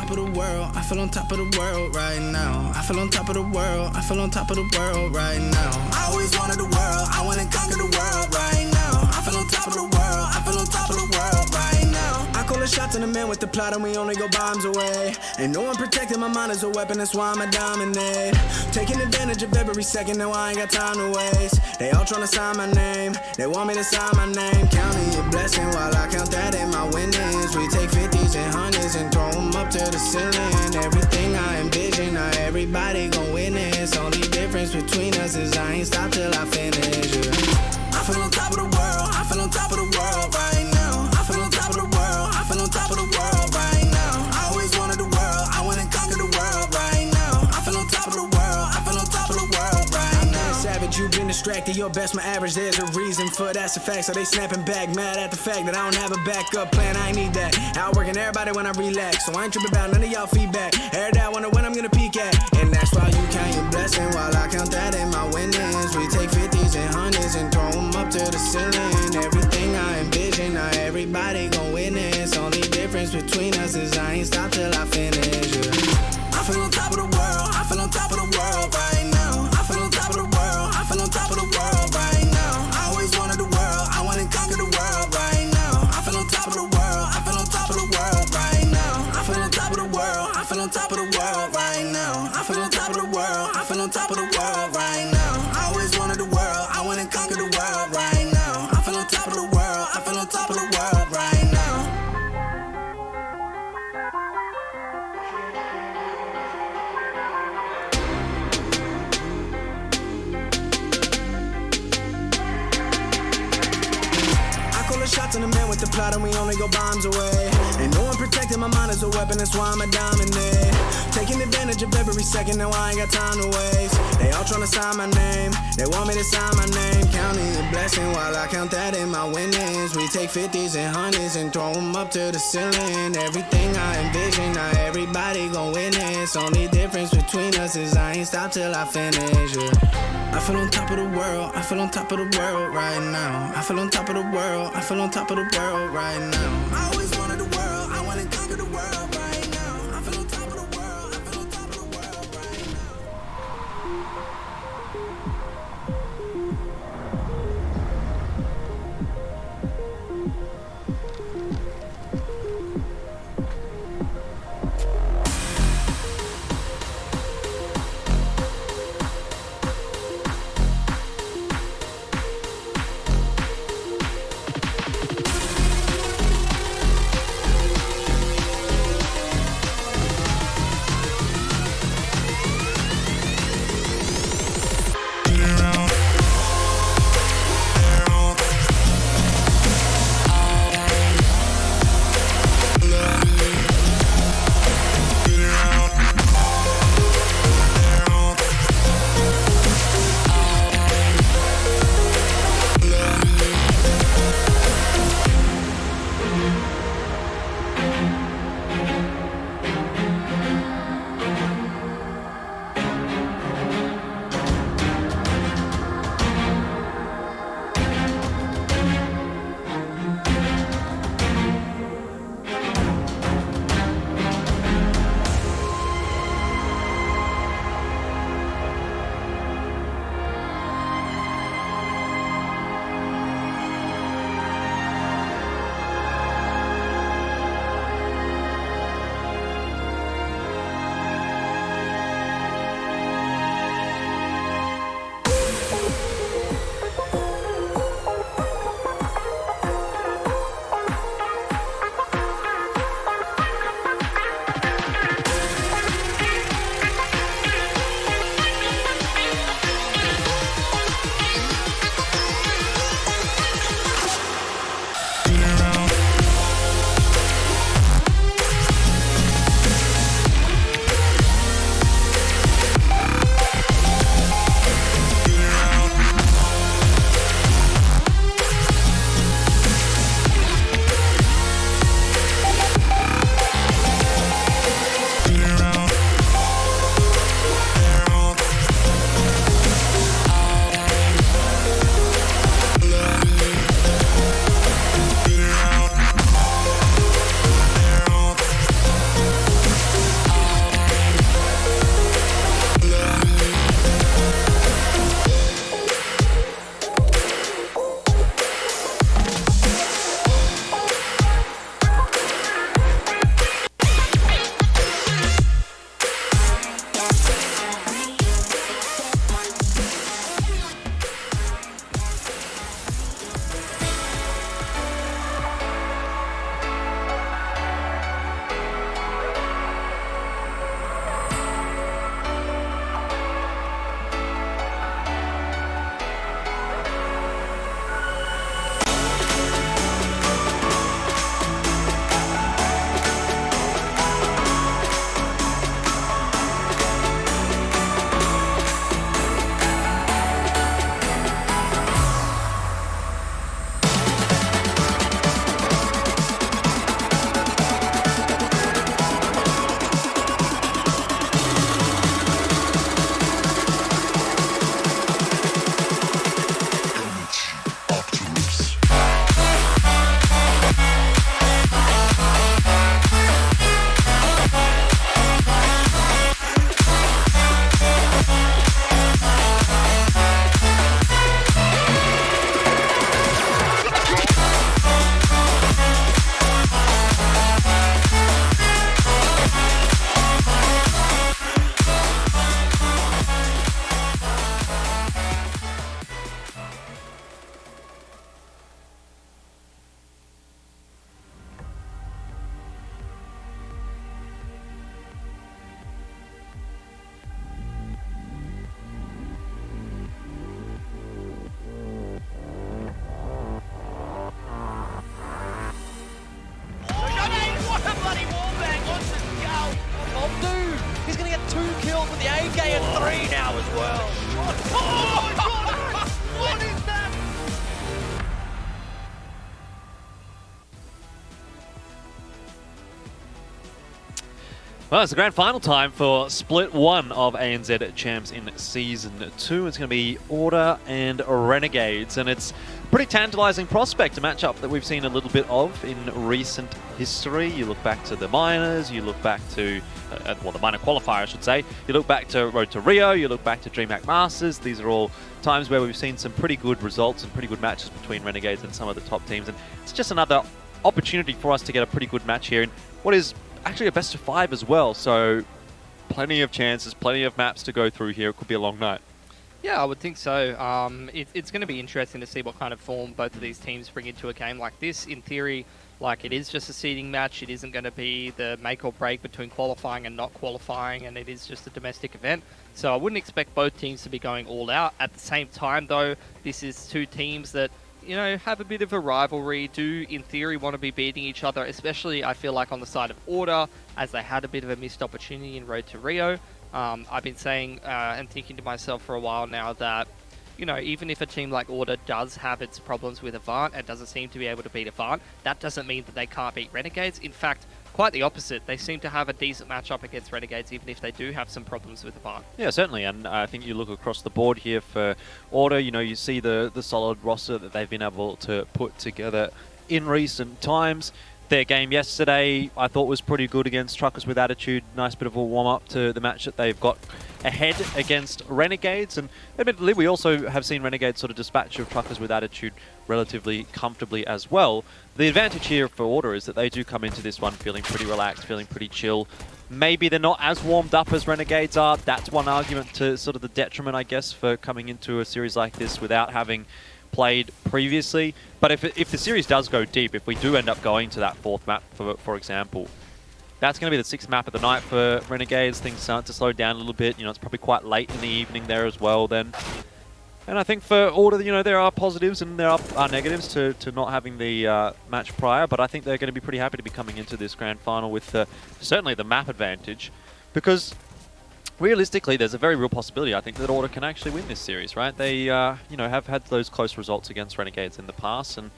J: top of the world. I feel on top of the world right now. I feel on top of the world. I feel on top of the world right now. I always wanted the world. I wanna conquer the world right now. I feel on top of the world. I feel on top of the world right now. I call the shots in the man with the plot and we only go bombs away. Ain't no one protecting my mind as a weapon, that's why I'ma dominate. Taking advantage of every second, now I ain't got time to waste. They all tryna sign my name, they want me to sign my name. Counting your blessing while I count that in my winnings. We take 50s and 100s and throw them up to the ceiling. Everything I envision, now everybody gon' witness. Only difference between us is I ain't stop till I finish, yeah. I feel on top of the world, I feel on top of the world right now. I feel on top of the world, I feel on top of the world right now. I always wanted the world, I wanna conquer the world right now. I feel on top of the world, I feel on top of the world right now. Savage, you've been distracted, your best my average, there's a reason for that's a fact. So they snapping back, mad at the fact that I don't have a backup plan, I ain't need that. Outworking everybody when I relax, so I ain't tripping about none of y'all feedback. Heard that, wonder when I'm gonna peak at. And that's why you count your blessing while I count that in my winnings. We take 50s and 100s and throw them up to the ceiling. Everything I envision, now everybody gon' witness. Only difference between us is I ain't stop till I finish, yeah. I feel on top of the world, I feel on top of the world right now. I feel on top of the world, I feel on top of the world right now. I always wanted the world, I wanna conquer the world right now. I feel on top of the world, I feel on top of the world right now. I feel on top of the world, I feel on top of the world right now. I feel on top of the world, I feel on top of the world right now. I always wanted the world, I wanna conquer the world right now. I feel on top of the world, I feel on top of the world right now. Shots in the man with the plot and we only go bombs away. Ain't no one protecting my mind as a weapon, that's why I'ma dominate. Taking advantage of every second, now I ain't got time to waste. They all tryna sign my name, they want me to sign my name. Counting your blessing while I count that in my winnings. We take 50s and 100s and throw them up to the ceiling. Everything I envision, now everybody gon' witness. Only difference between us is I ain't stop till I finish, yeah. I feel on top of the world, I feel on top of the world right now. I feel on top of the world, I feel on top of the world right now. I always wanted the world, I wanna conquer the world right now. I feel on top of the world, I feel on top of the world right
K: 3 now as well. Oh my god! What is that? Well, it's the grand final time for Split 1 of ANZ Champs in Season 2. It's going to be Order and Renegades, and it's a pretty tantalising prospect, a matchup that we've seen a little bit of in recent history. You look back to the minors, you look back to, well, the minor qualifier, I should say. You look back to Road to Rio, you look back to DreamHack Masters. These are all times where we've seen some pretty good results and pretty good matches between Renegades and some of the top teams, and it's just another opportunity for us to get a pretty good match here in what is actually a best of 5 as well, so plenty of chances, plenty of maps to go through here. It could be a long night.
L: Yeah, I would think so. It's going to be interesting to see what kind of form both of these teams bring into a game like this. In theory, like, it is just a seeding match. It isn't going to be the make or break between qualifying and not qualifying, and it is just a domestic event. So I wouldn't expect both teams to be going all out. At the same time, though, this is two teams that, you know, have a bit of a rivalry, do in theory want to be beating each other, especially I feel like on the side of Order, as they had a bit of a missed opportunity in Road to Rio. I've been saying and thinking to myself for a while now that, you know, even if a team like Order does have its problems with Avant and doesn't seem to be able to beat Avant, that doesn't mean that they can't beat Renegades. In fact, quite the opposite. They seem to have a decent matchup against Renegades, even if they do have some problems with Avant.
K: Yeah, certainly, and I think you look across the board here for Order, you know, you see the solid roster that they've been able to put together in recent times. Their game yesterday, I thought, was pretty good against Truckers with Attitude. Nice bit of a warm-up to the match that they've got ahead against Renegades. And admittedly, we also have seen Renegades sort of dispatch of Truckers with Attitude relatively comfortably as well. The advantage here for Order is that they do come into this one feeling pretty relaxed, feeling pretty chill. Maybe they're not as warmed up as Renegades are. That's one argument to sort of the detriment, I guess, for coming into a series like this without having played previously. But if the series does go deep, if we do end up going to that 4th map, for example, that's going to be the 6th map of the night for Renegades. Things start to slow down a little bit. You know, it's probably quite late in the evening there as well then. And I think for Order, you know, there are positives and there are negatives to not having the match prior, but I think they're going to be pretty happy to be coming into this grand final with certainly the map advantage, because realistically, there's a very real possibility, I think, that Order can actually win this series, right? They, you know, have had those close results against Renegades in the past, and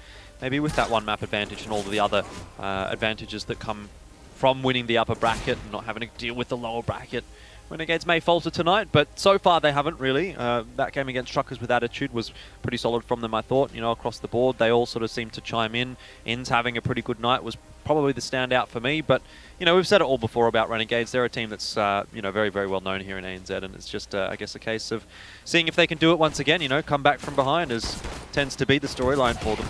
K: maybe with that one map advantage and all of the other advantages that come from winning the upper bracket and not having to deal with the lower bracket, Renegades may falter tonight, but so far they haven't really. That game against Truckers with Attitude was pretty solid from them, I thought, you know, across the board. They all sort of seemed to chime in. Inns having a pretty good night was probably the standout for me, but, you know, we've said it all before about Renegades. They're a team that's, you know, very, very well known here in ANZ, and it's just, I guess, a case of seeing if they can do it once again, you know, come back from behind, as tends to be the storyline for them.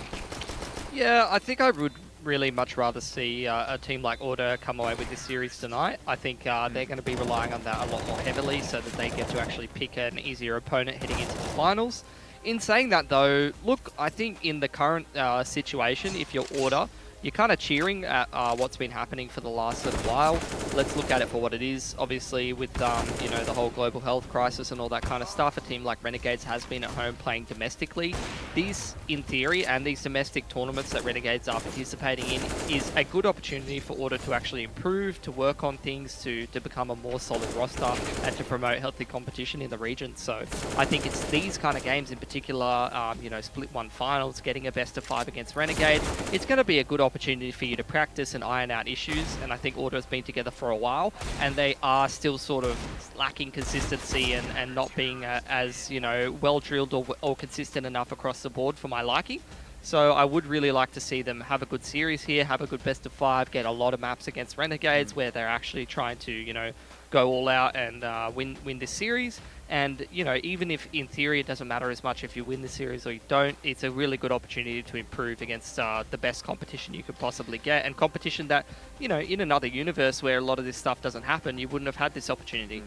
L: Yeah, I think I would really much rather see a team like Order come away with this series tonight. I think they're going to be relying on that a lot more heavily so that they get to actually pick an easier opponent heading into the finals. In saying that though, look, I think in the current situation, if you're Order, you're kind of cheering at what's been happening for the last little while. Let's look at it for what it is. Obviously, with you know, the whole global health crisis and all that kind of stuff, a team like Renegades has been at home playing domestically. These, in theory, and these domestic tournaments that Renegades are participating in is a good opportunity for Order to actually improve, to work on things, to become a more solid roster, and to promote healthy competition in the region. So I think it's these kind of games in particular, you know, Split 1 finals, getting a best of 5 against Renegades. It's going to be a good opportunity for you to practice and iron out issues, and I think Order has been together for a while, and they are still sort of lacking consistency and not being as, you know, well drilled or consistent enough across the board for my liking. So I would really like to see them have a good series here, have a good best of 5, get a lot of maps against Renegades where they're actually trying to, you know, go all out and win this series. And, you know, even if in theory it doesn't matter as much if you win the series or you don't, it's a really good opportunity to improve against the best competition you could possibly get, and competition that, you know, in another universe where a lot of this stuff doesn't happen, you wouldn't have had this opportunity.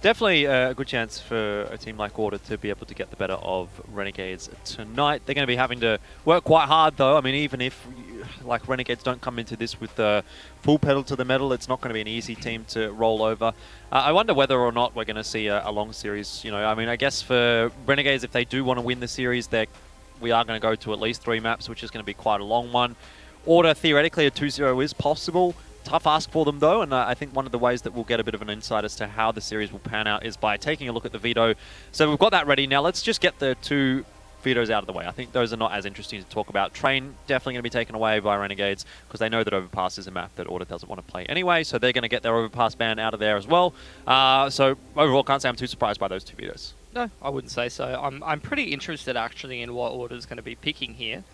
K: Definitely a good chance for a team like Order to be able to get the better of Renegades tonight. They're going to be having to work quite hard, though. I mean, even if, like, Renegades don't come into this with the full pedal to the metal, it's not going to be an easy team to roll over. I wonder whether or not we're going to see a long series. You know, I mean, I guess for Renegades, if they do want to win the series, we are going to go to at least 3 maps, which is going to be quite a long one. Order, theoretically, a 2-0 is possible. tough ask for them, though, and I think one of the ways that we'll get a bit of an insight as to how the series will pan out is by taking a look at the veto. So we've got that ready. Now let's just get the 2 vetoes out of the way. I think those are not as interesting to talk about. Train definitely going to be taken away by Renegades because they know that Overpass is a map that Order doesn't want to play anyway, so they're going to get their Overpass ban out of there as well. So overall, can't say I'm too surprised by those 2 vetoes.
L: No, I wouldn't say so. I'm pretty interested actually in what Order's going to be picking here.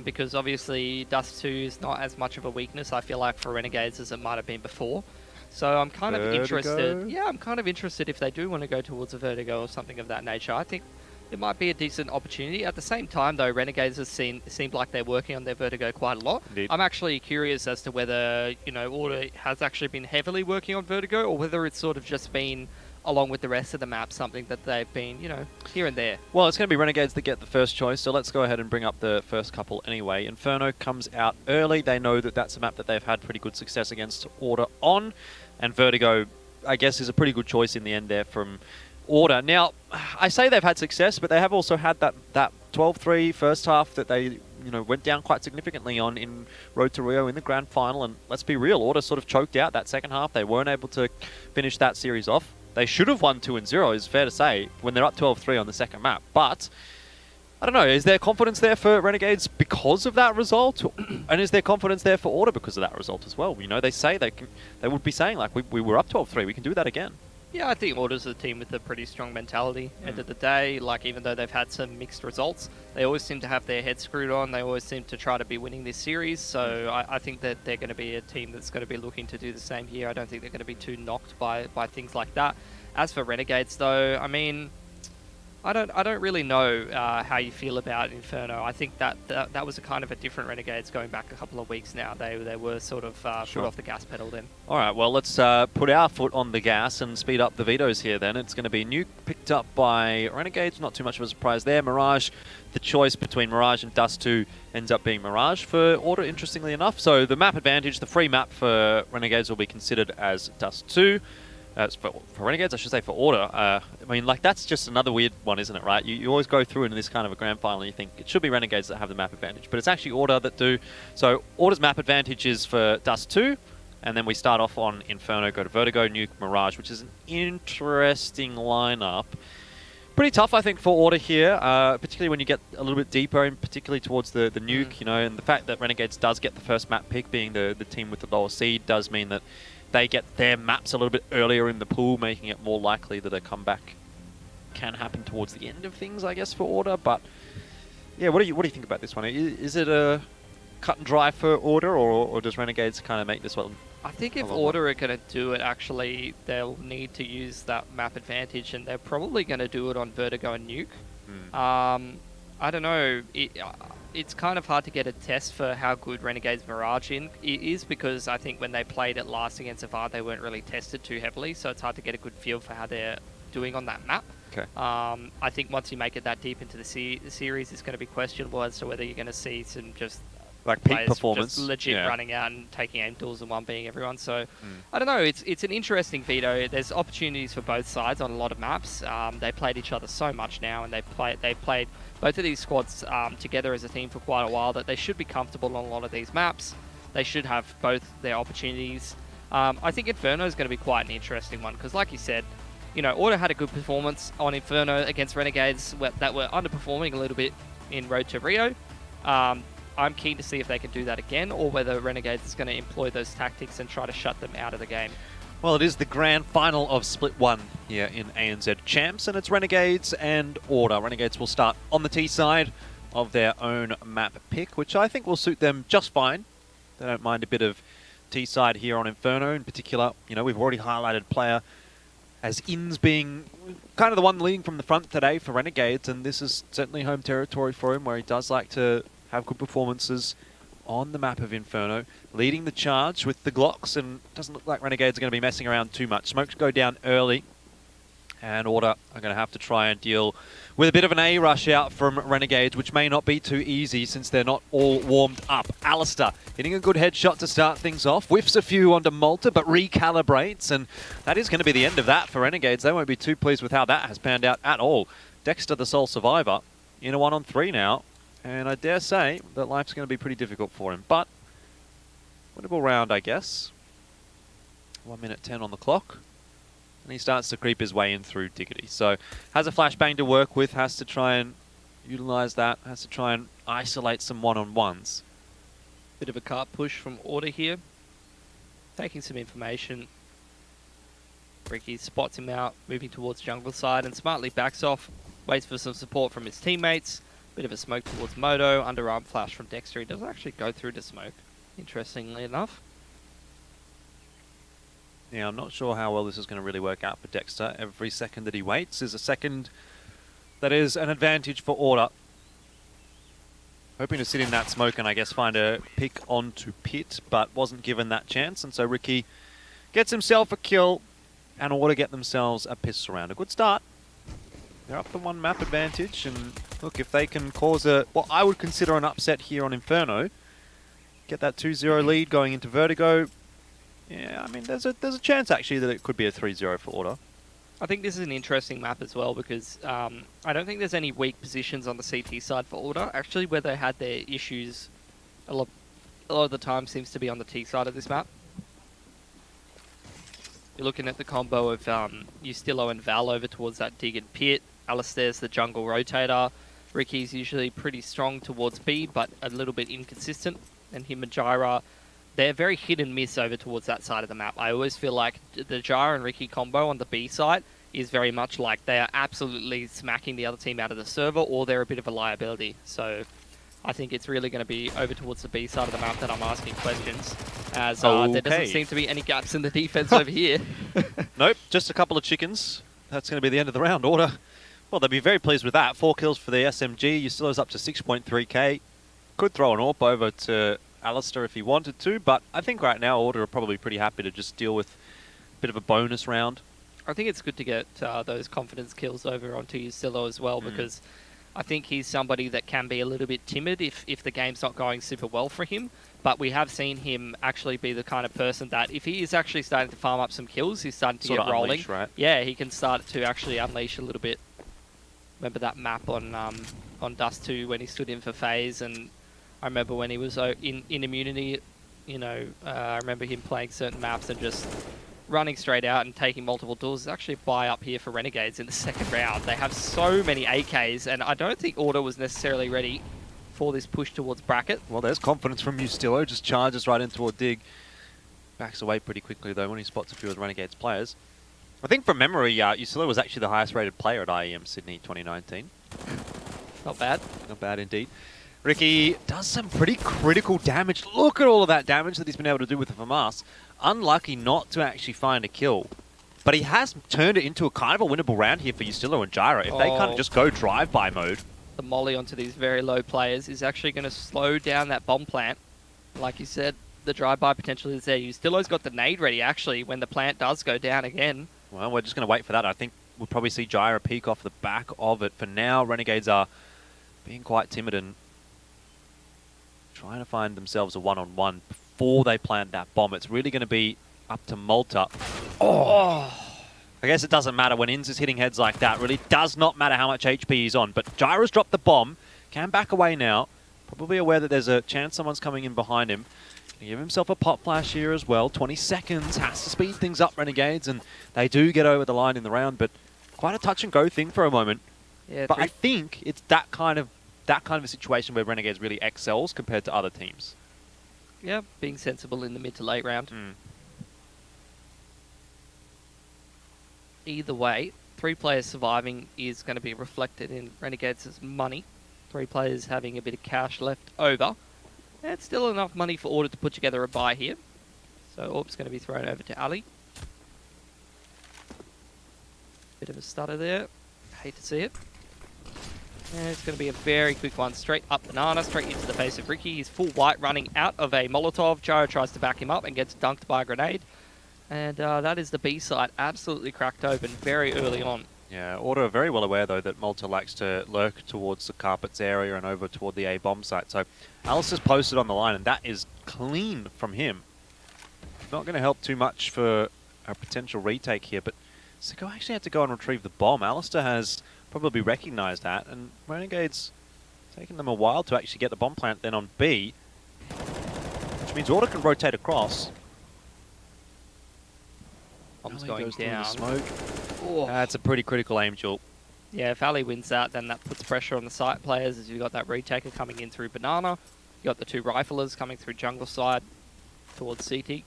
L: Because obviously Dust 2 is not as much of a weakness, I feel like, for Renegades as it might have been before. So I'm kind of interested. Yeah, I'm kind of interested if they do want to go towards a Vertigo or something of that nature. I think it might be a decent opportunity. At the same time, though, Renegades has seemed like they're working on their Vertigo quite a lot.
K: Indeed.
L: I'm actually curious as to whether, you know, Order has actually been heavily working on Vertigo or whether it's sort of just been, along with the rest of the map, something that they've been, you know, here and there.
K: Well, it's going to be Renegades that get the first choice, so let's go ahead and bring up the first couple anyway. Inferno comes out early. They know that that's a map that they've had pretty good success against Order on, and Vertigo, I guess, is a pretty good choice in the end there from Order. Now, I say they've had success, but they have also had that 12-3 first half that they, you know, went down quite significantly on in Road to Rio in the grand final, and let's be real, Order sort of choked out that second half. They weren't able to finish that series off. They should have won 2-0, is fair to say, when they're up 12-3 on the second map. But, I don't know, is there confidence there for Renegades because of that result? And is there confidence there for Order because of that result as well? You know, they say they would be saying, like, we were up 12-3, we can do that again.
L: Yeah, I think Order's a team with a pretty strong mentality. End of the day, like, even though they've had some mixed results, they always seem to have their heads screwed on. They always seem to try to be winning this series. So I think that they're going to be a team that's going to be looking to do the same here. I don't think they're going to be too knocked by things like that. As for Renegades, though, I mean, I don't really know how you feel about Inferno. I think that was a kind of a different Renegades going back a couple of weeks now. They were sort of put off the gas pedal then.
K: All right, well, let's put our foot on the gas and speed up the vetoes here then. It's going to be Nuke picked up by Renegades. Not too much of a surprise there. Mirage, the choice between Mirage and Dust 2 ends up being Mirage for Order, interestingly enough. So the map advantage, the free map for Renegades will be considered as Dust 2. For Renegades, I should say, for Order. I mean, like, that's just another weird one, isn't it, right? You always go through in this kind of a grand final and you think it should be Renegades that have the map advantage, but it's actually Order that do. So Order's map advantage is for Dust 2, and then we start off on Inferno, go to Vertigo, Nuke, Mirage, which is an interesting lineup. Pretty tough, I think, for Order here, particularly when you get a little bit deeper, and particularly towards the Nuke, you know, and the fact that Renegades does get the first map pick, being the team with the lower seed, does mean that they get their maps a little bit earlier in the pool, making it more likely that a comeback can happen towards the end of things, I guess, for Order. But yeah, what do you think about this one? Is it a cut and dry for Order, or does Renegades kind of make this one?
L: I think if Order are going to do it, actually, they'll need to use that map advantage, and they're probably going to do it on Vertigo and Nuke. I don't know. It's kind of hard to get a test for how good Renegades Mirage is, because I think when they played it last against Avar, they weren't really tested too heavily, so it's hard to get a good feel for how they're doing on that map.
K: Okay.
L: I think once you make it that deep into the series, it's going to be questionable as to whether you're going to see some just
K: like peak performance,
L: just legit running out and taking aim tools and one being everyone. So I don't know. It's an interesting veto. There's opportunities for both sides on a lot of maps. They played each other so much now, and they played both of these squads together as a team for quite a while, that they should be comfortable on a lot of these maps. They should have both their opportunities. I think Inferno is going to be quite an interesting one, because like you said, you know, Order had a good performance on Inferno against Renegades that were underperforming a little bit in Road to Rio. I'm keen to see if they can do that again, or whether Renegades is going to employ those tactics and try to shut them out of the game.
K: Well, it is the grand final of Split 1 here in ANZ Champs, and it's Renegades and Order. Renegades will start on the T side of their own map pick, which I think will suit them just fine. They don't mind a bit of T side here on Inferno in particular. You know, we've already highlighted player as Inns being kind of the one leading from the front today for Renegades, and this is certainly home territory for him, where he does like to have good performances on the map of Inferno, leading the charge with the Glocks, and doesn't look like Renegades are going to be messing around too much. Smokes go down early, and Order are going to have to try and deal with a bit of an A rush out from Renegades, which may not be too easy since they're not all warmed up. Alistair hitting a good headshot to start things off, whiffs a few onto Malta, but recalibrates, and that is going to be the end of that for Renegades. They won't be too pleased with how that has panned out at all. Dexter, the sole survivor, in a 1-on-3 now. And I dare say that life's going to be pretty difficult for him. But, winnable round, I guess. 1 minute 10 on the clock. And he starts to creep his way in through Diggity. So has a flashbang to work with, has to try and utilize that, has to try and isolate some one-on-ones.
L: Bit of a cart push from Order here. Taking some information. Ricky spots him out, moving towards jungle side and smartly backs off. Waits for some support from his teammates. Bit of a smoke towards Moto. Underarm flash from Dexter. He doesn't actually go through to smoke, interestingly enough.
K: Yeah, I'm not sure how well this is going to really work out for Dexter. Every second that he waits is a second that is an advantage for Order. Hoping to sit in that smoke and I guess find a pick onto Pit, but wasn't given that chance. And so Ricky gets himself a kill and Order get themselves a pistol round. A good start. They're up to 1 map advantage. And look, if they can cause what I would consider an upset here on Inferno, get that 2-0 lead going into Vertigo. Yeah, I mean, there's a chance actually that it could be a 3-0 for Order.
L: I think this is an interesting map as well because I don't think there's any weak positions on the CT side for Order. Actually, where they had their issues a lot of the time seems to be on the T side of this map. You're looking at the combo of Ustillo and Val over towards that Dig and Pit. Alistair's the jungle rotator. Ricky's usually pretty strong towards B, but a little bit inconsistent. And him and Jyra, they're very hit and miss over towards that side of the map. I always feel like the Jyra and Ricky combo on the B side is very much like they are absolutely smacking the other team out of the server, or they're a bit of a liability. So I think it's really going to be over towards the B side of the map that I'm asking questions, as there doesn't seem to be any gaps in the defense over here.
K: Nope, just a couple of chickens. That's going to be the end of the round. Order, well, they'll be very pleased with that. 4 kills for the SMG. Ustillo's up to 6.3k. Could throw an AWP over to Alistair if he wanted to, but I think right now Order are probably pretty happy to just deal with a bit of a bonus round.
L: I think it's good to get those confidence kills over onto Ustillo as well, because I think he's somebody that can be a little bit timid if the game's not going super well for him. But we have seen him actually be the kind of person that if he is actually starting to farm up some kills, he's starting to get rolling.
K: Unleash, right?
L: Yeah, he can start to actually unleash a little bit. Remember that map on Dust 2 when he stood in for FaZe, and I remember when he was in Immunity, you know, I remember him playing certain maps and just running straight out and taking multiple duels. It's actually a buy up here for Renegades in the second round. They have so many AKs, and I don't think Order was necessarily ready for this push towards bracket.
K: Well, there's confidence from Ustillo, just charges right in toward Dig. Backs away pretty quickly though when he spots a few of the Renegades players. I think from memory, Ustillo was actually the highest rated player at IEM Sydney 2019.
L: Not bad.
K: Not bad indeed. Ricky does some pretty critical damage. Look at all of that damage that he's been able to do with the FAMAS. Unlucky not to actually find a kill. But he has turned it into a kind of a winnable round here for Ustillo and Jyra. If they kind of just go drive-by mode.
L: The molly onto these very low players is actually going to slow down that bomb plant. Like you said, the drive-by potential is there. Ustillo's got the nade ready, actually, when the plant does go down again.
K: Well, we're just going to wait for that. I think we'll probably see Jyra peek off the back of it. For now, Renegades are being quite timid and trying to find themselves a one-on-one before they plant that bomb. It's really going to be up to Malta. Oh! I guess it doesn't matter when Inz is hitting heads like that. Really does not matter how much HP he's on. But Jyra's dropped the bomb. Can back away now. Probably aware that there's a chance someone's coming in behind him. Can give himself a pop flash here as well. 20 seconds. Has to speed things up, Renegades. And they do get over the line in the round. But quite a touch-and-go thing for a moment.
L: Yeah,
K: but I think it's that kind of a situation where Renegades really excels compared to other teams.
L: Yeah, being sensible in the mid to late round. Either way, 3 players surviving is going to be reflected in Renegades' money. 3 players having a bit of cash left over. And it's still enough money for Order to put together a buy here. So AWP's going to be thrown over to Ali. Bit of a stutter there. Hate to see it. And it's going to be a very quick one. Straight up banana, straight into the face of Ricky. He's full white running out of a Molotov. Jyra tries to back him up and gets dunked by a grenade. And that is the B side absolutely cracked open very early on.
K: Yeah, Order are very well aware though that Malta likes to lurk towards the carpets area and over toward the A bomb site. So Alistair's posted on the line and that is clean from him. Not going to help too much for a potential retake here, but Csgo actually had to go and retrieve the bomb. Alistair has probably recognized that, and Renegades taking them a while to actually get the bomb plant then on B, which means Order can rotate across.
L: Bomb's
K: Valley
L: going
K: goes through the
L: down.
K: smoke.
L: Oh.
K: That's a pretty critical aim, Jewel.
L: Yeah, if Ali wins that, then that puts pressure on the site players as you've got that retaker coming in through Banana. You've got the 2 riflers coming through jungle side towards CT.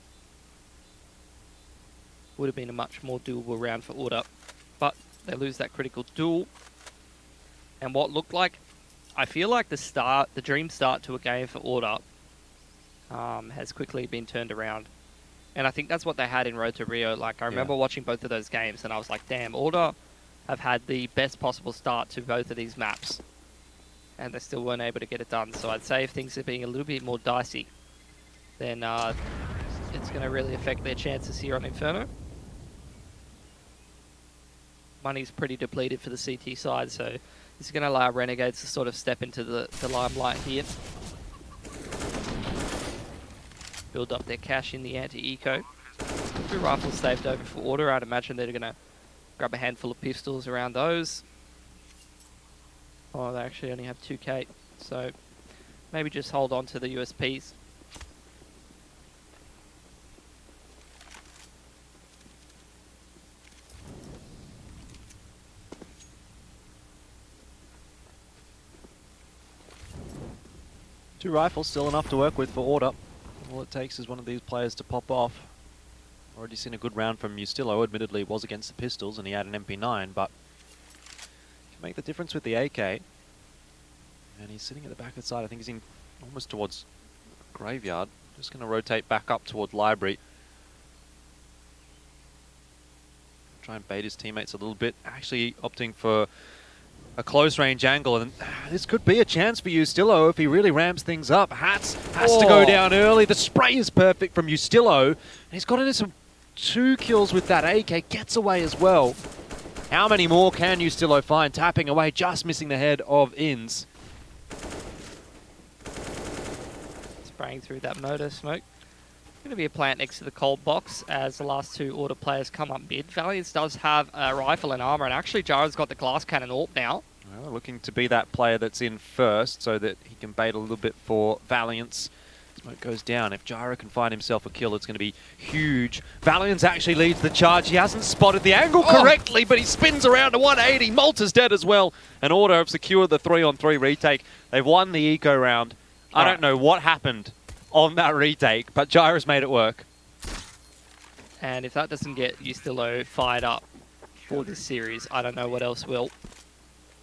L: Would have been a much more doable round for Order, but they lose that critical duel. And what looked like, I feel like the dream start to a game for Order has quickly been turned around. And I think that's what they had in Road to Rio. Like, I remember watching both of those games and I was like, damn, Order have had the best possible start to both of these maps. And they still weren't able to get it done. So I'd say if things are being a little bit more dicey, then it's going to really affect their chances here on Inferno. Money's pretty depleted for the CT side, so this is going to allow Renegades to sort of step into the limelight here. Build up their cash in the anti-eco. 2 rifles saved over for Order. I'd imagine they're going to grab a handful of pistols around those. Oh, they actually only have 2k, so maybe just hold on to the USPs.
K: Two rifles, still enough to work with for Order. All it takes is one of these players to pop off. Already seen a good round from Mustillo. Admittedly, it was against the pistols and he had an MP9, but can make the difference with the AK. And he's sitting at the back of the side. I think he's in almost towards Graveyard. Just going to rotate back up towards Library. Try and bait his teammates a little bit. Actually opting for a close range angle, and this could be a chance for Ustillo if he really ramps things up. Hats has to go down early. The spray is perfect from Ustillo, and he's got into some 2 kills with that AK. Gets away as well. How many more can Ustillo find? Tapping away, just missing the head of Inns.
L: Spraying through that motor smoke. Going to be a plant next to the cold box as the last 2 Order players come up mid. Valiance does have a rifle and armor, and actually Jared's got the glass cannon AWP now.
K: Well, looking to be that player that's in first so that he can bait a little bit for Valiance. Smoke goes down. If Gyro can find himself a kill, it's going to be huge. Valiance actually leads the charge. He hasn't spotted the angle correctly, but he spins around to 180. Malta's dead as well. And Order have secured the 3-on-3 retake. They've won the eco round. I don't know what happened on that retake, but Gyro's made it work.
L: And if that doesn't get Ustillo fired up for this series, I don't know what else will.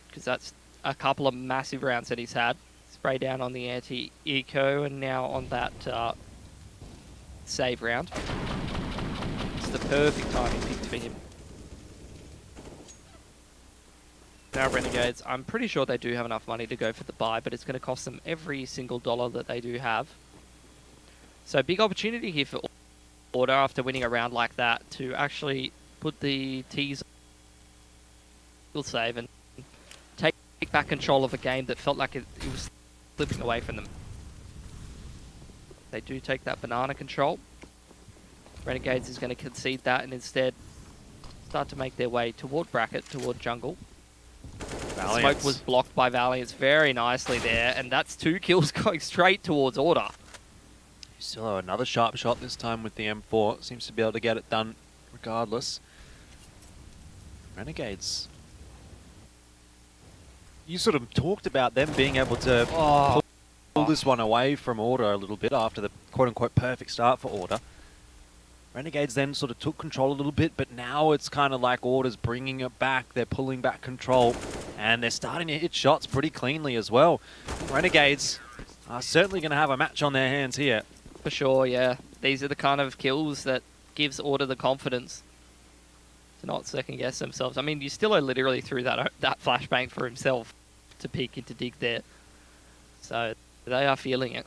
L: Because that's a couple of massive rounds that he's had. Spray down on the anti-eco and now on that save round. It's the perfect timing pick for him. Now Renegades, I'm pretty sure they do have enough money to go for the buy, but it's going to cost them every single dollar that they do have. So big opportunity here for Order after winning a round like that to actually put the T's on save and take back control of a game that felt like it was slipping away from them. They do take that banana control. Renegades is going to concede that and instead start to make their way toward bracket, toward jungle. Smoke was blocked by Valiance very nicely there, and that's 2 kills going straight towards Order.
K: Still another sharp shot this time with the M4. Seems to be able to get it done regardless. Renegades. You sort of talked about them being able to pull this one away from Order a little bit after the quote-unquote perfect start for Order. Renegades then sort of took control a little bit, but now it's kind of like Order's bringing it back. They're pulling back control, and they're starting to hit shots pretty cleanly as well. Renegades are certainly going to have a match on their hands here.
L: For sure, yeah. These are the kind of kills that gives Order the confidence to not second-guess themselves. I mean, Ustillo literally threw that flashbang for himself to peek into dig there. So they are feeling it.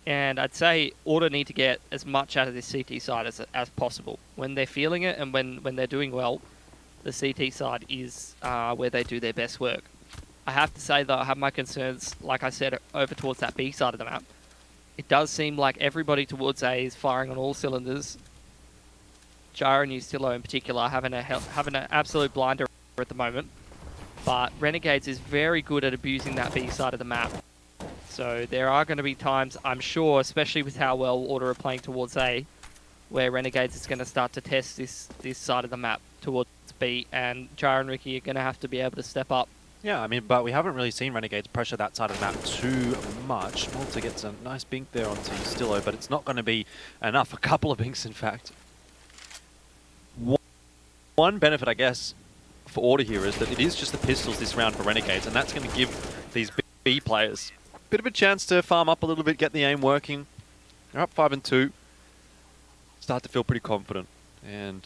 L: And I'd say Order need to get as much out of this CT side as possible. When they're feeling it and when they're doing well, the CT side is where they do their best work. I have to say, though, I have my concerns, like I said, over towards that B side of the map. It does seem like everybody towards A is firing on all cylinders. Gyro and Ustillo in particular are having an absolute blinder at the moment. But Renegades is very good at abusing that B side of the map. So there are going to be times, I'm sure, especially with how well Order are playing towards A, where Renegades is going to start to test this side of the map towards B, and Jar and Ricky are going to have to be able to step up.
K: Yeah, I mean, but we haven't really seen Renegades pressure that side of the map too much. Malta gets a nice bink there onto Stillo, but it's not going to be enough. A couple of binks, in fact. One benefit, I guess, for Order here is that it is just the pistols this round for Renegades, and that's going to give these B players a bit of a chance to farm up a little bit, get the aim working. They're up 5 and 2. Start to feel pretty confident, and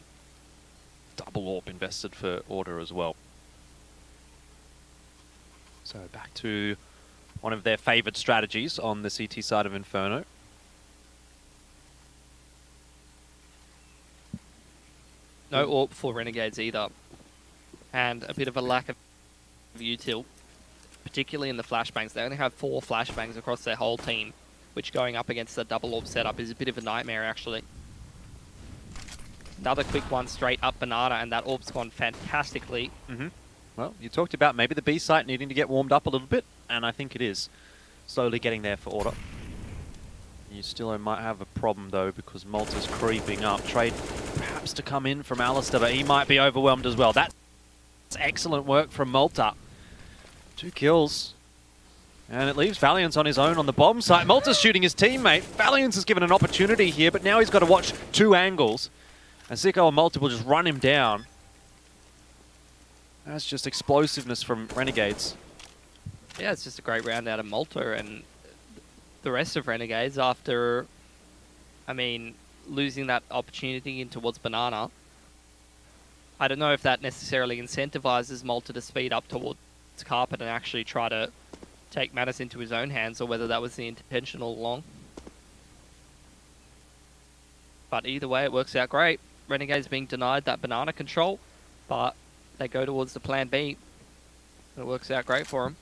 K: double AWP invested for Order as well. So back to one of their favoured strategies on the CT side of Inferno.
L: No AWP for Renegades either, and a bit of a lack of util, particularly in the flashbangs. They only have 4 flashbangs across their whole team, which going up against the double AWP setup is a bit of a nightmare actually. Another quick one straight up Banana, and that AWP's gone fantastically.
K: Well, you talked about maybe the B site needing to get warmed up a little bit, and I think it is slowly getting there for Order. You still might have a problem though, because Malta's creeping up. Trade perhaps to come in from Alistair, but he might be overwhelmed as well. That's excellent work from Malta. 2 kills. And it leaves Valiance on his own on the bomb site. Malta's shooting his teammate. Valiance is given an opportunity here, but now he's got to watch 2 angles. And Zico and Malta will just run him down. That's just explosiveness from Renegades.
L: Yeah, it's just a great round out of Malta, and the rest of Renegades after, I mean, losing that opportunity in towards Banana. I don't know if that necessarily incentivizes Malta to speed up towards Carpet and actually try to take matters into his own hands, or whether that was the intention all along. But either way, it works out great. Renegades being denied that Banana control, but they go towards the plan B. It works out great for them.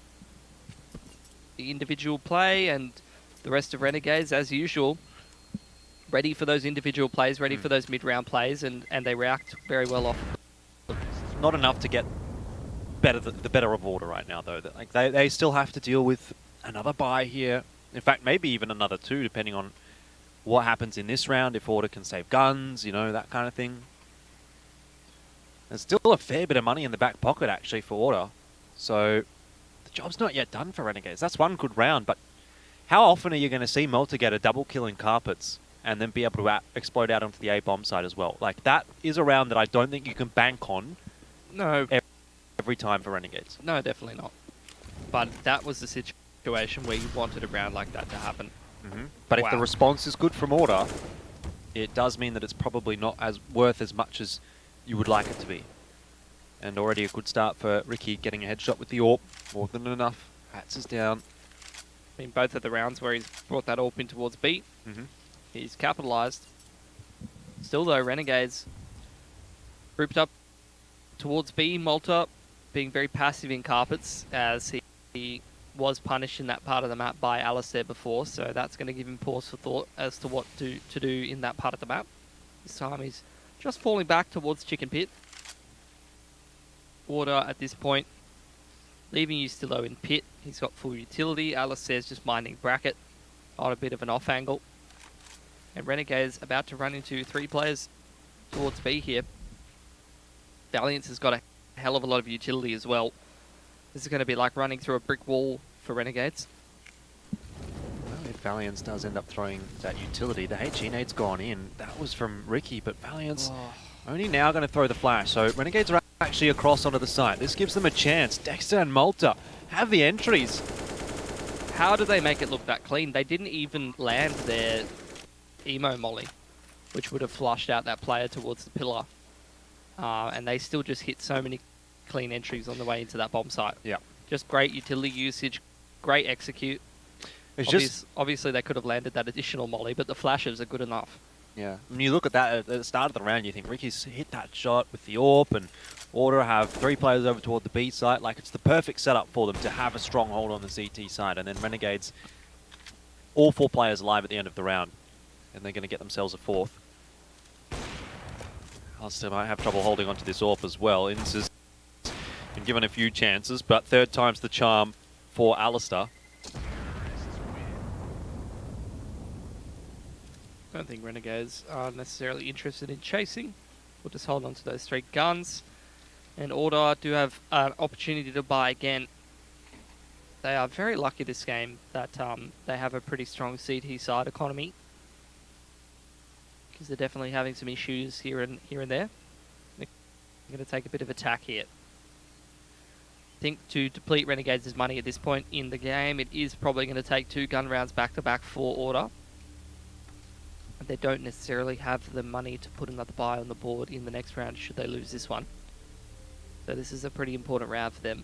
L: The individual play and the rest of Renegades, as usual, ready for those individual plays, ready for those mid-round plays, and they react very well off.
K: Not enough to get the better of Order right now, though. Like they still have to deal with another bye here. In fact, maybe even another 2, depending on what happens in this round, if Order can save guns, you know, that kind of thing. There's still a fair bit of money in the back pocket, actually, for Order. So the job's not yet done for Renegades. That's one good round, but how often are you going to see Malta get a double kill in Carpets and then be able to explode out onto the A-bomb side as well? Like, that is a round that I don't think you can bank on every time for Renegades.
L: No, definitely not. But that was the situation where you wanted a round like that to happen.
K: But if the response is good from Order, it does mean that it's probably not as worth as much as you would like it to be. And already a good start for Ricky, getting a headshot with the AWP. More than enough. Hats is down.
L: I mean, both of the rounds where he's brought that AWP in towards B, he's capitalized. Still though, Renegades grouped up towards B. Malta being very passive in Carpets, as he was punished in that part of the map by Alistair before, so that's going to give him pause for thought as to what to do in that part of the map. This time he's just falling back towards Chicken Pit. Order at this point leaving Ustillo in pit. He's got full utility. Alistair's just minding bracket on a bit of an off angle. And Renegades about to run into 3 players towards B here. Valiance has got a hell of a lot of utility as well. This is going to be like running through a brick wall for Renegades.
K: Well, if Valiance does end up throwing that utility, the HE nade's gone in. That was from Ricky, but Valiance only now going to throw the flash. So Renegades are actually across onto the site. This gives them a chance. Dexter and Malta have the entries.
L: How do they make it look that clean? They didn't even land their emo molly, which would have flushed out that player towards the pillar. And they still just hit so many clean entries on the way into that bomb site.
K: Yeah.
L: Just great utility usage, great execute. Obviously they could have landed that additional molly, but the flashes are good enough.
K: Yeah. When you look at that at the start of the round, you think Ricky's hit that shot with the AWP, and Order have 3 players over toward the B site. Like, it's the perfect setup for them to have a stronghold on the CT side, and then Renegades, all 4 players alive at the end of the round, and they're going to get themselves a 4th. Alistair might have trouble holding onto this AWP as well. Ince has been given a few chances, but 3rd time's the charm for Alistair.
L: I don't think Renegades are necessarily interested in chasing. We'll just hold on to those 3 guns. And Order do have an opportunity to buy again. They are very lucky this game that they have a pretty strong CT side economy, because they're definitely having some issues here and there. They're going to take a bit of attack here. I think to deplete Renegades' money at this point in the game, it is probably going to take 2 gun rounds back to back for Order. They don't necessarily have the money to put another buy on the board in the next round should they lose this one. So this is a pretty important round for them.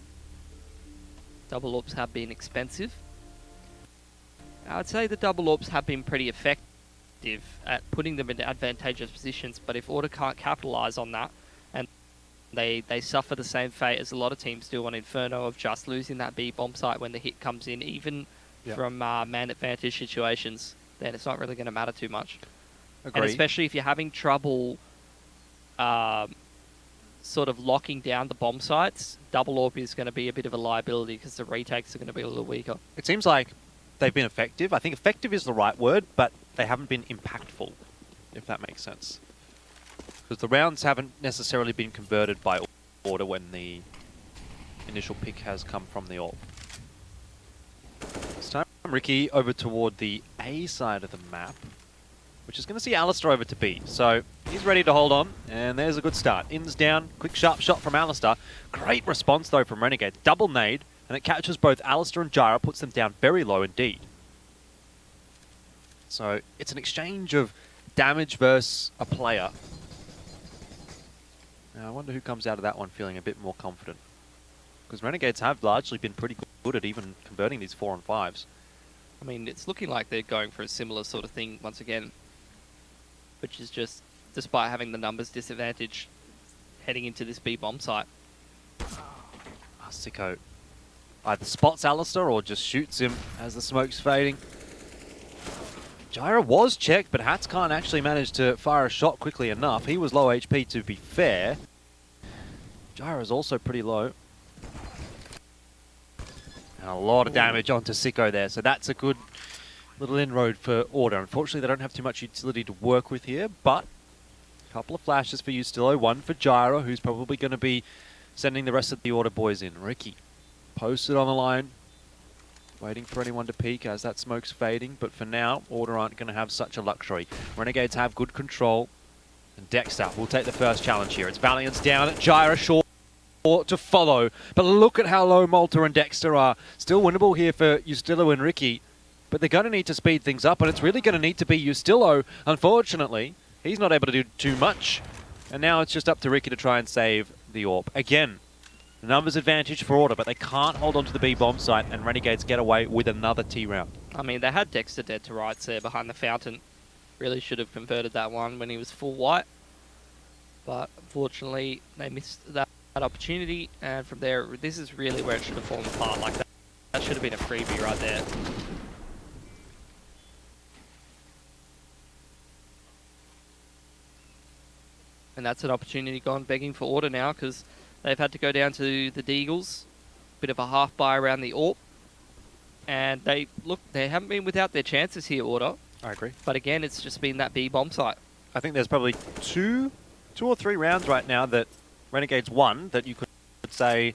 L: Double AWPs have been expensive. I'd say the double AWPs have been pretty effective at putting them in advantageous positions, but if Order can't capitalise on that, and they suffer the same fate as a lot of teams do on Inferno of just losing that B bomb site when the hit comes in, even from man advantage situations, then it's not really going to matter too much.
K: Agreed.
L: And especially if you're having trouble sort of locking down the bomb sites, double AWP is going to be a bit of a liability because the retakes are going to be a little weaker.
K: It seems like they've been effective. I think effective is the right word, but they haven't been impactful, if that makes sense. Because the rounds haven't necessarily been converted by Order when the initial pick has come from the AWP. This time, Ricky over toward the A side of the map, which is going to see Alistair over to B. So he's ready to hold on, and there's a good start. In's down, quick sharp shot from Alistair. Great response though from Renegade. Double nade, and it catches both Alistair and Gyra, puts them down very low indeed. So it's an exchange of damage versus a player. Now I wonder who comes out of that one feeling a bit more confident. Because Renegades have largely been pretty good at even converting these 4 and 5s.
L: I mean, it's looking like they're going for a similar sort of thing once again, which is just, despite having the numbers disadvantage heading into this B bomb site.
K: Sicko either spots Alistair or just shoots him as the smoke's fading. Gyra was checked, but Hats can't actually manage to fire a shot quickly enough. He was low HP, to be fair. Gyra's also pretty low. And a lot of damage onto Sicko there, so that's a good little inroad for Order. Unfortunately, they don't have too much utility to work with here, but a couple of flashes for Ustillo. One for Gyra, who's probably going to be sending the rest of the Order boys in. Ricky posted on the line, waiting for anyone to peek as that smoke's fading, but for now, Order aren't going to have such a luxury. Renegades have good control, and Dexter will take the first challenge here. It's Valiant's down at Gyra, short to follow, but look at how low Malta and Dexter are. Still winnable here for Ustillo and Ricky, but they're going to need to speed things up, and it's really going to need to be Ustillo. Unfortunately, he's not able to do too much, and now it's just up to Ricky to try and save the AWP. Again, the numbers advantage for Order, but they can't hold on to the B bomb site, and Renegades get away with another T round.
L: I mean, they had Dexter dead to rights there behind the fountain. Really should have converted that one when he was full white, but unfortunately they missed that opportunity, and from there, this is really where it should have fallen apart. Like that should have been a freebie right there. And that's an opportunity gone begging for Order now, because they've had to go down to the Deagles. Bit of a half buy around the AWP. And they haven't been without their chances here, Order.
K: I agree.
L: But again, it's just been that B bomb site.
K: I think there's probably two or three rounds right now that Renegades won that you could say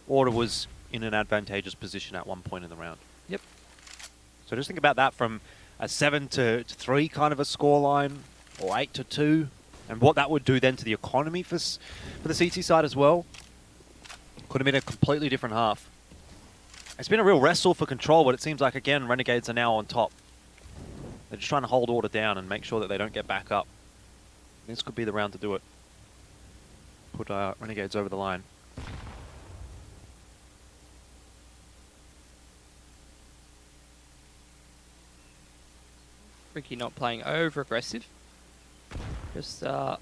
K: Order was in an advantageous position at one point in the round.
L: Yep.
K: So just think about that from a 7-3 kind of a scoreline, or 8-2. And what that would do then to the economy for the CT side as well. Could have been a completely different half. It's been a real wrestle for control, but it seems like, again, Renegades are now on top. They're just trying to hold Order down and make sure that they don't get back up. This could be the round to do it. Put Renegades over the line.
L: Ricky not playing over aggressive. Just trying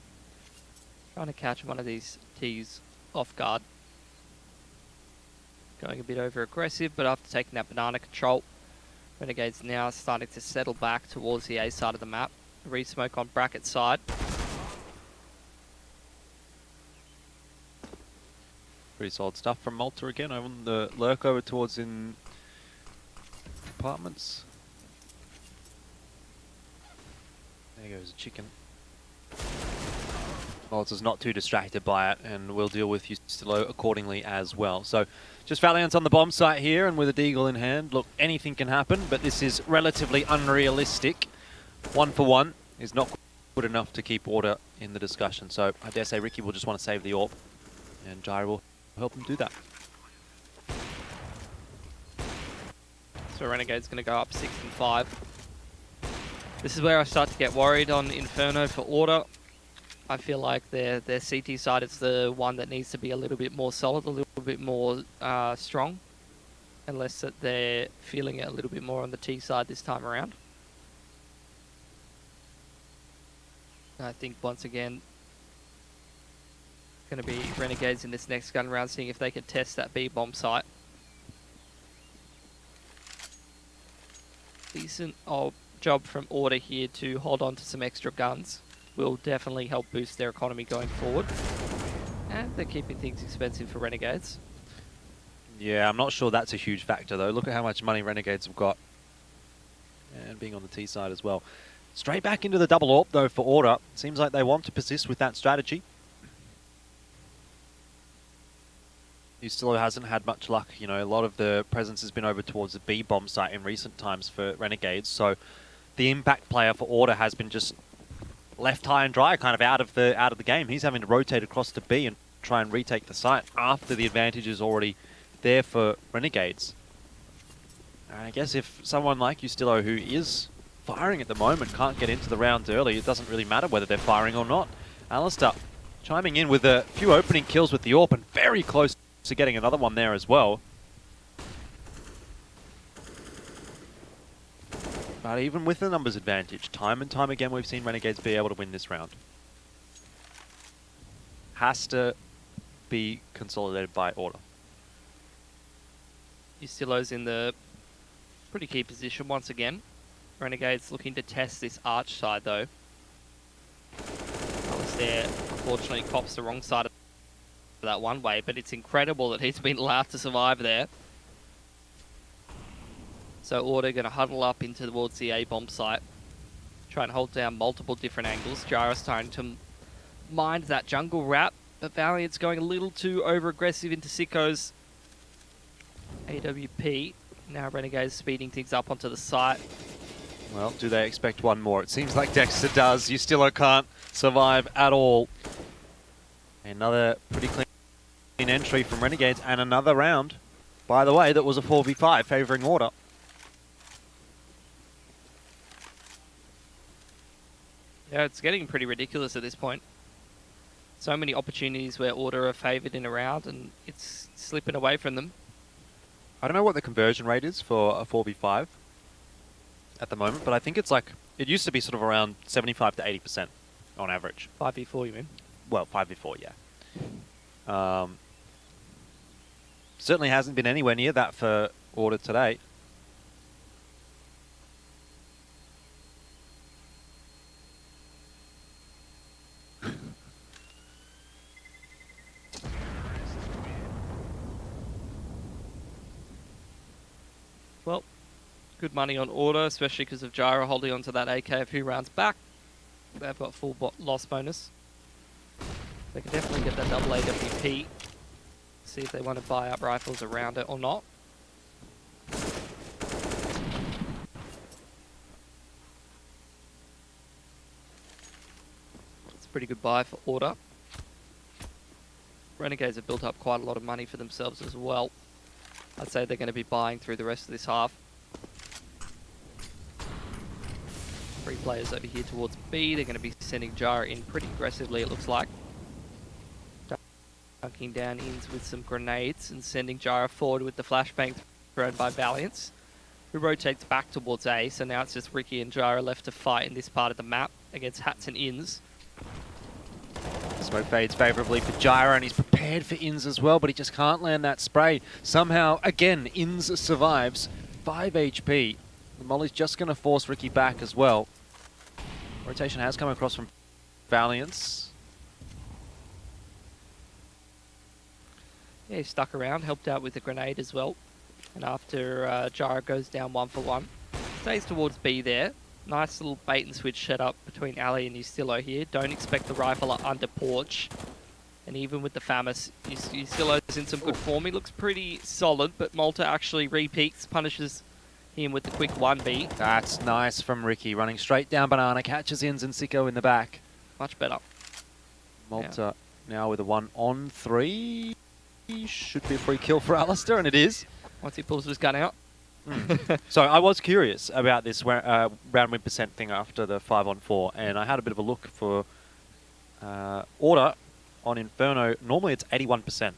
L: to catch one of these T's off guard. Going a bit over aggressive, but after taking that banana control, Renegades now starting to settle back towards the A side of the map. Re-smoke on bracket side.
K: Pretty solid stuff from Malta again. On the lurk over towards in apartments. There goes a chicken. Mods is not too distracted by it, and we'll deal with Ustilo accordingly as well. So, just Valiant on the bomb site here, and with a Deagle in hand. Look, anything can happen, but this is relatively unrealistic. 1 for 1 is not good enough to keep Order in the discussion. So, I dare say Ricky will just want to save the AWP, and Gyro will help him do that.
L: So Renegade's going to go up 6 and 5. This is where I start to get worried on Inferno for Order. I feel like their CT side is the one that needs to be a little bit more solid, a little bit more strong. Unless that they're feeling it a little bit more on the T side this time around. I think once again, going to be Renegades in this next gun round, seeing if they can test that B bomb site. Decent job from Order here to hold on to some extra guns. Will definitely help boost their economy going forward. And they're keeping things expensive for Renegades.
K: Yeah, I'm not sure that's a huge factor though. Look at how much money Renegades have got. And being on the T side as well. Straight back into the double AWP though for Order. Seems like they want to persist with that strategy. Ustilo hasn't had much luck. You know, a lot of the presence has been over towards the B bomb site in recent times for Renegades. So the impact player for Order has been just left high and dry, kind of out of the game. He's having to rotate across to B and try and retake the site after the advantage is already there for Renegades. And I guess if someone like Ustilo, who is firing at the moment, can't get into the round early, it doesn't really matter whether they're firing or not. Alistair chiming in with a few opening kills with the AWP and very close to getting another one there as well. But even with the numbers advantage, time and time again we've seen Renegades be able to win this round. Has to be consolidated by Order.
L: Ustilo's in the pretty key position once again. Renegades looking to test this arch side though. Alistair unfortunately cops the wrong side of that one way, but it's incredible that he's been allowed to survive there. So Order going to huddle up into towards the A bomb site, try and hold down multiple different angles. Gyro's starting to mind that jungle wrap, but Valiant's going a little too over aggressive into Sicko's AWP. Now Renegades speeding things up onto the site.
K: Well, do they expect one more? It seems like Dexter does. Ustilo can't survive at all. Another pretty clean entry from Renegades and another round, by the way, that was a 4v5 favouring Order.
L: Yeah, it's getting pretty ridiculous at this point. So many opportunities where Order are favoured in a round and it's slipping away from them.
K: I don't know what the conversion rate is for a 4v5 at the moment, but I think it's like, it used to be sort of around 75 to 80% on average.
L: 5v4 you mean?
K: Well, 5v4, yeah. Certainly hasn't been anywhere near that for Order today.
L: Well, good money on Order, especially because of Gyro holding onto that AK a few rounds back. They've got full loss bonus. They can definitely get that double AWP. See if they want to buy up rifles around it or not. It's a pretty good buy for Order. Renegades have built up quite a lot of money for themselves as well. I'd say they're going to be buying through the rest of this half. 3 players over here towards B. They're going to be sending Gyro in pretty aggressively, it looks like. Dunking down ins with some grenades and sending Gyro forward with the flashbang thrown by Valiance, who rotates back towards A. So now it's just Ricky and Gyro left to fight in this part of the map against Hats and Ins.
K: Smoke fades favourably for Gyro, and he's prepared for Ins as well, but he just can't land that spray. Somehow, again, Ins survives. 5 HP. The Molly's just going to force Ricky back as well. Rotation has come across from Valiance.
L: Yeah, he stuck around, helped out with the grenade as well. And after Gyro goes down 1 for 1, stays towards B there. Nice little bait and switch setup between Ali and Ustilo here. Don't expect the rifle under porch. And even with the FAMAS, Ustilo's in some good form. He looks pretty solid, but Malta actually repeats, punishes him with the quick 1B.
K: That's nice from Ricky, running straight down Banana, catches Inns and Sicko in the back.
L: Much better.
K: Malta now with a 1-on-3. Should be a free kill for Alistair, and it is.
L: Once he pulls his gun out.
K: So I was curious about this round win percent thing after the 5-on-4, and I had a bit of a look for Order on Inferno. Normally it's 81%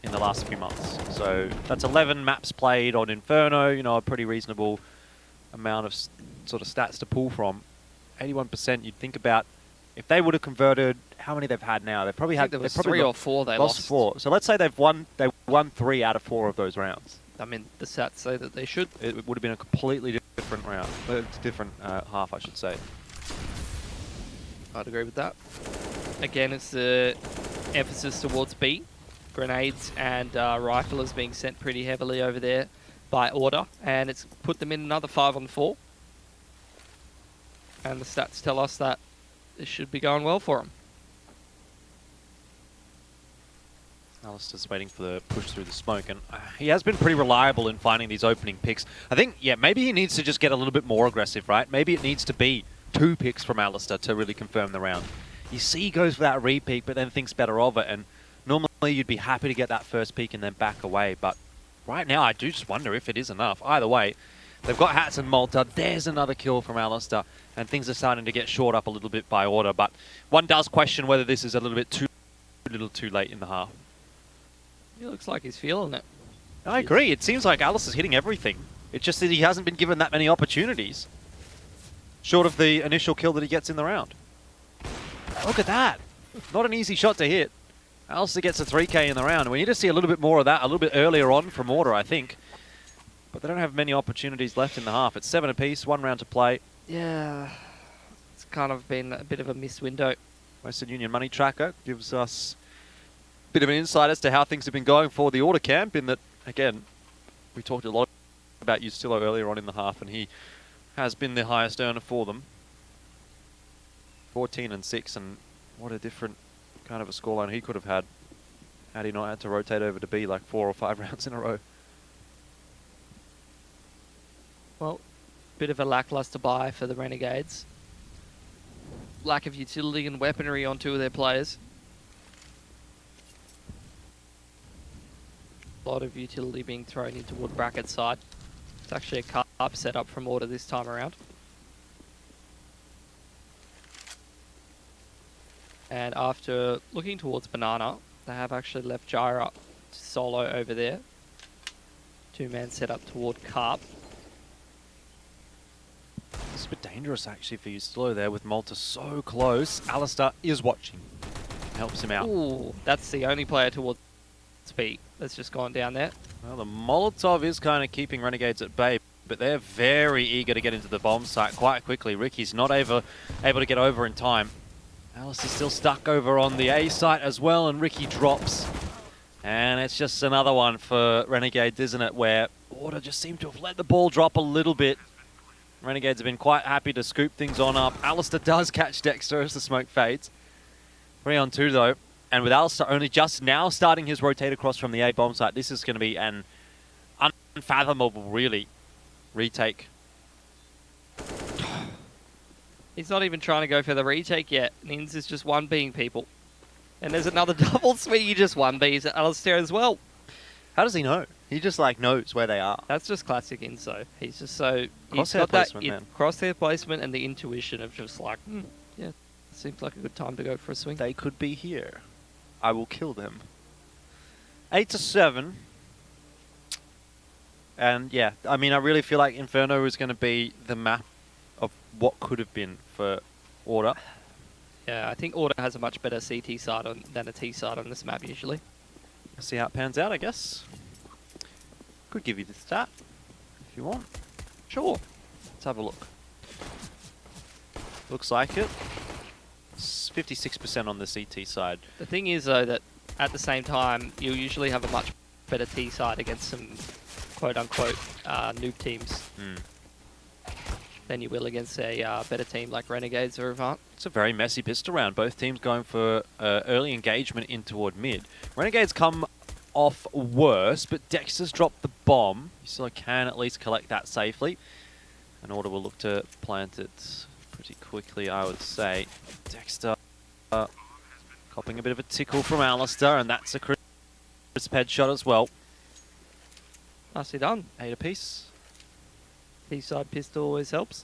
K: in the last few months. So that's 11 maps played on Inferno, you know, a pretty reasonable amount of sort of stats to pull from. 81%, you'd think about if they would have converted, how many they've had now? They've probably had
L: there was 3 or 4 they lost.
K: 4. So let's say they won 3 out of 4 of those rounds.
L: I mean, the stats say that they should.
K: It would have been a completely different round. Different half, I should say.
L: I'd agree with that. Again, it's the emphasis towards B. Grenades and riflers being sent pretty heavily over there by Order. And it's put them in another 5-on-4. And the stats tell us that this should be going well for them.
K: Alistair's waiting for the push through the smoke, and he has been pretty reliable in finding these opening picks. I think, yeah, maybe he needs to just get a little bit more aggressive, right? Maybe it needs to be 2 picks from Alistair to really confirm the round. You see he goes for that re-peek, but then thinks better of it, and normally you'd be happy to get that first peek and then back away, but right now I do just wonder if it is enough. Either way, they've got Hats and Malta. There's another kill from Alistair, and things are starting to get short up a little bit by Order, but one does question whether this is a little bit too late in the half.
L: He looks like he's feeling it.
K: I agree. It seems like Alistair's hitting everything. It's just that he hasn't been given that many opportunities. Short of the initial kill that he gets in the round. Look at that. Not an easy shot to hit. Alistair gets a 3K in the round. We need to see a little bit more of that a little bit earlier on from Order, I think. But they don't have many opportunities left in the half. It's 7 apiece, 1 round to play.
L: Yeah. It's kind of been a bit of a missed window.
K: Western Union Money Tracker gives us bit of an insight as to how things have been going for the Order camp, in that, again, we talked a lot about Ustilo earlier on in the half, and he has been the highest earner for them. 14 and 6, and what a different kind of a scoreline he could have had he not had to rotate over to B like 4 or 5 rounds in a row.
L: Well, bit of a lackluster buy for the Renegades. Lack of utility and weaponry on 2 of their players. A lot of utility being thrown into wood bracket side. It's actually a carp setup from Order this time around. And after looking towards Banana, they have actually left Gyra solo over there. 2-man setup toward Carp.
K: It's a bit dangerous actually for Ustilo there with Malta so close. Alistair is watching. Helps him out.
L: Ooh, that's the only player towards Speed that's just gone down there.
K: Well, the Molotov is kind of keeping Renegades at bay, but they're very eager to get into the bomb site quite quickly. Ricky's not able to get over in time. Alice is still stuck over on the A site as well, and Ricky drops. And it's just another one for Renegades, isn't it, where Order just seem to have let the ball drop a little bit. Renegades have been quite happy to scoop things on up. Alistair does catch Dexter as the smoke fades. 3 on 2 though. And with Alistair only just now starting his rotate across from the A bomb site, this is going to be an unfathomable, really, retake.
L: He's not even trying to go for the retake yet. Nins is just 1B'ing people. And there's another double swing. He just 1B's at Alistair as well.
K: How does he know? He just like knows where they are.
L: That's just classic Inso. He's just so...
K: Crosshair
L: he's got
K: placement,
L: that
K: man.
L: Crosshair placement and the intuition of just like, yeah, seems like a good time to go for a swing.
K: They could be here. I will kill them. 8 to 7. And yeah, I mean, I really feel like Inferno is going to be the map of what could have been for Order.
L: Yeah, I think Order has a much better CT side than a T side on this map usually.
K: See how it pans out, I guess. Could give you the stat if you want.
L: Sure.
K: Let's have a look. Looks like it. It's 56% on the CT side.
L: The thing is, though, that at the same time, you'll usually have a much better T side against some quote-unquote noob teams. than you will against a better team like Renegades or Avant.
K: It's a very messy pistol round. Both teams going for early engagement in toward mid. Renegades come off worse, but Dexter's dropped the bomb. So can at least collect that safely. And Order will look to plant it pretty quickly, I would say. Dexter copping a bit of a tickle from Alistair, and that's a crisp headshot as well.
L: Nicely done.
K: 8 apiece.
L: B-side pistol always helps.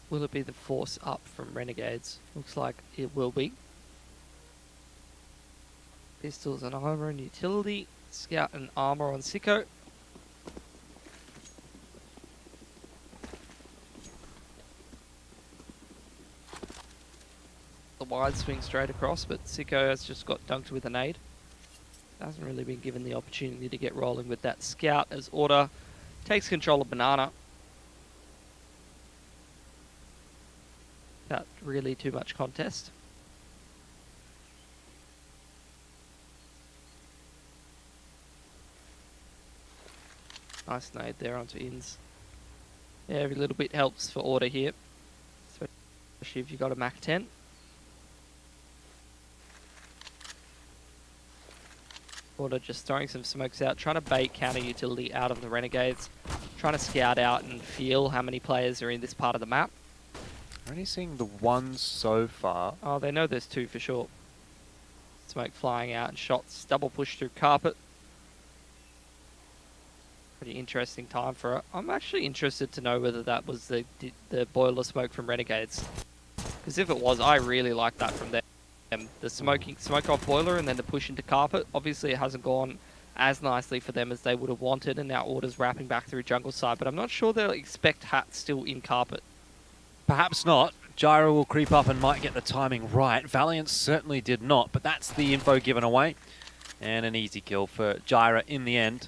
L: Will it be the force up from Renegades? Looks like it will be. Pistols and armor and utility. Scout and armor on Sicko. The wide swing straight across, but Sicko has just got dunked with a nade. Hasn't really been given the opportunity to get rolling with that scout as Order takes control of Banana. Not really too much contest. Nice nade there onto ins. Yeah, every little bit helps for Order here, especially if you've got a Mach 10. Order just throwing some smokes out, trying to bait counter utility out of the Renegades, trying to scout out and feel how many players are in this part of the map.
K: Only seeing the one so far.
L: Oh, they know there's two for sure. Smoke flying out and shots, double push through carpet. Pretty interesting time for it. I'm actually interested to know whether that was the boiler smoke from Renegades. Because if it was, I really like that from them. The smoke off boiler and then the push into carpet. Obviously it hasn't gone as nicely for them as they would have wanted, and now Order's wrapping back through jungle side, but I'm not sure they'll expect Hat still in carpet.
K: Perhaps not. Gyro will creep up and might get the timing right. Valiant certainly did not, but that's the info given away. And an easy kill for Gyro in the end.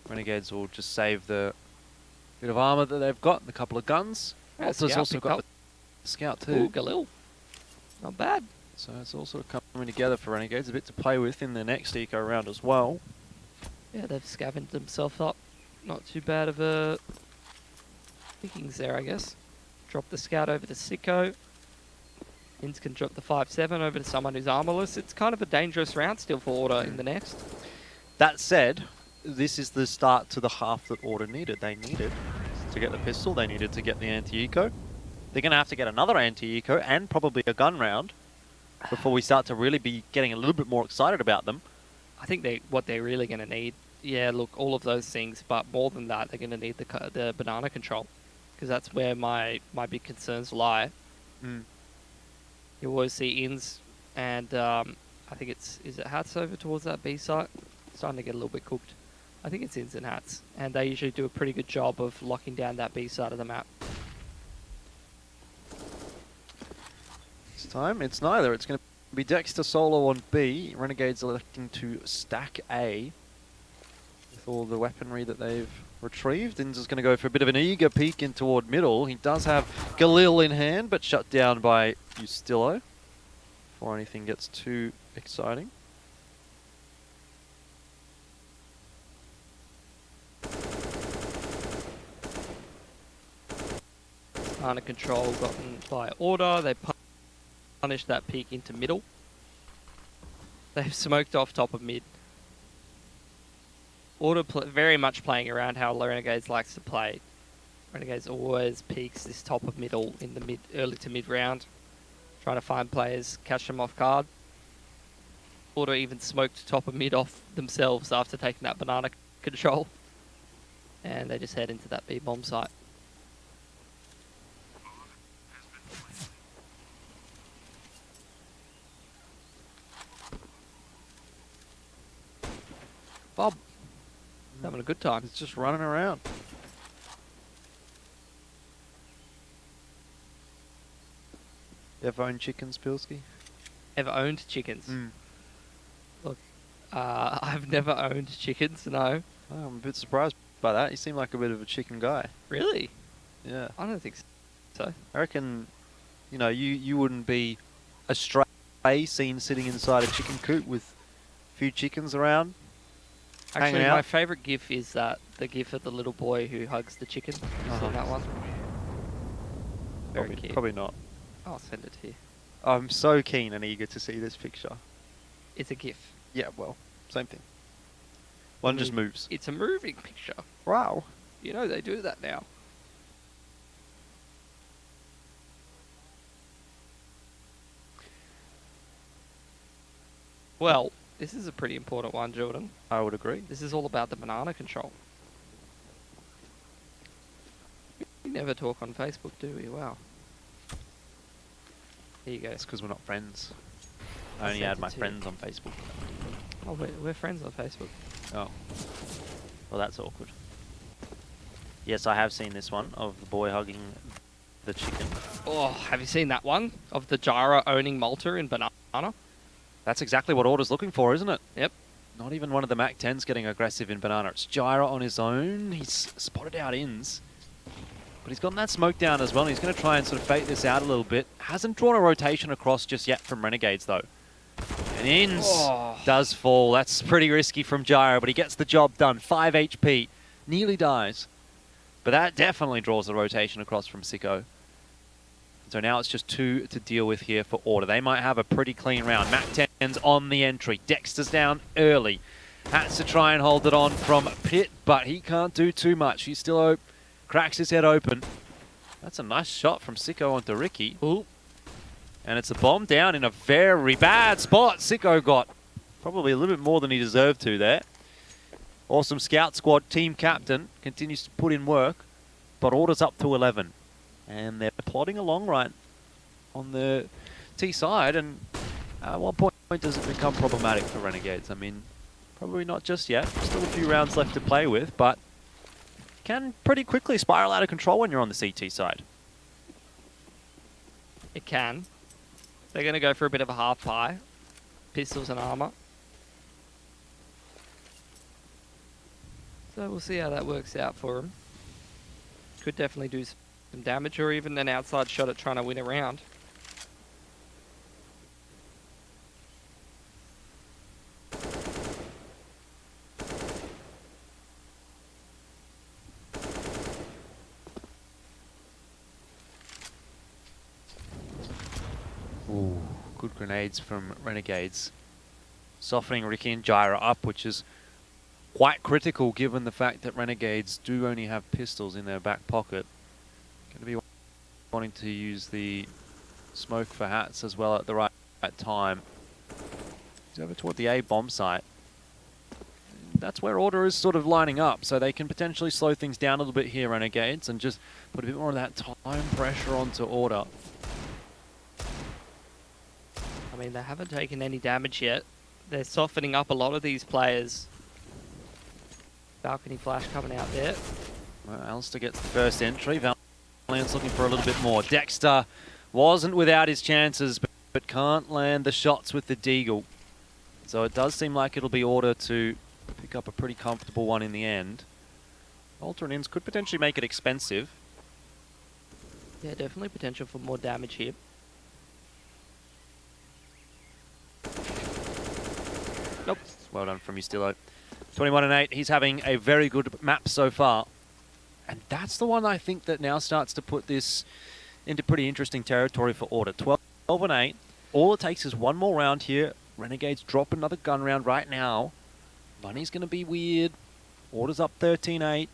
K: Renegades will just save the bit of armor that they've got, the couple of guns. Alta's also got the scout too.
L: Ooh, Galil. Not bad.
K: So it's all sort of coming together for Renegades. A bit to play with in the next eco round as well.
L: Yeah, they've scavenged themselves up. Not too bad of a pickings there, I guess. Drop the scout over to Sicko. Ins can drop the 5-7 over to someone who's armorless. It's kind of a dangerous round still for Order in the next.
K: That said, this is the start to the half that Order needed. They needed to get the pistol. They needed to get the anti-eco. They're going to have to get another anti-eco and probably a gun round before we start to really be getting a little bit more excited about them.
L: I think what they're really going to need, yeah, look, all of those things, but more than that, they're going to need the banana control, because that's where my big concerns lie.
K: Mm.
L: You always see ins, and I think is it Hats over towards that B site? Starting to get a little bit cooked. I think it's ins and Hats, and they usually do a pretty good job of locking down that B side of the map.
K: Time. It's neither. It's going to be Dexter solo on B. Renegades electing to stack A with all the weaponry that they've retrieved. Inz is going to go for a bit of an eager peek in toward middle. He does have Galil in hand, but shut down by Ustillo before anything gets too exciting.
L: Under control gotten by Order. They punish that peek into middle. They've smoked off top of mid. Order very much playing around how Renegades likes to play. Renegades always peeks this top of middle in the early to mid round, trying to find players, catch them off guard. Order even smoked top of mid off themselves after taking that banana control, and they just head into that B bomb site. Bob, having a good time.
K: It's just running around. You ever owned chickens, Pilsky?
L: Ever owned chickens?
K: Mm.
L: Look, I've never owned chickens, no.
K: Oh, I'm a bit surprised by that. You seem like a bit of a chicken guy.
L: Really?
K: Yeah.
L: I don't think so.
K: I reckon, you know, you wouldn't be a stray seen sitting inside a chicken coop with few chickens around.
L: Actually,
K: hanging out.
L: my favourite GIF is the GIF of the little boy who hugs the chicken. You seen that one? Very cute.
K: Probably not.
L: I'll send it to you.
K: I'm so keen and eager to see this picture.
L: It's a GIF.
K: Yeah, well, same thing. One just moves.
L: It's a moving picture.
K: Wow.
L: You know they do that now. Well, this is a pretty important one, Jordan.
K: I would agree.
L: This is all about the banana control. We never talk on Facebook, do we? Wow. Here you go.
K: It's because we're not friends.
L: I
K: I only
L: sent
K: add
L: it
K: my
L: to you.
K: friends on Facebook.
L: Oh, we're friends on Facebook.
K: Oh. Well, that's awkward. Yes, I have seen this one of the boy hugging the chicken.
L: Oh, have you seen that one? Of the Gyra owning Malta in banana?
K: That's exactly what Order's looking for, isn't it?
L: Yep.
K: Not even one of the Mac 10s getting aggressive in banana. It's Gyra on his own. He's spotted out ins. But he's gotten that smoke down as well. And he's going to try and sort of fake this out a little bit. Hasn't drawn a rotation across just yet from Renegades, though. And ins does fall. That's pretty risky from Gyra, but he gets the job done. 5 HP. Nearly dies. But that definitely draws a rotation across from Csgo. So now it's just 2 to deal with here for Order. They might have a pretty clean round. Mac 10's on the entry. Dexter's down early. Has to try and hold it on from Pit, but he can't do too much. He's still cracks his head open. That's a nice shot from Csgo onto Ricky.
L: Ooh.
K: And it's a bomb down in a very bad spot. Csgo got probably a little bit more than he deserved to there. Awesome scout squad team captain continues to put in work, but Order's up to 11. And they're plodding along right on the T side. And at what point does it become problematic for Renegades? I mean, probably not just yet. Still a few rounds left to play with, but can pretty quickly spiral out of control when you're on the CT side.
L: It can. They're going to go for a bit of a half pie. Pistols and armor. So we'll see how that works out for him. Could definitely do some damage or even an outside shot at trying to win a round.
K: Ooh, good grenades from Renegades. Softening Ricky and Gyra up, which is quite critical given the fact that Renegades do only have pistols in their back pocket. Going to be wanting to use the smoke for hats as well at the right time. He's over toward the A bomb site. That's where Order is sort of lining up, so they can potentially slow things down a little bit here, Renegades, and just put a bit more of that time pressure onto Order.
L: I mean, they haven't taken any damage yet. They're softening up a lot of these players. Balcony flash coming out there.
K: Well, Alistair gets the first entry. Valiant's looking for a little bit more. Dexter wasn't without his chances, but can't land the shots with the Deagle. So it does seem like it'll be Order to pick up a pretty comfortable one in the end. Alternate ins could potentially make it expensive.
L: Yeah, definitely potential for more damage here. Nope.
K: Well done from you, Stillo. 21 and 8. He's having a very good map so far. And that's the one I think that now starts to put this into pretty interesting territory for Order. 12 and 8. All it takes is one more round here. Renegades drop another gun round right now. Money's going to be weird. Order's up 13-8.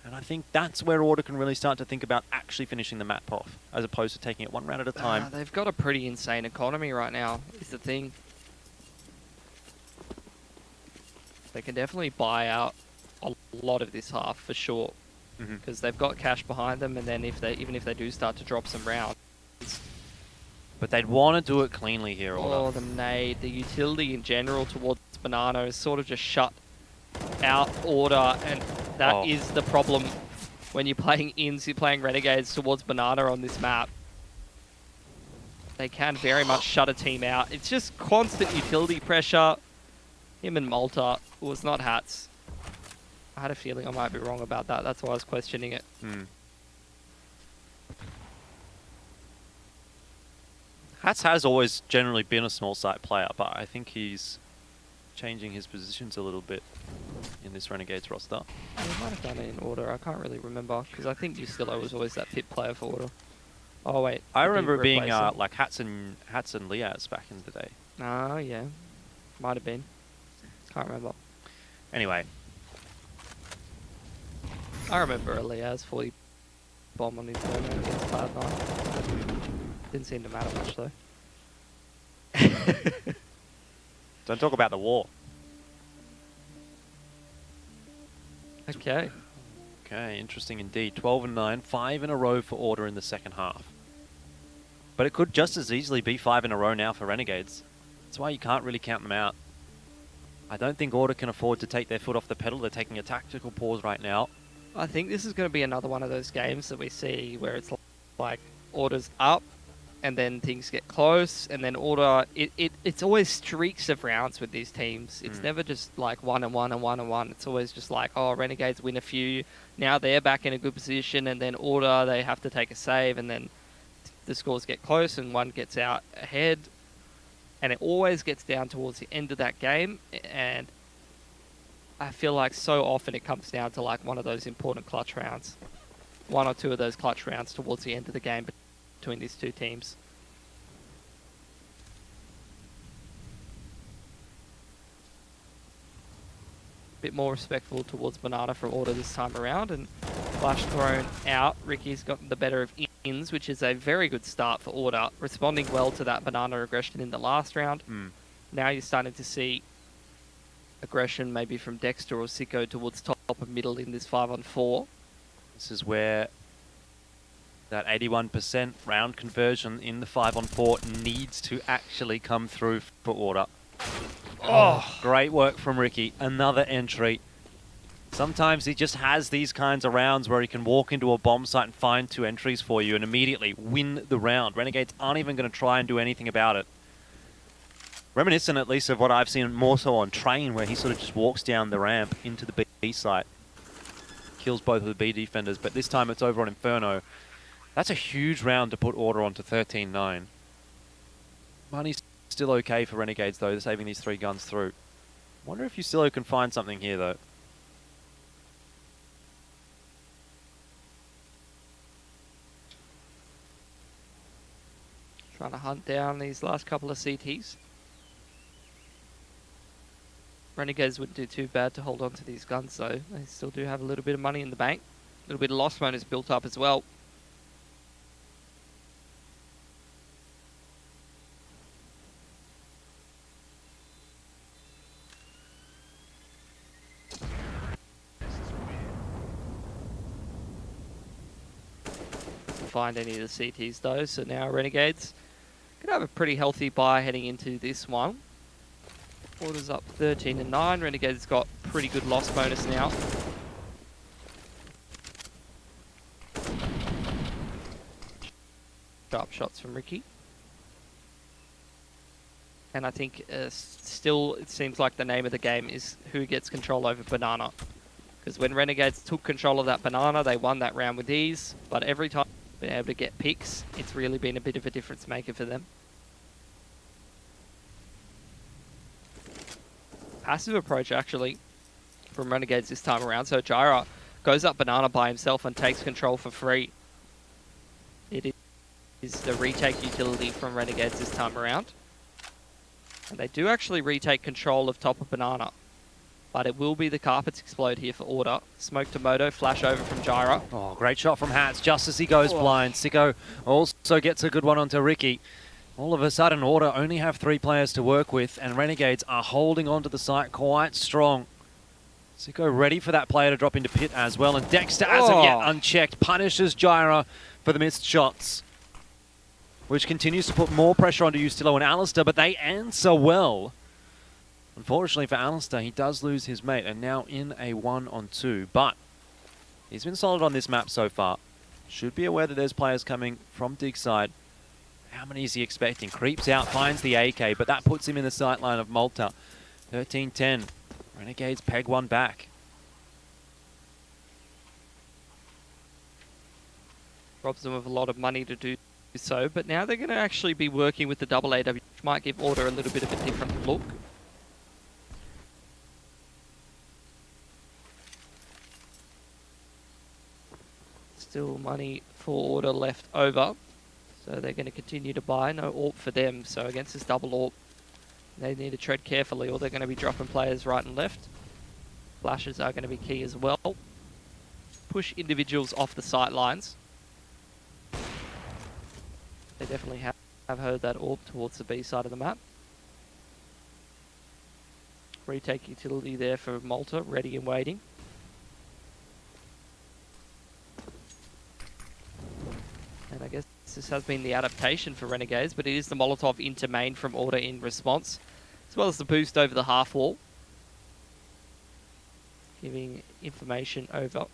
K: And I think that's where Order can really start to think about actually finishing the map off, as opposed to taking it one round at a time.
L: They've got a pretty insane economy right now, is the thing. They can definitely buy out a lot of this half for sure, because they've got cash behind them, and then even if they do start to drop some rounds.
K: But they'd want to do it cleanly here, Order.
L: Oh, the nade, the utility in general towards Banana is sort of just shut out Order, and that is the problem when you're playing ins, you're playing Renegades towards Banana on this map. They can very much shut a team out. It's just constant utility pressure. Him and Malta was not hats. I had a feeling I might be wrong about that. That's why I was questioning it.
K: Hats has always generally been a small site player, but I think he's changing his positions a little bit in this Renegades roster.
L: He might have done it in Order. I can't really remember because I think Justillo was always that fit player for Order. Oh wait,
K: I
L: did he
K: remember it being
L: replace him?
K: like Hats and Liaz back in the day.
L: Oh yeah, might have been. Can't remember.
K: Anyway,
L: I remember Elias 40 bomb on his moment against Cloud9. Didn't seem to matter much though.
K: don't talk about the war.
L: Okay.
K: Okay, interesting indeed. 12 and 9, 5 in a row for Order in the second half. But it could just as easily be 5 in a row now for Renegades. That's why you can't really count them out. I don't think Order can afford to take their foot off the pedal. They're taking a tactical pause right now.
L: I think this is going to be another one of those games that we see where it's like Order's up and then things get close and then Order... It's always streaks of rounds with these teams. It's never just like 1 and 1 and 1 and 1. It's always just like, oh, Renegades win a few. Now they're back in a good position and then Order, they have to take a save and then the scores get close and one gets out ahead. And it always gets down towards the end of that game and I feel like so often it comes down to like one of those important clutch rounds. 1 or 2 of those clutch rounds towards the end of the game between these two teams. Bit more respectful towards Banana for Order this time around and flash thrown out. Ricky's gotten the better of Ins, which is a very good start for Order, responding well to that Banana aggression in the last round. Now you're starting to see aggression maybe from Dexter or Sicko towards top of middle in this 5-on-4.
K: This is where that 81% round conversion in the 5-on-4 needs to actually come through for Order. Oh, great work from Ricky. Another entry. Sometimes he just has these kinds of rounds where he can walk into a bomb site and find 2 entries for you and immediately win the round. Renegades aren't even going to try and do anything about it. Reminiscent, at least, of what I've seen more so on Train, where he sort of just walks down the ramp into the B site. Kills both of the B defenders, but this time it's over on Inferno. That's a huge round to put Order on to 13-9. Money's still okay for Renegades, though, saving these 3 guns through. Wonder if Justillo can find something here, though.
L: Trying to hunt down these last couple of CTs. Renegades wouldn't do too bad to hold on to these guns though. They still do have a little bit of money in the bank. A little bit of loss bonus built up as well. Find any of the CTs though, so now Renegades could have a pretty healthy buy heading into this one. Order's up 13-9. Renegades got pretty good loss bonus now. Sharp shots from Ricky. And I think still it seems like the name of the game is who gets control over Banana. Because when Renegades took control of that Banana, they won that round with ease. But every time they've been able to get picks, it's really been a bit of a difference maker for them. Passive approach actually from Renegades this time around. So Jaira goes up Banana by himself and takes control for free. It is the retake utility from Renegades this time around. And they do actually retake control of top of Banana. But it will be the carpets explode here for Order. Smoke to Moto, flash over from Jaira.
K: Oh, great shot from Hats just as he goes blind. Sicko also gets a good one onto Ricky. All of a sudden, Order only have 3 players to work with, and Renegades are holding onto the site quite strong. Sicko ready for that player to drop into pit as well, and Dexter, as of yet unchecked, punishes Jaira for the missed shots, which continues to put more pressure onto Justillo and Alistair, but they answer well. Unfortunately for Alistair, he does lose his mate, and now in a 1-on-2, but he's been solid on this map so far. Should be aware that there's players coming from dig side. How many is he expecting? Creeps out, finds the AK, but that puts him in the sightline of Malta. 13-10. Renegades peg one back.
L: Robs them of a lot of money to do so, but now they're going to actually be working with the double AW, which might give Order a little bit of a different look. Still money for Order left over. So they're going to continue to buy. No AWP for them. So against this double AWP, they need to tread carefully or they're going to be dropping players right and left. Flashes are going to be key as well. Push individuals off the sight lines. They definitely have heard that AWP towards the B side of the map. Retake utility there for Malta, ready and waiting. And I guess this has been the adaptation for Renegades, but it is the Molotov into main from Order in response, as well as the boost over the half wall. Giving information over.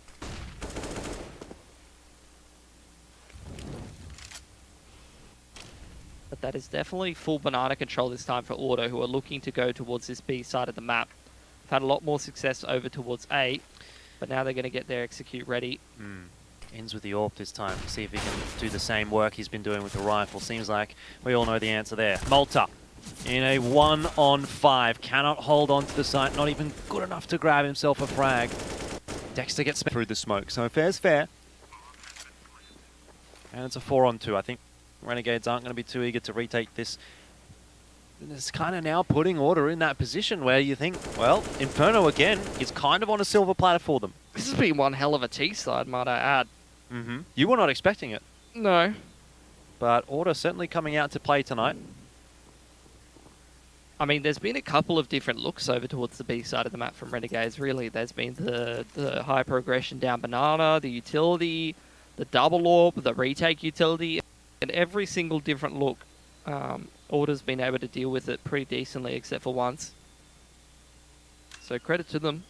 L: But that is definitely full banana control this time for Order, who are looking to go towards this B side of the map. They've had a lot more success over towards A, but now they're going to get their execute ready.
K: Ends with the AWP this time. See if he can do the same work he's been doing with the rifle. Seems like we all know the answer there. Malta in a 1-on-5. Cannot hold on to the site. Not even good enough to grab himself a frag. Dexter gets through the smoke. So fair's fair. And it's a 4-on-2. I think Renegades aren't going to be too eager to retake this. It's kind of now putting Order in that position where you think, well, Inferno again is kind of on a silver platter for them.
L: This has been one hell of a T-side, might I add.
K: You were not expecting it.
L: No.
K: But Order certainly coming out to play tonight.
L: I mean, there's been a couple of different looks over towards the B side of the map from Renegades, really. There's been the high progression down banana, the utility, the double AWP, the retake utility, and every single different look. Order's been able to deal with it pretty decently, except for once. So credit to them.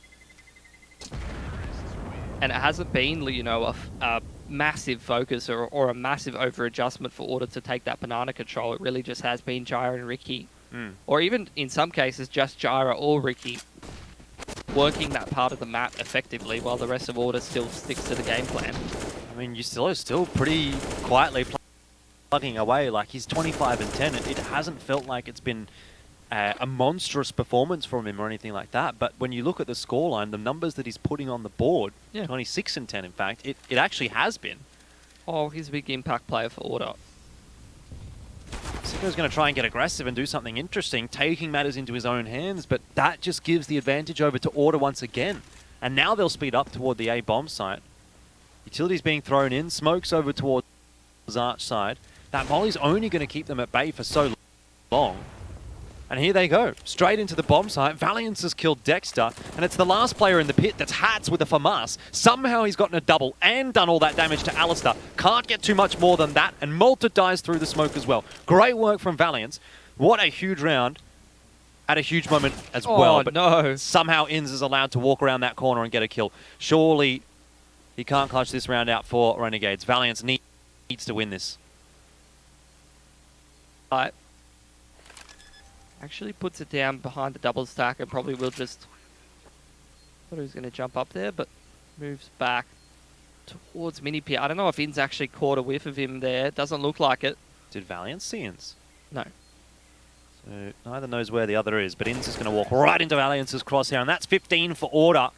L: And it hasn't been, you know, a massive focus or a massive over-adjustment for Order to take that banana control. It really just has been Gyra and Ricky. Or even, in some cases, just Gyra or Ricky working that part of the map effectively while the rest of Order still sticks to the game plan.
K: I mean, Yustilo's still pretty quietly plugging away. Like, he's 25 and 10. It hasn't felt like it's been a monstrous performance from him or anything like that. But when you look at the scoreline, the numbers that he's putting on the board, 26 and 10 in fact, it actually has been.
L: Oh, he's a big impact player for Order.
K: Siko's going to try and get aggressive and do something interesting, taking matters into his own hands, but that just gives the advantage over to Order once again. And now they'll speed up toward the A bomb site. Utilities being thrown in, smokes over towards Arch side. That molly's only going to keep them at bay for so long. And here they go, straight into the bomb site. Valiance has killed Dexter, and it's the last player in the pit that's hats with a FAMAS. Somehow he's gotten a double and done all that damage to Alistair. Can't get too much more than that, and Malta dies through the smoke as well. Great work from Valiance. What a huge round at a huge moment as well. But
L: no.
K: Somehow Inns is allowed to walk around that corner and get a kill. Surely he can't clutch this round out for Renegades. Valiance needs to win this.
L: Actually puts it down behind the double stack and probably will just... thought he was going to jump up there, but moves back towards Mini Pit. I don't know if Inns actually caught a whiff of him there. Doesn't look like it.
K: Did Valiance see Inns?
L: No.
K: So neither knows where the other is, but Inns is going to walk right into Valiance's crosshair, and that's 15 for Order.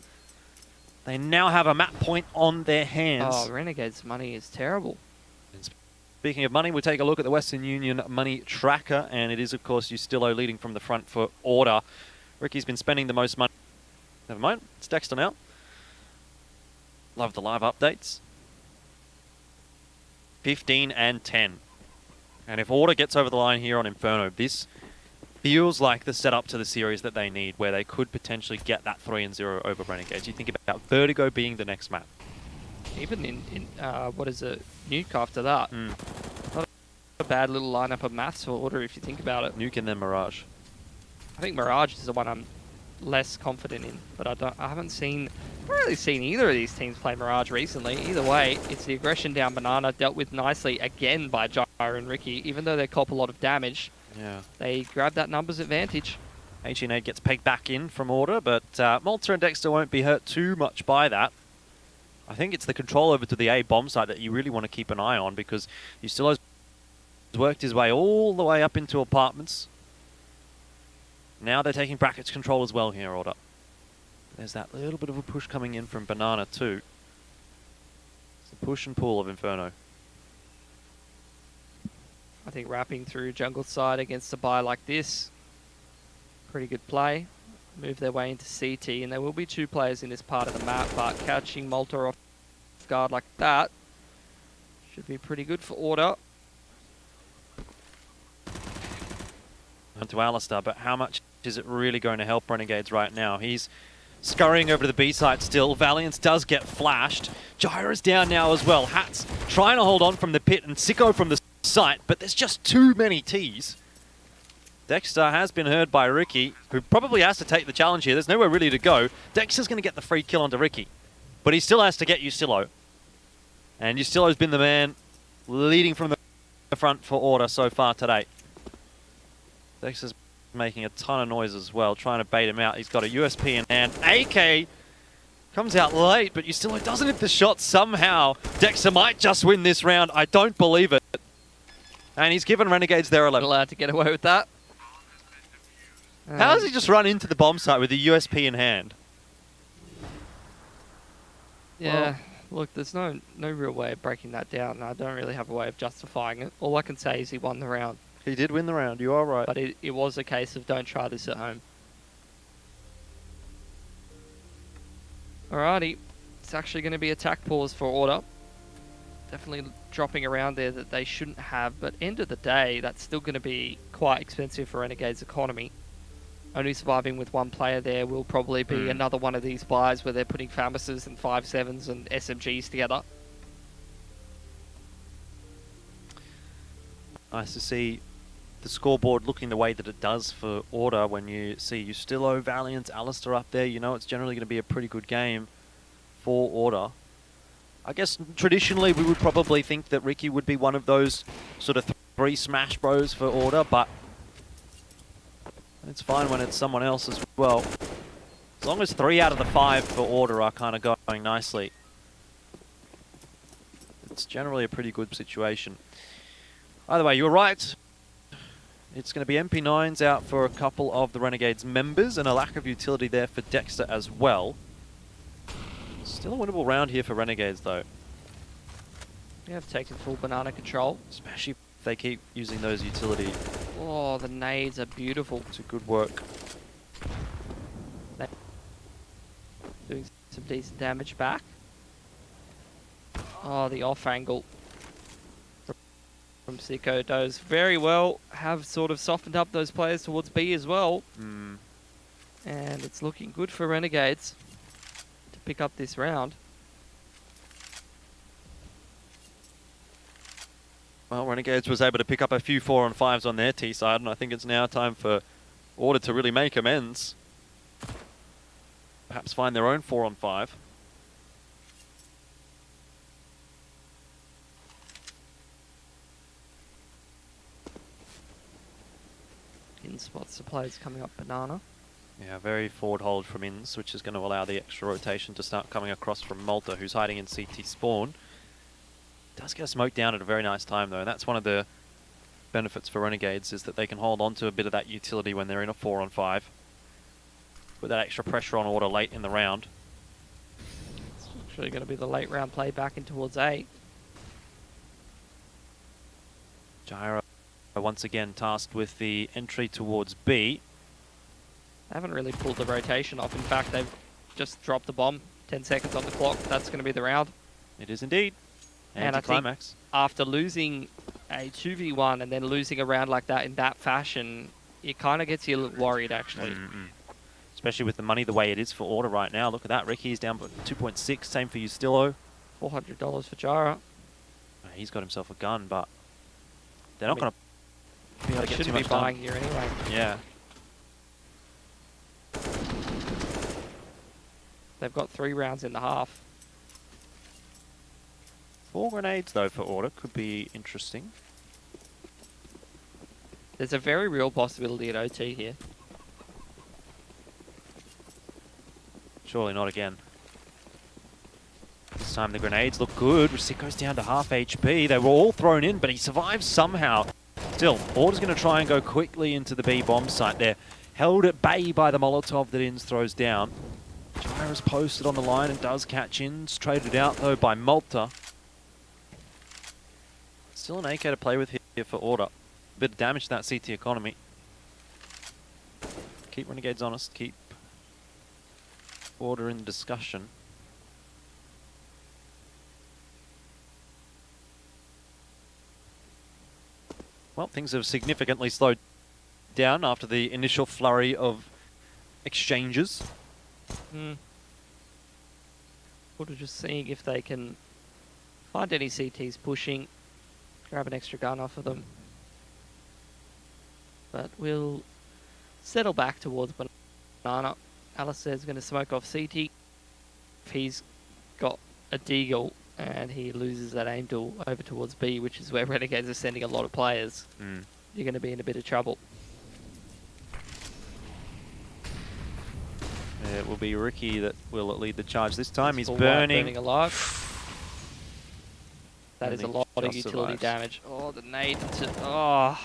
K: They now have a map point on their hands.
L: Oh, Renegades' money is terrible.
K: Speaking of money, we'll take a look at the Western Union money tracker, and it is, of course, Ustilo leading from the front for Order. Ricky's been spending the most money. Never mind, it's Dexter now. Love the live updates. 15 and 10. And if Order gets over the line here on Inferno, this feels like the setup to the series that they need, where they could potentially get that 3-0 over Renegades. You think about Vertigo being the next map.
L: Even in what is it, Nuke after that. Not a bad little lineup of maths for Order if you think about it.
K: Nuke and then Mirage.
L: I think Mirage is the one I'm less confident in, but I haven't really seen either of these teams play Mirage recently. Either way, it's the aggression down banana dealt with nicely again by Gyra and Ricky. Even though they cop a lot of damage, they grab that numbers advantage.
K: HNA gets pegged back in from Order, but Malta and Dexter won't be hurt too much by that. I think it's the control over to the A bomb site that you really want to keep an eye on, because he still has worked his way all the way up into apartments. Now they're taking brackets control as well here, Order. There's that little bit of a push coming in from Banana too. It's a push and pull of Inferno.
L: I think wrapping through jungle side against a buy like this, pretty good play. Move their way into CT, and there will be 2 players in this part of the map, but catching Malta off guard like that should be pretty good for Order.
K: Onto Alistair, but how much is it really going to help Renegades right now? He's scurrying over to the B site still. Valiance does get flashed. Gyra's down now as well. Hat's trying to hold on from the pit and Sicko from the site, but there's just too many Ts. Dexter has been heard by Ricky, who probably has to take the challenge here. There's nowhere really to go. Dexter's going to get the free kill onto Ricky, but he still has to get Ustillo. And Ustillo's been the man leading from the front for Order so far today. Dexter's making a ton of noise as well, trying to bait him out. He's got a USP in hand. AK comes out late, but Ustillo doesn't hit the shot somehow. Dexter might just win this round. I don't believe it. And he's given Renegades their 11.
L: Allowed to get away with that.
K: How does he just run into the bomb site with a USP in hand?
L: Yeah, look, there's no real way of breaking that down, and I don't really have a way of justifying it. All I can say is he won the round.
K: He did win the round, you are right.
L: But it was a case of don't try this at home. Alrighty, it's actually going to be attack pause for Order. Definitely dropping around there that they shouldn't have, but end of the day, that's still going to be quite expensive for Renegades' economy. Only surviving with 1 player there will probably be another one of these buys where they're putting Famises and 5.7s and SMGs together.
K: Nice to see the scoreboard looking the way that it does for Order when you see Ustillo, Valiant, Alistair up there. You know it's generally going to be a pretty good game for Order. I guess traditionally we would probably think that Ricky would be one of those sort of 3 smash bros for Order, but it's fine when it's someone else as well. As long as 3 out of the 5 for Order are kind of going nicely, it's generally a pretty good situation. Either way, you were right. It's going to be MP9s out for a couple of the Renegades members and a lack of utility there for Dexter as well. Still a winnable round here for Renegades though.
L: They have taken full banana control.
K: Especially if they keep using those utility.
L: Oh, the nades are beautiful.
K: It's a good work.
L: Doing some decent damage back. Oh, the off angle from Sicko does very well. Have sort of softened up those players towards B as well. And it's looking good for Renegades to pick up this round.
K: Well, Renegades was able to pick up a few 4-on-5s on their T side, and I think it's now time for Order to really make amends. Perhaps find their own 4-on-5.
L: In spots the players coming up banana.
K: Yeah, very forward hold from Inns, which is going to allow the extra rotation to start coming across from Malta, who's hiding in CT spawn. Does get a smoke down at a very nice time though, and that's one of the benefits for Renegades, is that they can hold on to a bit of that utility when they're in a 4-on-5. Put that extra pressure on Order late in the round.
L: It's actually going to be the late round play back in towards A.
K: Gyra once again tasked with the entry towards B.
L: They haven't really pulled the rotation off. In fact, they've just dropped the bomb. 10 seconds on the clock. That's going to be the round.
K: It is indeed.
L: And I think after losing a 2v1 and then losing a round like that in that fashion, it kind of gets you a little worried, actually.
K: Especially with the money the way it is for Order right now. Look at that. Ricky's down by 2.6. Same for Ustillo.
L: $400 for Gyra.
K: He's got himself a gun, but they're not going to be able to get too
L: much
K: much
L: buying
K: done
L: here anyway.
K: Yeah.
L: They've got 3 rounds in the half.
K: 4 grenades, though, for Order. Could be interesting.
L: There's a very real possibility at OT here.
K: Surely not again. This time the grenades look good. Rasik goes down to half HP. They were all thrown in, but he survives somehow. Still, Order's going to try and go quickly into the B bomb site there. Held at bay by the Molotov that Inns throws down. Gyra's posted on the line and does catch Inns. Traded out, though, by Malta. Still an AK to play with here for Order. A bit of damage to that CT economy. Keep Renegades honest, keep Order in discussion. Well, things have significantly slowed down after the initial flurry of exchanges.
L: Order just seeing if they can find any CTs pushing, grab an extra gun off of them. But we'll settle back towards Banana. Alistair's going to smoke off CT. If he's got a deagle and he loses that aim tool over towards B, which is where Renegades are sending a lot of players, you're going to be in a bit of trouble.
K: It will be Ricky that will lead the charge this time. He's
L: Full
K: burning.
L: burning alive. That is a lot of
K: just
L: utility
K: survives.
L: damage. Oh, the nade to... Oh.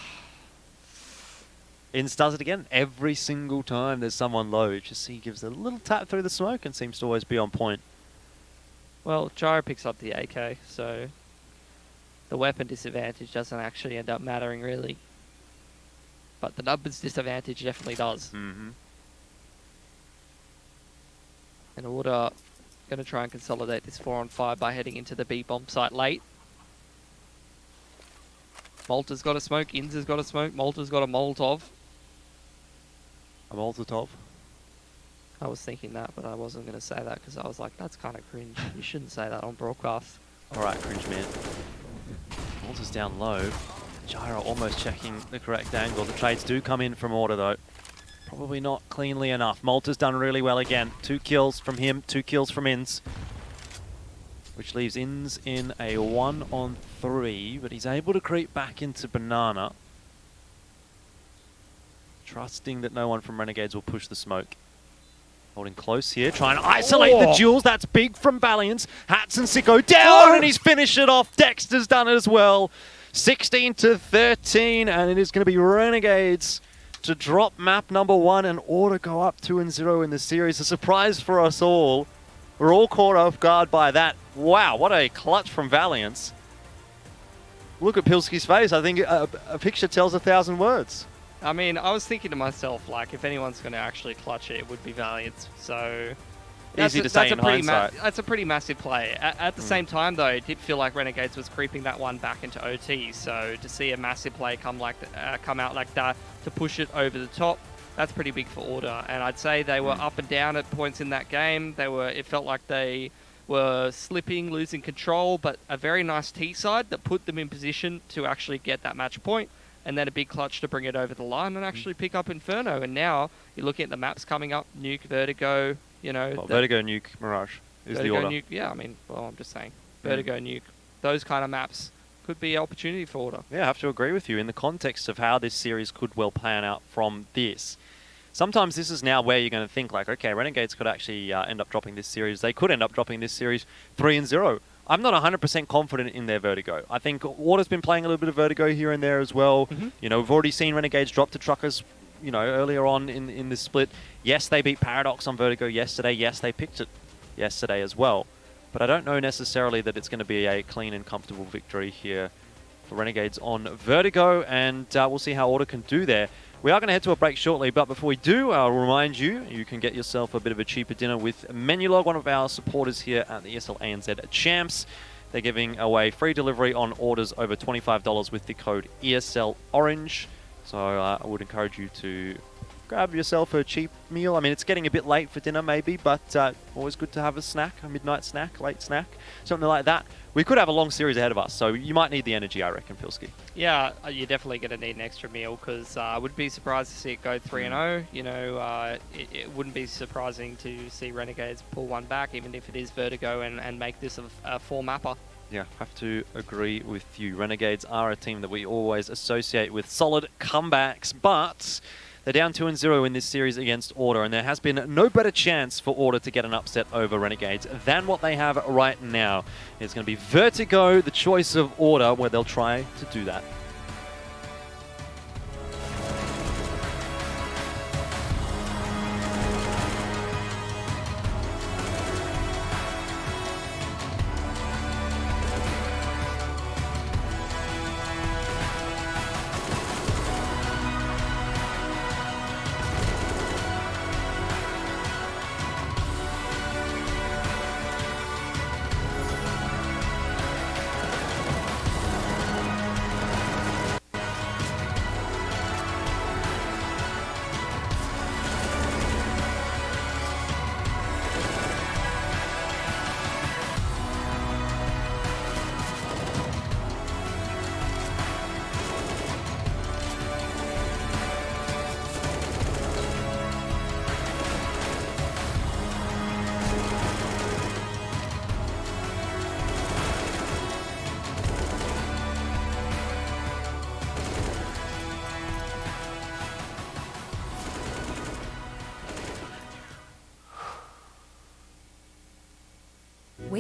K: Inns does it again. Every single time there's someone low, just he gives a little tap through the smoke and seems to always be on point.
L: Well, Gyro picks up the AK, so the weapon disadvantage doesn't actually end up mattering, really. But the numbers disadvantage definitely does. And Order going to try and consolidate this 4-on-5 by heading into the B bomb site late. Malta's got a smoke, Inns has got a smoke, Malta's got a Molotov.
K: A Molotov?
L: I was thinking that, but I wasn't going to say that because I was like, that's kind of cringe. You shouldn't say that on broadcast.
K: Alright, cringe man. Malta's down low. Gyro almost checking the correct angle. The trades do come in from Order though. Probably not cleanly enough. Malta's done really well again. 2 kills from him, 2 kills from Inns. Which leaves Inns in a 1-on-3, but he's able to creep back into Banana. Trusting that no one from Renegades will push the smoke. Holding close here, trying to isolate the duels. That's big from Valiance. Hats and Sicko down, and he's finished it off. Dexter's done it as well. 16-13, and it is going to be Renegades to drop map number 1 and Order go up 2-0 in the series. A surprise for us all. We're all caught off guard by that. Wow, what a clutch from Valiance. Look at Pilski's face. I think a picture tells 1,000 words.
L: I mean, I was thinking to myself, like, if anyone's going to actually clutch it, it would be Valiant. So
K: easy to say in hindsight.
L: That's a pretty massive play. At the same time, though, it did feel like Renegades was creeping that one back into OT. So to see a massive play come out like that to push it over the top, that's pretty big for Order. And I'd say they were up and down at points in that game. It felt like they were slipping, losing control, but a very nice T side that put them in position to actually get that match point. And then a big clutch to bring it over the line and actually pick up Inferno. And now you're looking at the maps coming up: Nuke, Vertigo. You know,
K: Vertigo, Nuke, Mirage is
L: Vertigo,
K: the order.
L: Nuke. Yeah, I mean, well, I'm just saying, Vertigo, Nuke. Those kind of maps could be an opportunity for Order.
K: Yeah, I have to agree with you in the context of how this series could well plan out from this. Sometimes this is now where you're going to think like, okay, Renegades could actually end up dropping this series. They could end up dropping this series 3-0. I'm not 100% confident in their Vertigo. I think Order's been playing a little bit of Vertigo here and there as well. You know, we've already seen Renegades drop to Truckers, you know, earlier on in this split. Yes, they beat Paradox on Vertigo yesterday. Yes, they picked it yesterday as well. But I don't know necessarily that it's going to be a clean and comfortable victory here for Renegades on Vertigo, and we'll see how Order can do there. We are going to head to a break shortly, but before we do, I'll remind you, you can get yourself a bit of a cheaper dinner with Menulog, one of our supporters here at the ESL ANZ Champs. They're giving away free delivery on orders over $25 with the code ESL Orange. So I would encourage you to grab yourself a cheap meal. I mean, it's getting a bit late for dinner maybe, but always good to have a snack, a midnight snack, late snack, something like that. We could have a long series ahead of us, so you might need the energy, I reckon, Pilski.
L: Yeah, you're definitely going to need an extra meal because I would be surprised to see it go 3-0. You know, it wouldn't be surprising to see Renegades pull one back, even if it is Vertigo, and make this a 4-mapper.
K: Yeah, have to agree with you. Renegades are a team that we always associate with solid comebacks, but they're down 2-0 in this series against Order, and there has been no better chance for Order to get an upset over Renegades than what they have right now. It's going to be Vertigo, the choice of Order, where they'll try to do that.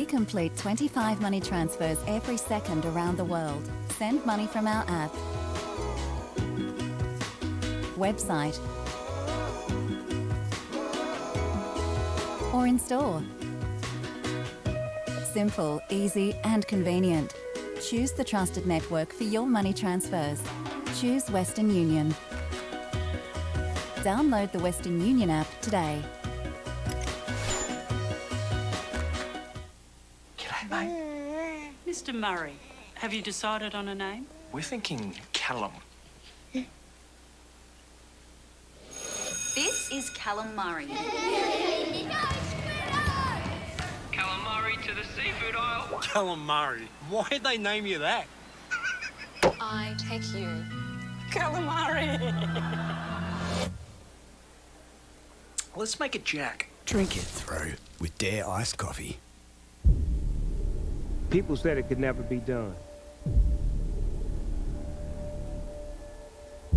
M: We complete 25 money transfers every second around the world. Send money from our app, website, or in store. Simple, easy, and convenient. Choose the trusted network for your money transfers. Choose Western Union. Download the Western Union app today.
P: G'day, mate.
N: Mr. Murray, have you decided on a name?
P: We're thinking Callum.
S: This is calamari.
O: Calamari to the seafood aisle.
P: Calamari. Why'd they name you that?
S: I take you.
N: Calamari.
P: Let's make it Jack.
H: Drink it through with Dare iced coffee.
Q: People said it could never be done.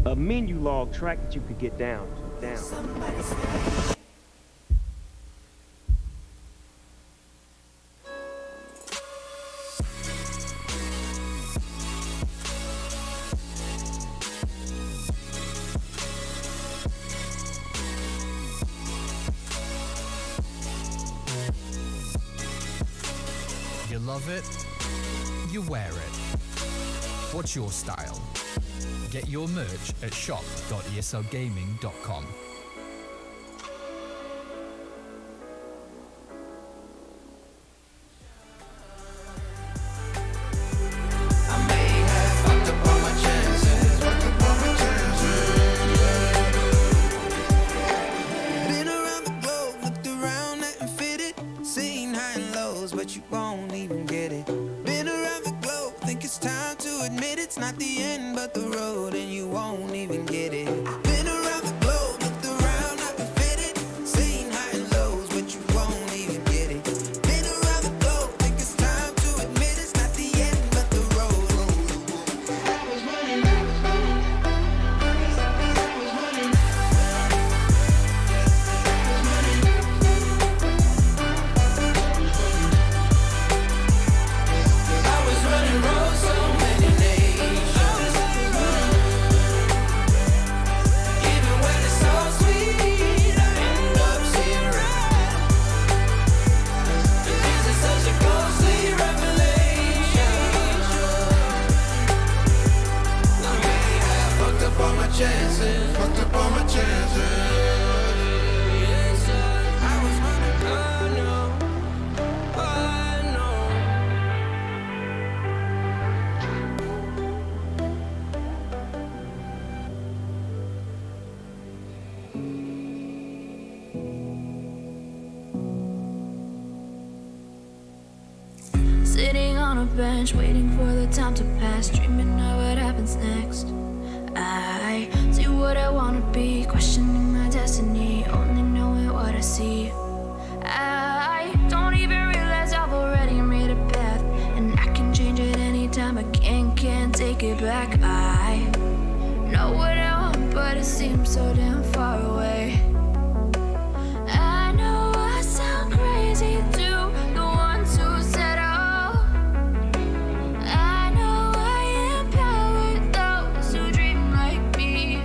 Q: A menu log track that you could get down.
R: You love it, you wear it. What's your style? Get your merch at shop.eslgaming.com.
D: Been around the globe, looked around, nothing fitted. Seen high and lows, but you won't even get it. Been around the globe, think it's time to admit it's not the end, but the road, and you won't even get it. Been around the globe, looked around, nothing fitted. Seen high and lows, but you won't even get it. Been around the globe, think it's time to admit it's not the end, but the road. I was running roads so many nations. Even when it's so sweet, I end up seeing red. This is such a ghostly revelation. I may have fucked up all my chances, fucked up all my chances. I was running, I know, I know.
E: Sitting on a bench, waiting for the time to pass, dreaming of what happens next. I see what I wanna be, questioning my destiny, only knowing what I see. I don't even realize I've already made a path, and I can change it anytime. I can't take it back. I know what I want, but it seems so damn far away. I know I sound crazy to the ones who said oh. I know I empower those who dream like me.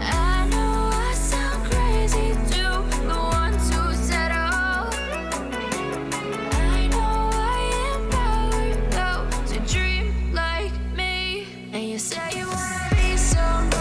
E: I know I sound crazy to the ones who said oh. I know I empower those who dream like me. And you say you wanna be somebody.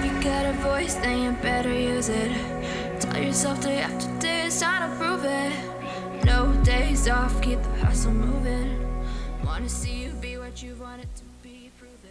E: You got a voice, then you better use it. Tell yourself day after day it's time to prove it. No days off, keep the hustle moving. Wanna see you be what you wanted to be, prove it.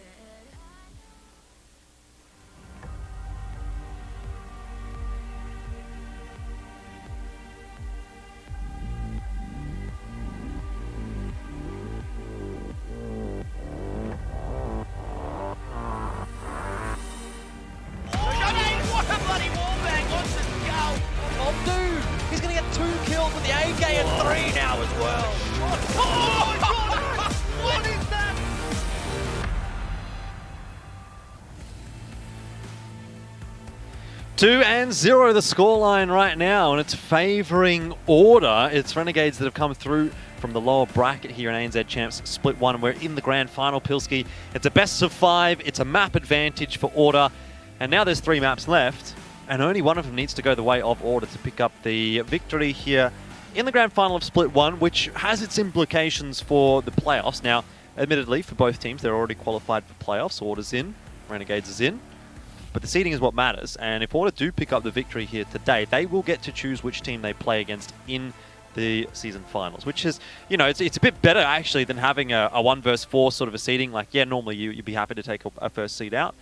K: 2-0 the scoreline right now, and it's favouring Order. It's Renegades that have come through from the lower bracket here in ANZ Champs Split 1. We're in the grand final, Pilski. It's a best of 5. It's a map advantage for Order. And now there's 3 maps left, and only one of them needs to go the way of Order to pick up the victory here in the grand final of Split 1, which has its implications for the playoffs. Now, admittedly, for both teams, they're already qualified for playoffs. Order's in, Renegades is in. But the seeding is what matters, and if Order do pick up the victory here today, they will get to choose which team they play against in the season finals, which is, you know, it's a bit better actually than having a 1 versus 4 sort of a seeding. Like, yeah, normally you'd be happy to take a first seed out,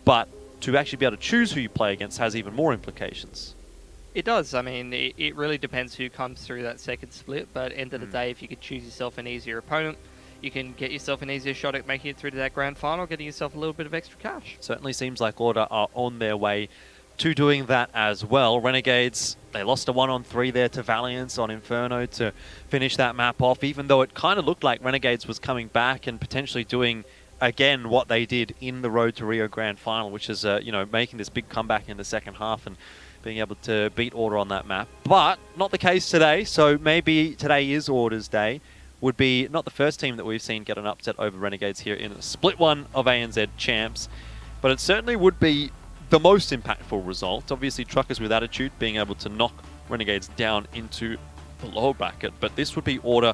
K: but to actually be able to choose who you play against has even more implications.
L: It does. I mean, it really depends who comes through that second split, but end of the day, if you could choose yourself an easier opponent, you can get yourself an easier shot at making it through to that grand final, getting yourself a little bit of extra cash.
K: Certainly seems like Order are on their way to doing that as well. Renegades, they lost a 1-on-3 there to Valiance on Inferno to finish that map off, even though it kind of looked like Renegades was coming back and potentially doing again what they did in the Road to Rio Grand Final, which is, you know, making this big comeback in the second half and being able to beat Order on that map. But not the case today, so maybe today is Order's day. Would be not the first team that we've seen get an upset over Renegades here in a Split 1 of ANZ Champs, but it certainly would be the most impactful result. Obviously, Truckers with Attitude being able to knock Renegades down into the lower bracket, but this would be Order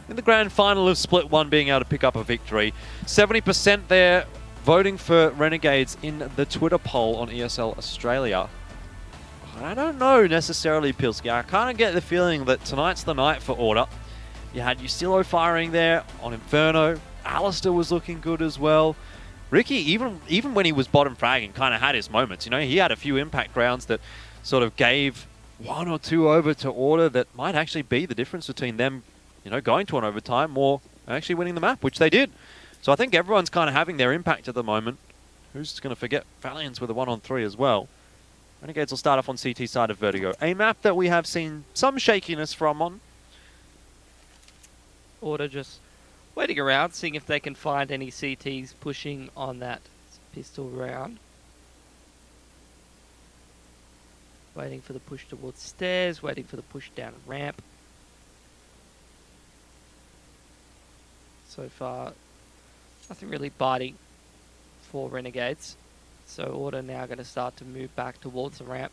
K: in the grand final of Split 1 being able to pick up a victory. 70% there voting for Renegades in the Twitter poll on ESL Australia. I don't know necessarily, Pilski. I kind of get the feeling that tonight's the night for Order. You had Ustilo firing there on Inferno. Alistair was looking good as well. Ricky, even when he was bottom fragging, kind of had his moments. You know, he had a few impact rounds that sort of gave 1 or 2 over to Order that might actually be the difference between them, you know, going to an overtime or actually winning the map, which they did. So I think everyone's kind of having their impact at the moment. Who's going to forget Valiance with a 1-on-3 as well? Renegades will start off on CT side of Vertigo. A map that we have seen some shakiness from on.
L: Order just waiting around, seeing if they can find any CTs pushing on that pistol round. Waiting for the push towards stairs, waiting for the push down ramp. So far, nothing really biting for Renegades. So Order now going to start to move back towards the ramp.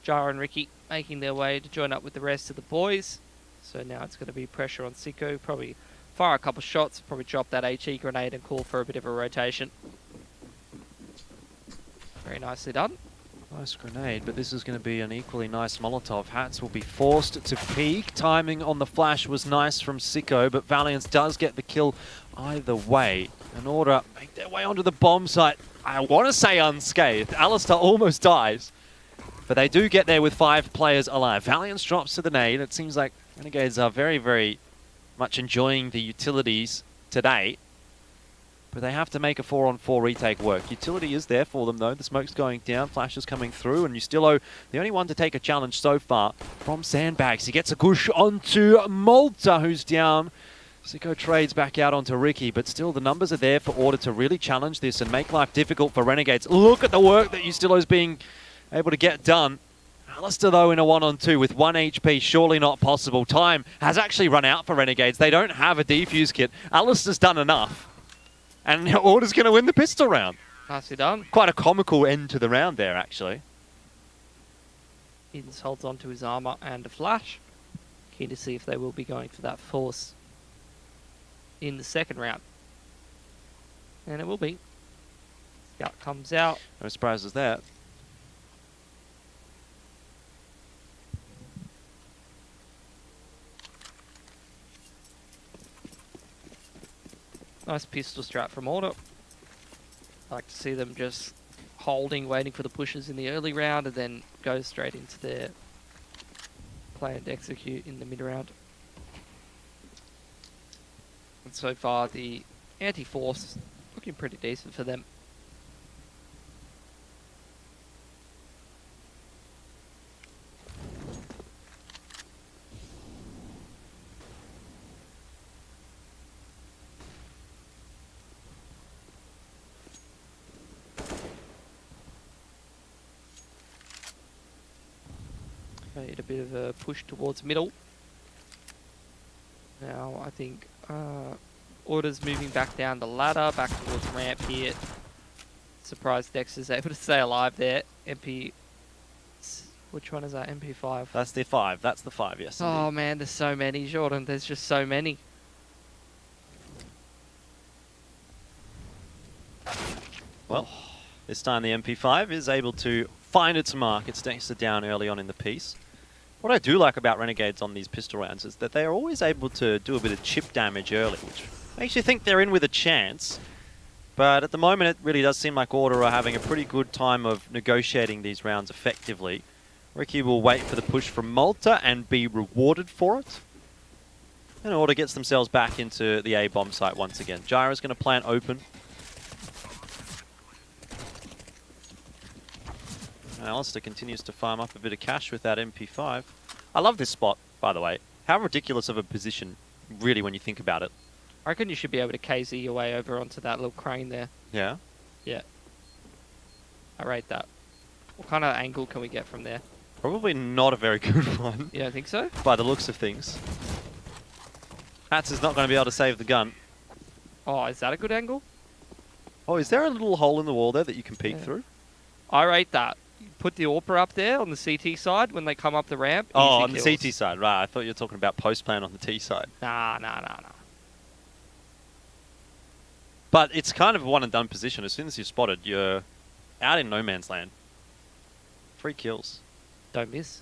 L: Jara and Ricky making their way to join up with the rest of the boys. So now it's going to be pressure on Sicko. Probably fire a couple shots, probably drop that HE grenade and call for a bit of a rotation. Very nicely done.
K: Nice grenade, but this is going to be an equally nice Molotov. Hats will be forced to peek. Timing on the flash was nice from Sicko, but Valiance does get the kill either way. And Order make their way onto the bomb site. I want to say unscathed. Alistair almost dies, but they do get there with 5 players alive. Valiance drops to the nade. It seems like Renegades are very, very much enjoying the utilities today, but they have to make a 4-on-4 retake work. Utility is there for them though. The smoke's going down, flash is coming through, and Ustilo, the only one to take a challenge so far from Sandbags. He gets a push onto Malta, who's down. Sicko trades back out onto Ricky, but still the numbers are there for Order to really challenge this and make life difficult for Renegades. Look at the work that Ustilo's being able to get done. Alistair, though, in a 1-on-2 with 1 HP, surely not possible. Time has actually run out for Renegades. They don't have a defuse kit. Alistair's done enough. And Order's going to win the pistol round.
L: Nicely done.
K: Quite a comical end to the round there, actually.
L: Edens holds onto his armor and a flash. Keen to see if they will be going for that force in the second round. And it will be. Scout comes out.
K: No surprises there.
L: Nice pistol strat from Order. I like to see them just holding, waiting for the pushes in the early round, and then go straight into their planned execute in the mid round. And so far, the anti-force looking pretty decent for them. Made a bit of a push towards middle. Now I think Order's moving back down the ladder, back towards ramp here. Surprised Dex is able to stay alive there. MP... Which one is that? MP5?
K: That's the 5. That's the 5, yes.
L: Oh man, there's so many, Jordan. There's just so many.
K: Well, this time the MP5 is able to find its mark. It stays it down early on in the piece. What I do like about Renegades on these pistol rounds is that they are always able to do a bit of chip damage early, which makes you think they're in with a chance. But at the moment, it really does seem like Order are having a pretty good time of negotiating these rounds effectively. Ricky will wait for the push from Malta and be rewarded for it. And Order gets themselves back into the A bomb site once again. Gyra's going to plant open. And Alistair continues to farm up a bit of cash with that MP5. I love this spot, by the way. How ridiculous of a position, really, when you think about it.
L: I reckon you should be able to KZ your way over onto that little crane there.
K: Yeah?
L: Yeah. I rate that. What kind of angle can we get from there?
K: Probably not a very good one.
L: You don't think so?
K: By the looks of things. Hats is not going to be able to save the gun.
L: Oh, is that a good angle?
K: Oh, is there a little hole in the wall there that you can peek through?
L: I rate that. You put the AWPer up there on the CT side when they come up the ramp.
K: Oh,
L: easy
K: on the
L: kills.
K: CT side, right. I thought you were talking about post plan on the T side.
L: Nah.
K: But it's kind of a one and done position. As soon as you're spotted, you're out in no man's land. 3 kills.
L: Don't miss.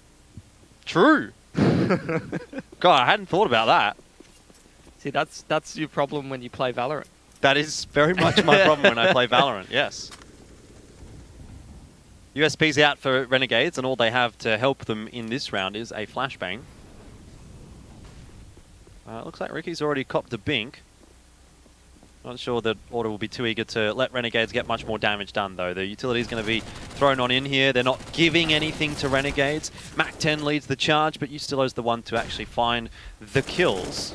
K: True. God, I hadn't thought about that.
L: See, that's your problem when you play Valorant.
K: That is very much my problem when I play Valorant, yes. USP's out for Renegades, and all they have to help them in this round is a flashbang. Looks like Ricky's already copped a bink. Not sure that Order will be too eager to let Renegades get much more damage done, though. The utility's going to be thrown on in here. They're not giving anything to Renegades. Mac-10 leads the charge, but Ustilo's the one to actually find the kills.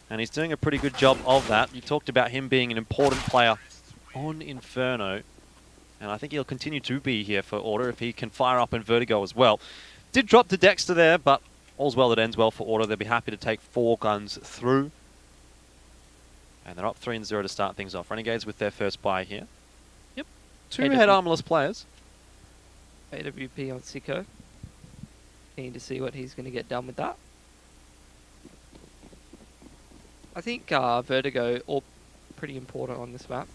K: And he's doing a pretty good job of that. You talked about him being an important player on Inferno. And I think he'll continue to be here for Order if he can fire up in Vertigo as well. Did drop to Dexter there, but all's well that ends well for Order. They'll be happy to take 4 guns through. And they're up 3-0 to start things off. Renegades with their first buy here.
L: Yep.
K: 2 head armorless players.
L: AWP on Sicko. Keen to see what he's going to get done with that. I think Vertigo all pretty important on this map. I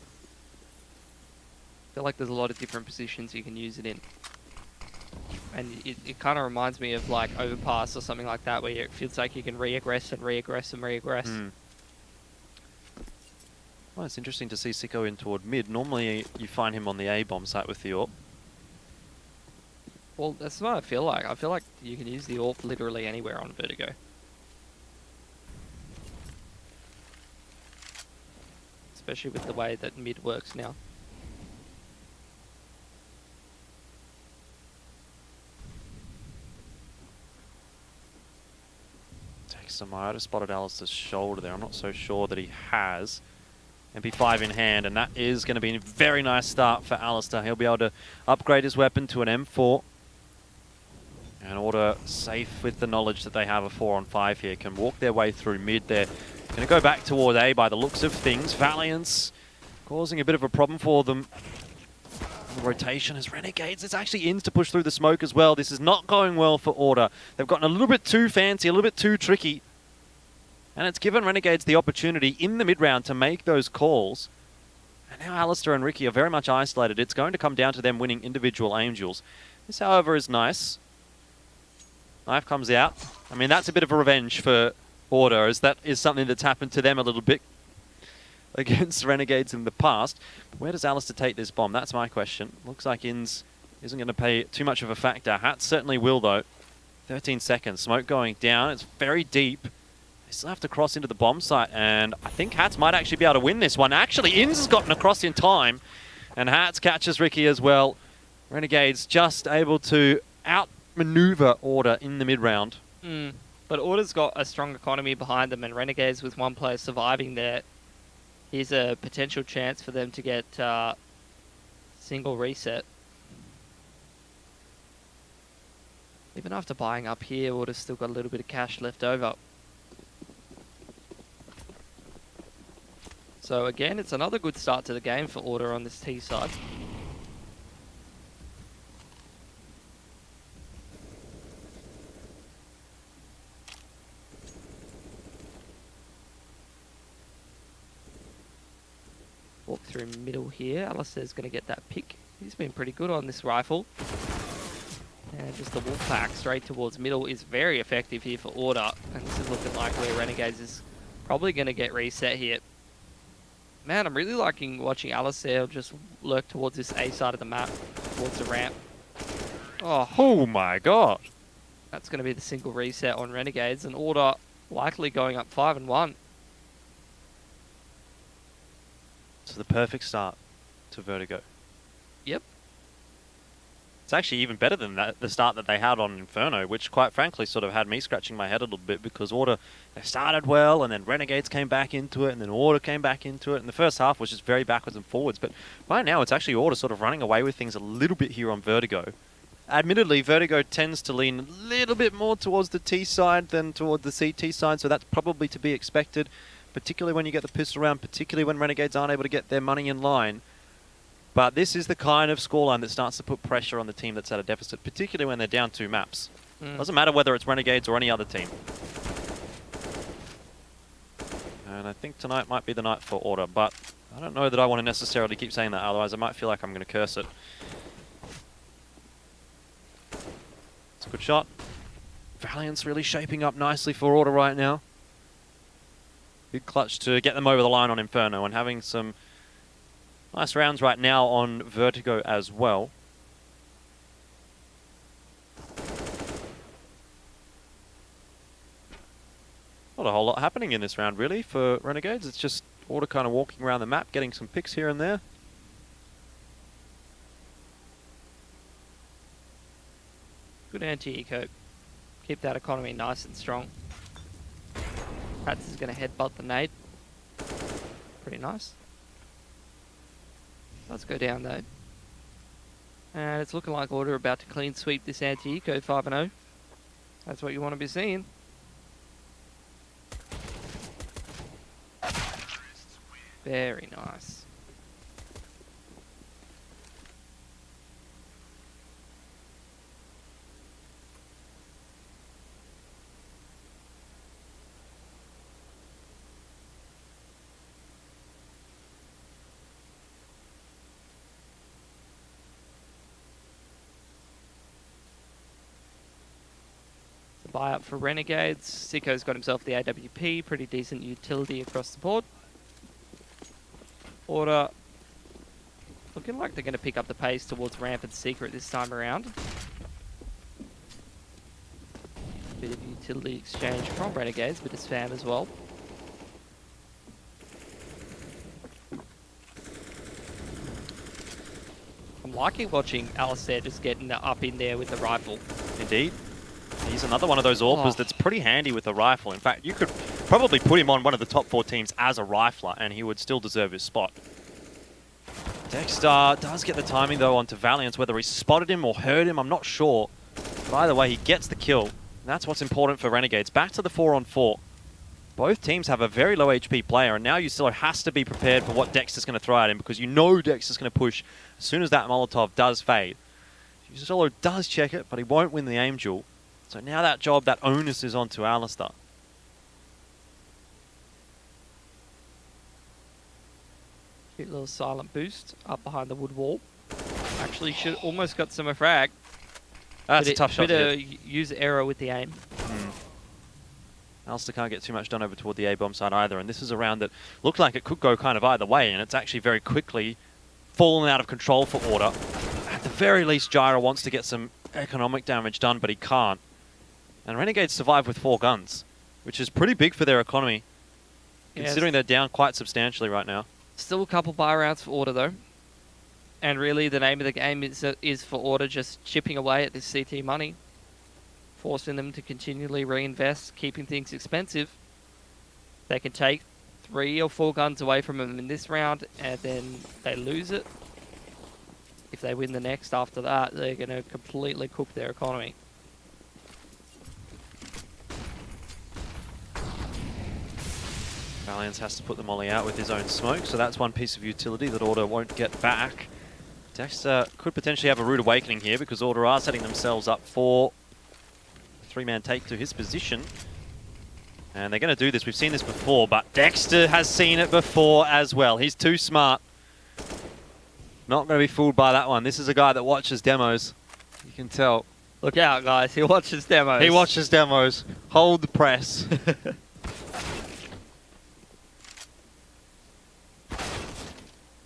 L: feel like there's a lot of different positions you can use it in. And it kind of reminds me of like Overpass or something like that, where it feels like you can re-aggress and re-aggress and re-aggress.
K: Well, it's interesting to see Sicko in toward mid. Normally you find him on the A bomb site with the AWP.
L: Well, that's what I feel like. I feel like you can use the AWP literally anywhere on Vertigo. Especially with the way that mid works now.
K: Takes some. I just spotted Alistair's shoulder there. I'm not so sure that he has. MP5 in hand, and that is going to be a very nice start for Alistair. He'll be able to upgrade his weapon to an M4. And Order, safe with the knowledge that they have a 4-on-5 here, can walk their way through mid. They're going to go back toward A by the looks of things. Valiance causing a bit of a problem for them. The rotation as Renegades. It's actually ins to push through the smoke as well. This is not going well for Order. They've gotten a little bit too fancy, a little bit too tricky. And it's given Renegades the opportunity in the mid-round to make those calls. And now Alistair and Ricky are very much isolated. It's going to come down to them winning individual aim duels. This, however, is nice. Knife comes out. I mean, that's a bit of a revenge for Order, as that is something that's happened to them a little bit against Renegades in the past. But where does Alistair take this bomb? That's my question. Looks like Ins isn't going to pay too much of a factor. Hats certainly will, though. 13 seconds. Smoke going down. It's very deep. They still have to cross into the bomb site, and I think Hats might actually be able to win this one. Actually, Ins has gotten across in time, and Hats catches Ricky as well. Renegades just able to outmaneuver Order in the mid-round.
L: But Order's got a strong economy behind them, and Renegades with one player surviving there, here's a potential chance for them to get single reset. Even after buying up here, Order's still got a little bit of cash left over. So again, it's another good start to the game for Order on this T side. Walk through middle here. Alistair's going to get that pick. He's been pretty good on this rifle. And just the wolf pack straight towards middle is very effective here for Order. And this is looking like where Renegades is probably going to get reset here. Man, I'm really liking watching Alistair just lurk towards this A side of the map, towards the ramp.
K: Oh my god.
L: That's going to be the single reset on Renegades, and Order likely going up 5-1.
K: So the perfect start to Vertigo.
L: Yep.
K: It's actually even better than the start that they had on Inferno, which quite frankly sort of had me scratching my head a little bit, because Order, they started well, and then Renegades came back into it, and then Order came back into it, and the first half was just very backwards and forwards. But right now it's actually Order sort of running away with things a little bit here on Vertigo. Admittedly, Vertigo tends to lean a little bit more towards the T side than toward the CT side, so that's probably to be expected, particularly when you get the pistol round, particularly when Renegades aren't able to get their money in line. But this is the kind of scoreline that starts to put pressure on the team that's at a deficit, particularly when they're down 2 maps. Doesn't matter whether it's Renegades or any other team. And I think tonight might be the night for Order, but I don't know that I want to necessarily keep saying that, otherwise I might feel like I'm going to curse it. It's a good shot. Valiant's really shaping up nicely for Order right now. Good clutch to get them over the line on Inferno, and having some nice rounds right now on Vertigo as well. Not a whole lot happening in this round really for Renegades. It's just Order kind of walking around the map, getting some picks here and there.
L: Good anti-eco. Keep that economy nice and strong. Pats is going to headbutt the nade. Pretty nice. Let's go down though. And it's looking like Order about to clean sweep this anti-eco 5-0. That's what you want to be seeing. Very nice. Buy up for Renegades. Siko's got himself the AWP, pretty decent utility across the board. Order looking like they're going to pick up the pace towards Ramp and Secret this time around. Bit of utility exchange from Renegades with his fam as well. I'm liking watching Alistair just getting up in there with the rifle.
K: Indeed. He's another one of those AWPers that's pretty handy with a rifle. In fact, you could probably put him on one of the top 4 teams as a rifler, and he would still deserve his spot. Dexter does get the timing, though, onto Valiant. Whether he spotted him or heard him, I'm not sure. But either way, he gets the kill. And that's what's important for Renegades. Back to the 4-on-4. Both teams have a very low HP player, and now Yusilo has to be prepared for what Dexter's going to throw at him, because you know Dexter's going to push as soon as that Molotov does fade. Yusilo does check it, but he won't win the aim duel. So now that job, that onus is onto Alistair.
L: Cute little silent boost up behind the wood wall. Actually, should almost got some frag.
K: That's a tough shot.
L: Bit of user error with the aim.
K: Alistair can't get too much done over toward the A-bomb side either, and this is a round that looked like it could go kind of either way, and it's actually very quickly fallen out of control for Order. At the very least, Gyra wants to get some economic damage done, but he can't. And Renegades survive with 4 guns, which is pretty big for their economy, considering they're down quite substantially right now.
L: Still a couple buy rounds for Order though. And really the name of the game is for Order just chipping away at this CT money. Forcing them to continually reinvest, keeping things expensive. They can take 3 or 4 guns away from them in this round, and then they lose it. If they win the next after that, they're going to completely cook their economy.
K: Valiance has to put the molly out with his own smoke, so that's one piece of utility that Order won't get back. Dexter could potentially have a rude awakening here because Order are setting themselves up for a 3-man take to his position. And they're going to do this. We've seen this before, but Dexter has seen it before as well. He's too smart. Not going to be fooled by that one. This is a guy that watches demos. You can tell.
L: Look out, guys. He watches demos.
K: He watches demos. Hold the press.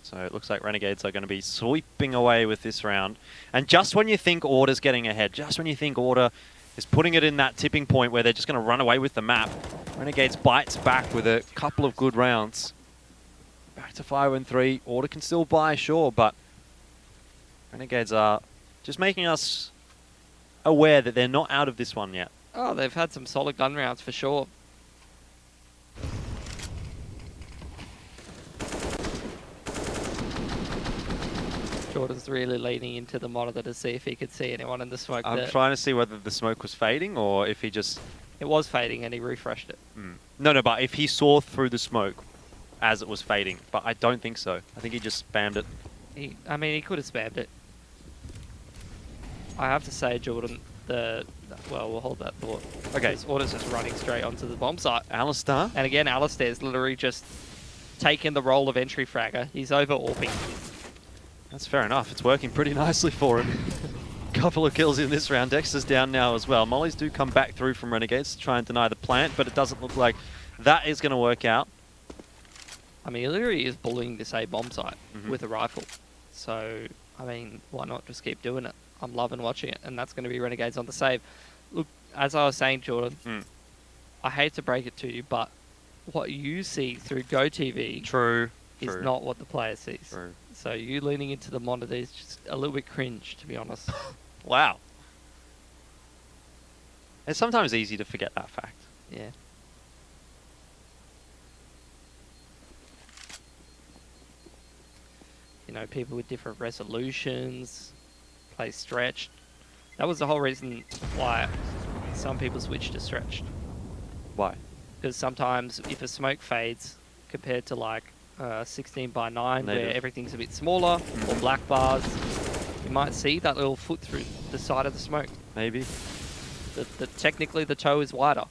K: So it looks like Renegades are going to be sweeping away with this round. And just when you think Order's getting ahead, just when you think Order is putting it in that tipping point where they're just going to run away with the map, Renegades bites back with a couple of good rounds. Back to 5-3. Order can still buy, sure, but Renegades are just making us aware that they're not out of this one yet.
L: Oh, they've had some solid gun rounds for sure. Jordan's really leaning into the monitor to see if he could see anyone in the smoke.
K: I'm trying to see whether the smoke was fading or if he just...
L: It was fading and he refreshed it.
K: No, but if he saw through the smoke as it was fading, but I don't think so. I think he just spammed it.
L: I mean, he could have spammed it. I have to say, Jordan, well, we'll hold that thought.
K: Okay.
L: Order's just running straight onto the bomb site.
K: Alistair?
L: And again, Alistair's literally just taking the role of entry fragger. He's over-AWPing.
K: That's fair enough. It's working pretty nicely for him. Couple of kills in this round. Dexter's down now as well. Mollies do come back through from Renegades to try and deny the plant, but it doesn't look like that is going to work out.
L: I mean, he literally is bullying this A bomb site with a rifle. So, I mean, why not just keep doing it? I'm loving watching it, and that's going to be Renegades on the save. Look, as I was saying, Jordan, I hate to break it to you, but what you see through GoTV is not what the player sees.
K: True.
L: So you leaning into the monitor is just a little bit cringe, to be honest.
K: Wow. It's sometimes easy to forget that fact.
L: Yeah. You know, people with different resolutions, play stretched. That was the whole reason why some people switched to stretched.
K: Why?
L: Because sometimes if a smoke fades compared to like 16:9 where everything's a bit smaller, or black bars, you might see that little foot through the side of the smoke.
K: Maybe.
L: Technically the toe is wider.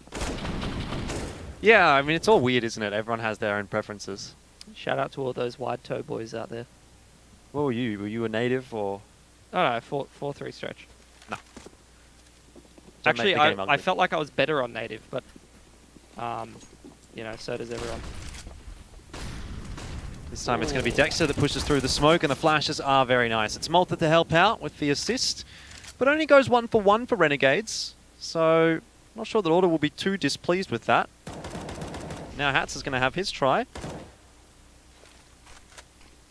K: Yeah, I mean, it's all weird, isn't it? Everyone has their own preferences.
L: Shout out to all those wide toe boys out there.
K: What were you? Were you a native or?
L: Oh no, 4-3 stretch.
K: No.
L: Actually, I felt like I was better on native, but you know, so does everyone.
K: This time it's going to be Dexter that pushes through the smoke, and the flashes are very nice. It's Malta to help out with the assist, but only goes 1 for 1 for Renegades, so not sure that Order will be too displeased with that. Now Hats is going to have his try.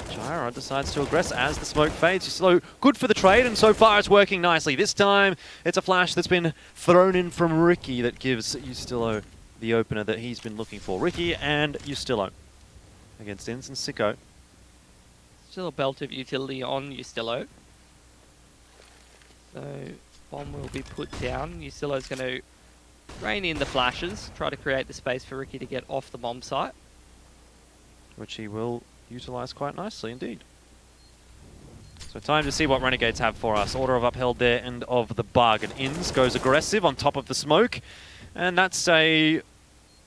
K: Gyra decides to aggress as the smoke fades. Ustillo good for the trade, and so far it's working nicely. This time it's a flash that's been thrown in from Ricky that gives Ustillo the opener that he's been looking for. Ricky and Ustillo against Inns and Sicko.
L: Still a belt of utility on Ustillo. So bomb will be put down. Ustillo's going to rain in the flashes, try to create the space for Ricky to get off the bomb site.
K: Which he will utilize quite nicely indeed. So time to see what Renegades have for us. Order have upheld their end of the bargain. Inns goes aggressive on top of the smoke, and that's a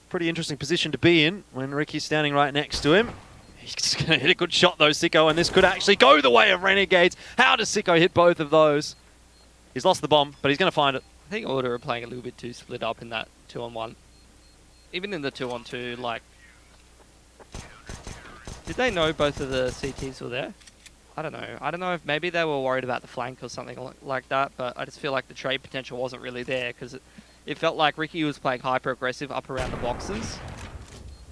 K: pretty interesting position to be in when Ricky's standing right next to him. He's just going to hit a good shot though, Sicko, and this could actually go the way of Renegades. How does Sicko hit both of those? He's lost the bomb, but he's going to find it.
L: I think Order are playing a little bit too split up in that 2-on-1. Even in the 2-on-2, like... Did they know both of the CTs were there? I don't know. I don't know if maybe they were worried about the flank or something like that, but I just feel like the trade potential wasn't really there because it felt like Ricky was playing hyper-aggressive up around the boxes,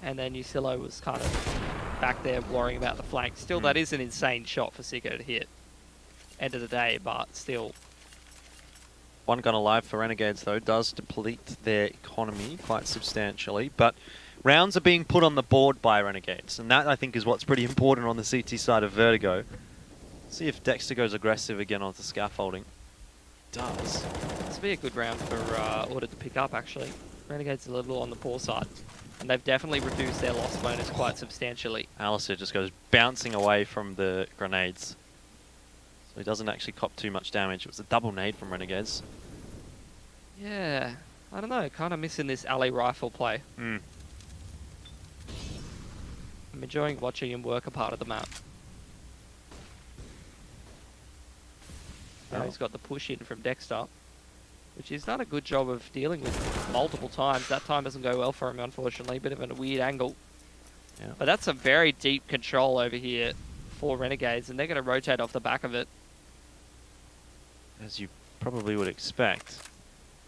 L: and then Ustillo was kind of back there worrying about the flank. Still, that is an insane shot for Sicko to hit. End of the day, but still...
K: One gun alive for Renegades, though, does deplete their economy quite substantially, but rounds are being put on the board by Renegades, and that, I think, is what's pretty important on the CT side of Vertigo. See if Dexter goes aggressive again onto scaffolding. Does.
L: This would be a good round for Order to pick up, actually. Renegades a little on the poor side. And they've definitely reduced their loss bonus quite substantially.
K: Alistair just goes bouncing away from the grenades. So he doesn't actually cop too much damage. It was a double nade from Renegades.
L: Yeah, I don't know, kind of missing this alley rifle play.
K: Mm.
L: I'm enjoying watching him work a part of the map. Now he's got the push in from Dexter, which he's done a good job of dealing with multiple times. That time doesn't go well for him, unfortunately. Bit of a weird angle.
K: Yeah.
L: But that's a very deep control over here for Renegades, and they're going to rotate off the back of it.
K: As you probably would expect.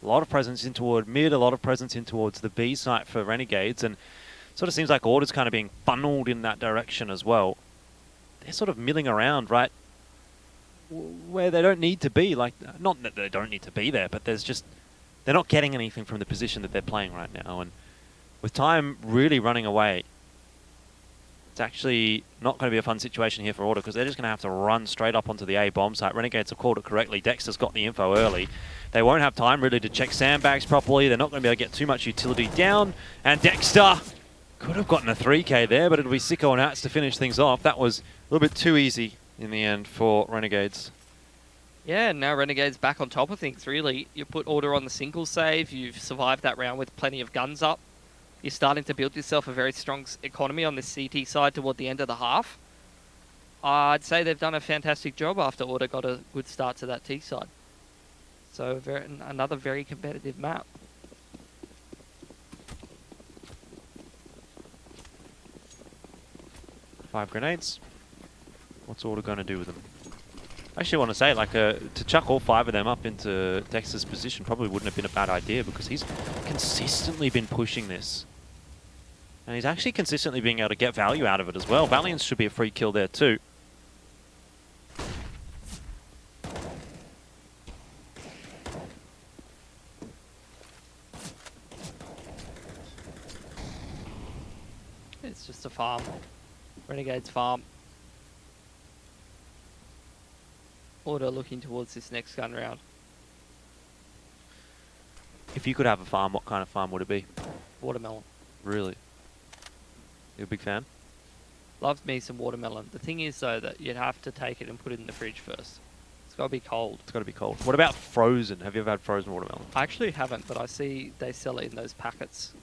K: A lot of presence in toward mid, a lot of presence in towards the B site for Renegades, and sort of seems like Order's kind of being funneled in that direction as well. They're sort of milling around right where they don't need to be. Like, not that they don't need to be there, but there's just, they're not getting anything from the position that they're playing right now. And with time really running away, it's actually not going to be a fun situation here for Order, because they're just going to have to run straight up onto the A bomb site. Renegades have called it correctly. Dexter's got the info early. They won't have time really to check sandbags properly. They're not going to be able to get too much utility down. And Dexter could have gotten a 3k there, but it'll be Sicko and Ats to finish things off. That was a little bit too easy in the end for Renegades.
L: Yeah, now Renegades back on top of things, really. You put Order on the single save. You've survived that round with plenty of guns up. You're starting to build yourself a very strong economy on this CT side toward the end of the half. I'd say they've done a fantastic job after Order got a good start to that T side. So another very competitive map.
K: Five grenades. What's Order going to do with them? I actually want to say, like, to chuck all 5 of them up into Dexter's position probably wouldn't have been a bad idea, because he's consistently been pushing this. And he's actually consistently being able to get value out of it as well. Valiance should be a free kill there too.
L: It's just a farm. Renegades farm. Order looking towards this next gun round.
K: If you could have a farm, what kind of farm would it be?
L: Watermelon.
K: Really? You a big fan?
L: Loves me some watermelon. The thing is, though, that you'd have to take it and put it in the fridge first. It's got to be cold.
K: It's got to be cold. What about frozen? Have you ever had frozen watermelon?
L: I actually haven't, but I see they sell it in those packets.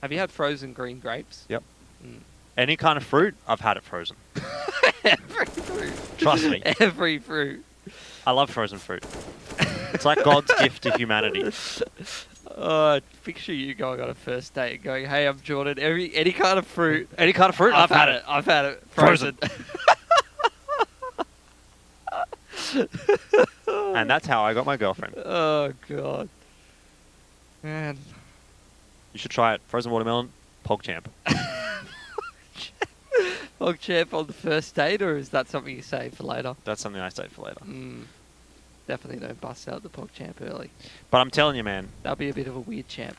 L: Have you had frozen green grapes?
K: Yep.
L: Mm.
K: Any kind of fruit, I've had it frozen.
L: Every fruit.
K: Trust me.
L: Every fruit.
K: I love frozen fruit. It's like God's gift to humanity.
L: Picture you going on a first date and going, "Hey, I'm Jordan. Any kind of fruit.
K: Any kind of fruit,
L: I've had it. I've had it. Frozen."
K: And that's how I got my girlfriend.
L: Oh, God. Man.
K: You should try it. Frozen watermelon, PogChamp.
L: PogChamp on the first date, or is that something you save for later?
K: That's something I save for later.
L: Definitely don't bust out the PogChamp early.
K: But I'm telling you, man.
L: That'll be a bit of a weird champ.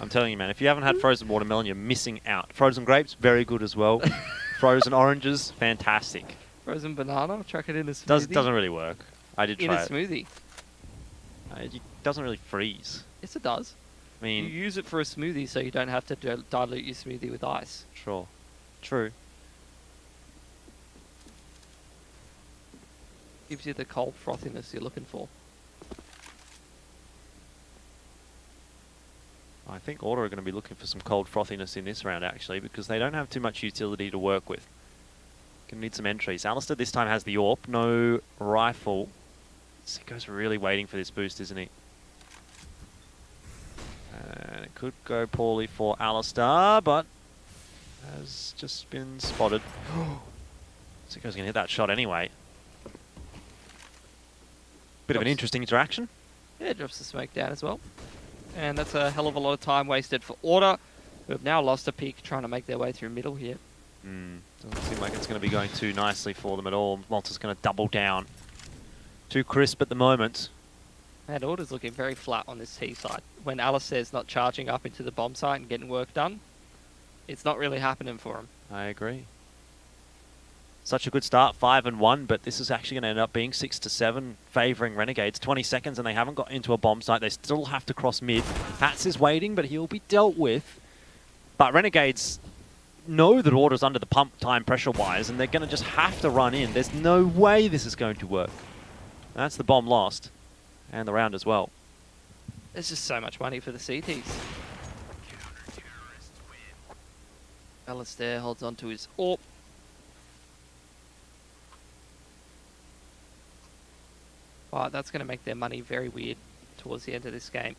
K: I'm telling you, man. If you haven't had frozen watermelon, you're missing out. Frozen grapes, very good as well. Frozen oranges, fantastic.
L: Frozen banana, chuck it in a smoothie.
K: Doesn't really work. I did try it.
L: In a smoothie.
K: It doesn't really freeze.
L: Yes, it does.
K: I mean,
L: you use it for a smoothie so you don't have to dilute your smoothie with ice.
K: Sure. True.
L: Gives you the cold frothiness you're looking for.
K: I think Order are going to be looking for some cold frothiness in this round, actually, because they don't have too much utility to work with. Going to need some entries. Alistair this time has the AWP, no rifle. Sicko's really waiting for this boost, isn't he? And it could go poorly for Alistair, but has just been spotted. Sicko's going to hit that shot anyway. Bit of an interesting interaction.
L: Yeah, drops the smoke down as well. And that's a hell of a lot of time wasted for Order, who have now lost a peak trying to make their way through middle here.
K: Doesn't seem like it's going to be going too nicely for them at all. Malta's going to double down. Too crisp at the moment.
L: And Order's looking very flat on this T side. When Alistair's not charging up into the bomb site and getting work done, it's not really happening for him.
K: I agree. Such a good start, 5-1, but this is actually going to end up being 6-7, favouring Renegades. 20 seconds and they haven't got into a bomb site. They still have to cross mid. Hats is waiting, but he'll be dealt with. But Renegades know that Order's under the pump time pressure-wise, and they're going to just have to run in. There's no way this is going to work. That's the bomb lost, and the round as well.
L: There's just so much money for the CTs. Alistair holds on to his AWP. Wow, that's going to make their money very weird towards the end of this game.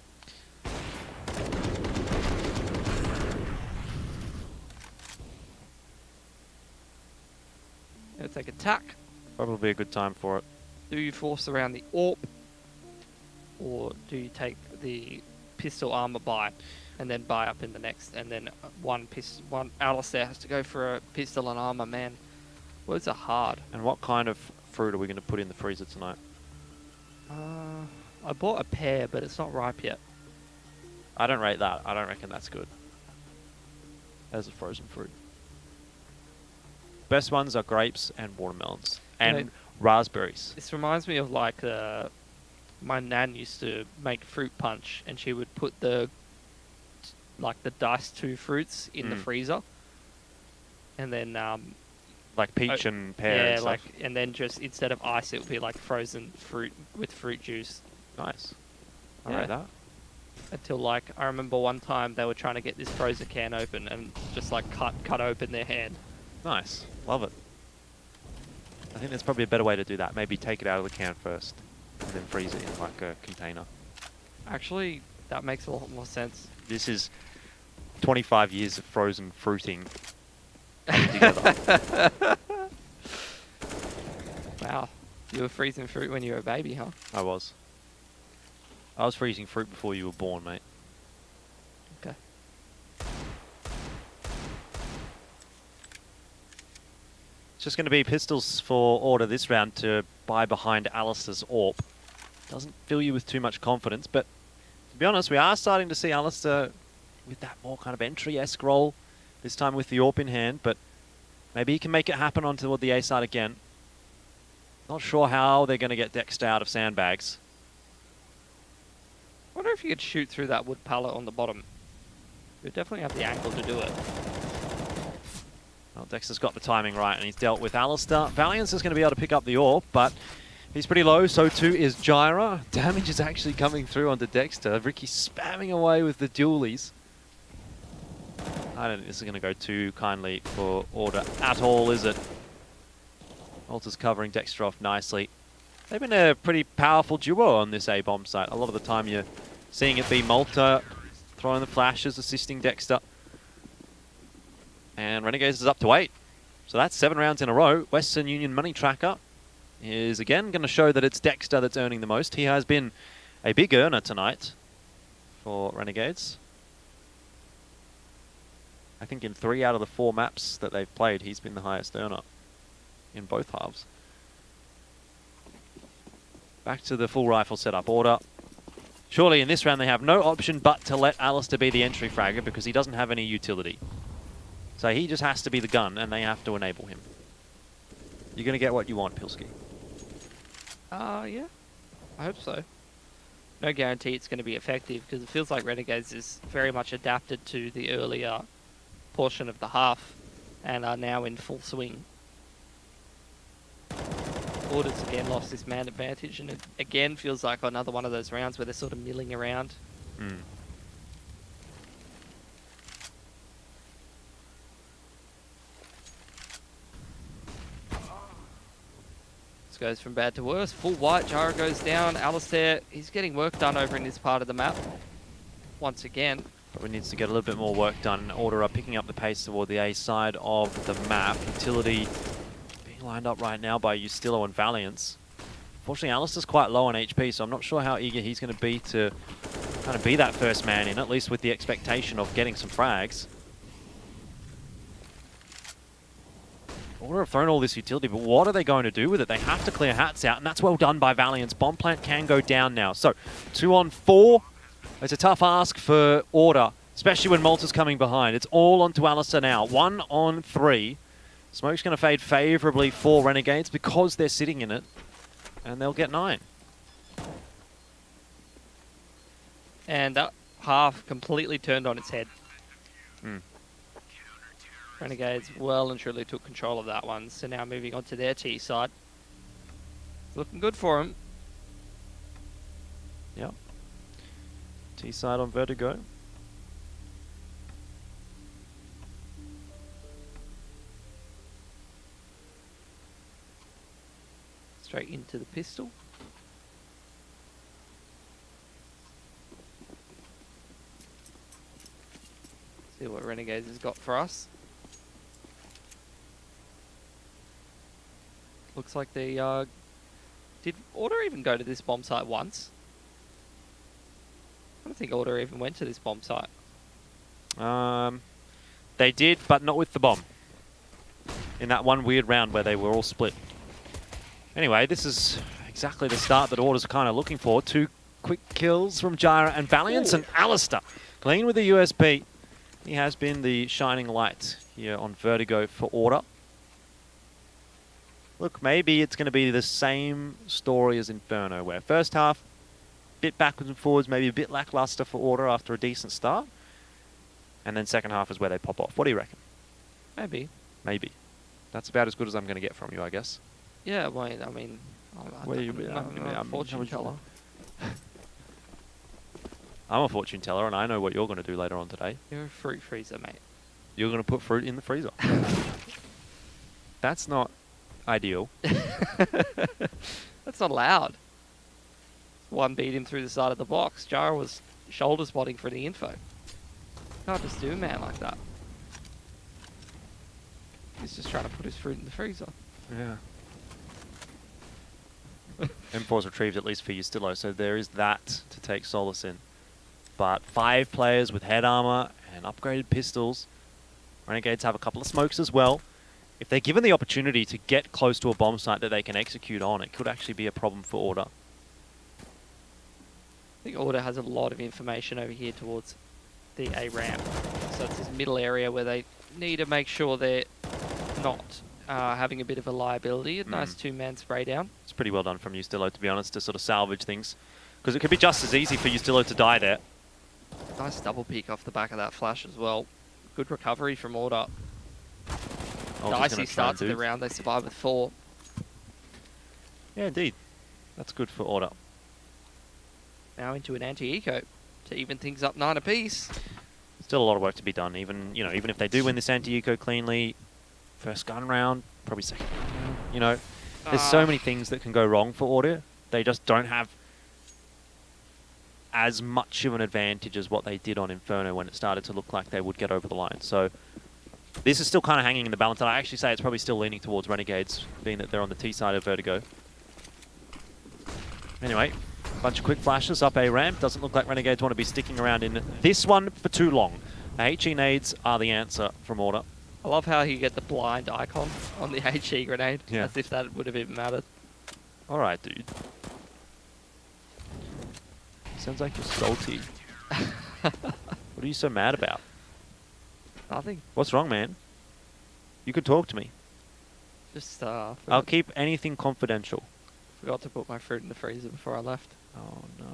L: Gonna take attack.
K: Probably a good time for it.
L: Do you force around the AWP, or do you take the pistol armor buy and then buy up in the next, and then one Alistair has to go for a pistol and armor? Man, words are hard.
K: And what kind of fruit are we going to put in the freezer tonight?
L: I bought a pear, but it's not ripe yet.
K: I don't rate that. I don't reckon that's good. As a frozen fruit. Best ones are grapes and watermelons. And raspberries.
L: This reminds me of like my nan used to make fruit punch, and she would put the diced 2 fruits in the freezer, and then
K: like peach and pear.
L: Yeah, and then just instead of ice, it would be like frozen fruit with fruit juice.
K: Nice. I rate that.
L: Until I remember one time they were trying to get this frozen can open and just like cut open their hand.
K: Nice. Love it. I think there's probably a better way to do that. Maybe take it out of the can first and then freeze it in like a container.
L: Actually, that makes a lot more sense.
K: This is 25 years of frozen fruiting together.
L: Wow. You were freezing fruit when you were a baby, huh?
K: I was. I was freezing fruit before you were born, mate.
L: Okay.
K: It's just going to be pistols for Order this round to buy behind Alistair's AWP. Doesn't fill you with too much confidence, but to be honest, we are starting to see Alistair with that more kind of entry-esque role, this time with the AWP in hand, but maybe he can make it happen on toward the A side again. Not sure how they're going to get Dexter out of sandbags.
L: I wonder if you could shoot through that wood pallet on the bottom. You definitely have the angle to do it.
K: Well, Dexter's got the timing right, and he's dealt with Alistair. Valiance is going to be able to pick up the AWP, but he's pretty low, so too is Gyra. Damage is actually coming through onto Dexter. Ricky spamming away with the dualies. I don't think this is going to go too kindly for Order at all, is it? Malta's covering Dexter off nicely. They've been a pretty powerful duo on this A-bomb site. A lot of the time you're seeing it be Malta throwing the flashes, assisting Dexter. And Renegades is up to 8. So that's 7 rounds in a row. Western Union Money Tracker is again going to show that it's Dexter that's earning the most. He has been a big earner tonight for Renegades. I think in 3 out of the 4 maps that they've played, he's been the highest earner in both halves. Back to the full rifle setup. Order. Surely in this round they have no option but to let Alistair be the entry fragger because he doesn't have any utility. So he just has to be the gun and they have to enable him. You're going to get what you want, Pilski.
L: Yeah. I hope so. No guarantee it's going to be effective because it feels like Renegades is very much adapted to the earlier portion of the half and are now in full swing. Order's again lost this man advantage, and it again feels like another one of those rounds where they're sort of milling around. This goes from bad to worse. Full white, Gyro goes down. Alistair, he's getting work done over in this part of the map. Once again.
K: But we need to get a little bit more work done. Order are picking up the pace toward the A side of the map. Utility lined up right now by Ustillo and Valiance. Unfortunately, Alistair's quite low on HP, so I'm not sure how eager he's going to be to kind of be that first man in, at least with the expectation of getting some frags. Order have thrown all this utility, but what are they going to do with it? They have to clear hats out, and that's well done by Valiance. Bomb plant can go down now. So, 2 on 4. It's a tough ask for Order, especially when Malta's coming behind. It's all onto Alistair now. 1 on 3. Smoke's going to fade favorably for Renegades because they're sitting in it, and they'll get 9.
L: And that half completely turned on its head. Renegades well and truly took control of that one. So now moving on to their T side. Looking good for them.
K: Yep. T side on Vertigo.
L: Straight into the pistol. See what Renegades has got for us. Looks like they did Order even go to this bomb site once? I don't think Order even went to this bomb site.
K: They did, but not with the bomb. In that one weird round where they were all split. Anyway, this is exactly the start that Order's kind of looking for. 2 quick kills from Jira and Valiance, and Alistair clean with the USP. He has been the shining light here on Vertigo for Order. Look, maybe it's going to be the same story as Inferno, where first half, bit backwards and forwards, maybe a bit lackluster for Order after a decent start. And then second half is where they pop off. What do you reckon?
L: Maybe.
K: Maybe. That's about as good as I'm going to get from you, I guess.
L: Yeah, well, I mean, I'm a fortune teller.
K: I'm a fortune teller, and I know what you're going to do later on today.
L: You're a fruit freezer, mate.
K: You're going to put fruit in the freezer. That's not ideal.
L: That's not allowed. One beat him through the side of the box. Jara was shoulder spotting for the info. Can't just do a man like that. He's just trying to put his fruit in the freezer.
K: Yeah. M4's retrieved at least for Ustillo, so there is that to take solace in. But 5 players with head armor and upgraded pistols. Renegades have a couple of smokes as well. If they're given the opportunity to get close to a bomb site that they can execute on, it could actually be a problem for Order.
L: I think Order has a lot of information over here towards the A ramp. So it's this middle area where they need to make sure they're not having a bit of a liability. A nice 2-man spray down.
K: It's pretty well done from Ustillo, to be honest, to sort of salvage things. Because it could be just as easy for Ustillo to die there.
L: Nice double peek off the back of that flash as well. Good recovery from Order. Dicey starts of the round. They survive with 4.
K: Yeah, indeed. That's good for Order.
L: Now into an anti-eco to even things up 9 apiece.
K: Still a lot of work to be done. Even if they do win this anti-eco cleanly, first gun round, probably second gun round. There's so many things that can go wrong for Order. They just don't have as much of an advantage as what they did on Inferno when it started to look like they would get over the line. So this is still kind of hanging in the balance, and I actually say it's probably still leaning towards Renegades, being that they're on the T side of Vertigo. Anyway, a bunch of quick flashes up A ramp. Doesn't look like Renegades want to be sticking around in this one for too long. The HE nades are the answer from Order.
L: I love how you get the blind icon on the HE grenade,
K: Yeah.
L: as if that would have even mattered.
K: Alright, dude. Sounds like you're salty. What are you so mad about?
L: Nothing.
K: What's wrong, man? You could talk to me.
L: Just
K: I'll keep anything confidential.
L: Forgot to put my fruit in the freezer before I left.
K: Oh no.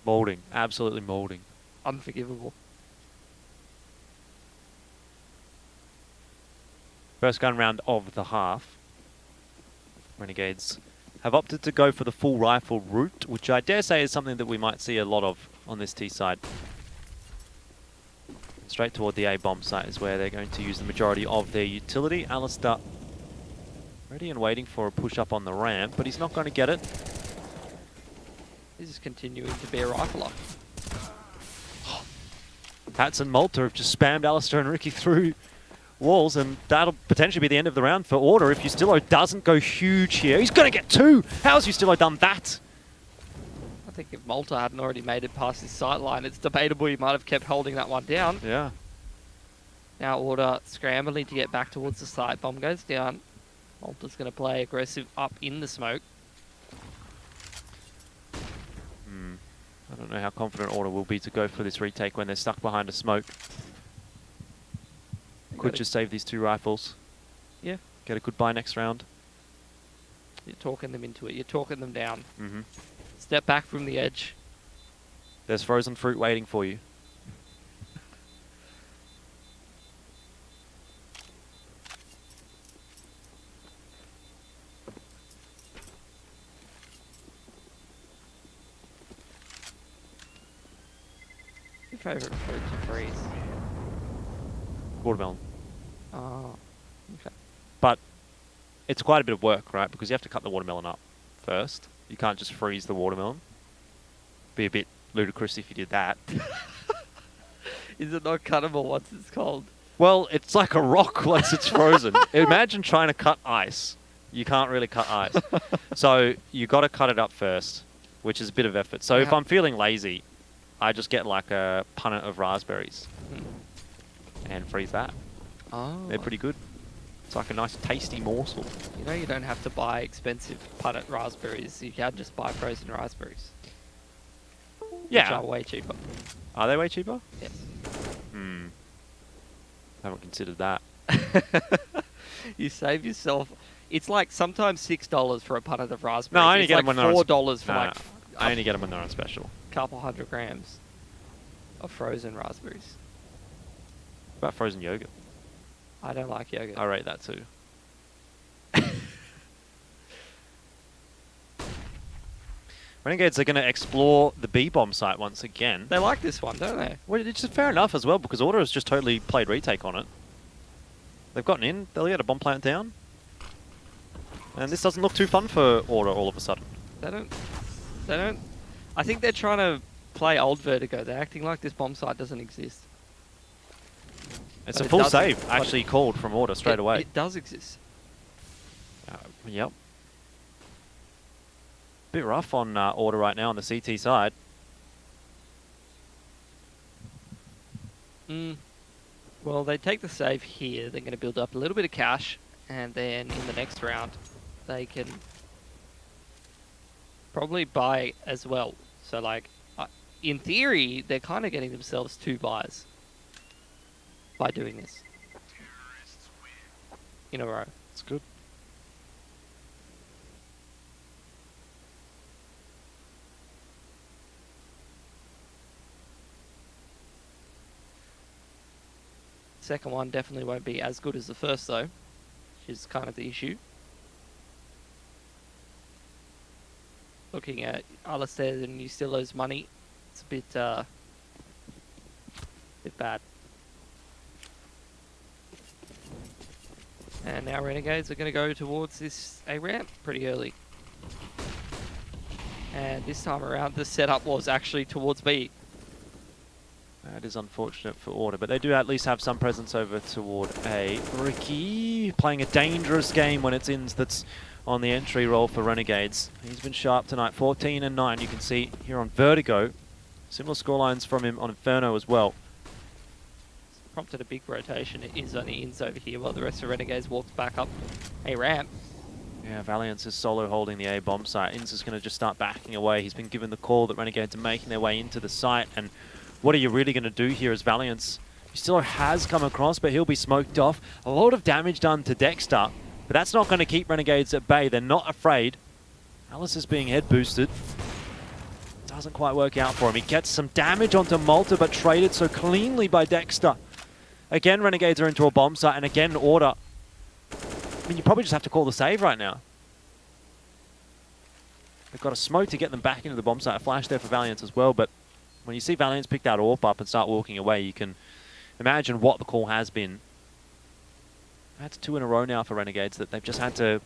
K: Molding. Absolutely molding.
L: Unforgivable.
K: First gun round of the half. Renegades have opted to go for the full rifle route, which I dare say is something that we might see a lot of on this T side. Straight toward the A bomb site is where they're going to use the majority of their utility. Alistair ready and waiting for a push up on the ramp, but he's not going to get it.
L: This is continuing to be a rifler.
K: Pats and Malta have just spammed Alistair and Ricky through walls, and that'll potentially be the end of the round for Order if Ustillo doesn't go huge here. He's going to get 2! How's Ustillo done that?
L: I think if Malta hadn't already made it past his sight line, it's debatable he might have kept holding that one down.
K: Yeah.
L: Now Order scrambling to get back towards the site. Bomb goes down. Malta's going to play aggressive up in the smoke.
K: I don't know how confident Order will be to go for this retake when they're stuck behind a smoke. Could just save these 2 rifles.
L: Yeah.
K: Get a good buy next round.
L: You're talking them into it. You're talking them down.
K: Mm-hmm.
L: Step back from the edge.
K: There's frozen fruit waiting for you.
L: Your favourite fruit to freeze?
K: Watermelon.
L: Oh, okay.
K: But it's quite a bit of work, right? Because you have to cut the watermelon up first. You can't just freeze the watermelon. Be a bit ludicrous if you did that.
L: Is it not cuttable? What's it called?
K: Well, it's like a rock once it's frozen. Imagine trying to cut ice. You can't really cut ice. So you got to cut it up first, which is a bit of effort. So if I'm feeling lazy, I just get like a punnet of raspberries and freeze that.
L: Oh.
K: They're pretty good. It's like a nice tasty morsel.
L: You know you don't have to buy expensive punnet raspberries. You can just buy frozen raspberries.
K: Yeah.
L: Which are way cheaper.
K: Are they way cheaper?
L: Yes.
K: Hmm. Haven't considered that.
L: You save yourself. It's like sometimes $6 for a punnet of raspberries.
K: No, I only
L: it's
K: get
L: like
K: them when they're on
L: $4 for
K: Nah,
L: like
K: I only get them when they're on special.
L: couple 100 grams of frozen raspberries.
K: What about frozen yogurt?
L: I don't like yogurt.
K: I rate that too. Renegades are going to explore the B-bomb site once again.
L: They like this one, don't they?
K: Well, it's just fair enough as well, because Order has just totally played retake on it. They've gotten in, they'll get a bomb plant down. And this doesn't look too fun for Order all of a sudden.
L: They don't. I think they're trying to play old Vertigo. They're acting like this bomb site doesn't exist.
K: It's
L: But
K: a full
L: doesn't.
K: save, actually called from Order straight away.
L: It does exist.
K: Yep. Bit rough on Order right now on the CT side.
L: Well, they take the save here. They're going to build up a little bit of cash, and then in the next round, they can probably buy as well. So, like, in theory, they're kind of getting themselves 2 buys by doing this in a row.
K: It's good.
L: Second one definitely won't be as good as the first, though, which is kind of the issue. Looking at Alistair and you still lose money, it's a bit bad. And now Renegades are going to go towards this A ramp pretty early. And this time around, the setup was actually towards B.
K: That is unfortunate for Order, but they do at least have some presence over toward A. Ricky playing a dangerous game when it's Inns that's on the entry roll for Renegades. He's been sharp tonight, 14 and 9. You can see here on Vertigo. Similar scorelines from him on Inferno as well.
L: Prompted a big rotation. It is only Inns over here while the rest of Renegades walks back up A ramp.
K: Yeah, Valiance is solo holding the A bomb site. Inns is going to just start backing away. He's been given the call that Renegades are making their way into the site, and what are you really going to do here as Valiance? Still has come across, but he'll be smoked off. A lot of damage done to Dexter, but that's not going to keep Renegades at bay. They're not afraid. Alice is being head boosted. Doesn't quite work out for him. He gets some damage onto Malta, but traded so cleanly by Dexter. Again, Renegades are into a bomb site, and again, Order. I mean, you probably just have to call the save right now. They've got a smoke to get them back into the bomb site. A flash there for Valiance as well, but when you see Valiance pick that AWP up and start walking away, you can imagine what the call has been. That's 2 in a row now for Renegades that they've just had to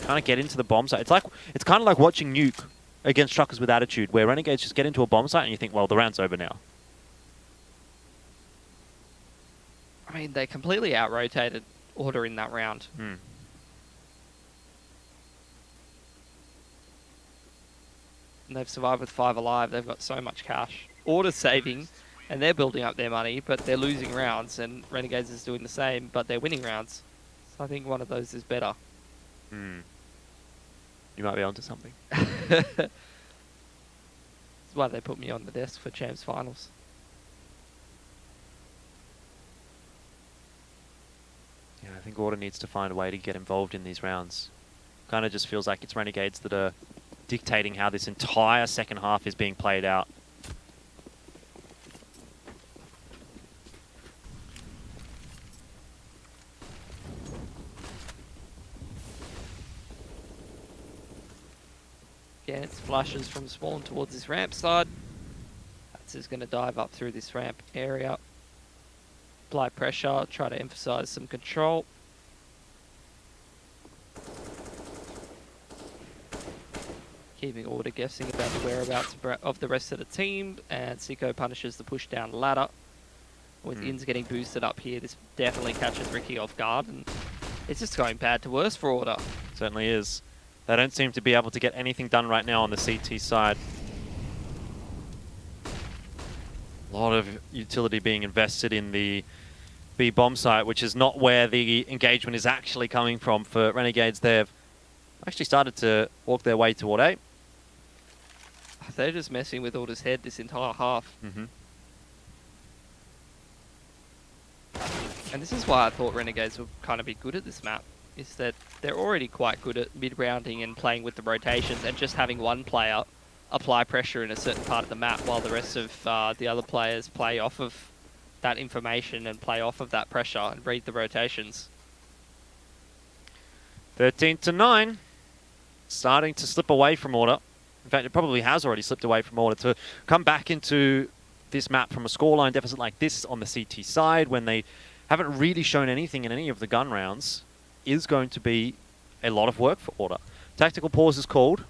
K: kind of get into the bomb site. It's kind of like watching Nuke against Truckers with Attitude, where Renegades just get into a bomb site and you think, well, the round's over now.
L: I mean, they completely out-rotated Order in that round. And they've survived with 5 alive. They've got so much cash. Order's saving, and they're building up their money, but they're losing rounds, and Renegades is doing the same, but they're winning rounds. So I think one of those is better.
K: You might be onto something.
L: That's why they put me on the desk for Champs Finals.
K: think Order needs to find a way to get involved in these rounds. Kind of just feels like it's Renegades that are dictating how this entire second half is being played out.
L: Again, it's flushes from spawn towards this ramp side. Hats is going to dive up through this ramp area. Apply pressure, try to emphasize some control. Keeping Order guessing about the whereabouts of the rest of the team, and Csgo punishes the push down ladder. With Ins getting boosted up here, this definitely catches Ricky off guard, and it's just going bad to worse for Order.
K: Certainly is. They don't seem to be able to get anything done right now on the CT side. A lot of utility being invested in the B bomb site, which is not where the engagement is actually coming from for Renegades. They've actually started to walk their way toward A.
L: They're just messing with Order's head this entire half. And this is why I thought Renegades would kind of be good at this map, is that they're already quite good at mid-rounding and playing with the rotations and just having one player apply pressure in a certain part of the map while the rest of the other players play off of that information and play off of that pressure and read the rotations.
K: 13-9. Starting to slip away from Order. In fact, it probably has already slipped away from Order. To come back into this map from a scoreline deficit like this on the CT side when they haven't really shown anything in any of the gun rounds is going to be a lot of work for Order. Tactical pause is called.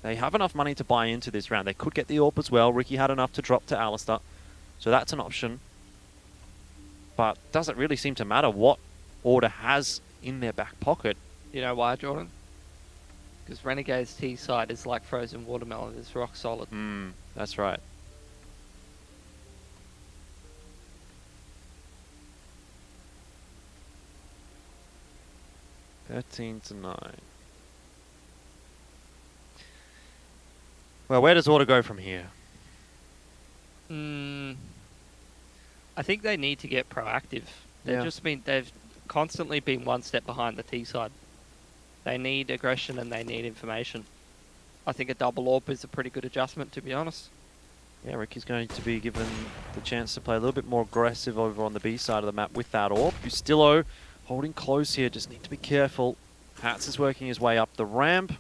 K: They have enough money to buy into this round. They could get the AWP as well. Ricky had enough to drop to Alistair. So that's an option. But doesn't really seem to matter what Order has in their back pocket.
L: You know why, Jordan? Because Renegade's T side is like frozen watermelon. It's rock solid.
K: That's right. (13-9). Well, where does Order go from here?
L: I think they need to get proactive. They've constantly been one step behind the T side. They need aggression and they need information. I think a double AWP is a pretty good adjustment, to be honest.
K: Yeah, Ricky's going to be given the chance to play a little bit more aggressive over on the B side of the map with that AWP. Bustillo holding close here, just need to be careful. Hats is working his way up the ramp.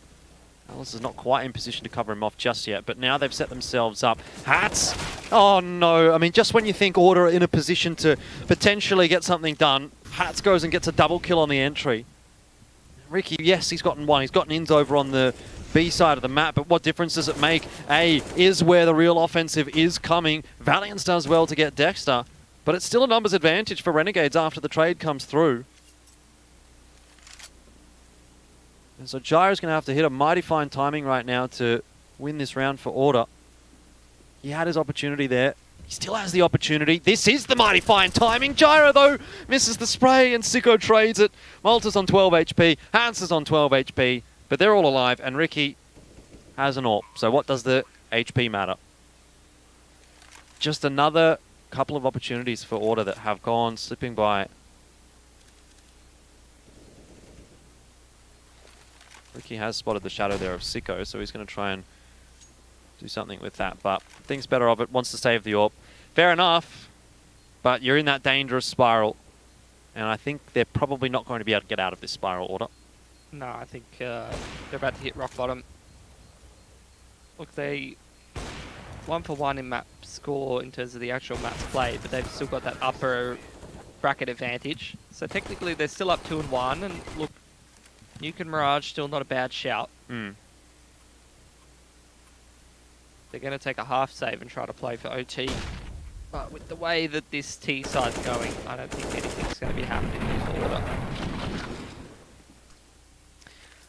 K: Alice is not quite in position to cover him off just yet, but now they've set themselves up. Hats! Oh no, I mean, just when you think Order are in a position to potentially get something done, Hats goes and gets a double kill on the entry. Ricky, yes, he's gotten one. He's gotten Ins over on the B side of the map, but what difference does it make? A is where the real offensive is coming. Valiance does well to get Dexter, but it's still a numbers advantage for Renegades after the trade comes through. And so Gyro's going to have to hit a mighty fine timing right now to win this round for Order. He had his opportunity there. He still has the opportunity. This is the mighty fine timing. Gyro, though, misses the spray and Csgo trades it. Malta's on 12 HP. Hans is on 12 HP. But they're all alive, and Ricky has an AWP. So what does the HP matter? Just another couple of opportunities for Order that have gone slipping by. Ricky has spotted the shadow there of Csgo, so he's going to try and do something with that. But thinks better of it, wants to save the AWP. Fair enough, but you're in that dangerous spiral. And I think they're probably not going to be able to get out of this spiral, Order.
L: No, I think they're about to hit rock bottom. Look, they 1-for-1 in map score in terms of the actual maps played, but they've still got that upper bracket advantage. So technically they're still up 2-1, and look, Nuke and Mirage still not a bad shout. They're going to take a half save and try to play for OT. But with the way that this T side's going, I don't think anything's going to be happening in Order.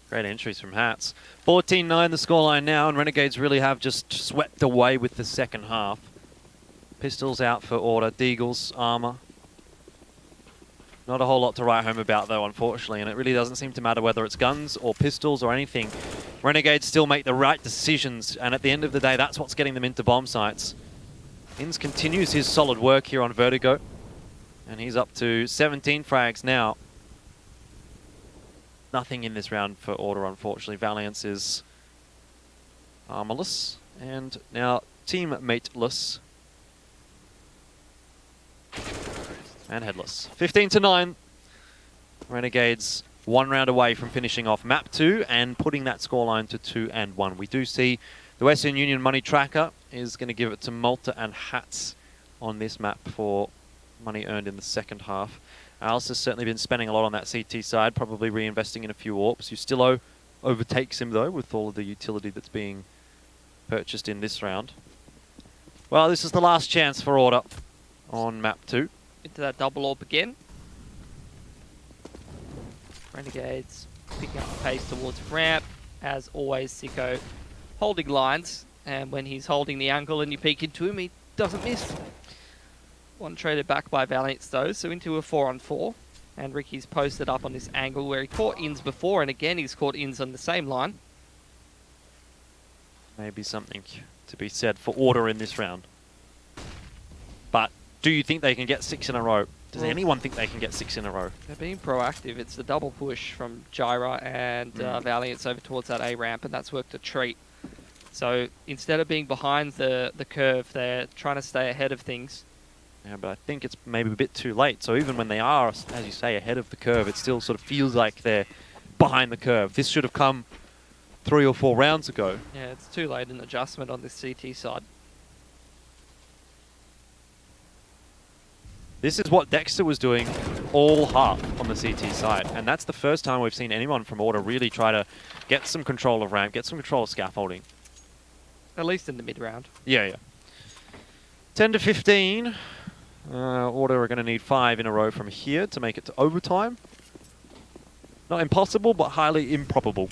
K: Great entries from Hats. 14-9 the scoreline now, and Renegades really have just swept away with the second half. Pistols out for Order. Deagle's armor. Not a whole lot to write home about, though, unfortunately, and it really doesn't seem to matter whether it's guns or pistols or anything. Renegades still make the right decisions, and at the end of the day, that's what's getting them into bomb sites. Ins continues his solid work here on Vertigo, and he's up to 17 frags now. nothing in this round for Order, unfortunately. Valiance is armorless, and now teammateless and headless. 15-9. Renegades 1 round away from finishing off map 2 and putting that scoreline to 2-1. We do see the Western Union money tracker is going to give it to Malta and Hats on this map for money earned in the second half. Alice has certainly been spending a lot on that CT side, probably reinvesting in a few AWPs. Ustillo overtakes him though with all of the utility that's being purchased in this round. Well, this is the last chance for Order on map 2.
L: Into that double AWP again. Renegades picking up the pace towards ramp. As always, Sicko holding lines, and when he's holding the angle and you peek into him, he doesn't miss. One traded back by Valiance though, so into a 4-on-4. And Ricky's posted up on this angle where he caught ins before, and again he's caught ins on the same line.
K: Maybe something to be said for Order in this round. But do you think they can get 6 in a row? Does anyone think they can get 6 in a row?
L: They're being proactive. It's the double push from Gyra and Valiance over towards that A ramp, and that's worked a treat. So instead of being behind the curve, they're trying to stay ahead of things.
K: Yeah, but I think it's maybe a bit too late. So even when they are, as you say, ahead of the curve, it still sort of feels like they're behind the curve. This should have come 3 or 4 rounds ago.
L: Yeah, it's too late in adjustment on this CT side.
K: This is what Dexter was doing all half on the CT side, and that's the first time we've seen anyone from Order really try to get some control of ramp, get some control of scaffolding.
L: At least in the mid-round.
K: Yeah. 10-15. Order are going to need 5 in a row from here to make it to overtime. Not impossible, but highly improbable.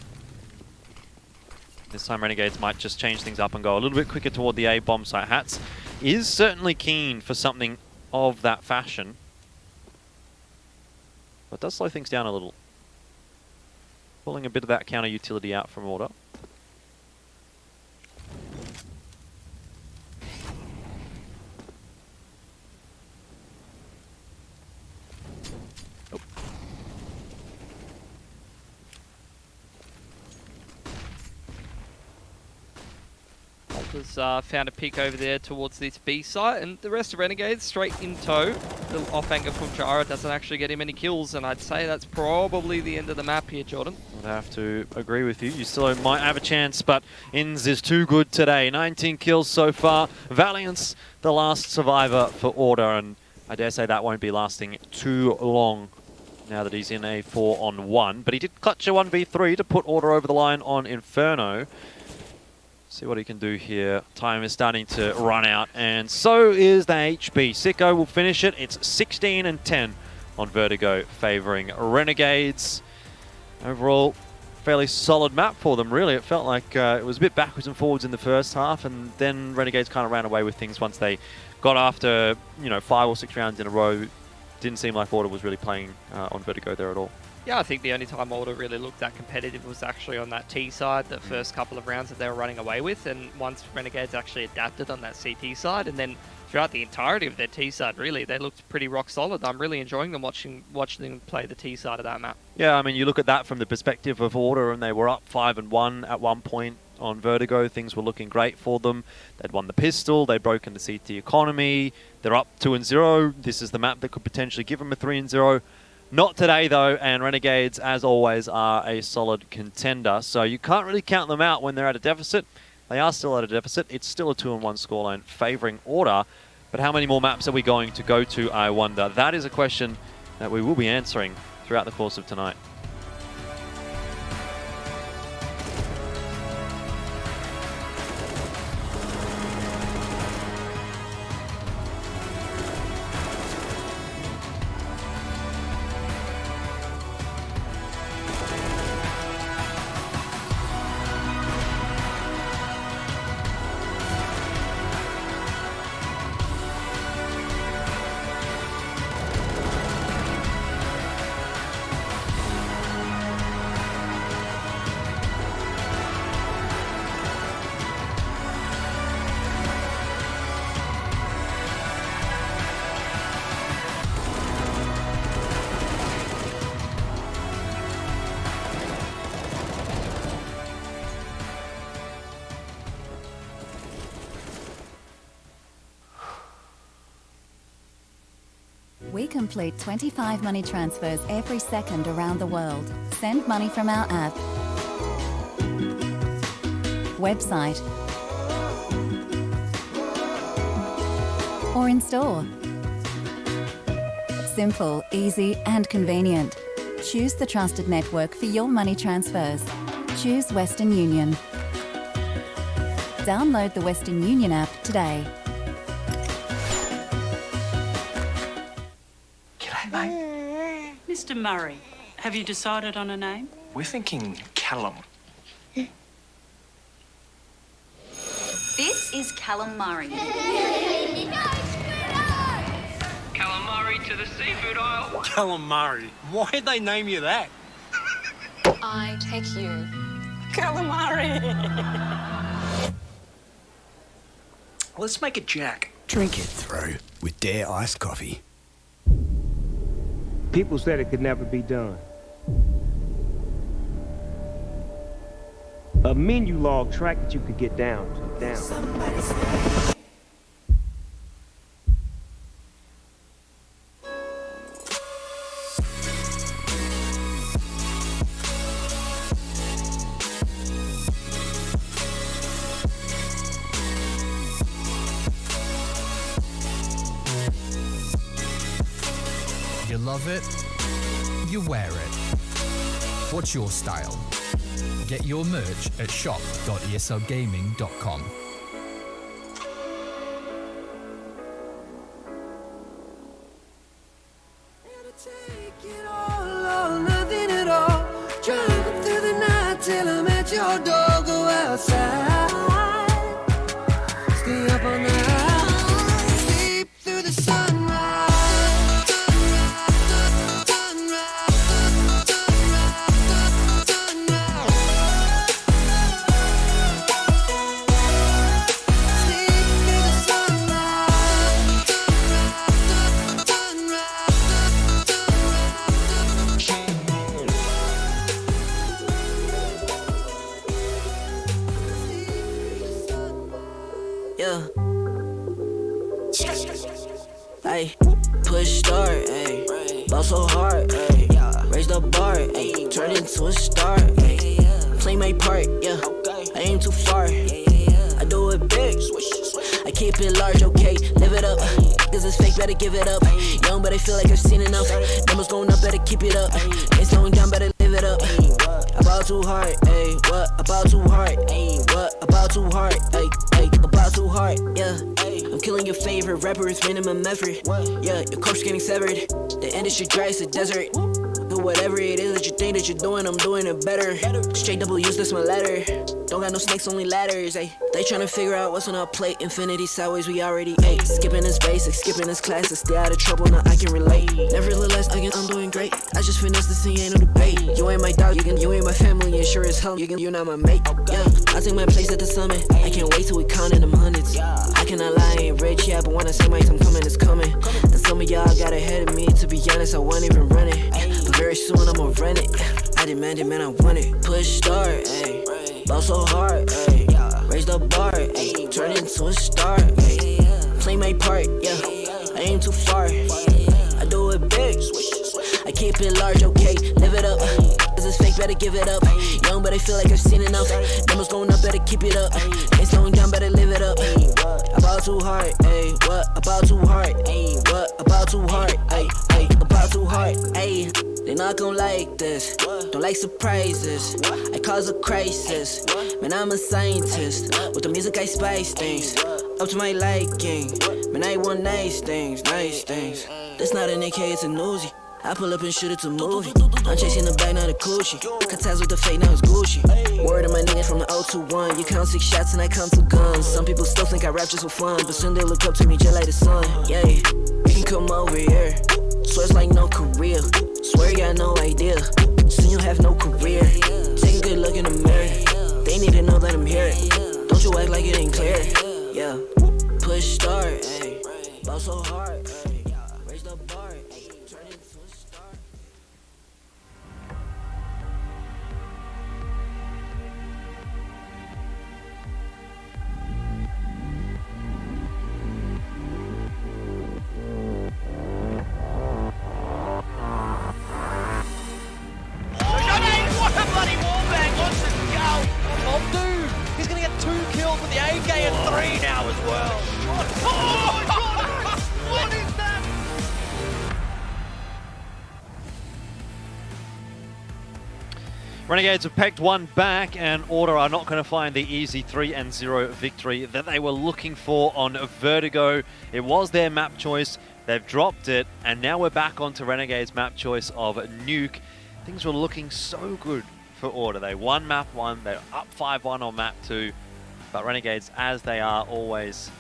K: This time Renegades might just change things up and go a little bit quicker toward the A bomb site. Hats is certainly keen for something of that fashion, but does slow things down a little. Pulling a bit of that counter utility out from Order.
L: Malta's found a pick over there towards this B site, and the rest of Renegades straight in tow. Little off angle from Jara doesn't actually get him any kills, and I'd say that's probably the end of the map here, Jordan.
K: I'd have to agree with you. You still might have a chance, but Inns is too good today. 19 kills so far. Valiance, the last survivor for Order, and I dare say that won't be lasting too long now that he's in a 4-on-1. But he did clutch a 1v3 to put Order over the line on Inferno. See what he can do here. Time is starting to run out, and so is the HB. Sicko will finish it. It's 16-10 on Vertigo, favoring Renegades. Overall, fairly solid map for them, really. It felt like it was a bit backwards and forwards in the first half, and then Renegades kind of ran away with things once they got after, 5 or 6 rounds in a row. Didn't seem like Order was really playing on Vertigo there at all.
L: Yeah, I think the only time Order really looked that competitive was actually on that T side, the first couple of rounds that they were running away with, and once Renegades actually adapted on that CT side, and then throughout the entirety of their T side, really, they looked pretty rock solid. I'm really enjoying them watching them play the T side of that map.
K: Yeah, I mean, you look at that from the perspective of Order, and they were up 5-1 at one point on Vertigo. Things were looking great for them. They'd won the pistol, they'd broken the CT economy, they're up 2-0. This is the map that could potentially give them a 3-0. Not today, though, and Renegades, as always, are a solid contender. So you can't really count them out when they're at a deficit. They are still at a deficit. It's still a 2-1 scoreline favouring Order. But how many more maps are we going to go to, I wonder? That is a question that we will be answering throughout the course of tonight.
M: complete 25 money transfers every second around the world. Send money from our app, website, or in store. Simple, easy, and convenient. Choose the trusted network for your money transfers. Choose Western Union. Download the Western Union app today.
P: G'day, mate.
N: Mr. Murray, have you decided on a name?
P: We're thinking Callum.
S: This is calamari.
O: Calamari to the seafood aisle.
P: Calamari. Why'd they name you that?
S: I take you.
N: Calamari.
P: Let's make it Jack.
H: Drink it through with Dare iced coffee.
Q: People said it could never be done. A menu log track that you could get down.
R: You love it, you wear it. What's your style? Get your merch at shop.eslgaming.com.
C: Nothing at all. Driving through the night till I'm at your door. Go outside. Stay up all night. Sleep through the sunrise.
T: Yeah. Ay, push start, ay. Ball so hard, ay. Raise the bar, ay. Turn into a star, ay. Play my part, yeah. I aim too far. I do it big. I keep it large, okay. Live it up. Cause it's fake, better give it up. Young, but I feel like I've seen enough. Numbers going up, better keep it up. Ain't slowing down, better live it up. About too hard, ayy. What about too hard, ayy? What about too hard, ayy? About too hard, yeah. I'm killing your favorite rapper, it's minimum effort. Yeah, your corpse getting severed. The industry dry, it's a desert. Do whatever it is that you think that you're doing, I'm doing it better. Straight W's, that's my letter. Don't got no snakes, only ladders, ayy. They tryna figure out what's on our plate. Infinity sideways, we already ate. Skipping this basic, skipping this classic. Stay out of trouble, now I can relate. Nevertheless, I'm doing great. I just finished this thing, ain't no debate. You ain't my dog, you ain't my family, and sure as hell, you're not my mate. Yeah, I take my place at the summit. I can't wait till we counting them hundreds. I cannot lie, I ain't rich, yeah, but when I say my time coming, it's coming. And some of y'all got ahead of me, to be honest, I wasn't even running. But very soon I'ma run it. I demand it, man, I want it. Push start, ayy. Ball so hard, ayy. Raise the bar, ayy. Turn into a star, ayy. Play my part, yeah. I aim too far. I do it big. I keep it large, okay. Live it up. Cause it's fake, better give it up. Young, but I feel like I've seen enough. Numbers going up, better keep it up. Ain't slowing down, better live it up. About too hard, ayy. What about too hard, ayy? What about too hard, ayy? About too hard, ayy. They not gon' like this. Don't like surprises. I cause a crisis. Man, I'm a scientist. With the music, I spice things up to my liking. Man, I want nice things, nice things. This not an AK, it's a Uzi. I pull up and shoot it to movie. I'm chasing the bag, not a coochie. Cut ties with the fake, now it's Gucci. Word of my niggas from the 021. You count 6 shots and I count 2 guns. Some people still think I rap just for fun, but soon they look up to me just like the sun. Yeah, you can come over here. Swear it's like no career. Swear you got no idea. Soon you'll have no career. Take a good look in the mirror. They need to know that I'm here. Don't you act like it ain't clear. Yeah, push start, ayy. Ball so hard, ayy. Raise the bar, ayy. Turn it into a star.
K: Renegades have pegged one back, and Order are not going to find the easy 3-0 victory that they were looking for on Vertigo. It was their map choice. They've dropped it, and now we're back onto Renegades' map choice of Nuke. Things were looking so good for Order. They won map 1, they're up 5-1 on map 2, but Renegades, as they are always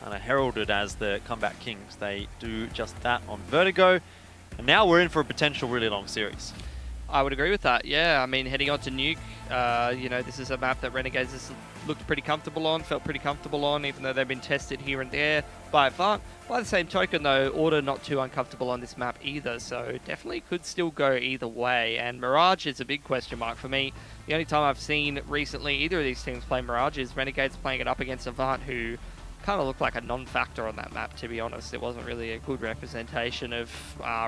K: kind of heralded as the comeback kings, they do just that on Vertigo, and now we're in for a potential really long series.
L: I would agree with that, yeah. I mean, heading on to Nuke, you know, this is a map that Renegades has looked pretty comfortable on, felt pretty comfortable on, even though they've been tested here and there by Avant. By the same token, though, Order not too uncomfortable on this map either, so definitely could still go either way. And Mirage is a big question mark for me. The only time I've seen recently either of these teams play Mirage is Renegades playing it up against Avant, who kind of looked like a non-factor on that map, to be honest. It wasn't really a good representation of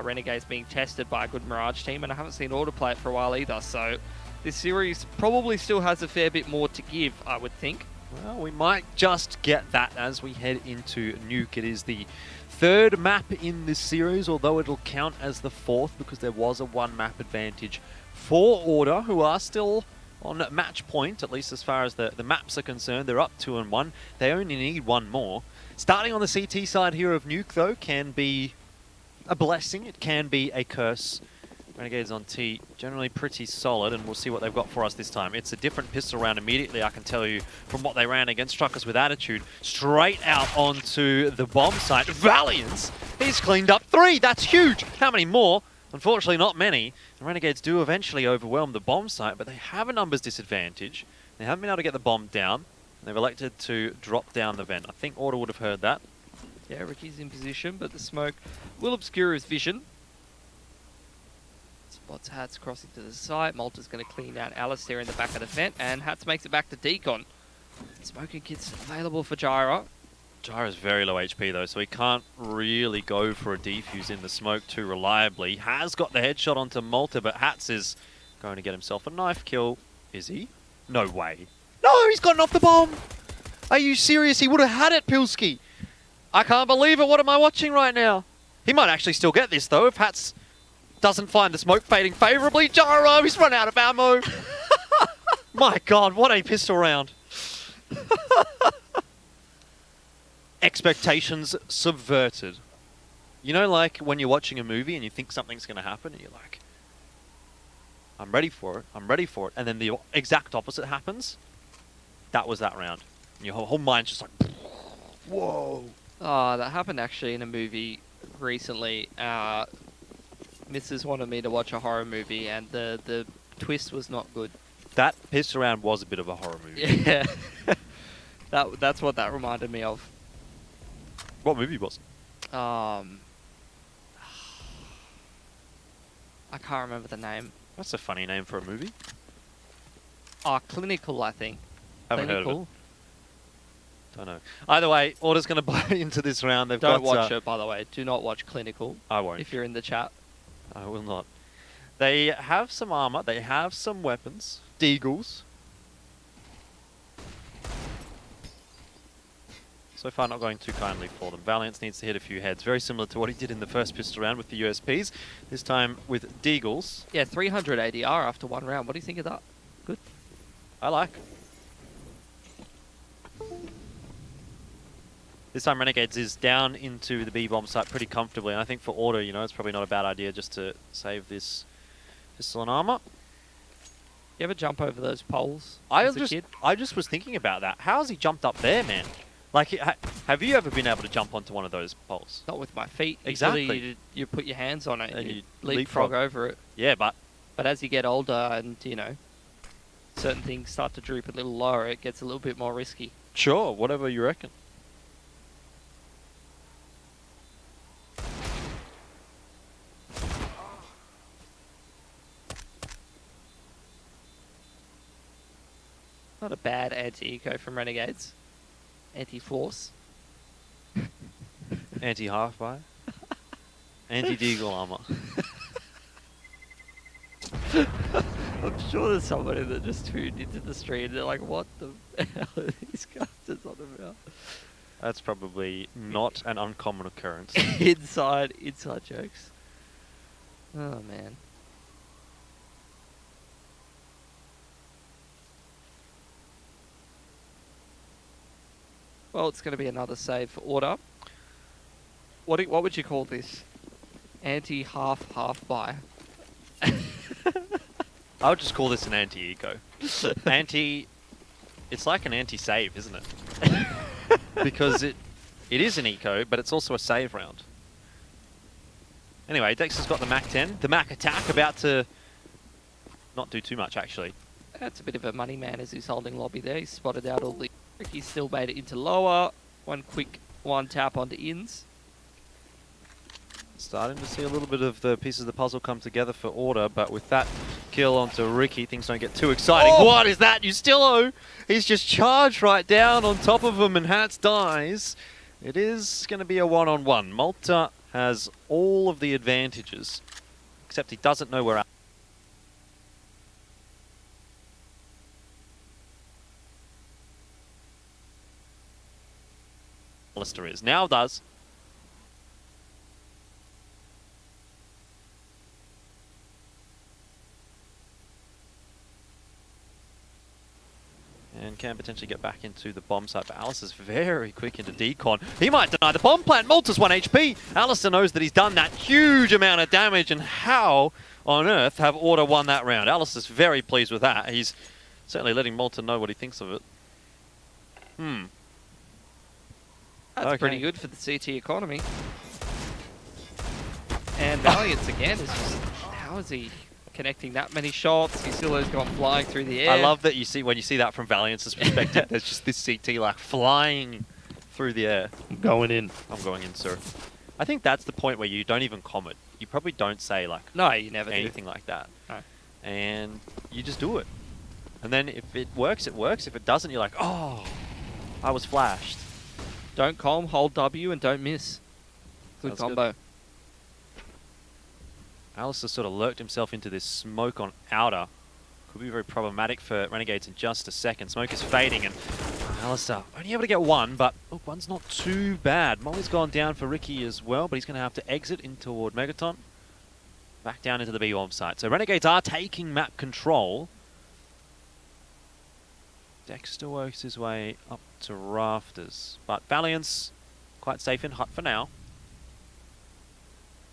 L: Renegades being tested by a good Mirage team, and I haven't seen Order play it for a while either, so this series probably still has a fair bit more to give, I would think.
K: Well, we might just get that as we head into Nuke. It is the third map in this series, although it'll count as the fourth because there was a one map advantage for Order, who are still on match point, at least as far as the maps are concerned. They're up 2-1. They only need one more. Starting on the CT side here of Nuke, though, can be a blessing. It can be a curse. Renegades on T, generally pretty solid, and we'll see what they've got for us this time. It's a different pistol round immediately, I can tell you, from what they ran against Truckers with Attitude. Straight out onto the bomb site. Valiance, he's cleaned up 3. That's huge. How many more? Unfortunately, not many. The Renegades do eventually overwhelm the bomb site, but they have a numbers disadvantage. They haven't been able to get the bomb down. They've elected to drop down the vent. I think Order would have heard that.
L: Yeah, Ricky's in position, but the smoke will obscure his vision. Spots Hats crossing to the site. Malta's going to clean out Alistair in the back of the vent, and Hats makes it back to Deacon. Smoking kits available for Gyra.
K: Gyra's very low HP though, so he can't really go for a defuse in the smoke too reliably. Has got the headshot onto Malta, but Hats is going to get himself a knife kill. Is he? No way. No, he's gotten off the bomb! Are you serious? He would have had it, Pilski! I can't believe it. What am I watching right now? He might actually still get this though if Hats doesn't find the smoke fading favourably. Gyro, he's run out of ammo! My god, what a pistol round. Expectations subverted. You know, like when you're watching a movie and you think something's going to happen and you're like, I'm ready for it, I'm ready for it. And then the exact opposite happens. That was that round. And your whole mind's just like, whoa.
L: Oh, that happened actually in a movie recently. Missus wanted me to watch a horror movie and the twist was not good.
K: That pistol round was a bit of a horror movie.
L: Yeah. That's what that reminded me of.
K: What movie was it?
L: I can't remember the name.
K: That's a funny name for a movie.
L: Oh, Clinical, I think.
K: Haven't heard of it. Don't know. Either way, Order's going to buy into this round. They've
L: Don't
K: got,
L: watch it, by the way. Do not watch Clinical.
K: I won't.
L: If you're in the chat.
K: I will not. They have some armor. They have some weapons. Deagles. So far not going too kindly for them. Valiance needs to hit a few heads. Very similar to what he did in the first pistol round with the USPs. This time with Deagles.
L: Yeah, 300 ADR after one round. What do you think of that? Good.
K: I like. This time Renegades is down into the B-bomb site pretty comfortably. And I think for Order, you know, it's probably not a bad idea just to save this pistol and armor.
L: You ever jump over those poles
K: I
L: as a kid?
K: just was thinking about that. How has he jumped up there, man? Like, have you ever been able to jump onto one of those poles?
L: Not with my feet.
K: Exactly.
L: Usually you put your hands on it and you
K: leapfrog
L: leapfrog over it.
K: Yeah, but
L: as you get older and, you know, certain things start to droop a little lower, it gets a little bit more risky.
K: Sure, whatever you reckon.
L: Not a bad anti-eco from Renegades. Anti-force.
K: Anti-half-by. Anti-deagle armor.
L: I'm sure there's somebody that just tuned into the stream. They're like, what the hell are these guys on about?
K: That's probably not an uncommon occurrence.
L: inside jokes. Oh, man. Well, it's going to be another save for Order. What would you call this? Anti-half buy.
K: I would just call this an anti-eco. It's like an anti-save, isn't it? Because it is an eco, but it's also a save round. Anyway, Dexter's got the Mac 10. The Mac attack about to not do too much, actually.
L: That's a bit of a money man as he's holding lobby there. He's spotted out all the... He's still made it into lower. One quick one tap onto ins.
K: Starting to see a little bit of the pieces of the puzzle come together for Order, but with that kill onto Ricky, things don't get too exciting.
L: Oh!
K: What is that? Ustillo! He's just charged right down on top of him, and Hats dies. It is going to be a one-on-one. Malta has all of the advantages, except he doesn't know where Alistair is. Now does. And can potentially get back into the bomb site, but Alice is very quick into decon. He might deny the bomb plant. Malta's 1 HP. Alistair knows that he's done that huge amount of damage, and how on earth have Order won that round? Alistair's very pleased with that. He's certainly letting Malta know what he thinks of it.
L: That's pretty good for the CT economy. And Valiance again is just... How is he connecting that many shots? He still has gone flying through the air.
K: I love that when you see that from Valiance's perspective, there's just this CT like flying through the air.
L: I'm going in.
K: I'm going in, sir. I think that's the point where you don't even comment. You probably don't say like
L: no, you never
K: anything like that.
L: No.
K: And you just do it. And then if it works, it works. If it doesn't, you're like, oh, I was flashed.
L: Don't calm, hold W, and don't miss. Good combo.
K: Good. Alistair sort of lurked himself into this smoke on outer. Could be very problematic for Renegades in just a second. Smoke is fading, and Alistair only able to get one, but look, one's not too bad. Molly's gone down for Ricky as well, but he's going to have to exit in toward Megaton. Back down into the B-bomb site. So Renegades are taking map control. Dexter works his way up to rafters, but Valiance quite safe in hut for now.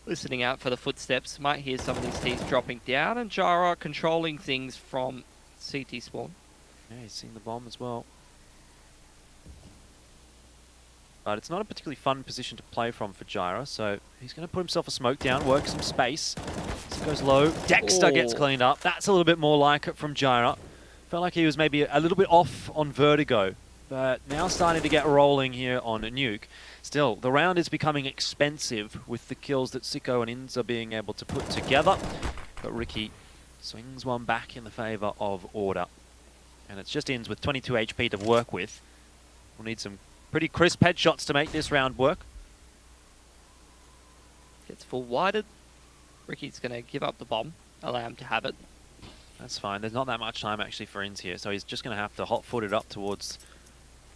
L: Listening out for the footsteps, might hear some of these T's dropping down, and Jara controlling things from CT spawn.
K: Yeah, he's seen the bomb as well. But it's not a particularly fun position to play from for Jara, so he's going to put himself a smoke down, work some space. So goes low. Dexter gets cleaned up. That's a little bit more like it from Jara. Felt like he was maybe a little bit off on Vertigo, but now starting to get rolling here on a nuke. Still, the round is becoming expensive with the kills that Sicko and Inns are being able to put together. But Ricky swings one back in the favour of Order. And it's just Inns with 22 HP to work with. We'll need some pretty crisp headshots to make this round work.
L: Gets full wided. Ricky's going to give up the bomb, allow him to have it.
K: That's fine. There's not that much time actually for Inns here, so he's just going to have to hot-foot it up towards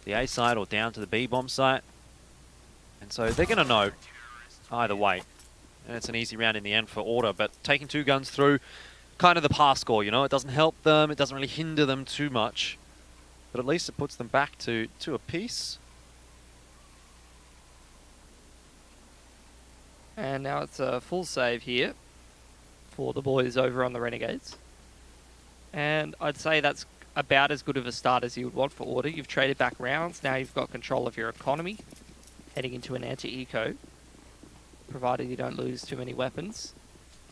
K: the A side or down to the B bomb site. And so they're going to know either way. And it's an easy round in the end for Order, but taking two guns through, kind of the pass score, you know, it doesn't help them, it doesn't really hinder them too much. But at least it puts them back to a piece.
L: And now it's a full save here for the boys over on the Renegades. And I'd say that's about as good of a start as you would want for Order. You've traded back rounds, now you've got control of your economy, heading into an anti-eco. Provided you don't lose too many weapons,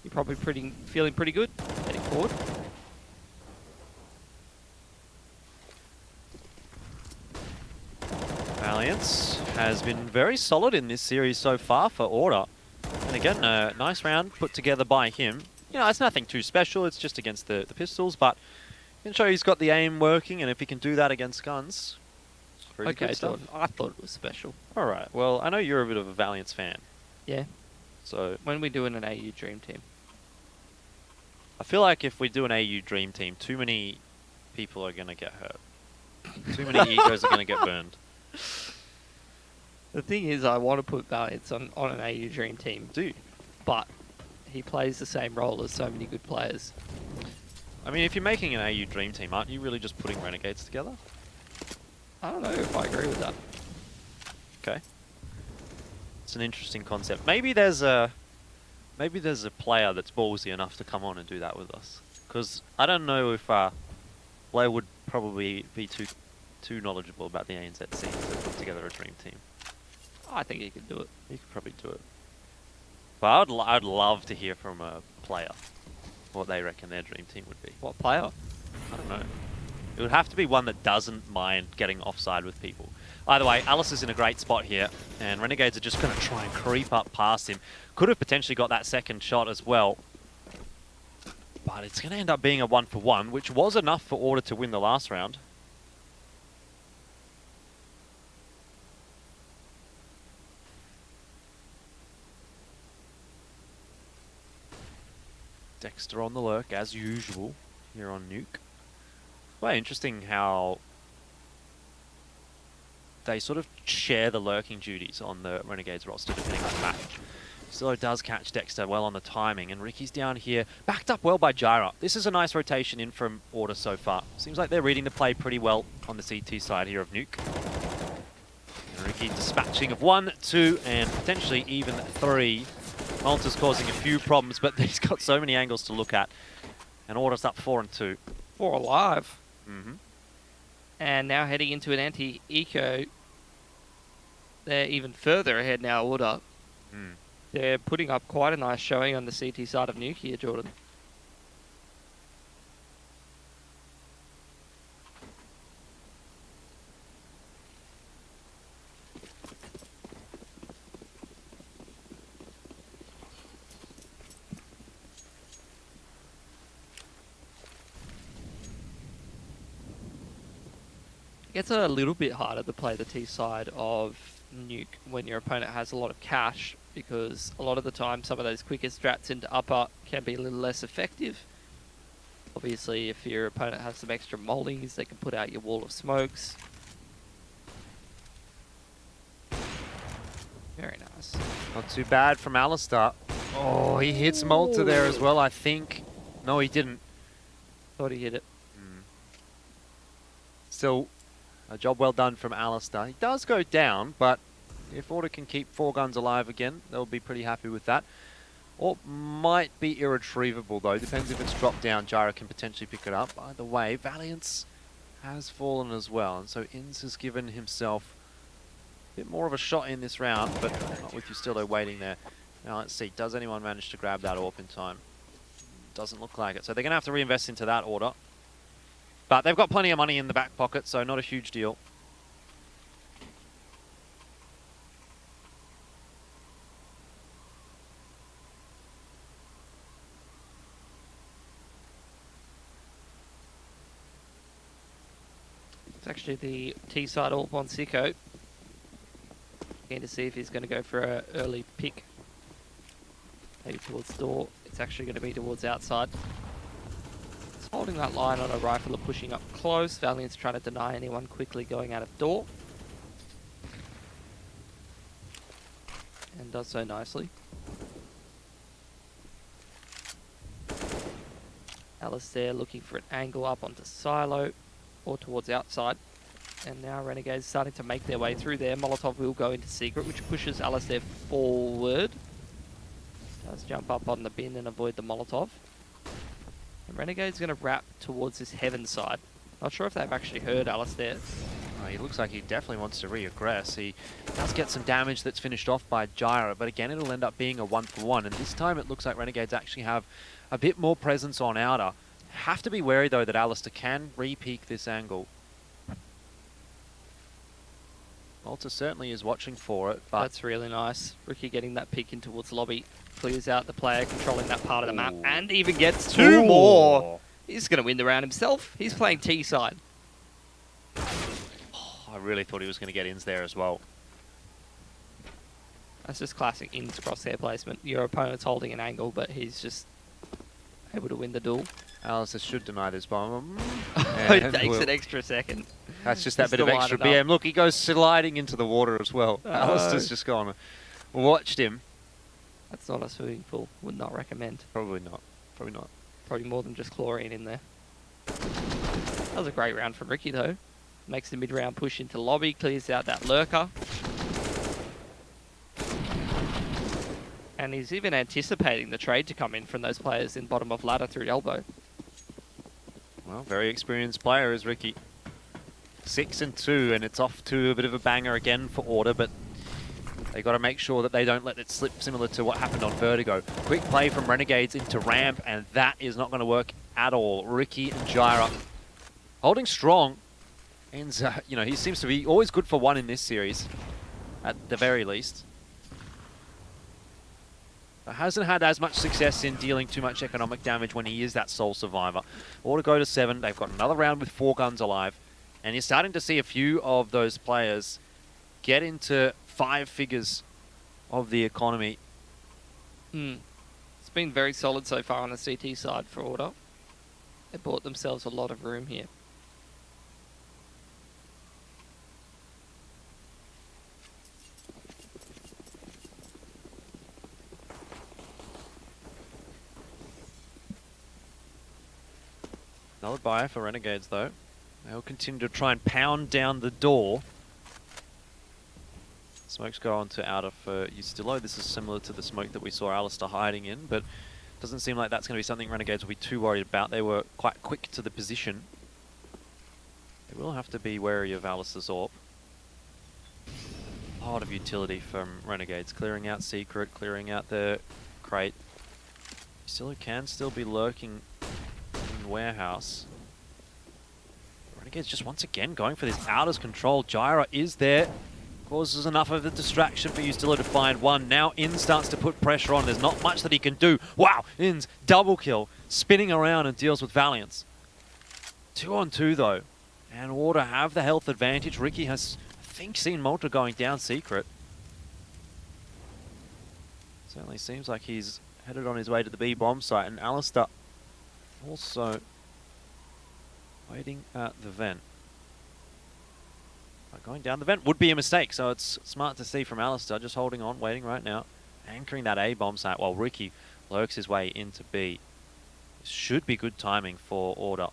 L: you're probably feeling pretty good heading forward.
K: Valiance has been very solid in this series so far for Order. And again, a nice round put together by him. You know, it's nothing too special, it's just against the pistols, but you can show he's got the aim working, and if he can do that against guns, it's pretty good stuff.
L: I thought it was special.
K: Alright, well, I know you're a bit of a Valiance fan.
L: Yeah.
K: So
L: when we do an AU Dream Team?
K: I feel like if we do an AU Dream Team, too many people are going to get hurt. Too many egos are going to get burned.
L: The thing is, I want to put Valiance on an AU Dream Team.
K: Do.
L: But he plays the same role as so many good players.
K: I mean, if you're making an AU Dream Team, aren't you really just putting Renegades together?
L: I don't know if I agree with that.
K: Okay. It's an interesting concept. Maybe there's a player that's ballsy enough to come on and do that with us. Because I don't know if Blair would probably be too knowledgeable about the ANZ scene to put together a dream team.
L: I think he could do it.
K: He could probably do it. But I'd love to hear from a player what they reckon their dream team would be.
L: What player?
K: I don't know. It would have to be one that doesn't mind getting offside with people. Either way, Alice is in a great spot here, and Renegades are just going to try and creep up past him. Could have potentially got that second shot as well. But it's going to end up being a 1-for-1, which was enough for Order to win the last round. Dexter on the lurk, as usual, here on Nuke. Quite interesting how they sort of share the lurking duties on the Renegades roster, depending on the map. Zillow does catch Dexter well on the timing, and Ricky's down here, backed up well by Jyra. This is a nice rotation in from Order so far. Seems like they're reading the play pretty well on the CT side here of Nuke. And Ricky dispatching of 1, 2, and potentially even 3. Malta's causing a few problems, but he's got so many angles to look at. And Order's up 4 and 2.
L: 4 alive.
K: Mm-hmm.
L: And now heading into an anti-eco. They're even further ahead now, Order.
K: Mm.
L: They're putting up quite a nice showing on the CT side of Nuke here, Jordan. It gets a little bit harder to play the T side of Nuke when your opponent has a lot of cash, because a lot of the time some of those quicker strats into upper can be a little less effective. Obviously, if your opponent has some extra moldings, they can put out your wall of smokes. Very nice.
K: Not too bad from Alistair. Oh, he hits Malta there as well, I think. No, he didn't.
L: Thought he hit it.
K: Still, a job well done from Alistair. He does go down, but if Order can keep 4 guns alive again, they'll be pretty happy with that. Or might be irretrievable though, depends if it's dropped down. Jyra can potentially pick it up. Either way, Valiance has fallen as well, and so Inns has given himself a bit more of a shot in this round, but not with Justillo waiting there. Now let's see, does anyone manage to grab that AWP in time? Doesn't look like it, so they're going to have to reinvest into that Order. But they've got plenty of money in the back pocket, so not a huge deal.
L: It's actually the T side AWP on Sicko. Keen to see if he's going to go for an early pick. Maybe towards door. It's actually going to be towards outside. Holding that line on a rifle and pushing up close. Valiant's trying to deny anyone quickly going out of door. And does so nicely. Alistair looking for an angle up onto Silo or towards outside. And now Renegades starting to make their way through there. Molotov will go into secret, which pushes Alistair forward. Does jump up on the bin and avoid the Molotov. And Renegade's going to wrap towards this heaven side. Not sure if they've actually heard Alistair.
K: Oh, he looks like he definitely wants to reaggress. He does get some damage that's finished off by Jyra, but again it'll end up being a 1-for-1. And this time it looks like Renegades actually have a bit more presence on outer. Have to be wary though that Alistair can re-peek this angle. Malta certainly is watching for it, but...
L: That's really nice. Ricky getting that peek in towards lobby. Clears out the player controlling that part of the map and even gets 2 more. He's going to win the round himself. He's playing T side.
K: Oh, I really thought he was going to get ins there as well.
L: That's just classic ins crosshair placement. Your opponent's holding an angle, but he's just able to win the duel.
K: Alistair should deny this bomb.
L: It takes an extra second.
K: That's just that bit of extra BM. Look, he goes sliding into the water as well. Alistair's just gone. Watched him.
L: That's not a swimming pool. Would not recommend.
K: Probably not. Probably not.
L: Probably more than just chlorine in there. That was a great round from Ricky though. Makes the mid-round push into lobby, clears out that lurker. and he's even anticipating the trade to come in from those players in bottom of ladder through elbow.
K: Well, very experienced player is Ricky. 6 and 2, and it's off to a bit of a banger again for Order, but they got to make sure that they don't let it slip, similar to what happened on Vertigo. Quick play from Renegades into ramp, and that is not going to work at all. Ricky and Jaira holding strong, and you know, he seems to be always good for one in this series, at the very least. But hasn't had as much success in dealing too much economic damage when he is that sole survivor. Order go to 7. They've got another round with 4 guns alive. And you're starting to see a few of those players get into 5 figures of the economy.
L: It's been very solid so far on the CT side for Order. They bought themselves a lot of room here.
K: Another buy for Renegades though. They'll continue to try and pound down the door. Smokes go on to outer for Ustilo. This is similar to the smoke that we saw Alistair hiding in, but doesn't seem like that's going to be something Renegades will be too worried about. They were quite quick to the position. They will have to be wary of Alistair's AWP. A lot of utility from Renegades, clearing out Secret, clearing out the crate. Ustilo can still be lurking in warehouse. Renegades just once again going for this out of control. Jaira is there. Causes enough of a distraction for Ustilo to find one. Now In starts to put pressure on. There's not much that he can do. Wow, In's double kill. Spinning around and deals with Valiance. 2 on 2 though. And Order have the health advantage. Ricky has, I think, seen Malta going down Secret. Certainly seems like he's headed on his way to the B bomb site. And Alistair also waiting at the vent. Going down the vent would be a mistake, so it's smart to see from Alistair, just holding on, waiting right now, anchoring that A bomb site while Ricky lurks his way into B. This should be good timing for Order.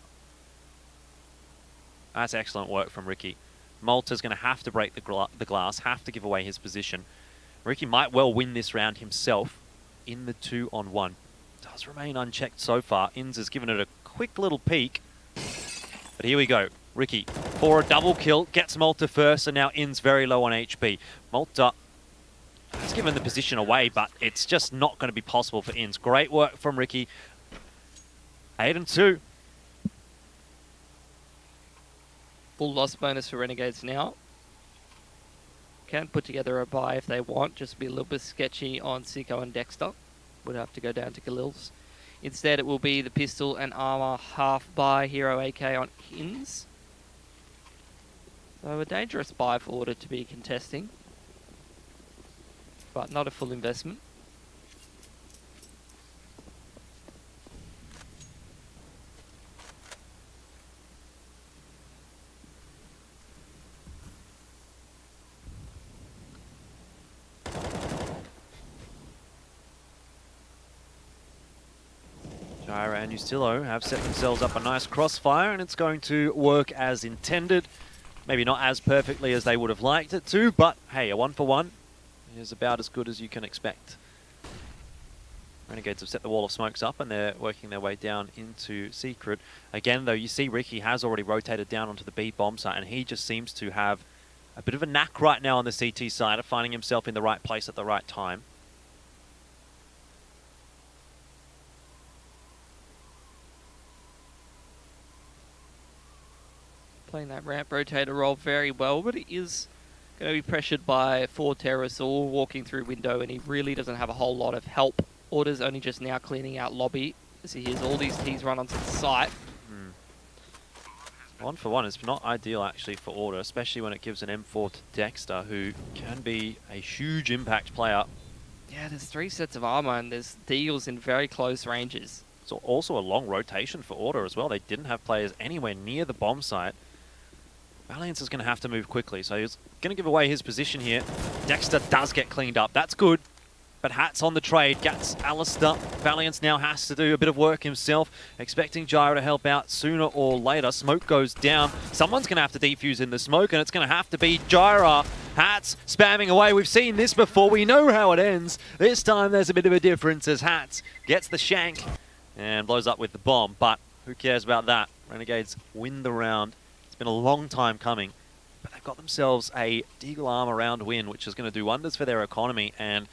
K: That's excellent work from Ricky. Malta's going to have to break the glass, have to give away his position. Ricky might well win this round himself in the 2-on-1. Does remain unchecked so far. Inns has given it a quick little peek. But here we go. Ricky for a double kill, gets Malta first, and now Inns very low on HP. Malta has given the position away, but it's just not going to be possible for Inns. Great work from Ricky. 8 and 2.
L: Full loss bonus for Renegades now. Can put together a buy if they want, just be a little bit sketchy on Siko and Dexter. Would have to go down to Galil's. Instead, it will be the pistol and armor half buy Hero AK on Inns. So a dangerous buy for Order to be contesting, but not a full investment.
K: Jaira and Ustilo have set themselves up a nice crossfire, and it's going to work as intended. Maybe not as perfectly as they would have liked it to, but hey, a 1-for-1 is about as good as you can expect. Renegades have set the wall of smokes up, and they're working their way down into Secret. Again, though, you see Ricky has already rotated down onto the B bomb site, and he just seems to have a bit of a knack right now on the CT side of finding himself in the right place at the right time.
L: Playing that ramp rotator role very well, but he is going to be pressured by 4 terrorists all walking through window, and he really doesn't have a whole lot of help. Order's only just now cleaning out lobby as he hears all these T's run onto the site.
K: 1-for-1 is not ideal actually for Order, especially when it gives an M4 to Dexter, who can be a huge impact player.
L: Yeah, there's 3 sets of armor, and there's deals in very close ranges.
K: It's also a long rotation for Order as well. They didn't have players anywhere near the bomb site. Valiance is going to have to move quickly, so he's going to give away his position here. Dexter does get cleaned up. That's good. But Hat's on the trade, gets Alistair. Valiance now has to do a bit of work himself, expecting Gyro to help out sooner or later. Smoke goes down. Someone's going to have to defuse in the smoke, and it's going to have to be Gyro. Hat's spamming away. We've seen this before. We know how it ends. This time there's a bit of a difference as Hat's gets the shank and blows up with the bomb. But who cares about that? Renegades win the round. It's been a long time coming, but they've got themselves a Deagle Armor round win, which is going to do wonders for their economy and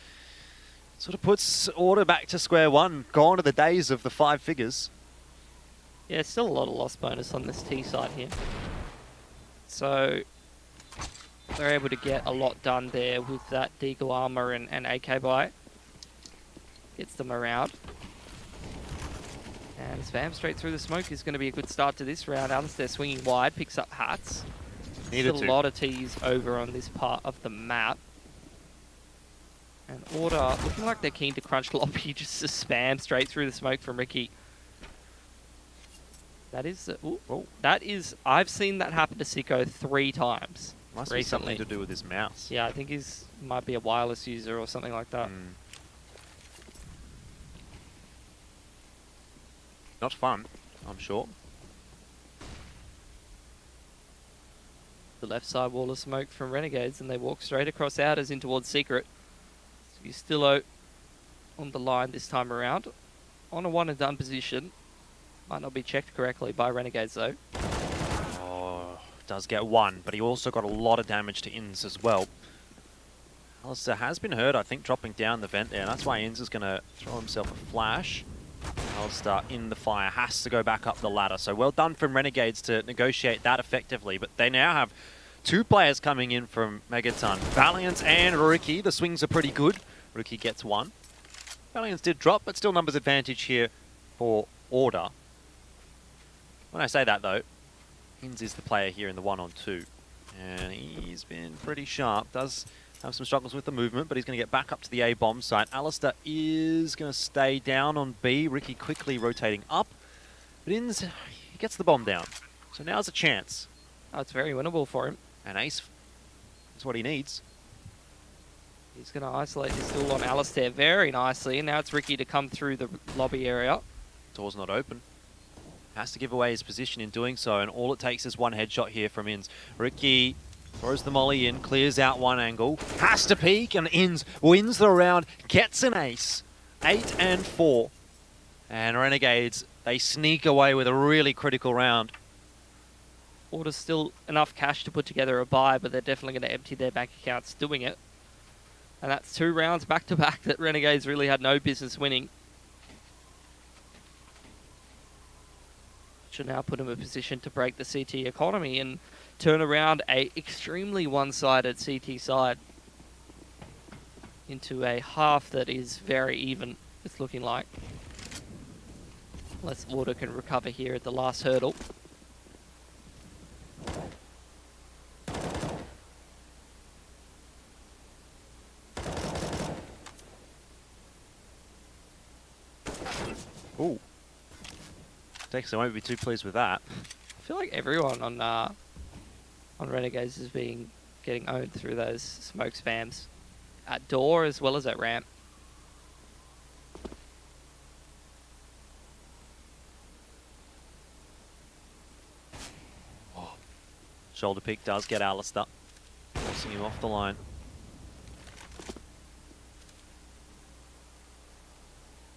K: sort of puts Order back to square one. Gone are the days of the 5 figures.
L: Yeah, still a lot of loss bonus on this T side here. So they're able to get a lot done there with that Deagle Armor and AK buy. Gets them around. And spam straight through the smoke is going to be a good start to this round. Alistair swinging wide, picks up Hats.
K: Needed
L: Still a lot of T's over on this part of the map. And Order looking like they're keen to crunch lobby, just to spam straight through the smoke from Ricky. That is, I've seen that happen to Sicko 3 times.
K: Must
L: recently.
K: be something to do with his mouse.
L: Yeah, I think he's might be a wireless user or something like that.
K: Not fun, I'm sure.
L: The left side wall of smoke from Renegades, and they walk straight across outers in towards Secret. So still on the line this time around. On a one and done position. Might not be checked correctly by Renegades though.
K: Oh, does get one, but he also got a lot of damage to Inns as well. Alistair has been hurt, I think, dropping down the vent there, and that's why Inns is going to throw himself a flash. Alistair in the fire, has to go back up the ladder. So well done from Renegades to negotiate that effectively, but they now have 2 players coming in from Megaton. Valiance and Ricky, the swings are pretty good. Ricky gets 1. Valiance did drop, but still numbers advantage here for Order. When I say that though, Inns is the player here in the 1-on-2. And he's been pretty sharp. Does have some struggles with the movement, but he's going to get back up to the A bomb site. Alistair is going to stay down on B. Ricky quickly rotating up. But Inns, he gets the bomb down. So now's a chance.
L: Oh, it's very winnable for him.
K: And Ace is what he needs.
L: He's going to isolate this duel on Alistair very nicely. And now it's Ricky to come through the lobby area.
K: Door's not open. Has to give away his position in doing so, and all it takes is one headshot here from Inns. Ricky throws the molly in, clears out one angle, has to peek, and Inns wins the round, gets an ace. 8 and 4. And Renegades, they sneak away with a really critical round.
L: Order's still enough cash to put together a buy, but they're definitely going to empty their bank accounts doing it. And that's 2 rounds back-to-back that Renegades really had no business winning. Should now put him in a position to break the CT economy and turn around a extremely one-sided CT side into a half that is very even, it's looking like. Unless Order can recover here at the last hurdle.
K: Ooh. Dexter won't be too pleased with that.
L: I feel like everyone on Renegades is getting owned through those smoke spams at door as well as at ramp.
K: Oh. Shoulder pick does get Alistair, forcing him off the line.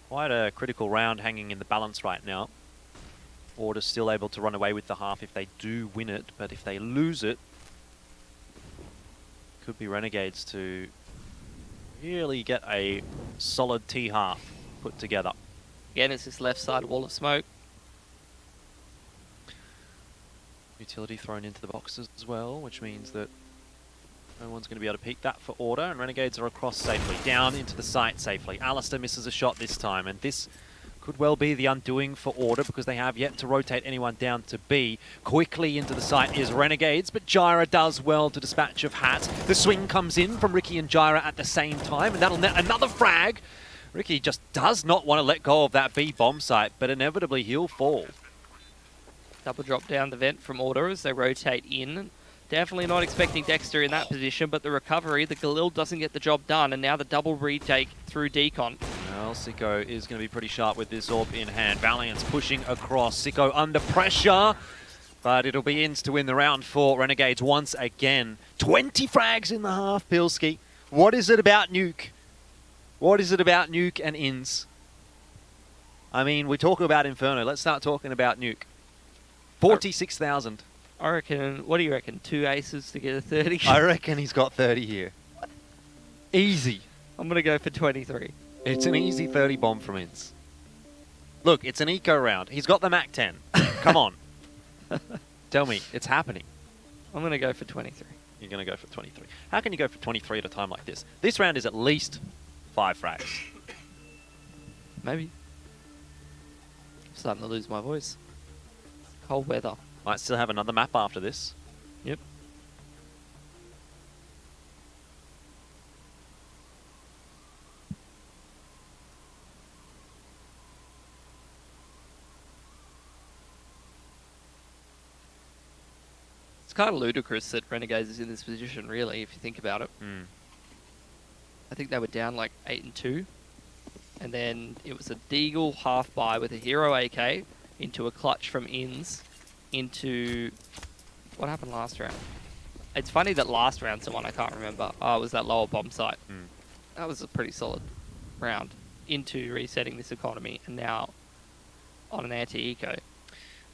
K: Quite a critical round hanging in the balance right now. Order still able to run away with the half if they do win it, but if they lose it, could be Renegades to really get a solid T half put together.
L: Again, it's this left side wall of smoke.
K: Utility thrown into the boxes as well, which means that no one's going to be able to peek that for Order, and Renegades are across safely, down into the site safely. Alistair misses a shot this time, and this could well be the undoing for Order because they have yet to rotate anyone down to B. Quickly into the site is Renegades, but Gyra does well to dispatch of Hat. The swing comes in from Ricky and Gyra at the same time, and that'll net another frag. Ricky just does not want to let go of that B bomb site, but inevitably he'll fall.
L: Double drop down the vent from Order as they rotate in Definitely not expecting Dexter in that position, but the recovery, the Galil doesn't get the job done, and now the double retake through Decon.
K: Well, Csgo is going to be pretty sharp with this orb in hand. Valiant's pushing across. Csgo under pressure, but it'll be ins to win the round for Renegades once again. 20 frags in the half, Pilski. What is it about Nuke? What is it about Nuke and ins? I mean, we talk about Inferno. Let's start talking about Nuke. 46,000.
L: I reckon, what do you reckon? 2 aces to get a 30?
K: I reckon he's got 30 here. Easy.
L: I'm going to go for 23.
K: It's an easy 30 bomb from ins. Look, it's an eco round. He's got the Mac 10. Come on. Tell me, it's happening.
L: I'm going to go for 23.
K: You're going to go for 23. How can you go for 23 at a time like this? This round is at least 5 frags.
L: Maybe. I'm starting to lose my voice. Cold weather.
K: Might still have another map after this.
L: Yep. It's kind of ludicrous that Renegades is in this position, really, if you think about it.
K: Mm.
L: I think they were down like 8-2. And then it was a Deagle half buy with a hero AK into a clutch from ins into... What happened last round? It's funny that last round's the one I can't remember. Oh, it was that lower bomb site.
K: Mm.
L: That was a pretty solid round into resetting this economy, and now on an anti-eco.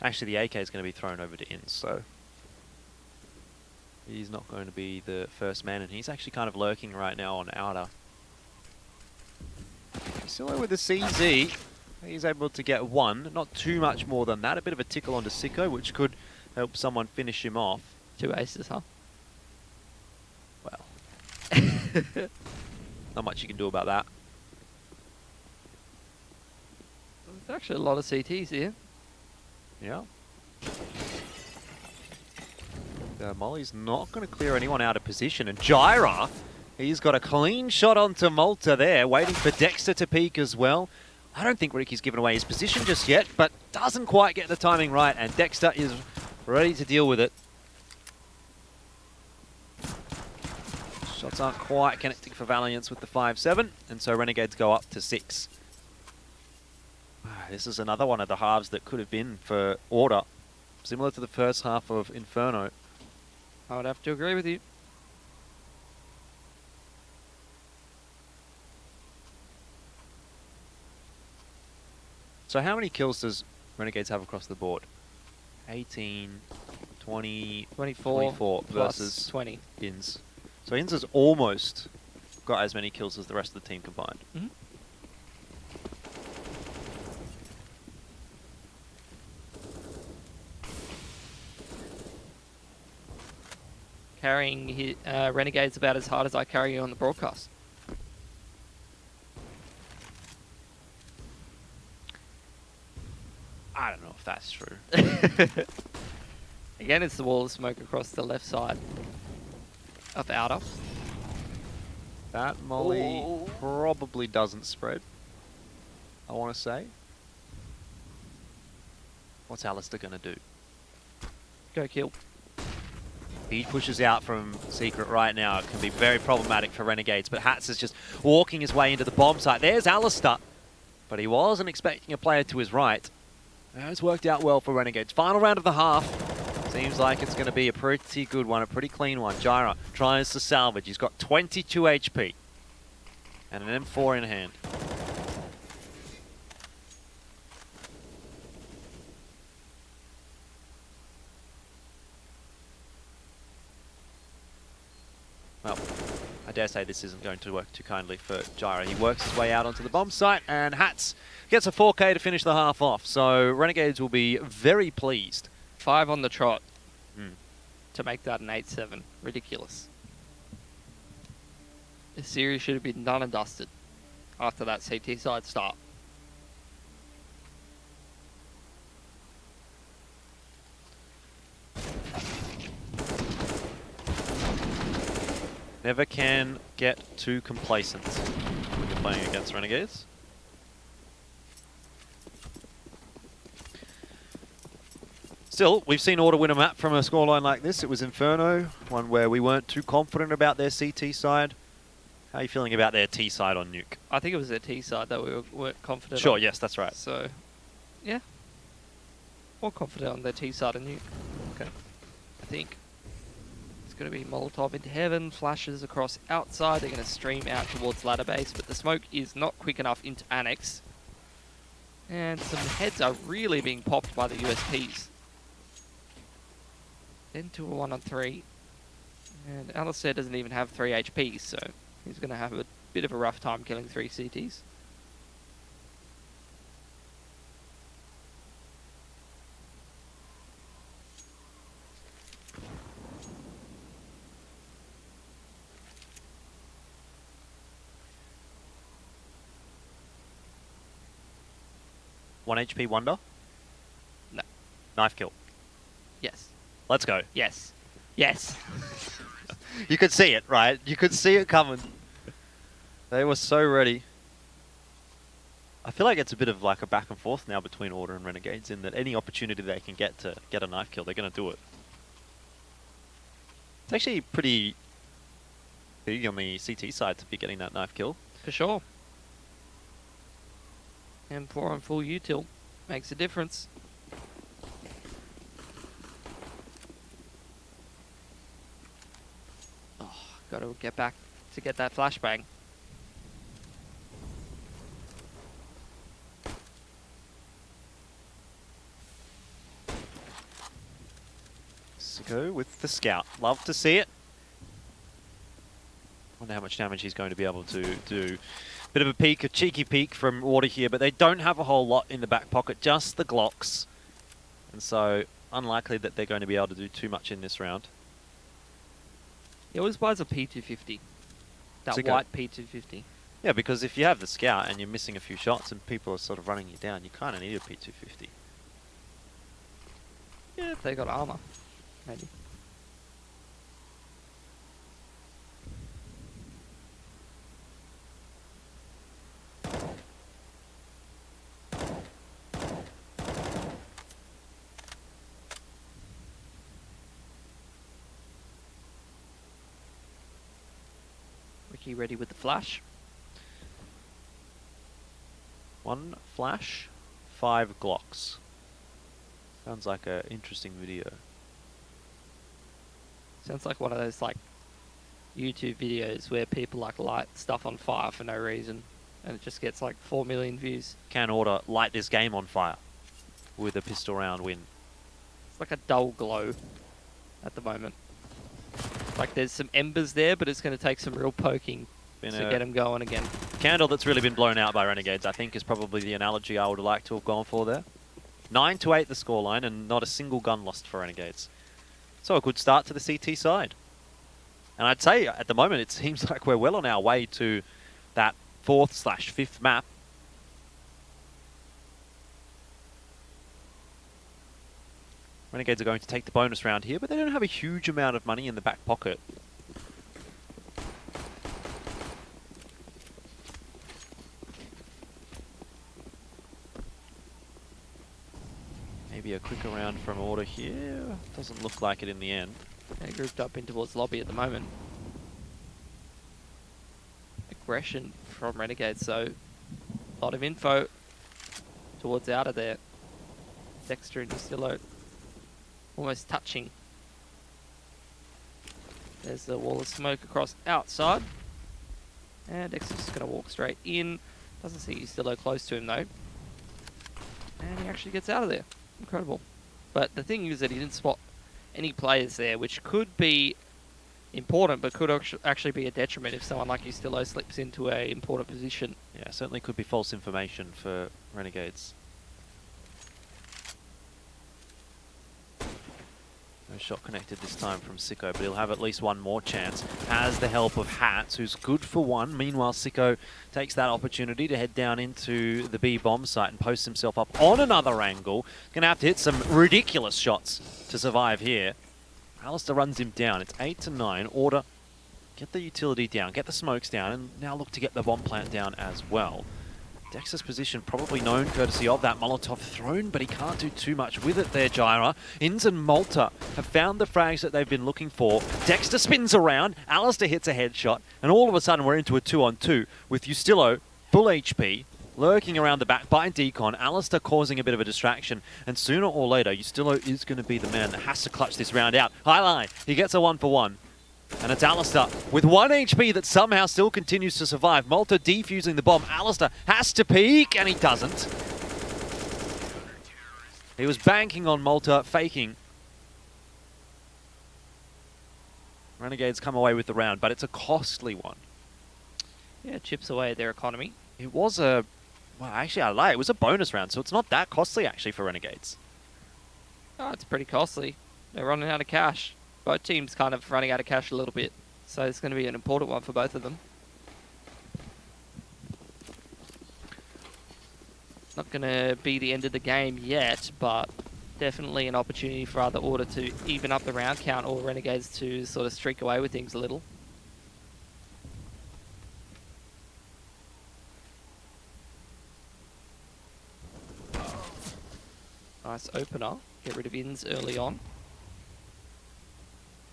K: Actually, the AK is going to be thrown over to ins, so he's not going to be the first man, and he's actually kind of lurking right now on outer. Still with the CZ, he's able to get 1, not too much more than that. A bit of a tickle onto Csgo, which could help someone finish him off.
L: 2 aces, huh?
K: Well, not much you can do about that.
L: There's actually a lot of CTs here.
K: Yeah. Molly's not going to clear anyone out of position, and Gyra, he's got a clean shot onto Malta there, waiting for Dexter to peek as well. I don't think Ricky's given away his position just yet, but doesn't quite get the timing right, and Dexter is ready to deal with it. Shots aren't quite connecting for Valiance with the 5-7, and so Renegades go up to 6. This is another one of the halves that could have been for Order, similar to the first half of Inferno.
L: I would have to agree with you.
K: So how many kills does Renegades have across the board? 18, 20, 24 versus
L: 20.
K: Ins. So Ins has almost got as many kills as the rest of the team combined.
L: Mm-hmm. Carrying Renegades about as hard as I carry you on the broadcast.
K: I don't know if that's true.
L: Again, it's the wall of smoke across the left side of outer.
K: That molly probably doesn't spread, I want to say. What's Alistair going to do?
L: Go kill.
K: He pushes out from Secret right now. It can be very problematic for Renegades, but Hats is just walking his way into the bomb site. There's Alistair, but he wasn't expecting a player to his right. It's worked out well for Renegades. Final round of the half. Seems like it's going to be a pretty good one, a pretty clean one. Gyra tries to salvage. He's got 22 HP and an M4 in hand. Well, I dare say this isn't going to work too kindly for Gyra. He works his way out onto the bomb site, and Hats gets a 4K to finish the half off. So Renegades will be very pleased.
L: 5 on the trot to make that an 8-7. Ridiculous. This series should have been done and dusted after that CT side start.
K: Never can get too complacent when you're playing against Renegades. Still, we've seen Order win a map from a scoreline like this. It was Inferno, one where we weren't too confident about their CT side. How are you feeling about their T side on Nuke?
L: I think it was their T side that we weren't confident
K: Sure,
L: on.
K: yes, that's right.
L: So, yeah. More confident on their T side and Nuke.
K: Okay.
L: I think it's going to be Molotov into heaven, flashes across outside. They're going to stream out towards ladder base, but the smoke is not quick enough into Annex. And some heads are really being popped by the USPs. Then to a 1-on-3. And Alistair doesn't even have 3 HP, so he's going to have a bit of a rough time killing 3 CTs.
K: One HP Wonder?
L: No.
K: Knife kill.
L: Yes.
K: Let's go.
L: Yes. Yes.
K: You could see it, right? You could see it coming. They were so ready. I feel like it's a bit of like a back and forth now between Order and Renegades in that any opportunity they can get to get a knife kill, they're going to do it. It's actually pretty big on the CT side to be getting that knife kill.
L: For sure. M4 on full util makes a difference. Oh, got to get back to get that flashbang.
K: Csgo with the scout. Love to see it. Wonder how much damage he's going to be able to do. Bit of a peek, a cheeky peek from Order here, but they don't have a whole lot in the back pocket, just the Glocks. And so, unlikely that they're going to be able to do too much in this round.
L: He always buys a P250. That
K: Csgo.
L: white P250.
K: Yeah, because if you have the scout and you're missing a few shots and people are sort of running you down, you kind of need a P250.
L: Yeah, if they got armor. Maybe. Ricky ready with the flash.
K: 1 flash, 5 Glocks. Sounds like an interesting video.
L: Sounds like one of those like YouTube videos where people like light stuff on fire for no reason and it just gets like 4 million views.
K: Can Order light this game on fire with a pistol round win?
L: It's like a dull glow at the moment. Like there's some embers there, but it's going to take some real poking to get them going again.
K: Candle that's really been blown out by Renegades, I think, is probably the analogy I would like to have gone for there. 9-8 the scoreline and not a single gun lost for Renegades. So a good start to the CT side. And I'd say at the moment it seems like we're well on our way to that 4th/5th map. Renegades are going to take the bonus round here, but they don't have a huge amount of money in the back pocket. Maybe a quicker round from Order here. Doesn't look like it in the end.
L: They're grouped up in towards lobby at the moment. Aggression from Renegades, so a lot of info towards out of there. Dexter and Distillo almost touching. There's the wall of smoke across outside. And Dexter's just going to walk straight in. Doesn't see Distillo close to him though. And he actually gets out of there. Incredible. But the thing is that he didn't spot any players there, which could be important, but could actually be a detriment if someone like Distillo slips into an important position.
K: Yeah, certainly could be false information for Renegades. No shot connected this time from Sicko, but he'll have at least one more chance. Has the help of Hats, who's good for one. Meanwhile, Sicko takes that opportunity to head down into the B bomb site and post himself up on another angle. Gonna have to hit some ridiculous shots to survive here. Alistair runs him down. It's 8-9. Order, get the utility down, get the smokes down, and now look to get the bomb plant down as well. Dexter's position probably known courtesy of that Molotov thrown, but he can't do too much with it there, Gyra. Inns and Malta have found the frags that they've been looking for. Dexter spins around, Alistair hits a headshot, and all of a sudden we're into a 2-on-2 with Ustillo, full HP, lurking around the back by Decon, Alistair causing a bit of a distraction, and sooner or later, Ustillo is going to be the man that has to clutch this round out. Highline, he gets a 1-for-1. And it's Alistair with 1 HP that somehow still continues to survive. Malta defusing the bomb. Alistair has to peek, and he doesn't. He was banking on Malta, faking. Renegades come away with the round, but it's a costly one.
L: Yeah, chips away at their economy.
K: It was a... Well, actually, I lie. It was a bonus round, so it's not that costly, actually, for Renegades.
L: Oh, it's pretty costly. They're running out of cash. Both teams kind of running out of cash a little bit. So it's going to be an important one for both of them. Not going to be the end of the game yet, but definitely an opportunity for either Order to even up the round count or Renegades to sort of streak away with things a little. Nice opener. Get rid of Inns early on.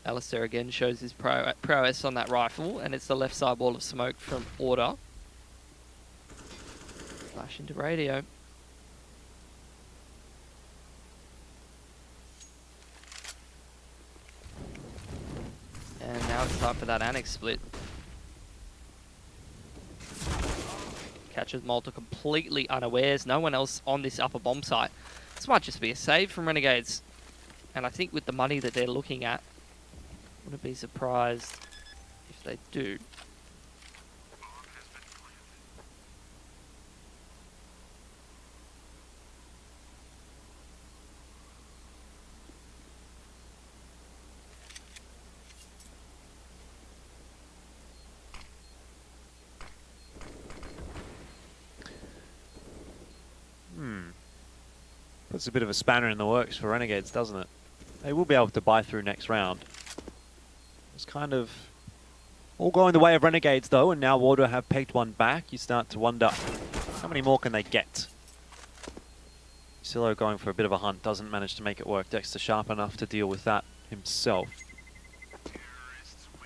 L: Alistair again shows his prowess on that rifle, and it's the left side wall of smoke from Order. Flash into radio. And now it's time for that annex split. Catches Malta completely unawares. No one else on this upper bomb site. This might just be a save from Renegades. And I think with the money that they're looking at, wouldn't be surprised if they do.
K: Puts a bit of a spanner in the works for Renegades, doesn't it? They will be able to buy through next round. It's kind of all going the way of Renegades, though, and now Order have pegged one back. You start to wonder, how many more can they get? Silo going for a bit of a hunt, doesn't manage to make it work. Dexter sharp enough to deal with that himself.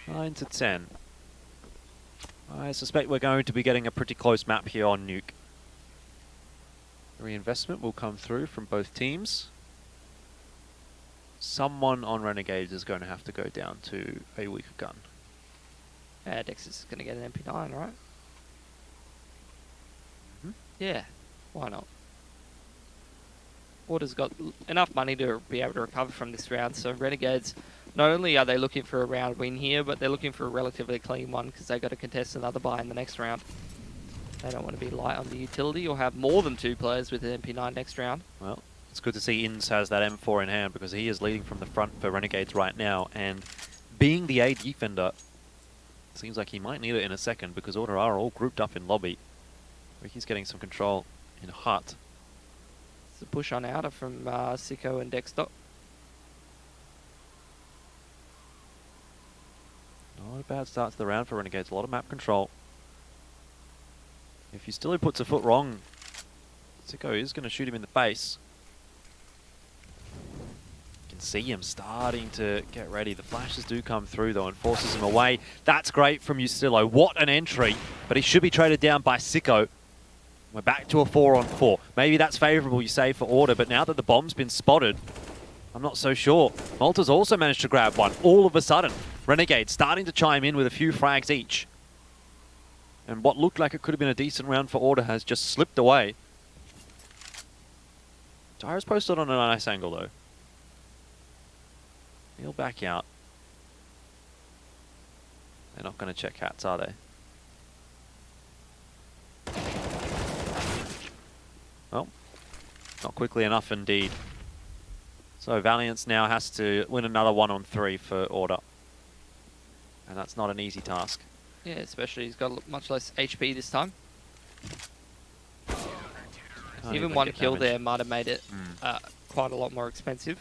K: 9-10. I suspect we're going to be getting a pretty close map here on Nuke. Reinvestment will come through from both teams. Someone on Renegades is going to have to go down to a weaker gun.
L: Yeah, Dex is going to get an MP9, right? Yeah, why not? Order's got enough money to be able to recover from this round, so Renegades, not only are they looking for a round win here, but they're looking for a relatively clean one because they've got to contest another buy in the next round. They don't want to be light on the utility or have more than 2 players with an MP9 next round.
K: Well, it's good to see Inns has that M4 in hand because he is leading from the front for Renegades right now, and being the A defender, seems like he might need it in a second because Order are all grouped up in lobby. Ricky's getting some control in Hut.
L: It's a push on outer from Sicko and Dexter.
K: Not a bad start to the round for Renegades. A lot of map control. If Ustillo puts a foot wrong, Sicko is going to shoot him in the face. You can see him starting to get ready. The flashes do come through though and forces him away. That's great from Ustillo. What an entry. But he should be traded down by Sicko. We're back to a 4-on-4. Maybe that's favourable, you say, for Order, but now that the bomb's been spotted, I'm not so sure. Malta's also managed to grab one. All of a sudden, Renegade starting to chime in with a few frags each. And what looked like it could have been a decent round for Order has just slipped away. Gyro's posted on a nice angle, though. He'll back out. They're not going to check hats, are they? Well, not quickly enough indeed. So Valiance now has to win another 1-on-3 for Order. And that's not an easy task.
L: Yeah, especially he's got much less HP this time. Even one kill there might have made it quite a lot more expensive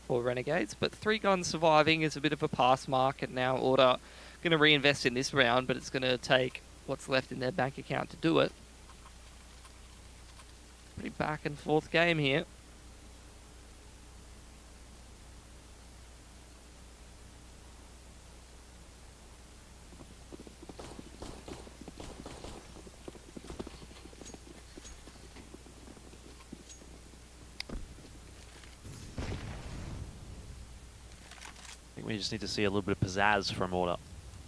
L: for Renegades. But 3 guns surviving is a bit of a pass mark, and now Order going to reinvest in this round, but it's going to take what's left in their bank account to do it. Pretty back and forth game here.
K: I think we just need to see a little bit of pizzazz from Order,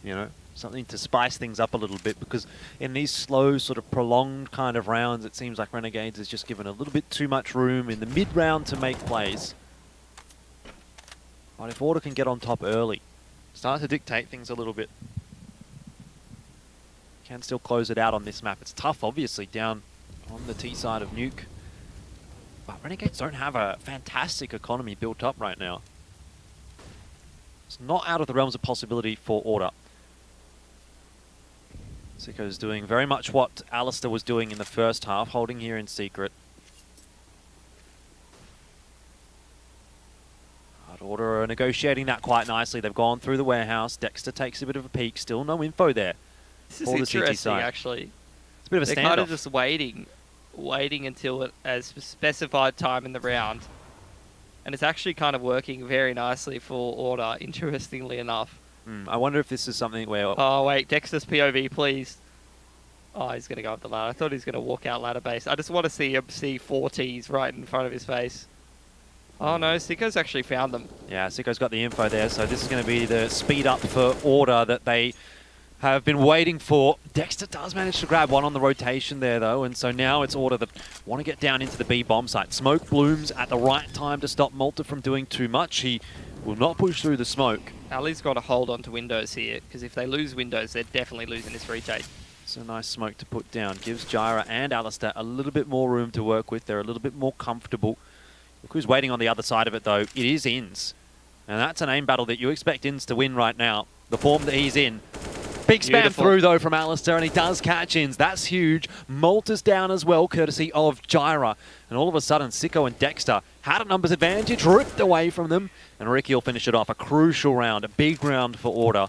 K: you know, something to spice things up a little bit, because in these slow, sort of prolonged kind of rounds, it seems like Renegades is just given a little bit too much room in the mid-round to make plays. But if Order can get on top early, start to dictate things a little bit, can still close it out on this map. It's tough, obviously, down on the T side of Nuke, but Renegades don't have a fantastic economy built up right now. It's not out of the realms of possibility for Order. Csgo's doing very much what Alistair was doing in the first half, holding here in secret. But Order are negotiating that quite nicely. They've gone through the warehouse. Dexter takes a bit of a peek. Still no info there.
L: This is interesting, actually.
K: It's a bit of a standoff.
L: They're kind of just waiting until it has specified time in the round. And it's actually kind of working very nicely for Order, interestingly enough.
K: I wonder if this is something where...
L: Oh, wait. Dexter's POV, please. Oh, he's going to go up the ladder. I thought he was going to walk out ladder base. I just want to see him see 4Ts right in front of his face. Oh, no. Csgo's actually found them.
K: Yeah, Csgo's got the info there. So this is going to be the speed up for Order that they have been waiting for. Dexter does manage to grab one on the rotation there, though, and so now it's Order that want to get down into the B bomb site. Smoke blooms at the right time to stop Malta from doing too much. He will not push through the smoke.
L: Ali's got to hold on to Windows here, because if they lose Windows, they're definitely losing this retake.
K: It's a nice smoke to put down. Gives Jyra and Alistair a little bit more room to work with. They're a little bit more comfortable. Look who's waiting on the other side of it, though. It is Inns. And that's an aim battle that you expect Inns to win right now. The form that he's in. Big spam through, though, from Alistair, and he does catch Inns. That's huge. Malta's down as well, courtesy of Jyra. And all of a sudden, Csgo and Dexter had a numbers advantage, ripped away from them. And Ricky will finish it off. A crucial round, a big round for Order.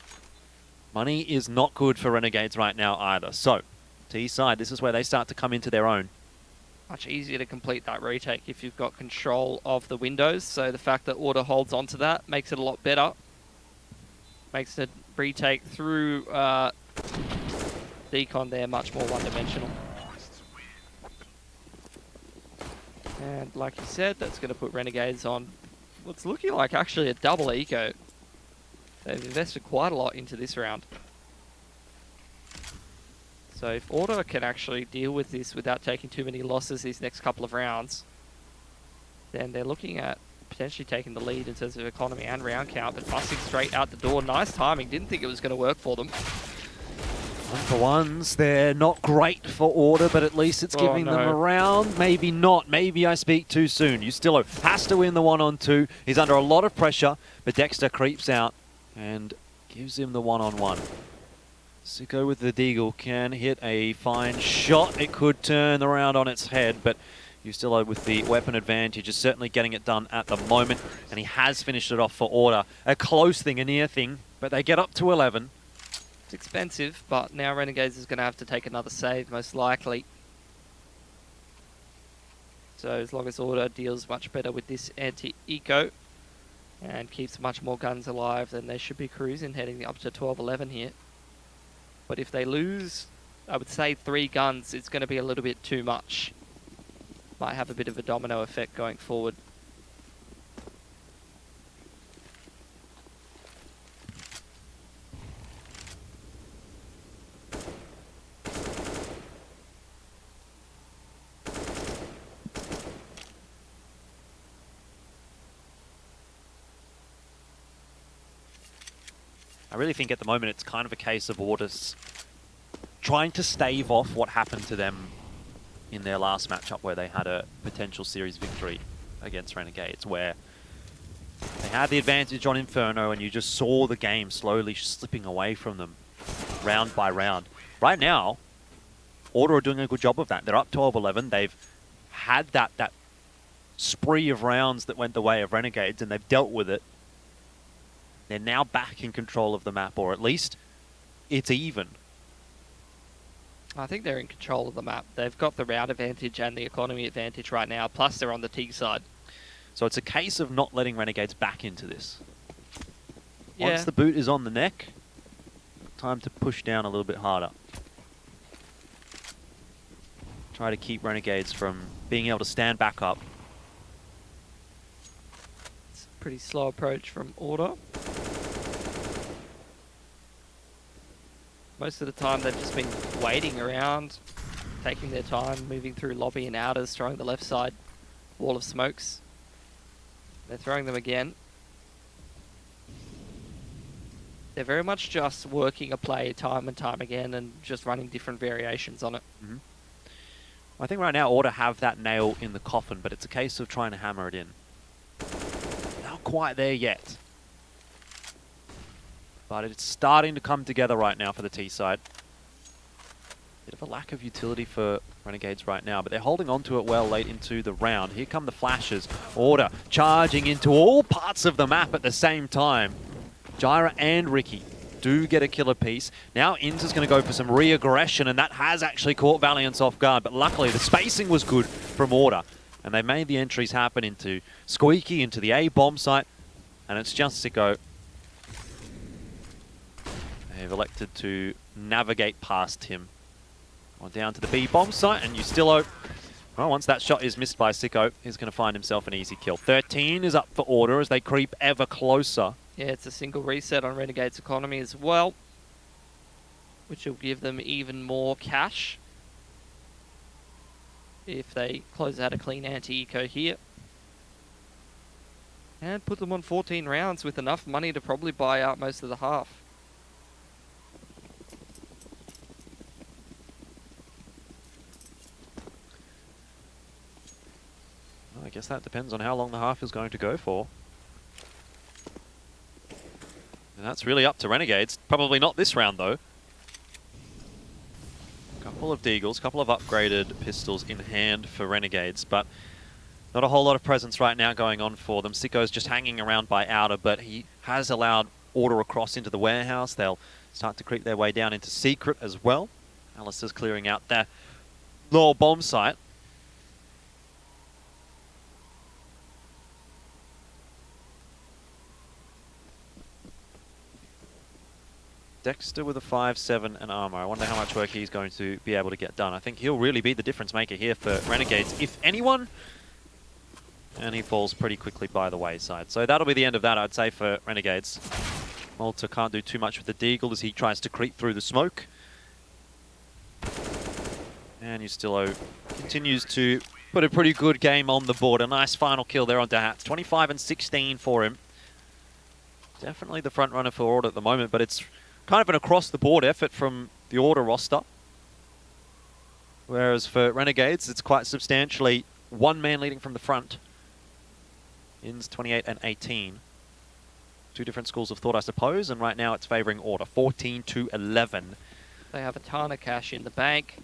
K: Money is not good for Renegades right now either. So, T side, this is where they start to come into their own.
L: Much easier to complete that retake if you've got control of the windows. So the fact that Order holds onto that makes it a lot better. Makes the retake through Decon there much more one-dimensional. And like you said, that's going to put Renegades on what's looking like actually a double eco. They've invested quite a lot into this round. So if Order can actually deal with this without taking too many losses these next couple of rounds, then they're looking at potentially taking the lead in terms of economy and round count, but busting straight out the door. Nice timing. Didn't think it was going to work for them.
K: 1-for-1s, they're not great for Order, but at least it's giving them a round. Maybe not. Maybe I speak too soon. Ustillo has to win the 1-on-2. He's under a lot of pressure, but Dexter creeps out and gives him the 1-on-1. Csgo with the Deagle can hit a fine shot. It could turn the round on its head, but Ustillo with the weapon advantage is certainly getting it done at the moment, and he has finished it off for Order. A close thing, a near thing, but they get up to 11.
L: It's expensive, but now Renegades is going to have to take another save, most likely. So as long as Order deals much better with this anti-eco and keeps much more guns alive, then they should be cruising, heading up to 12-11 here. But if they lose, I would say 3 guns, it's going to be a little bit too much. Might have a bit of a domino effect going forward.
K: I really think at the moment it's kind of a case of Order's trying to stave off what happened to them in their last matchup where they had a potential series victory against Renegades, where they had the advantage on Inferno and you just saw the game slowly slipping away from them round by round. Right now, Order are doing a good job of that. They're up 12-11. They've had that spree of rounds that went the way of Renegades and they've dealt with it. They're now back in control of the map, or at least it's even.
L: I think they're in control of the map. They've got the route advantage and the economy advantage right now, plus they're on the Teague side.
K: So it's a case of not letting Renegades back into this.
L: Yeah.
K: Once the boot is on the neck, time to push down a little bit harder. Try to keep Renegades from being able to stand back up.
L: It's a pretty slow approach from Order. Most of the time they've just been waiting around, taking their time, moving through lobby and outers, throwing the left side wall of smokes. They're throwing them again. They're very much just working a play time and time again and just running different variations on it.
K: Mm-hmm. I think right now Order have that nail in the coffin, but it's a case of trying to hammer it in. Not quite there yet. But it's starting to come together right now for the T side. Bit of a lack of utility for Renegades right now, but they're holding on to it well late into the round. Here come the flashes. Order charging into all parts of the map at the same time. Jyra and Ricky do get a killer piece. Now Inns is going to go for some re-aggression, and that has actually caught Valiance off guard, but luckily the spacing was good from Order, and they made the entries happen into Squeaky, into the A bomb site, and it's just Csgo. They've elected to navigate past him. On down to the B bomb site, and Ustillo, well, once that shot is missed by Csgo, he's going to find himself an easy kill. 13 is up for Order as they creep ever closer.
L: Yeah, it's a single reset on Renegades economy as well, which will give them even more cash if they close out a clean anti-eco here. And put them on 14 rounds with enough money to probably buy out most of the half.
K: Well, I guess that depends on how long the half is going to go for. And that's really up to Renegades. Probably not this round, though. Couple of Deagles, couple of upgraded pistols in hand for Renegades, but not a whole lot of presence right now going on for them. Sicko's just hanging around by outer, but he has allowed Order across into the warehouse. They'll start to creep their way down into secret as well. Alistair's clearing out that lower bomb site. Dexter with a 5-7 and armor. I wonder how much work he's going to be able to get done. I think he'll really be the difference maker here for Renegades, if anyone. And he falls pretty quickly by the wayside. So that'll be the end of that, I'd say, for Renegades. Malta can't do too much with the Deagle as he tries to creep through the smoke. And Ustillo continues to put a pretty good game on the board. A nice final kill there on Dahats. 25 and 16 for him. Definitely the front runner for Order at the moment, but it's kind of an across-the-board effort from the Order roster. Whereas for Renegades, it's quite substantially one man leading from the front. Inns 28 and 18. Two different schools of thought, I suppose, and right now it's favouring Order, 14 to 11.
L: They have a ton of cash in the bank.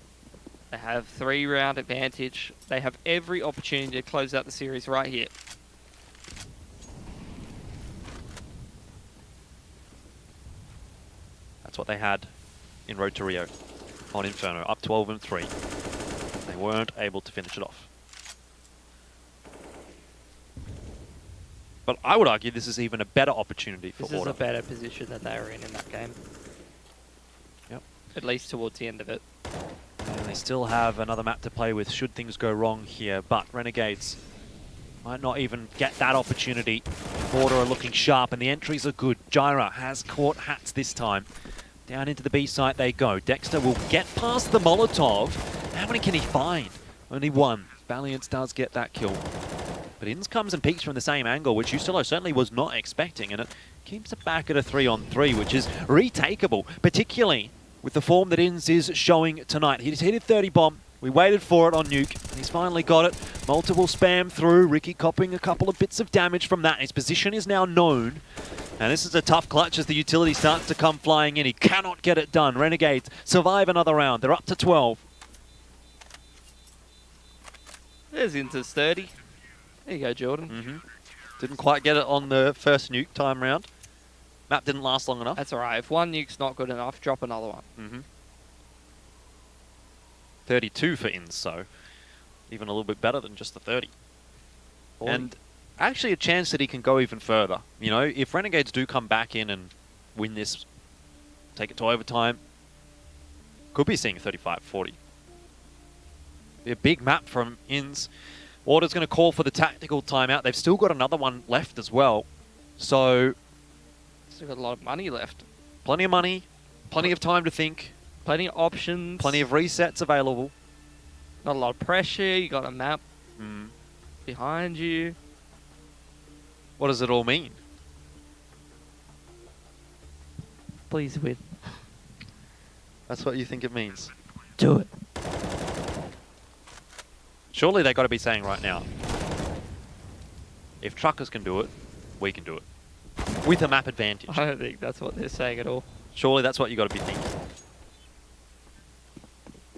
L: They have 3-round advantage. They have every opportunity to close out the series right here.
K: That's what they had in Road to Rio on Inferno, up 12 and 3. They weren't able to finish it off. But I would argue this is even a better opportunity for Order.
L: This is a better position than they were in that game.
K: Yep.
L: At least towards the end of it.
K: And they still have another map to play with should things go wrong here, but Renegades might not even get that opportunity. Order are looking sharp and the entries are good. Jyra has caught Hats this time. Down into the B site they go. Dexter will get past the Molotov. How many can he find? Only one. Valiance does get that kill. But Inns comes and peeks from the same angle, which Ustillo certainly was not expecting, and it keeps it back at a 3-on-3, which is retakeable, particularly with the form that Inns is showing tonight. He just hit a 30 bomb. We waited for it on Nuke, and he's finally got it. Multiple spam through. Ricky copping a couple of bits of damage from that. His position is now known. And this is a tough clutch as the utility starts to come flying in. He cannot get it done. Renegades survive another round. They're up to 12.
L: There's Inns 30. There you go, Jordan.
K: Mm-hmm. Didn't quite get it on the first nuke time round. Map didn't last long enough.
L: That's alright. If one nuke's not good enough, drop another one.
K: Mm-hmm. 32 for Inns, so even a little bit better than just the 30. And actually a chance that he can go even further. You know, if Renegades do come back in and win this, take it to overtime, could be seeing 35-40. Be a big map from Inns. Order's going to call for the tactical timeout. They've still got another one left as well. So,
L: Still got a lot of money left.
K: plenty of money, plenty of time to think,
L: Plenty of options.
K: plenty of resets available.
L: Not a lot of pressure. You got a map behind you.
K: What does it all mean?
L: Please win.
K: That's what you think it means.
L: Do it.
K: Surely they got to be saying right now, if truckers can do it, we can do it. With a map advantage.
L: I don't think that's what they're saying at all.
K: Surely that's what you got to be thinking.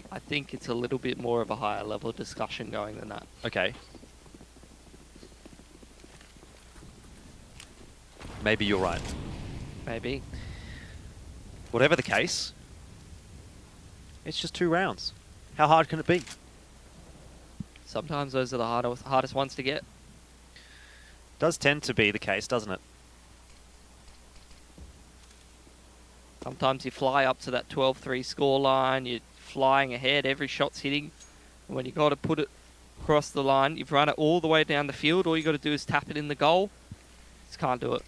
L: I think it's a little bit more of a higher level discussion going than that.
K: Okay. Maybe you're right.
L: Maybe.
K: Whatever the case, it's just 2 rounds. How hard can it be?
L: Sometimes those are the hardest ones to get.
K: Does tend to be the case, doesn't it?
L: Sometimes you fly up to that 12-3 scoreline, you're flying ahead, every shot's hitting. And when you got to put it across the line, you've run it all the way down the field, all you got to do is tap it in the goal. Just can't do it.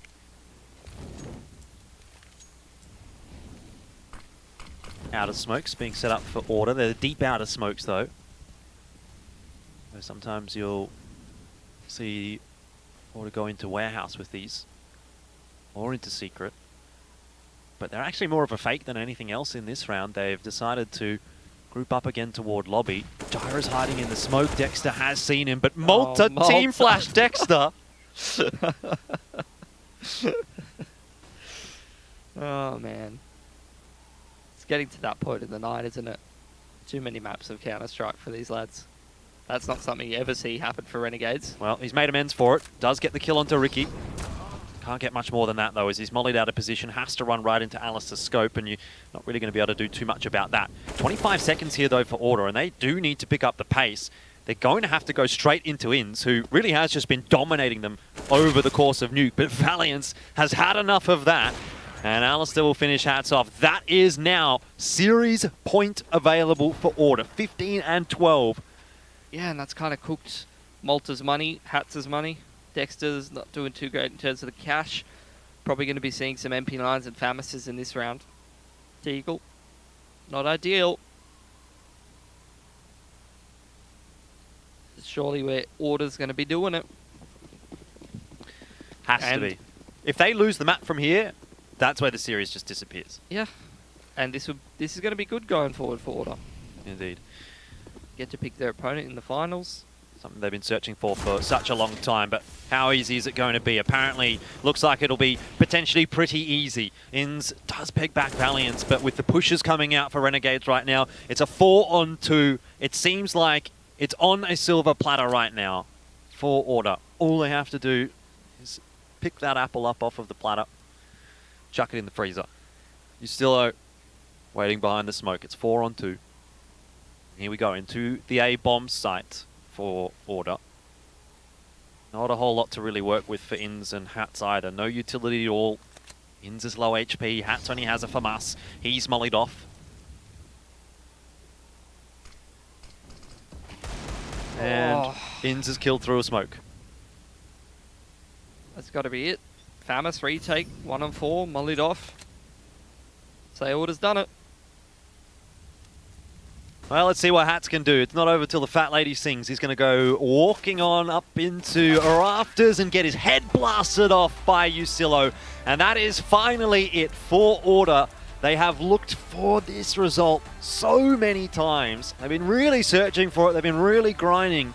K: Outer smokes being set up for Order. They're deep outer smokes though. So sometimes you'll see Order go into warehouse with these, or into secret. But they're actually more of a fake than anything else in this round. They've decided to group up again toward lobby. Gyra's hiding in the smoke. Dexter has seen him, but Malta team flash Dexter.
L: Oh man. It's getting to that point in the night, isn't it? Too many maps of Counter-Strike for these lads. That's not something you ever see happen for Renegades.
K: Well, he's made amends for it. Does get the kill onto Ricky. Can't get much more than that, though, as he's mollied out of position. Has to run right into Alistair's scope, and you're not really going to be able to do too much about that. 25 seconds here, though, for Order, and they do need to pick up the pace. They're going to have to go straight into Inns, who really has just been dominating them over the course of Nuke. But Valiance has had enough of that, and Alistair will finish hats off. That is now series point available for Order, 15 and 12.
L: Yeah, and that's kind of cooked Malta's money, Hatz's money. Dexter's not doing too great in terms of the cash. Probably going to be seeing some MP9s and Famises in this round. Deagle, not ideal. Surely where Order's going to be doing it.
K: Has to be. If they lose the map from here, that's where the series just disappears.
L: Yeah, and this is going to be good going forward for Order.
K: Indeed.
L: Get to pick their opponent in the finals.
K: Something they've been searching for such a long time, but how easy is it going to be? Apparently, looks like it'll be potentially pretty easy. Inns does peg back Valiance, but with the pushes coming out for Renegades right now, it's a 4-on-2. It seems like it's on a silver platter right now for Order. All they have to do is pick that apple up off of the platter, chuck it in the freezer. Ustillo waiting behind the smoke. It's 4-on-2. Here we go into the A bomb site for Order. Not a whole lot to really work with for Inns and Hats either. No utility at all. Inns is low HP. Hats only has a FAMAS. He's mollied off. And Inns is killed through a smoke.
L: That's got to be it. FAMAS retake, 1-on-4, mollied off. Say Order's done it.
K: Well, let's see what Hats can do. It's not over till the fat lady sings. He's going to go walking on up into rafters and get his head blasted off by Ustillo. And that is finally it for Order. They have looked for this result so many times. They've been really searching for it. They've been really grinding.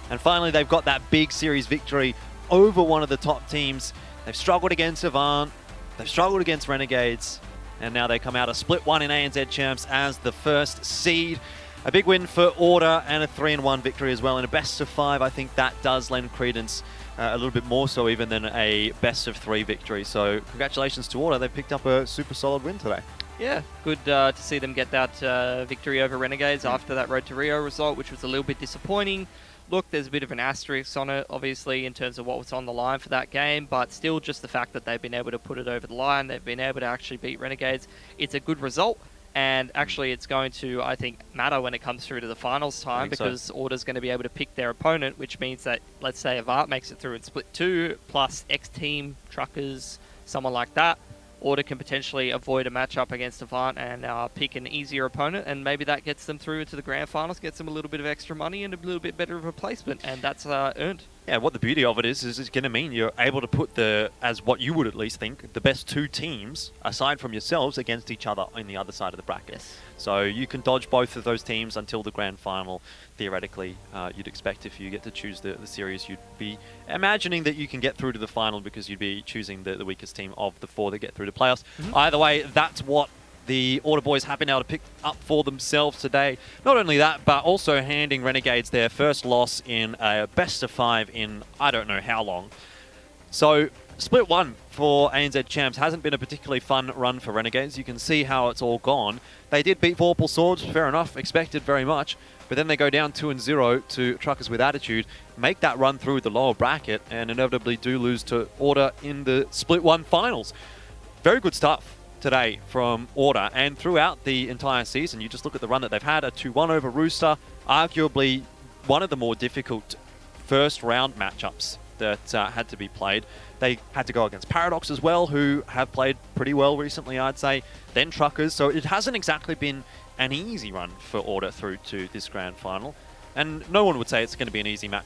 K: And finally, they've got that big series victory over one of the top teams. They've struggled against Avant. They've struggled against Renegades. And now they come out a split one in ANZ Champs as the first seed. A big win for Order and a 3-1 victory as well. In a best of 5, I think that does lend credence a little bit more so even than a best of 3 victory. So congratulations to Order. They picked up a super solid win today.
L: Yeah, good to see them get that victory over Renegades after that Road to Rio result, which was a little bit disappointing. Look, there's a bit of an asterisk on it, obviously, in terms of what was on the line for that game, but still just the fact that they've been able to put it over the line, they've been able to actually beat Renegades, it's a good result. And actually, it's going to, I think, matter when it comes through to the finals time, because Order's going to be able to pick their opponent, which means that, let's say, Avant makes it through in Split 2, plus X-Team, Truckers, someone like that, Order can potentially avoid a matchup against Avant and pick an easier opponent, and maybe that gets them through into the grand finals, gets them a little bit of extra money and a little bit better of a placement, and that's earned.
K: Yeah, what the beauty of it is it's going to mean you're able to put as what you would at least think, the best two teams, aside from yourselves, against each other on the other side of the bracket.
L: Yes.
K: So you can dodge both of those teams until the grand final. Theoretically, you'd expect if you get to choose the series, you'd be imagining that you can get through to the final because you'd be choosing the weakest team of the four that get through to playoffs. Either way, that's what the Order boys have been able to pick up for themselves today. Not only that, but also handing Renegades their first loss in a best of 5 in I don't know how long. So Split 1 for ANZ Champs hasn't been a particularly fun run for Renegades. You can see how it's all gone. They did beat Vorpal Swords, fair enough, expected very much. But then they go down 2-0 to Truckers with Attitude, make that run through the lower bracket, and inevitably do lose to Order in the Split 1 finals. Very good stuff today from Order, and throughout the entire season, you just look at the run that they've had, a 2-1 over Rooster, arguably one of the more difficult first round matchups that had to be played. They had to go against Paradox as well, who have played pretty well recently, I'd say, then Truckers, so it hasn't exactly been an easy run for Order through to this grand final. And no one would say it's going to be an easy match